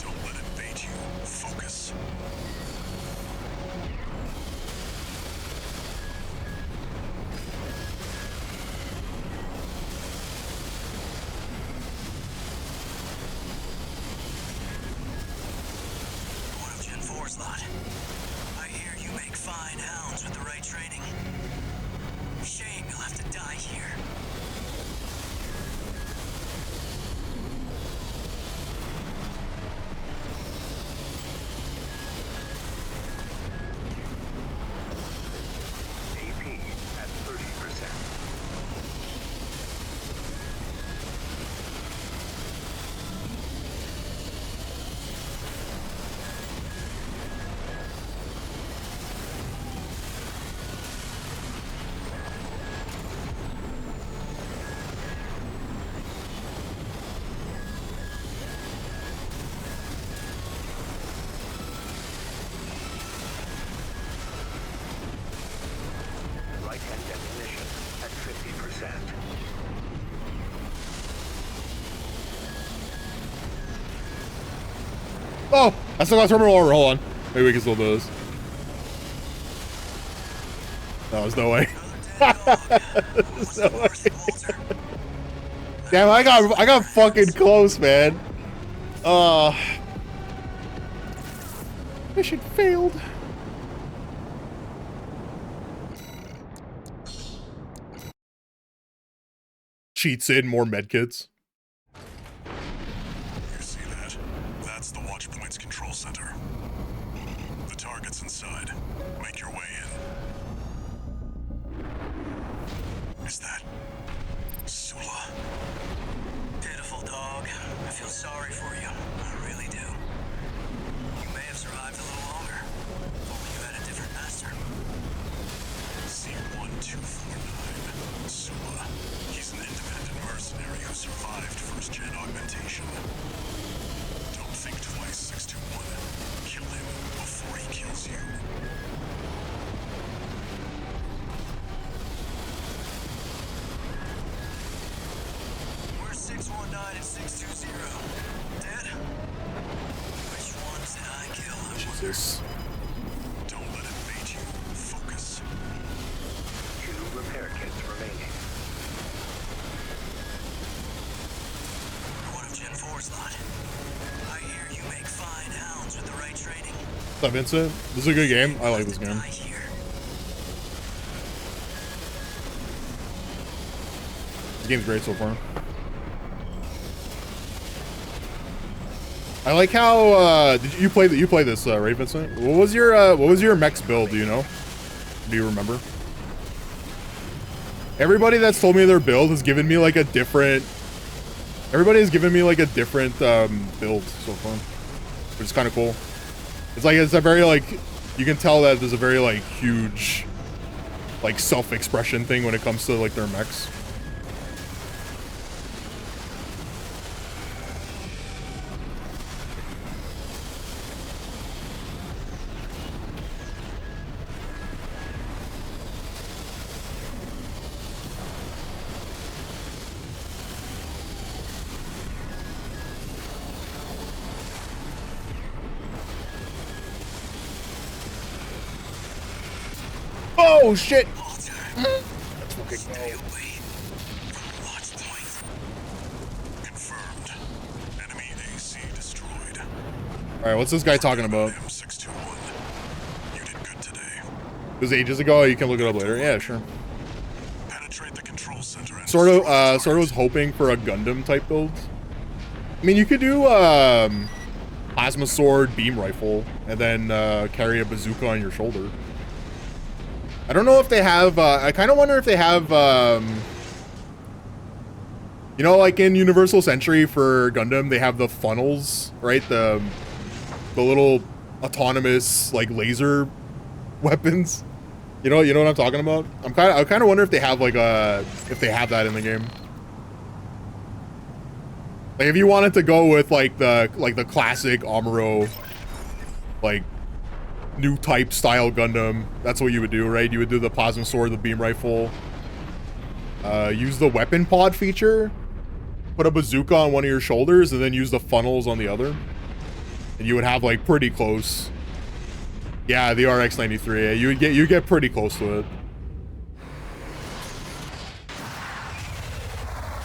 S2: Don't let it
S7: lot. I hear you make fine hounds with the right training. Shame you'll have to die here.
S3: AP at 30%. Right-hand definition at 50%.
S1: Oh, I still got terminal over. Hold on. Maybe we can still do this. No, there's no way. There's no way. Damn, I got fucking close, man. Mission failed. Cheats in more medkits.
S2: You see that? That's the Watchpoint's control center. The target's inside. Make your way in. Is that Sula?
S7: Pitiful dog. I feel sorry for you. I really do. You may have survived a little longer. If only you had a different master.
S2: C1249. Sula. He's an independent mercenary who survived first-gen augmentation. Don't think twice, 621. Kill him before he kills you.
S7: Where's 619 and 620? Dead? Which ones did I kill? I wonder.
S1: Jesus.
S2: Don't let it bait you. Focus.
S3: 2 repair kits remaining.
S7: One of Gen 4's lot. I hear you make fine hounds with the right training.
S1: What's up, Vincent? This is a good game. I like this game.
S7: Die here.
S1: This game's great so far. I like how did you play this right, Vincent? What was your mech's build, do you know? Do you remember? Everybody that's told me their build has given me like a different build so far. Which is kind of cool. It's a very like, you can tell that there's a very like huge like self-expression thing when it comes to like their mechs. Oh shit! Let's fucking go.
S2: Confirmed. Enemy AC destroyed.
S1: Alright, what's this guy talking about?
S2: M621. You did good today.
S1: It was ages ago. You can look it up later. Yeah, sure.
S2: Penetrate the control center and
S1: Sort of
S2: destroy the
S1: was hoping for a Gundam type build. I mean, you could do plasma sword, beam rifle, and then carry a bazooka on your shoulder. I don't know if they have, I kind of wonder if they have, you know, like in Universal Century for Gundam, they have the funnels, right? The little autonomous, like, laser weapons. You know what I'm talking about? I kind of wonder if they have, like, if they have that in the game. Like, if you wanted to go with, like, the classic Amuro, like, new type style Gundam, that's what you would do, right? You would do the plasma sword, the beam rifle, use the weapon pod feature, put a bazooka on one of your shoulders, and then use the funnels on the other, and you would have like pretty close. Yeah, the RX-93. You get pretty close to it.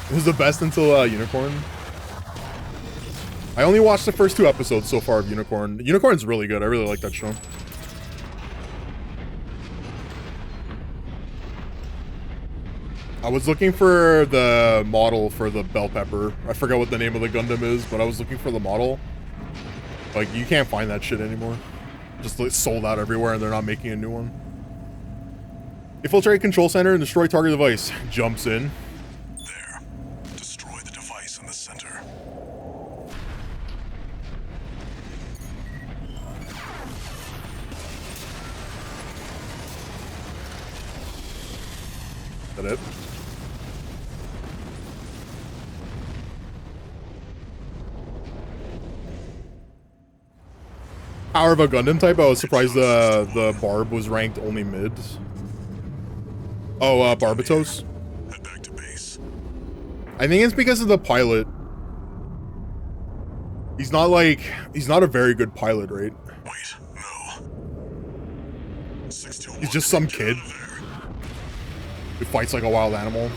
S1: It was the best until Unicorn. I only watched the first 2 episodes so far of Unicorn. Unicorn's really good. I really like that show. I was looking for the model for the bell pepper. I forgot what the name of the Gundam is, but I was looking for the model. Like, you can't find that shit anymore. Just like, sold out everywhere, and they're not making a new one. Infiltrate control center and destroy target device. Jumps in.
S2: There. Destroy the device in the center.
S1: Is that it? Power of a Gundam type. I was surprised the Barb was ranked only mid. Oh, Barbatos.
S2: Head back to base.
S1: I think it's because of the pilot. He's not a very good pilot, right?
S2: Wait, no.
S1: He's just some kid who fights like a wild animal.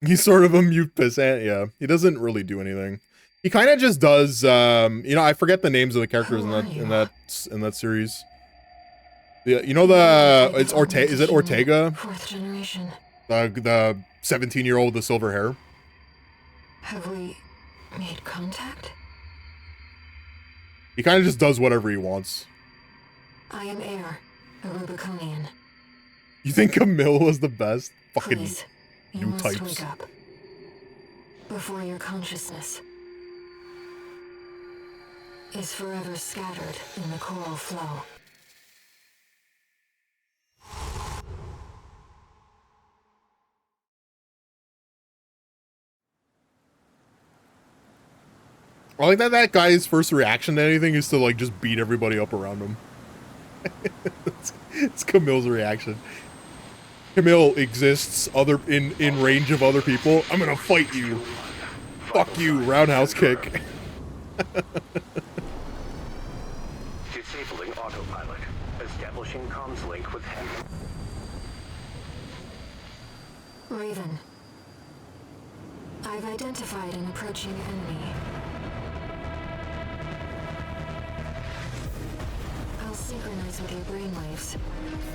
S1: He's sort of a mute pissant, yeah. He doesn't really do anything. He kind of just does. You know, I forget the names of the characters in that series. Yeah, you know it's Ortega. Is it Ortega?
S6: Fourth generation.
S1: The 17-year-old with the silver hair.
S6: Have we made contact?
S1: He kind of just does whatever he wants.
S6: I am Air, a Rubiconian.
S1: You think Camille was the best? Fucking
S6: Please, you
S1: new
S6: must
S1: types.
S6: wake up before your consciousness is forever scattered in the coral flow.
S1: I like that guy's first reaction to anything is to like just beat everybody up around him. it's Camille's reaction. Camille exists in range of other people. I'm gonna fight you. Fuck you, roundhouse kick.
S3: Disabling autopilot. Establishing comms link with him.
S6: Raven, I've identified an approaching enemy. I'll synchronize with your brainwaves.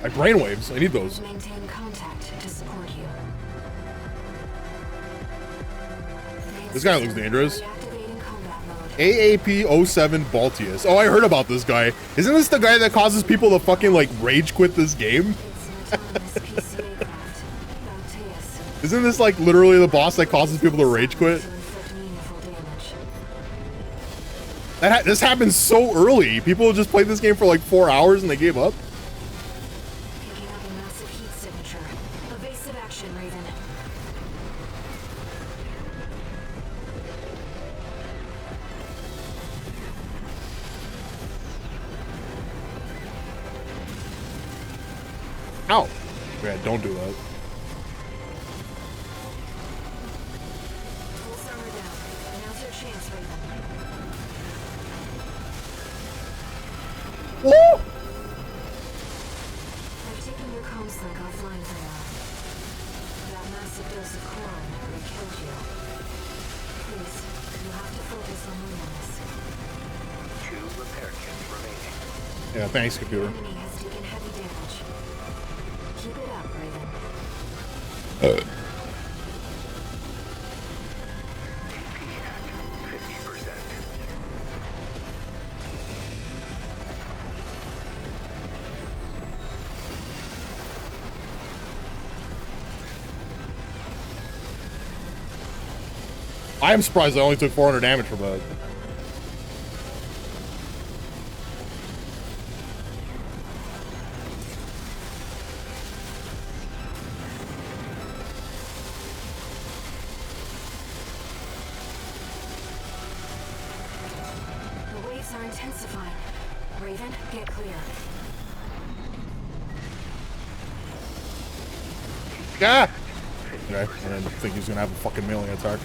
S1: My brainwaves? I need those.
S6: Maintain contact to support you.
S1: This guy looks dangerous.
S6: Reactivating combat mode.
S1: AAP-07 Baltius. Oh, I heard about this guy. Isn't this the guy that causes people to fucking like rage quit this game?
S6: It's an autonomous PCA craft. Balteus.
S1: Isn't this like literally the boss that causes people to rage quit?
S6: To inflict meaningful damage.
S1: This happened so early. People just played this game for like 4 hours and they gave up.
S6: Picking up a massive heat signature. Evasive action, Raven.
S1: Ow. Yeah, don't do that.
S6: Pulse armor down. Now's your chance, Raven.
S1: Woo!
S6: I've taken your comms link offline for now. That massive dose of coral nearly killed you. Please, you have to focus on this.
S3: 2 repair kits remaining.
S1: Yeah, thanks,
S6: The
S1: computer.
S6: enemy has taken heavy damage. Keep it up, Raven.
S3: AP at 50%.
S1: I am surprised I only took 400 damage from that.
S6: The waves are intensifying. Raven, get clear.
S1: Ah! Okay, I didn't think he was gonna have a fucking melee attack.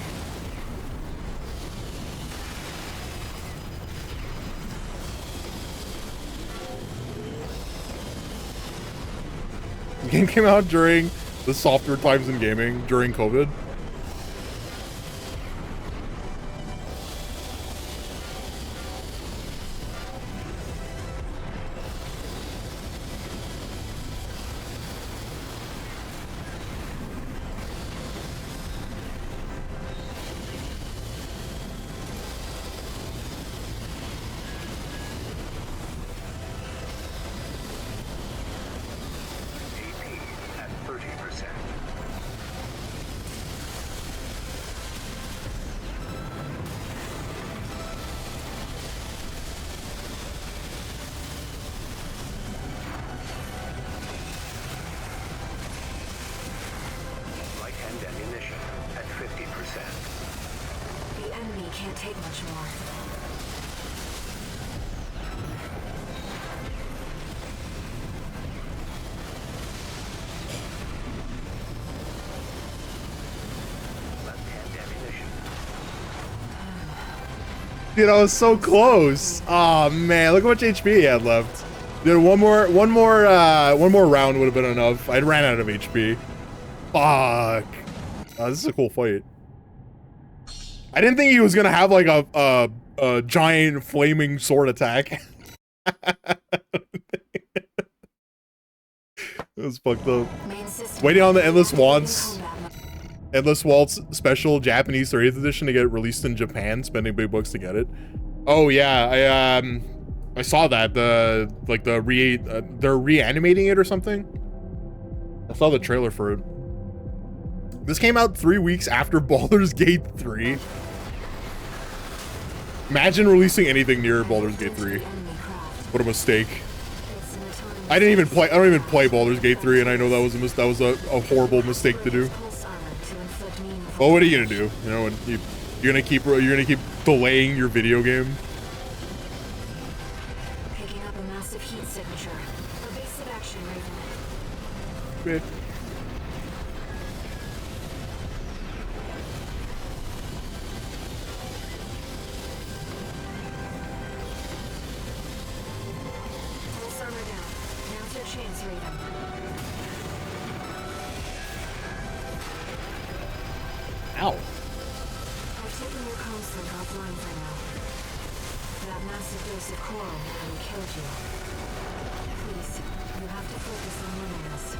S1: game came out during the softer times in gaming during COVID. Dude, I was so close. Oh man, look how much HP he had left. Dude, one more round would have been enough. I ran out of HP. Fuck. This is a cool fight. I didn't think he was gonna have like a giant flaming sword attack. It was fucked up. Waiting on the Endless Waltz special Japanese 30th edition to get released in Japan, spending big bucks to get it. Oh yeah, I saw that they're reanimating it or something. I saw the trailer for it. This came out 3 weeks after Baldur's Gate 3. Imagine releasing anything near Baldur's Gate 3. What a mistake. I don't even play Baldur's Gate 3, and I know that was a horrible mistake to do. Well, what are you gonna do? You know, when you're gonna keep delaying your video game.
S9: Picking up a massive heat signature. Evasive action, Raven. Pulse armor down. Now's your chance, Raven.
S1: Ow.
S9: I've taken your console offline for now. That massive dose of coral nearly killed you. Please, you have to focus on winning this.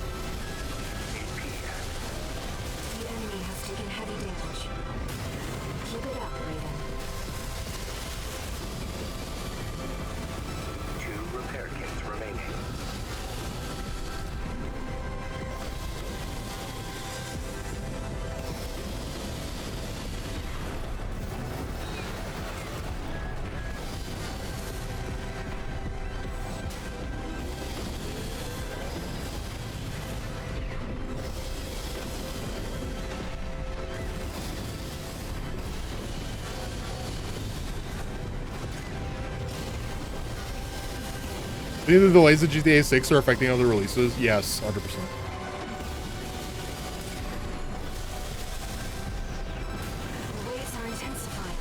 S9: The enemy has taken heavy damage. Keep it up, Raven.
S3: 2 repair kits remaining.
S1: Do you think the delays of GTA 6 are affecting other releases? Yes, 100%.
S9: The waves are intensifying.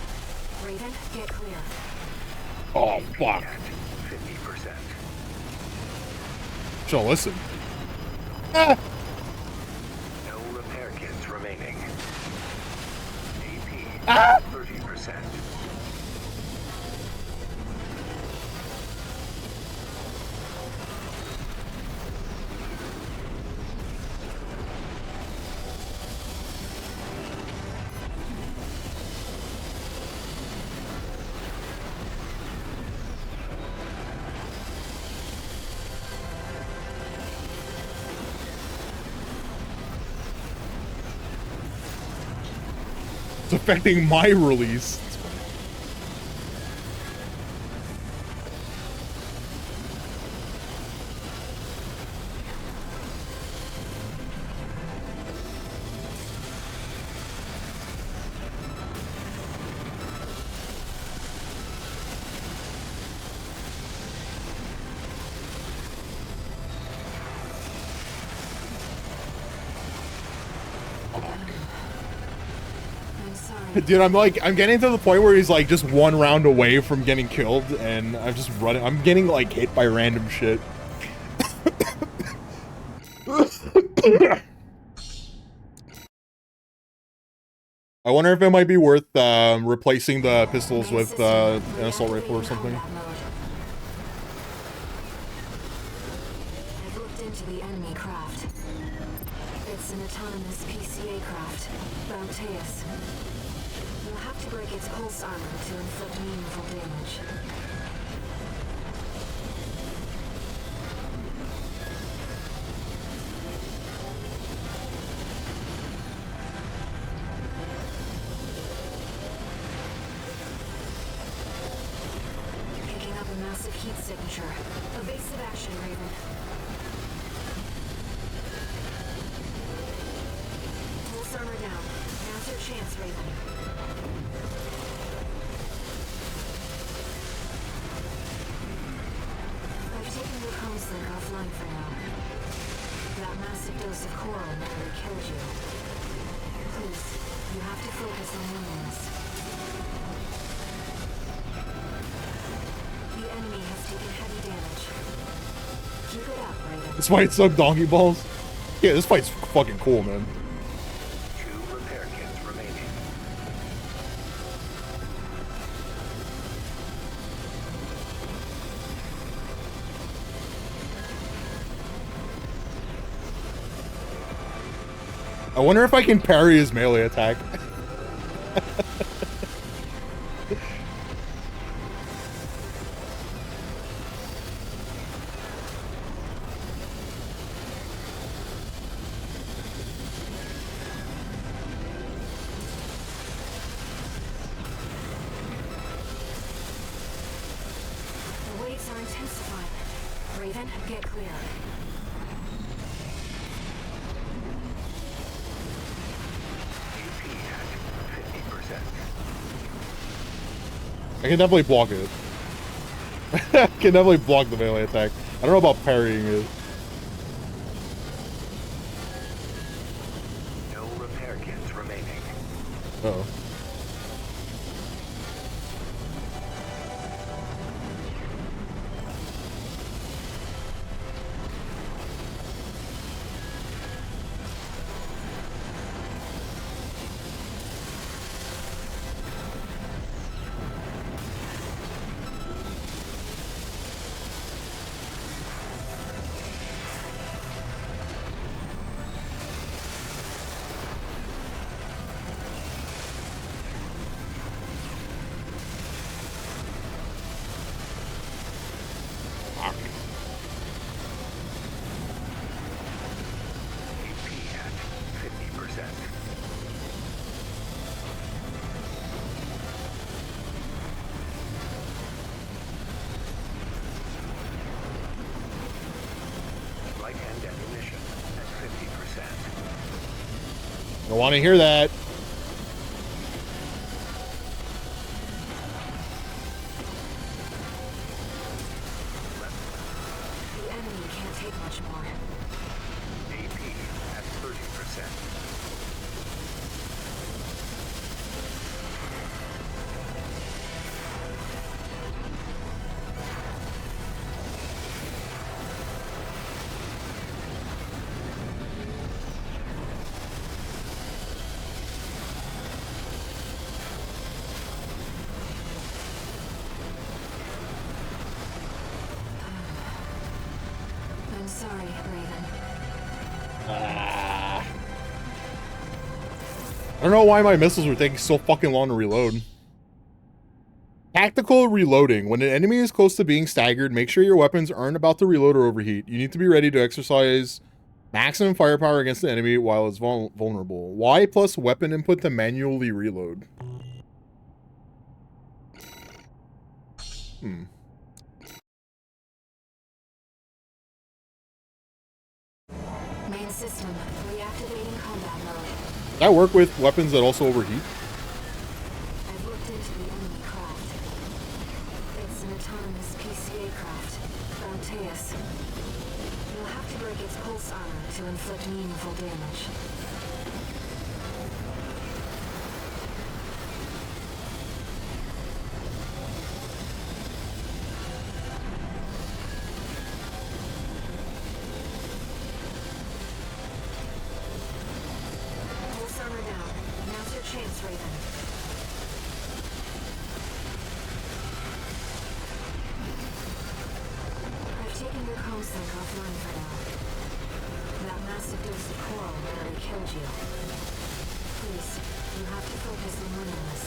S9: Raven, get clear.
S1: Oh, fuck.
S3: 50%.
S1: Shall listen. Ah!
S3: No repair kits remaining. AP
S1: Ah!
S3: 30%.
S1: It's affecting my release. Dude, I'm getting to the point where he's like just one round away from getting killed, and I'm just running. I'm getting like hit by random shit. I wonder if it might be worth replacing the pistols with an assault rifle or something.
S9: I've looked into the enemy craft. It's an autonomous PCA craft, Bounteus. You'll have to break its pulse armor to inflict meaningful damage. Picking up a massive heat signature. Evasive action, Raven. Pulse armor down. Now's your chance, Raven. I've taken your comms link offline for now. That massive dose of coral nearly killed you. Please, you have to focus on winning this. The enemy has taken heavy damage. Keep it up, Raven.
S1: This fight sucked donkey balls. Yeah, this fight's fucking cool, man.
S3: 2 repair kits remaining.
S1: I wonder if I can parry his melee attack.
S9: The waves are intensifying. Raven, get clear.
S3: AP at 50%.
S1: I can definitely block it. I can definitely block the melee attack. I don't know about parrying it.
S3: No repair kits remaining.
S1: Uh-oh.
S3: AP at 50%. Right hand ammunition at 50%.
S1: Don't want to hear that.
S9: The enemy can't take much more.
S3: AP at 30%.
S9: I'm sorry, Raven.
S1: I don't know why my missiles were taking so fucking long to reload. Tactical reloading. When an enemy is close to being staggered, make sure your weapons aren't about to reload or overheat. You need to be ready to exercise maximum firepower against the enemy while it's vulnerable. Y plus weapon input to manually reload.
S9: Main system, reactivating combat mode.
S1: Does that work with weapons that also overheat?
S9: I've looked into the enemy craft. It's an autonomous PCA craft, Bounteus. You'll have to break its pulse armor to inflict meaningful damage. looks like offline for now. That massive dose of coral nearly killed you. Please, you have to focus on winning this.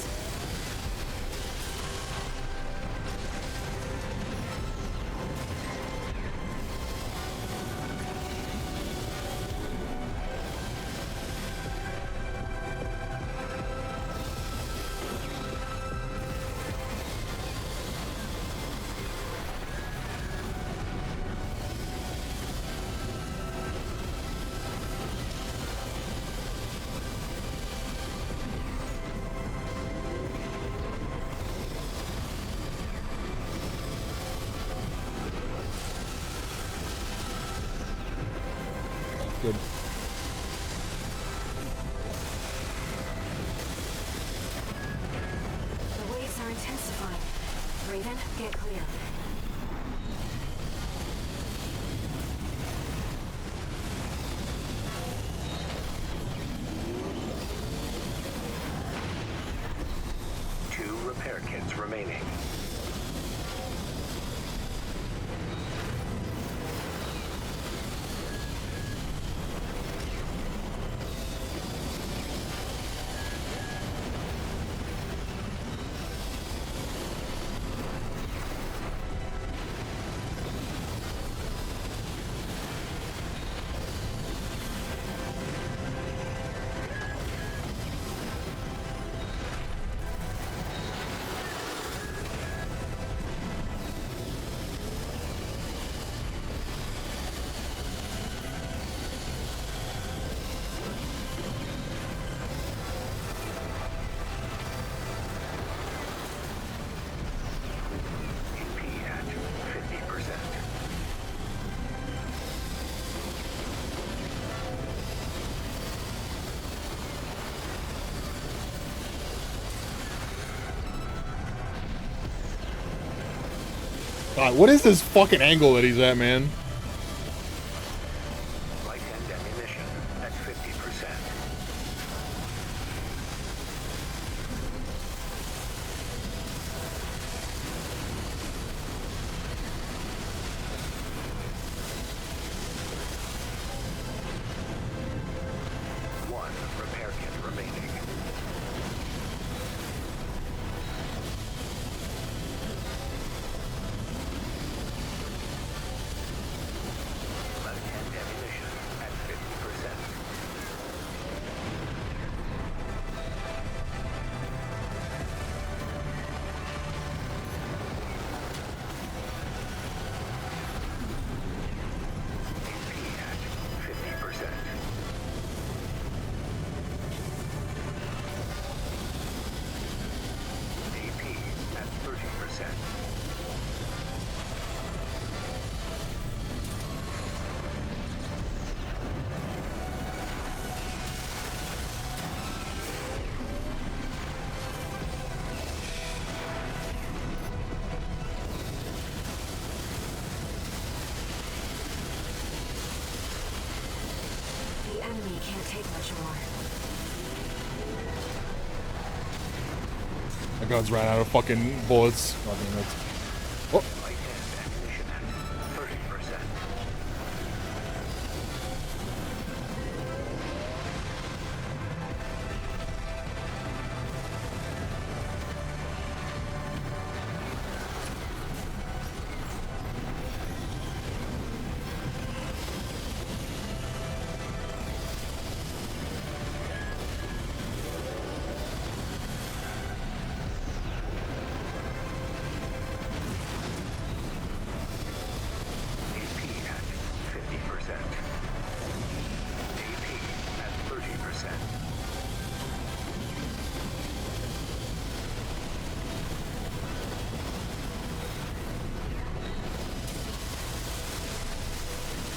S1: Good.
S9: The waves are intensifying. Raven, get clear.
S3: Two repair kits remaining.
S1: God, what is this fucking angle that he's at, man?
S3: Light and ammunition at 50%. One repair kit remaining. Left-hand ammunition at 50%. AP at 50%. AP at 30%.
S9: The enemy can't take much more.
S1: My guns ran out of fucking bullets. Fucking nuts. Oh,
S3: Light-hand ammunition at 30%. AP at 50%. AP at 30%.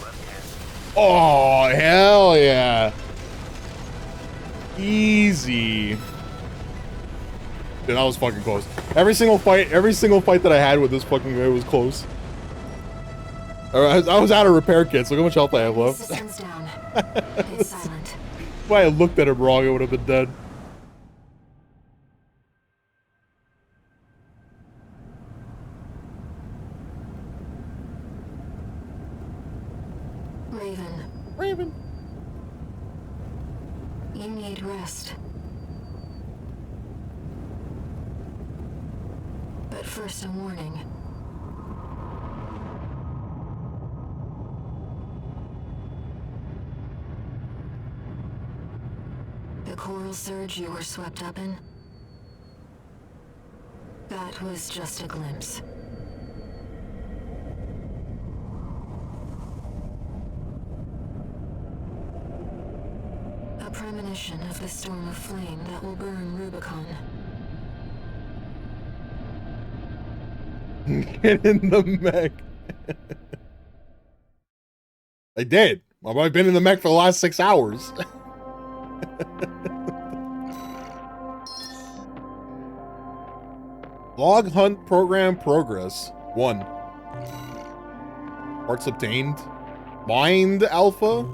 S3: Left hand
S1: oh, hell yeah. Easy. Dude, that was fucking close. Every single fight that I had with this fucking guy was close. I was out of repair kits. Look how much health I have left.
S9: Systems down. It's silent.
S1: If I had looked at him wrong, I would have been dead.
S9: Raven. You need rest. But first, a warning. The coral surge you were swept up in? That was just a glimpse. A premonition of the storm of flame that will burn Rubicon.
S1: Get in the mech. I did. I've been in the mech for the last 6 hours. Log hunt program progress. 1. Parts obtained. Mind alpha.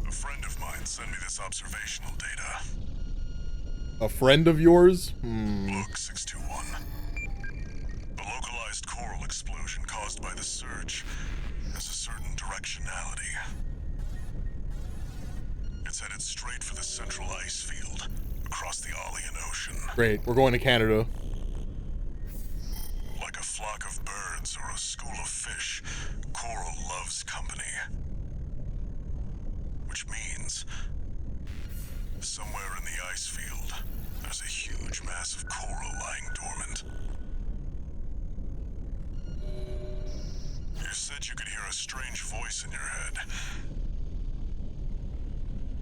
S2: A friend of mine sent me this observational data.
S1: A friend of yours?
S2: Look, 621. The localized coral explosion caused by the surge has a certain directionality. It's headed straight for the central ice field across the Arlean Ocean.
S1: Great, we're going to Canada.
S2: Like a flock of birds or a school of fish, coral loves company. Which means, somewhere in the ice field, there's a huge mass of coral lying dormant. You said you could hear a strange voice in your head.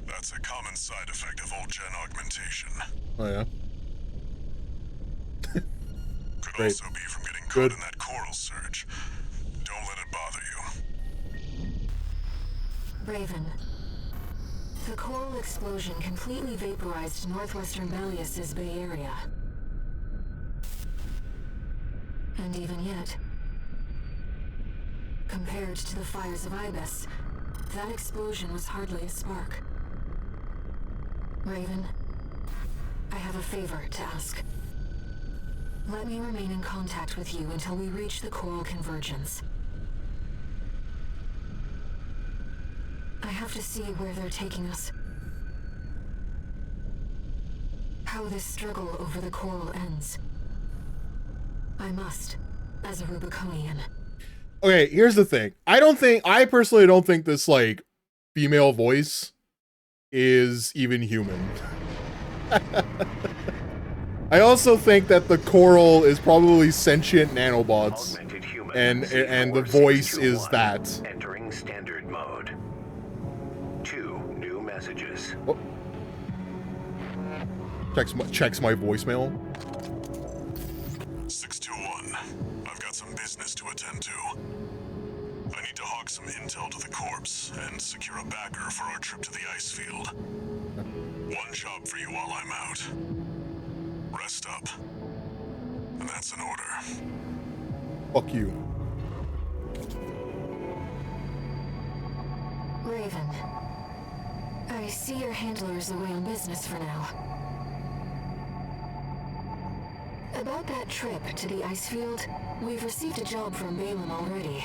S2: That's a common side effect of old gen augmentation.
S1: Oh yeah.
S2: Could
S1: Great.
S2: also be from getting caught in that coral surge. Don't let it bother you.
S9: Raven. The coral explosion completely vaporized northwestern Belius's Bay Area. And even yet, compared to the fires of Ibis, that explosion was hardly a spark. Raven, I have a favor to ask. Let me remain in contact with you until we reach the coral convergence. I have to see where they're taking us. How this struggle over the coral ends. I must, as a Rubiconian.
S1: Okay, here's the thing. I personally don't think this, like, female voice is even human. I also think that the coral is probably sentient nanobots. And the voice is that.
S3: Entering standard mode. 2 new messages.
S1: Oh. Checks my voicemail.
S2: 621. I've got some business to attend to. I need to hawk some intel to the corpse and secure a backer for our trip to the ice field. One job for you while I'm out. Rest up. And that's an order.
S1: Fuck you.
S9: Raven, I see your handler's away on business for now. About that trip to the ice field, we've received a job from Balaam already.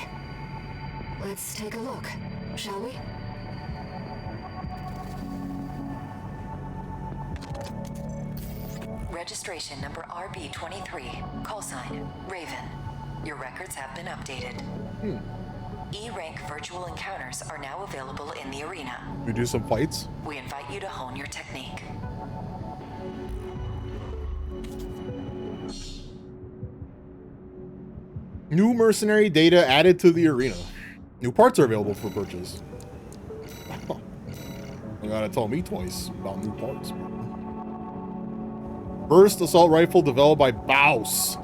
S9: Let's take a look, shall we?
S6: Registration number RB23, call sign, Raven. Your records have been updated. E-rank virtual encounters are now available in the arena.
S1: We do some fights?
S6: We invite you to hone your technique.
S1: New mercenary data added to the arena. New parts are available for purchase. You gotta tell me twice about new parts. Burst assault rifle developed by Baus.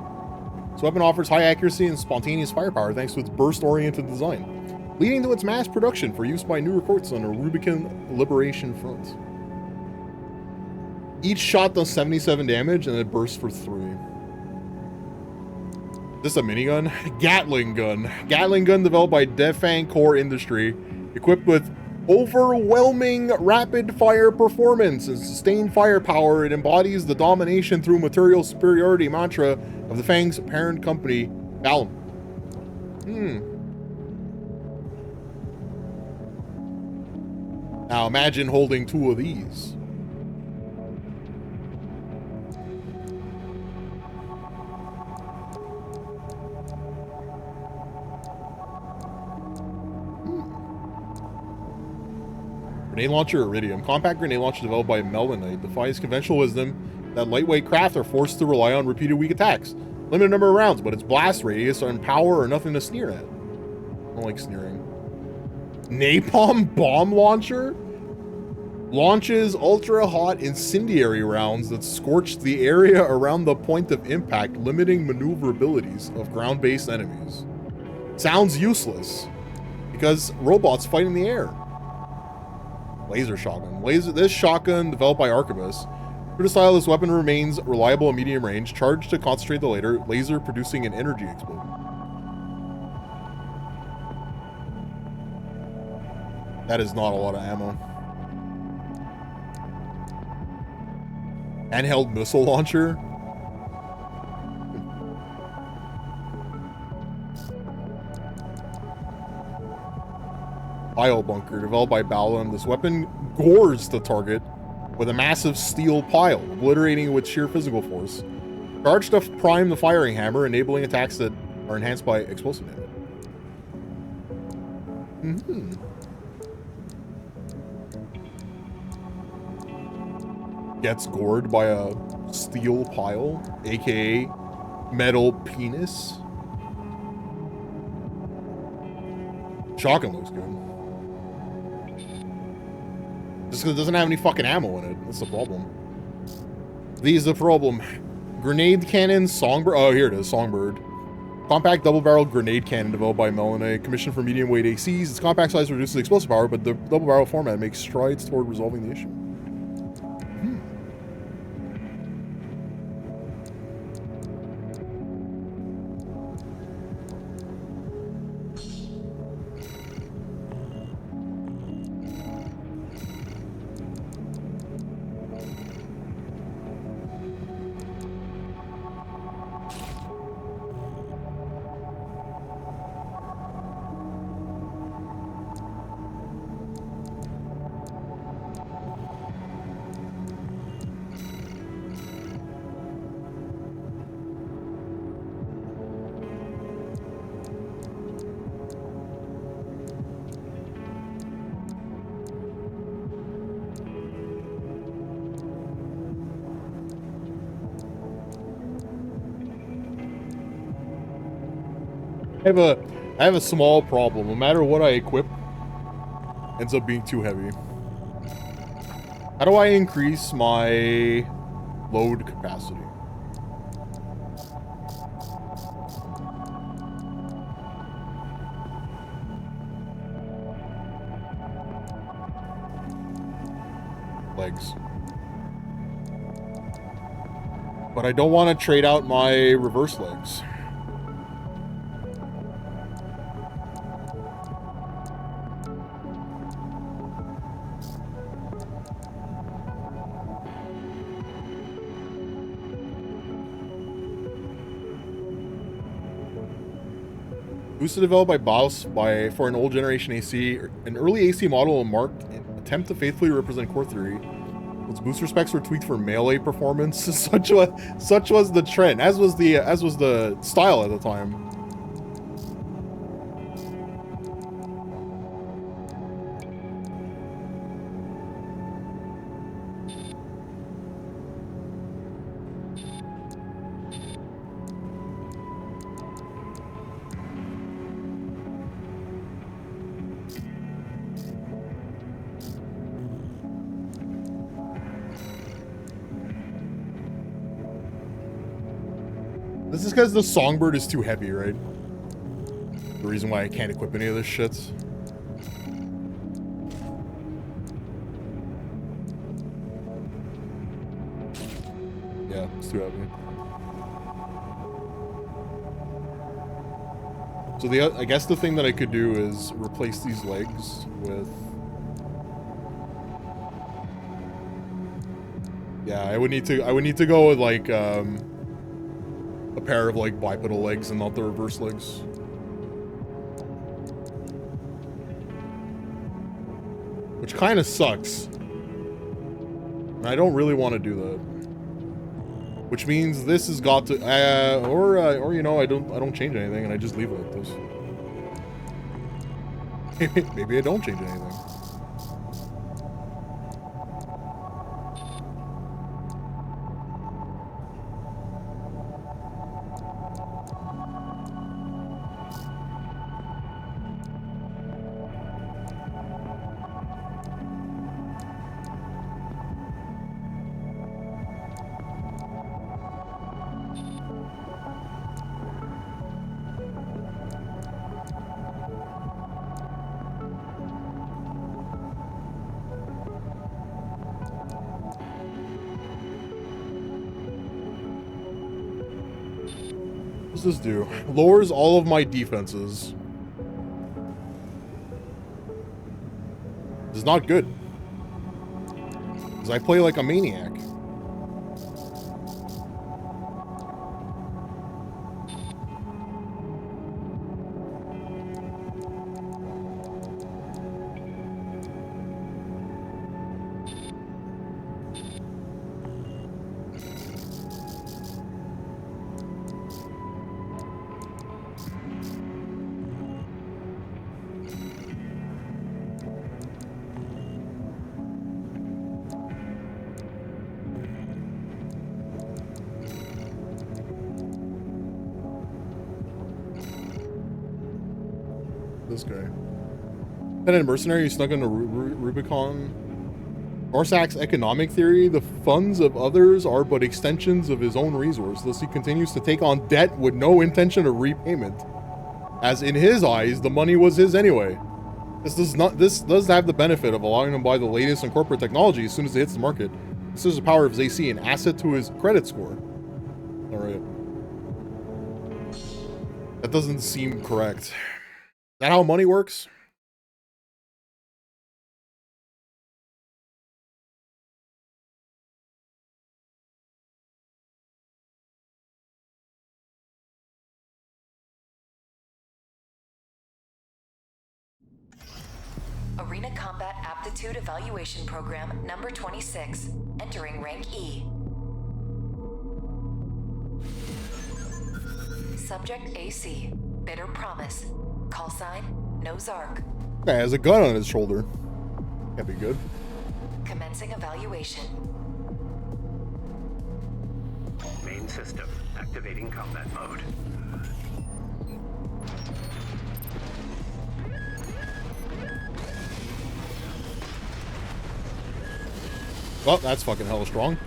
S1: This weapon offers high accuracy and spontaneous firepower thanks to its burst-oriented design, leading to its mass production for use by new recruits on the Rubicon Liberation Front. Each shot does 77 damage and it bursts for 3. This is a minigun? Gatling gun. Gatling gun developed by Defang Core Industry, equipped with overwhelming rapid fire performance and sustained firepower. It embodies the domination through material superiority mantra of the Fang's parent company, Balaam. Now imagine holding 2 of these. Grenade launcher Iridium. Compact grenade launcher developed by Melonite defies conventional wisdom that lightweight craft are forced to rely on repeated weak attacks. Limited number of rounds, but its blast radius and power are nothing to sneer at. I don't like sneering. Napalm bomb launcher? Launches ultra-hot incendiary rounds that scorch the area around the point of impact, limiting maneuverabilities of ground-based enemies. Sounds useless, because robots fight in the air. Laser shotgun. This shotgun, developed by Arquebus. True to style, this weapon remains reliable at medium range, charged to concentrate the laser, producing an energy explosion. That is not a lot of ammo. Handheld missile launcher. Bile bunker, developed by Balam. This weapon gores the target with a massive steel pile, obliterating it with sheer physical force. Charged to prime the firing hammer, enabling attacks that are enhanced by explosive damage. Gets gored by a steel pile, aka metal penis. Shotgun looks good. Just because it doesn't have any fucking ammo in it. That's the problem. These are the problem. Grenade cannon, Songbird. Oh, here it is, Songbird. Compact double-barreled grenade cannon developed by Melonite, commissioned for medium-weight ACs. Its compact size reduces explosive power, but the double-barrel format makes strides toward resolving the issue. I have a small problem. No matter what I equip, ends up being too heavy. How do I increase my load capacity? Legs. But I don't want to trade out my reverse legs. Boosted developed by Baus for an old generation AC. An early AC model marked an attempt to faithfully represent core theory. Its booster specs were tweaked for melee performance. such was the trend, as was the style at the time. This is because the Songbird is too heavy, right? The reason why I can't equip any of this shit. Yeah, it's too heavy. So I guess the thing that I could do is replace these legs with... Yeah, I would need to go with like a pair of like bipedal legs and not the reverse legs. which kind of sucks. And I don't really want to do that. Which means this has got to, or you know, I don't change anything and I just leave it like this. Maybe I don't change anything. What does this do? Lowers all of my defenses. This is not good. Because I play like a maniac. This guy. Penitent mercenary who snuck into Rubicon. Orsak's economic theory: the funds of others are but extensions of his own resource. Thus, he continues to take on debt with no intention of repayment, as in his eyes, the money was his anyway. This does have the benefit of allowing him to buy the latest in corporate technology as soon as it hits the market. This is the power of his AC, an asset to his credit score. All right. That doesn't seem correct. Is that how money works?
S6: Arena Combat Aptitude Evaluation Program number 26, entering rank E. Subject AC, Bitter Promise. Call sign, no Zark.
S1: Guy has a gun on his shoulder. That'd be good.
S6: Commencing evaluation.
S3: Main system, activating combat mode.
S1: Well, that's fucking hella strong.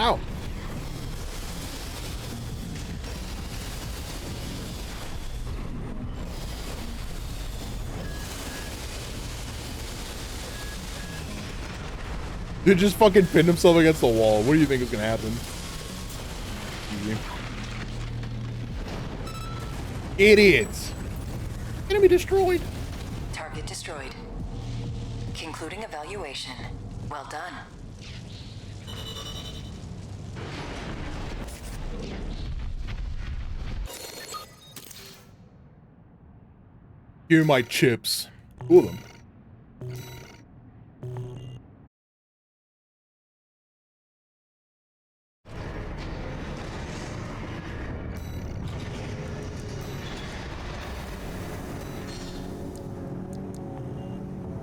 S1: Ow. Dude just fucking pinned himself against the wall. What do you think is gonna happen? Easy. Idiots. Enemy destroyed.
S6: Target destroyed. Concluding evaluation. Well done.
S1: Give me my chips. Cool them.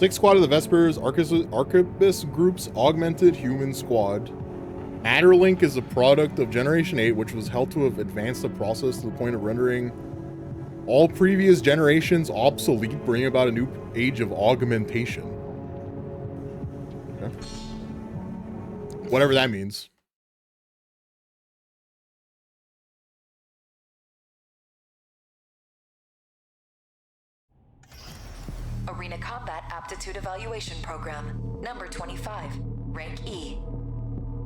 S1: Sixth Squad of the Vespers, Arquebus Group's augmented human squad. Matterlink is a product of Generation 8, which was held to have advanced the process to the point of rendering all previous generations obsolete, bringing about a new age of augmentation. Okay. Whatever that means.
S6: Arena Combat Aptitude Evaluation Program, number 25, rank E.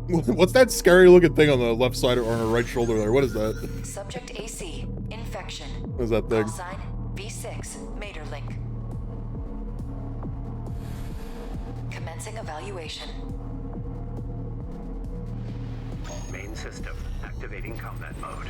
S1: What's that scary looking thing on the left side or on her right shoulder there? What is that?
S6: Subject AC, infection.
S1: What is that thing?
S6: Call sign V6, Materlink. Commencing evaluation.
S3: Main system activating combat mode.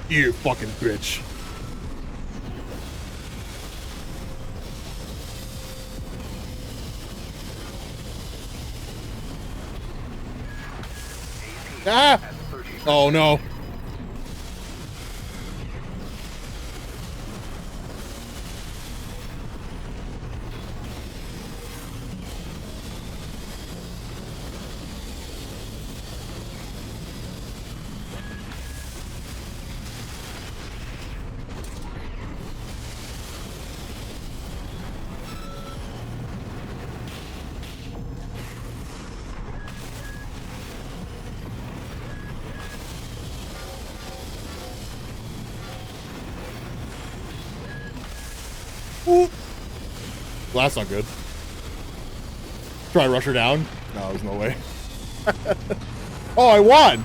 S1: You fucking bitch. Ah! Oh no. Ooh. Well, that's not good. Try to rush her down? No, there's no way. Oh, I won!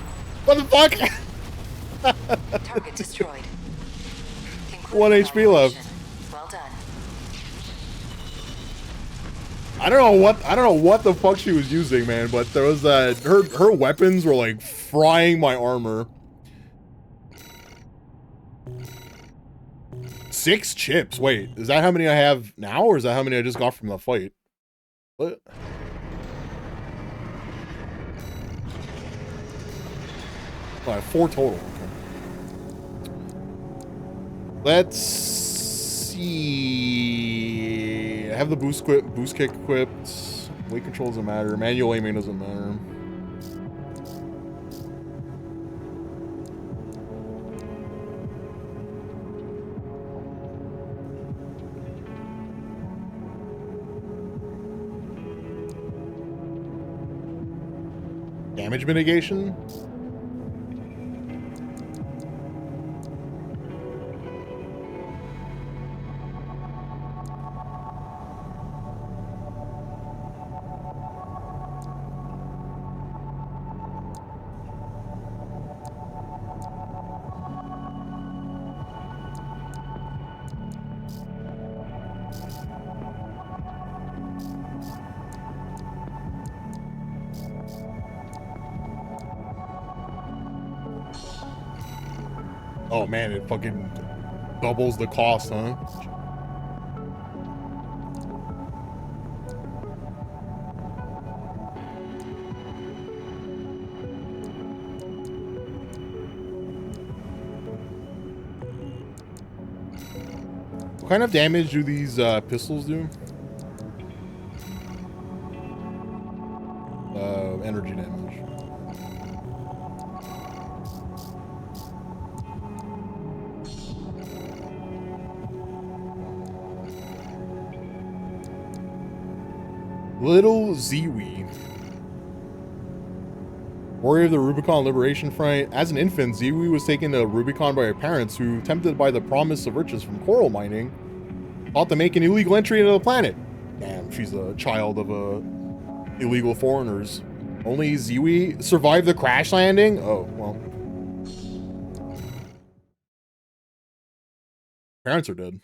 S1: What the fuck?
S6: Target destroyed.
S1: 1 HP left.
S6: Well done.
S1: I don't know what the fuck she was using, man, but there was her weapons were like frying my armor. 6 chips. Wait, is that how many I have now, or is that how many I just got from the fight? What? Oh, I have 4 total. Okay. Let's see. I have the boost kick equipped. Weight control doesn't matter. Manual aiming doesn't matter. Damage mitigation? Oh man, it fucking doubles the cost, huh? What kind of damage do these pistols do? Energy damage. Little Ziwi. Warrior of the Rubicon Liberation Front. As an infant, Ziwi was taken to Rubicon by her parents, who, tempted by the promise of riches from coral mining, thought to make an illegal entry into the planet. Damn, she's a child of illegal foreigners. Only Ziwi survived the crash landing? Oh, well. Parents are dead.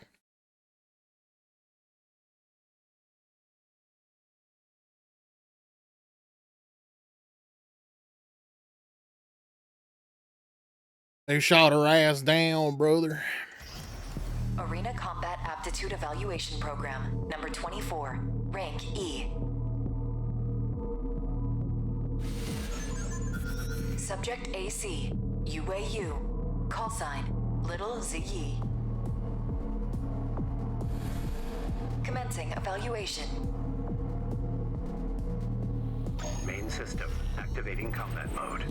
S1: They shot her ass down, brother.
S6: Arena Combat Aptitude Evaluation Program, number 24, rank E. Subject AC, UAU, call sign, Little Ziggy. Commencing evaluation.
S3: Main system activating combat mode.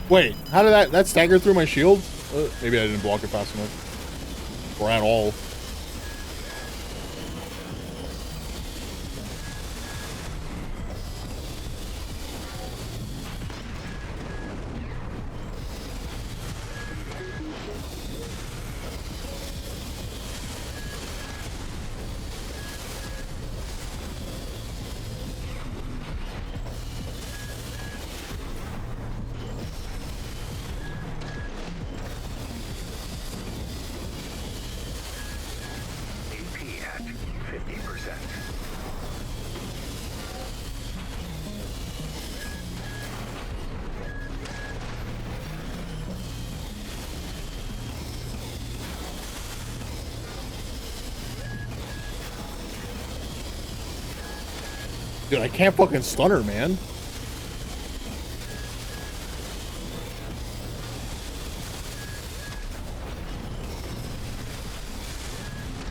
S1: Wait, how did that stagger through my shield? Maybe I didn't block it fast enough. Or at all. Dude, I can't fucking stun her, man.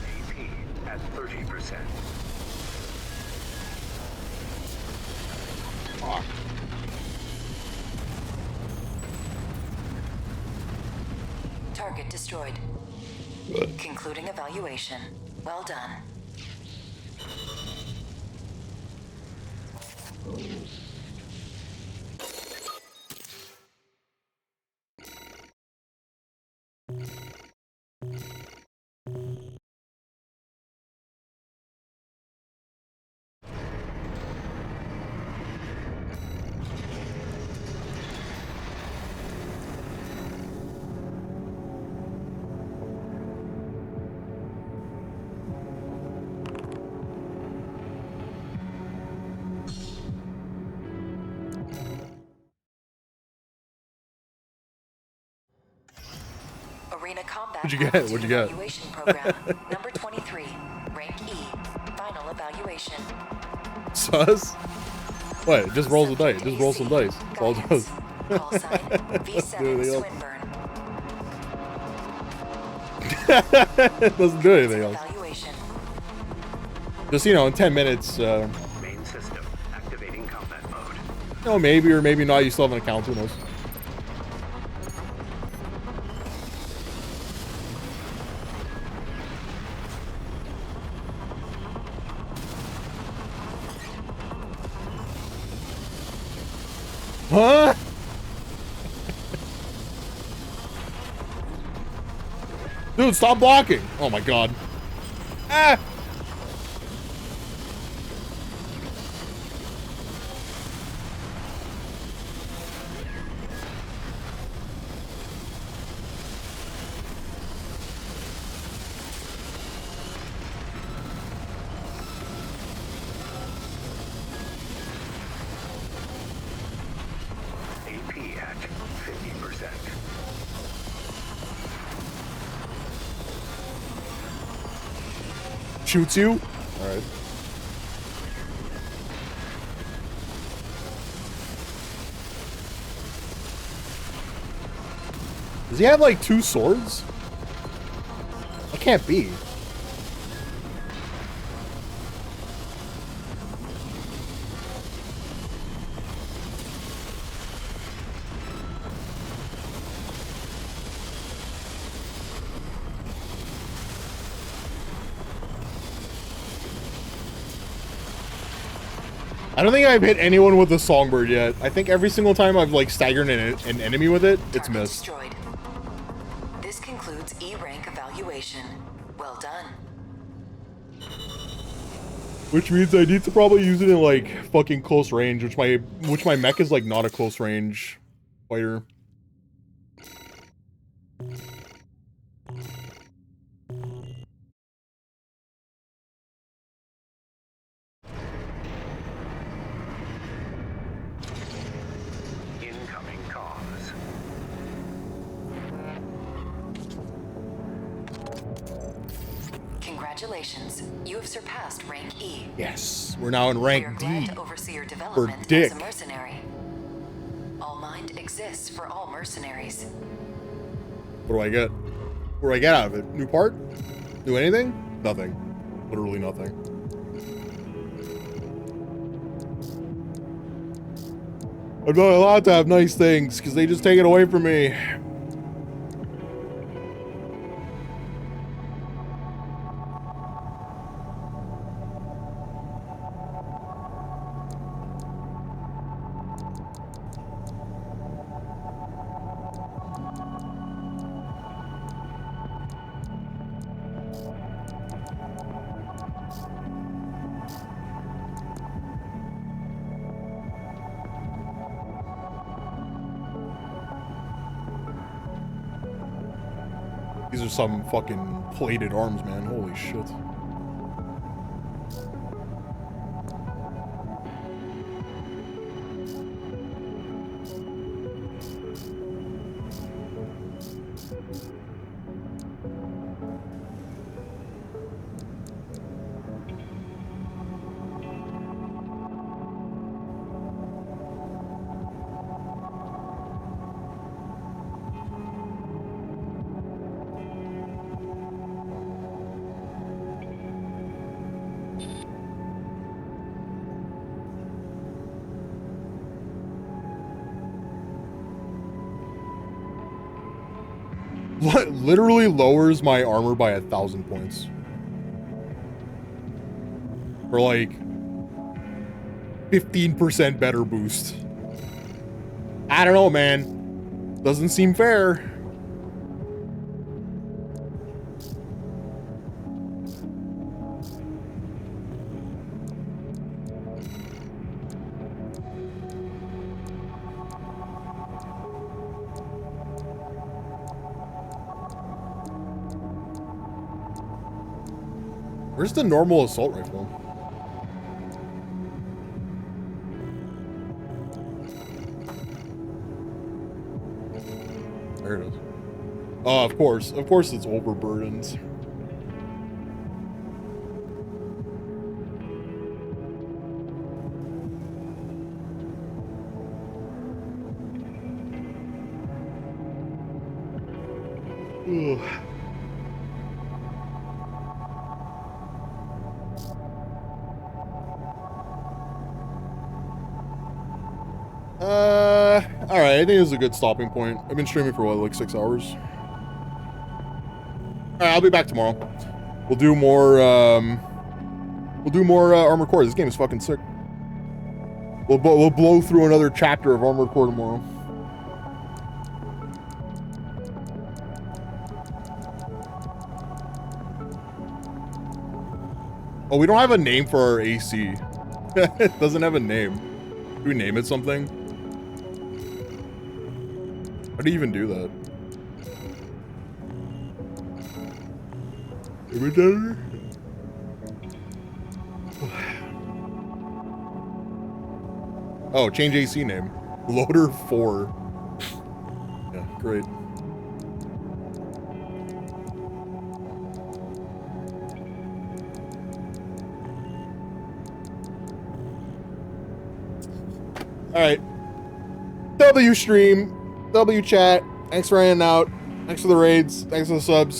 S3: AP at 30%.
S1: Fuck.
S6: Target destroyed. Concluding evaluation. Well done. Arena Combat
S1: What'd you get? What'd you get?
S6: Evaluation Program, number 23, rank E, final evaluation.
S1: Sus? What? Just rolls the dice. Just roll some dice. That's all it does.
S6: Call sign V7 Swinburne.
S1: Doesn't do anything else.
S6: Evaluation.
S1: Just, you know, in 10 minutes,
S3: Main system activating combat mode.
S1: no, maybe or maybe not. You still have an account. Who knows? Huh? Dude, stop blocking. Oh my god. Ah!
S3: AP at 50%.
S1: Shoots you? Alright. Does he have like 2 swords? That can't be. I don't think I've hit anyone with a songbird yet. I think every single time I've like staggered an enemy with it, it's missed.
S6: Destroyed. This concludes E rank evaluation. Well done.
S1: Which means I need to probably use it in like fucking close range, which my mech is like not a close range fighter.
S3: Incoming comms.
S6: Congratulations, you have surpassed rank E.
S1: Yes, we're now in
S6: We are
S1: rank
S6: glad
S1: D.
S6: to oversee your development
S1: dick.
S6: as a mercenary. All Mind exists for all mercenaries.
S1: What do I get? What do I get out of it? New part? New anything? Nothing. Literally nothing. I'm not allowed to have nice things because they just take it away from me. These are some fucking plated arms, man. Holy shit. Literally lowers my armor by 1,000 points. For like 15% better boost. I don't know, man. Doesn't seem fair. Where's the normal assault rifle? There it is. Oh, of course it's overburdened. Ugh. Alright, I think this is a good stopping point. I've been streaming for what, like 6 hours? Alright, I'll be back tomorrow. We'll do more, Armored Core. This game is fucking sick. We'll blow through another chapter of Armored Core tomorrow. Oh, we don't have a name for our AC. It doesn't have a name. Do we name it something? How do you even do that? Imitator? Oh, change AC name. Loader 4. Yeah, great. Alright. W stream. W chat. Thanks for hanging out. Thanks for the raids. Thanks for the subs.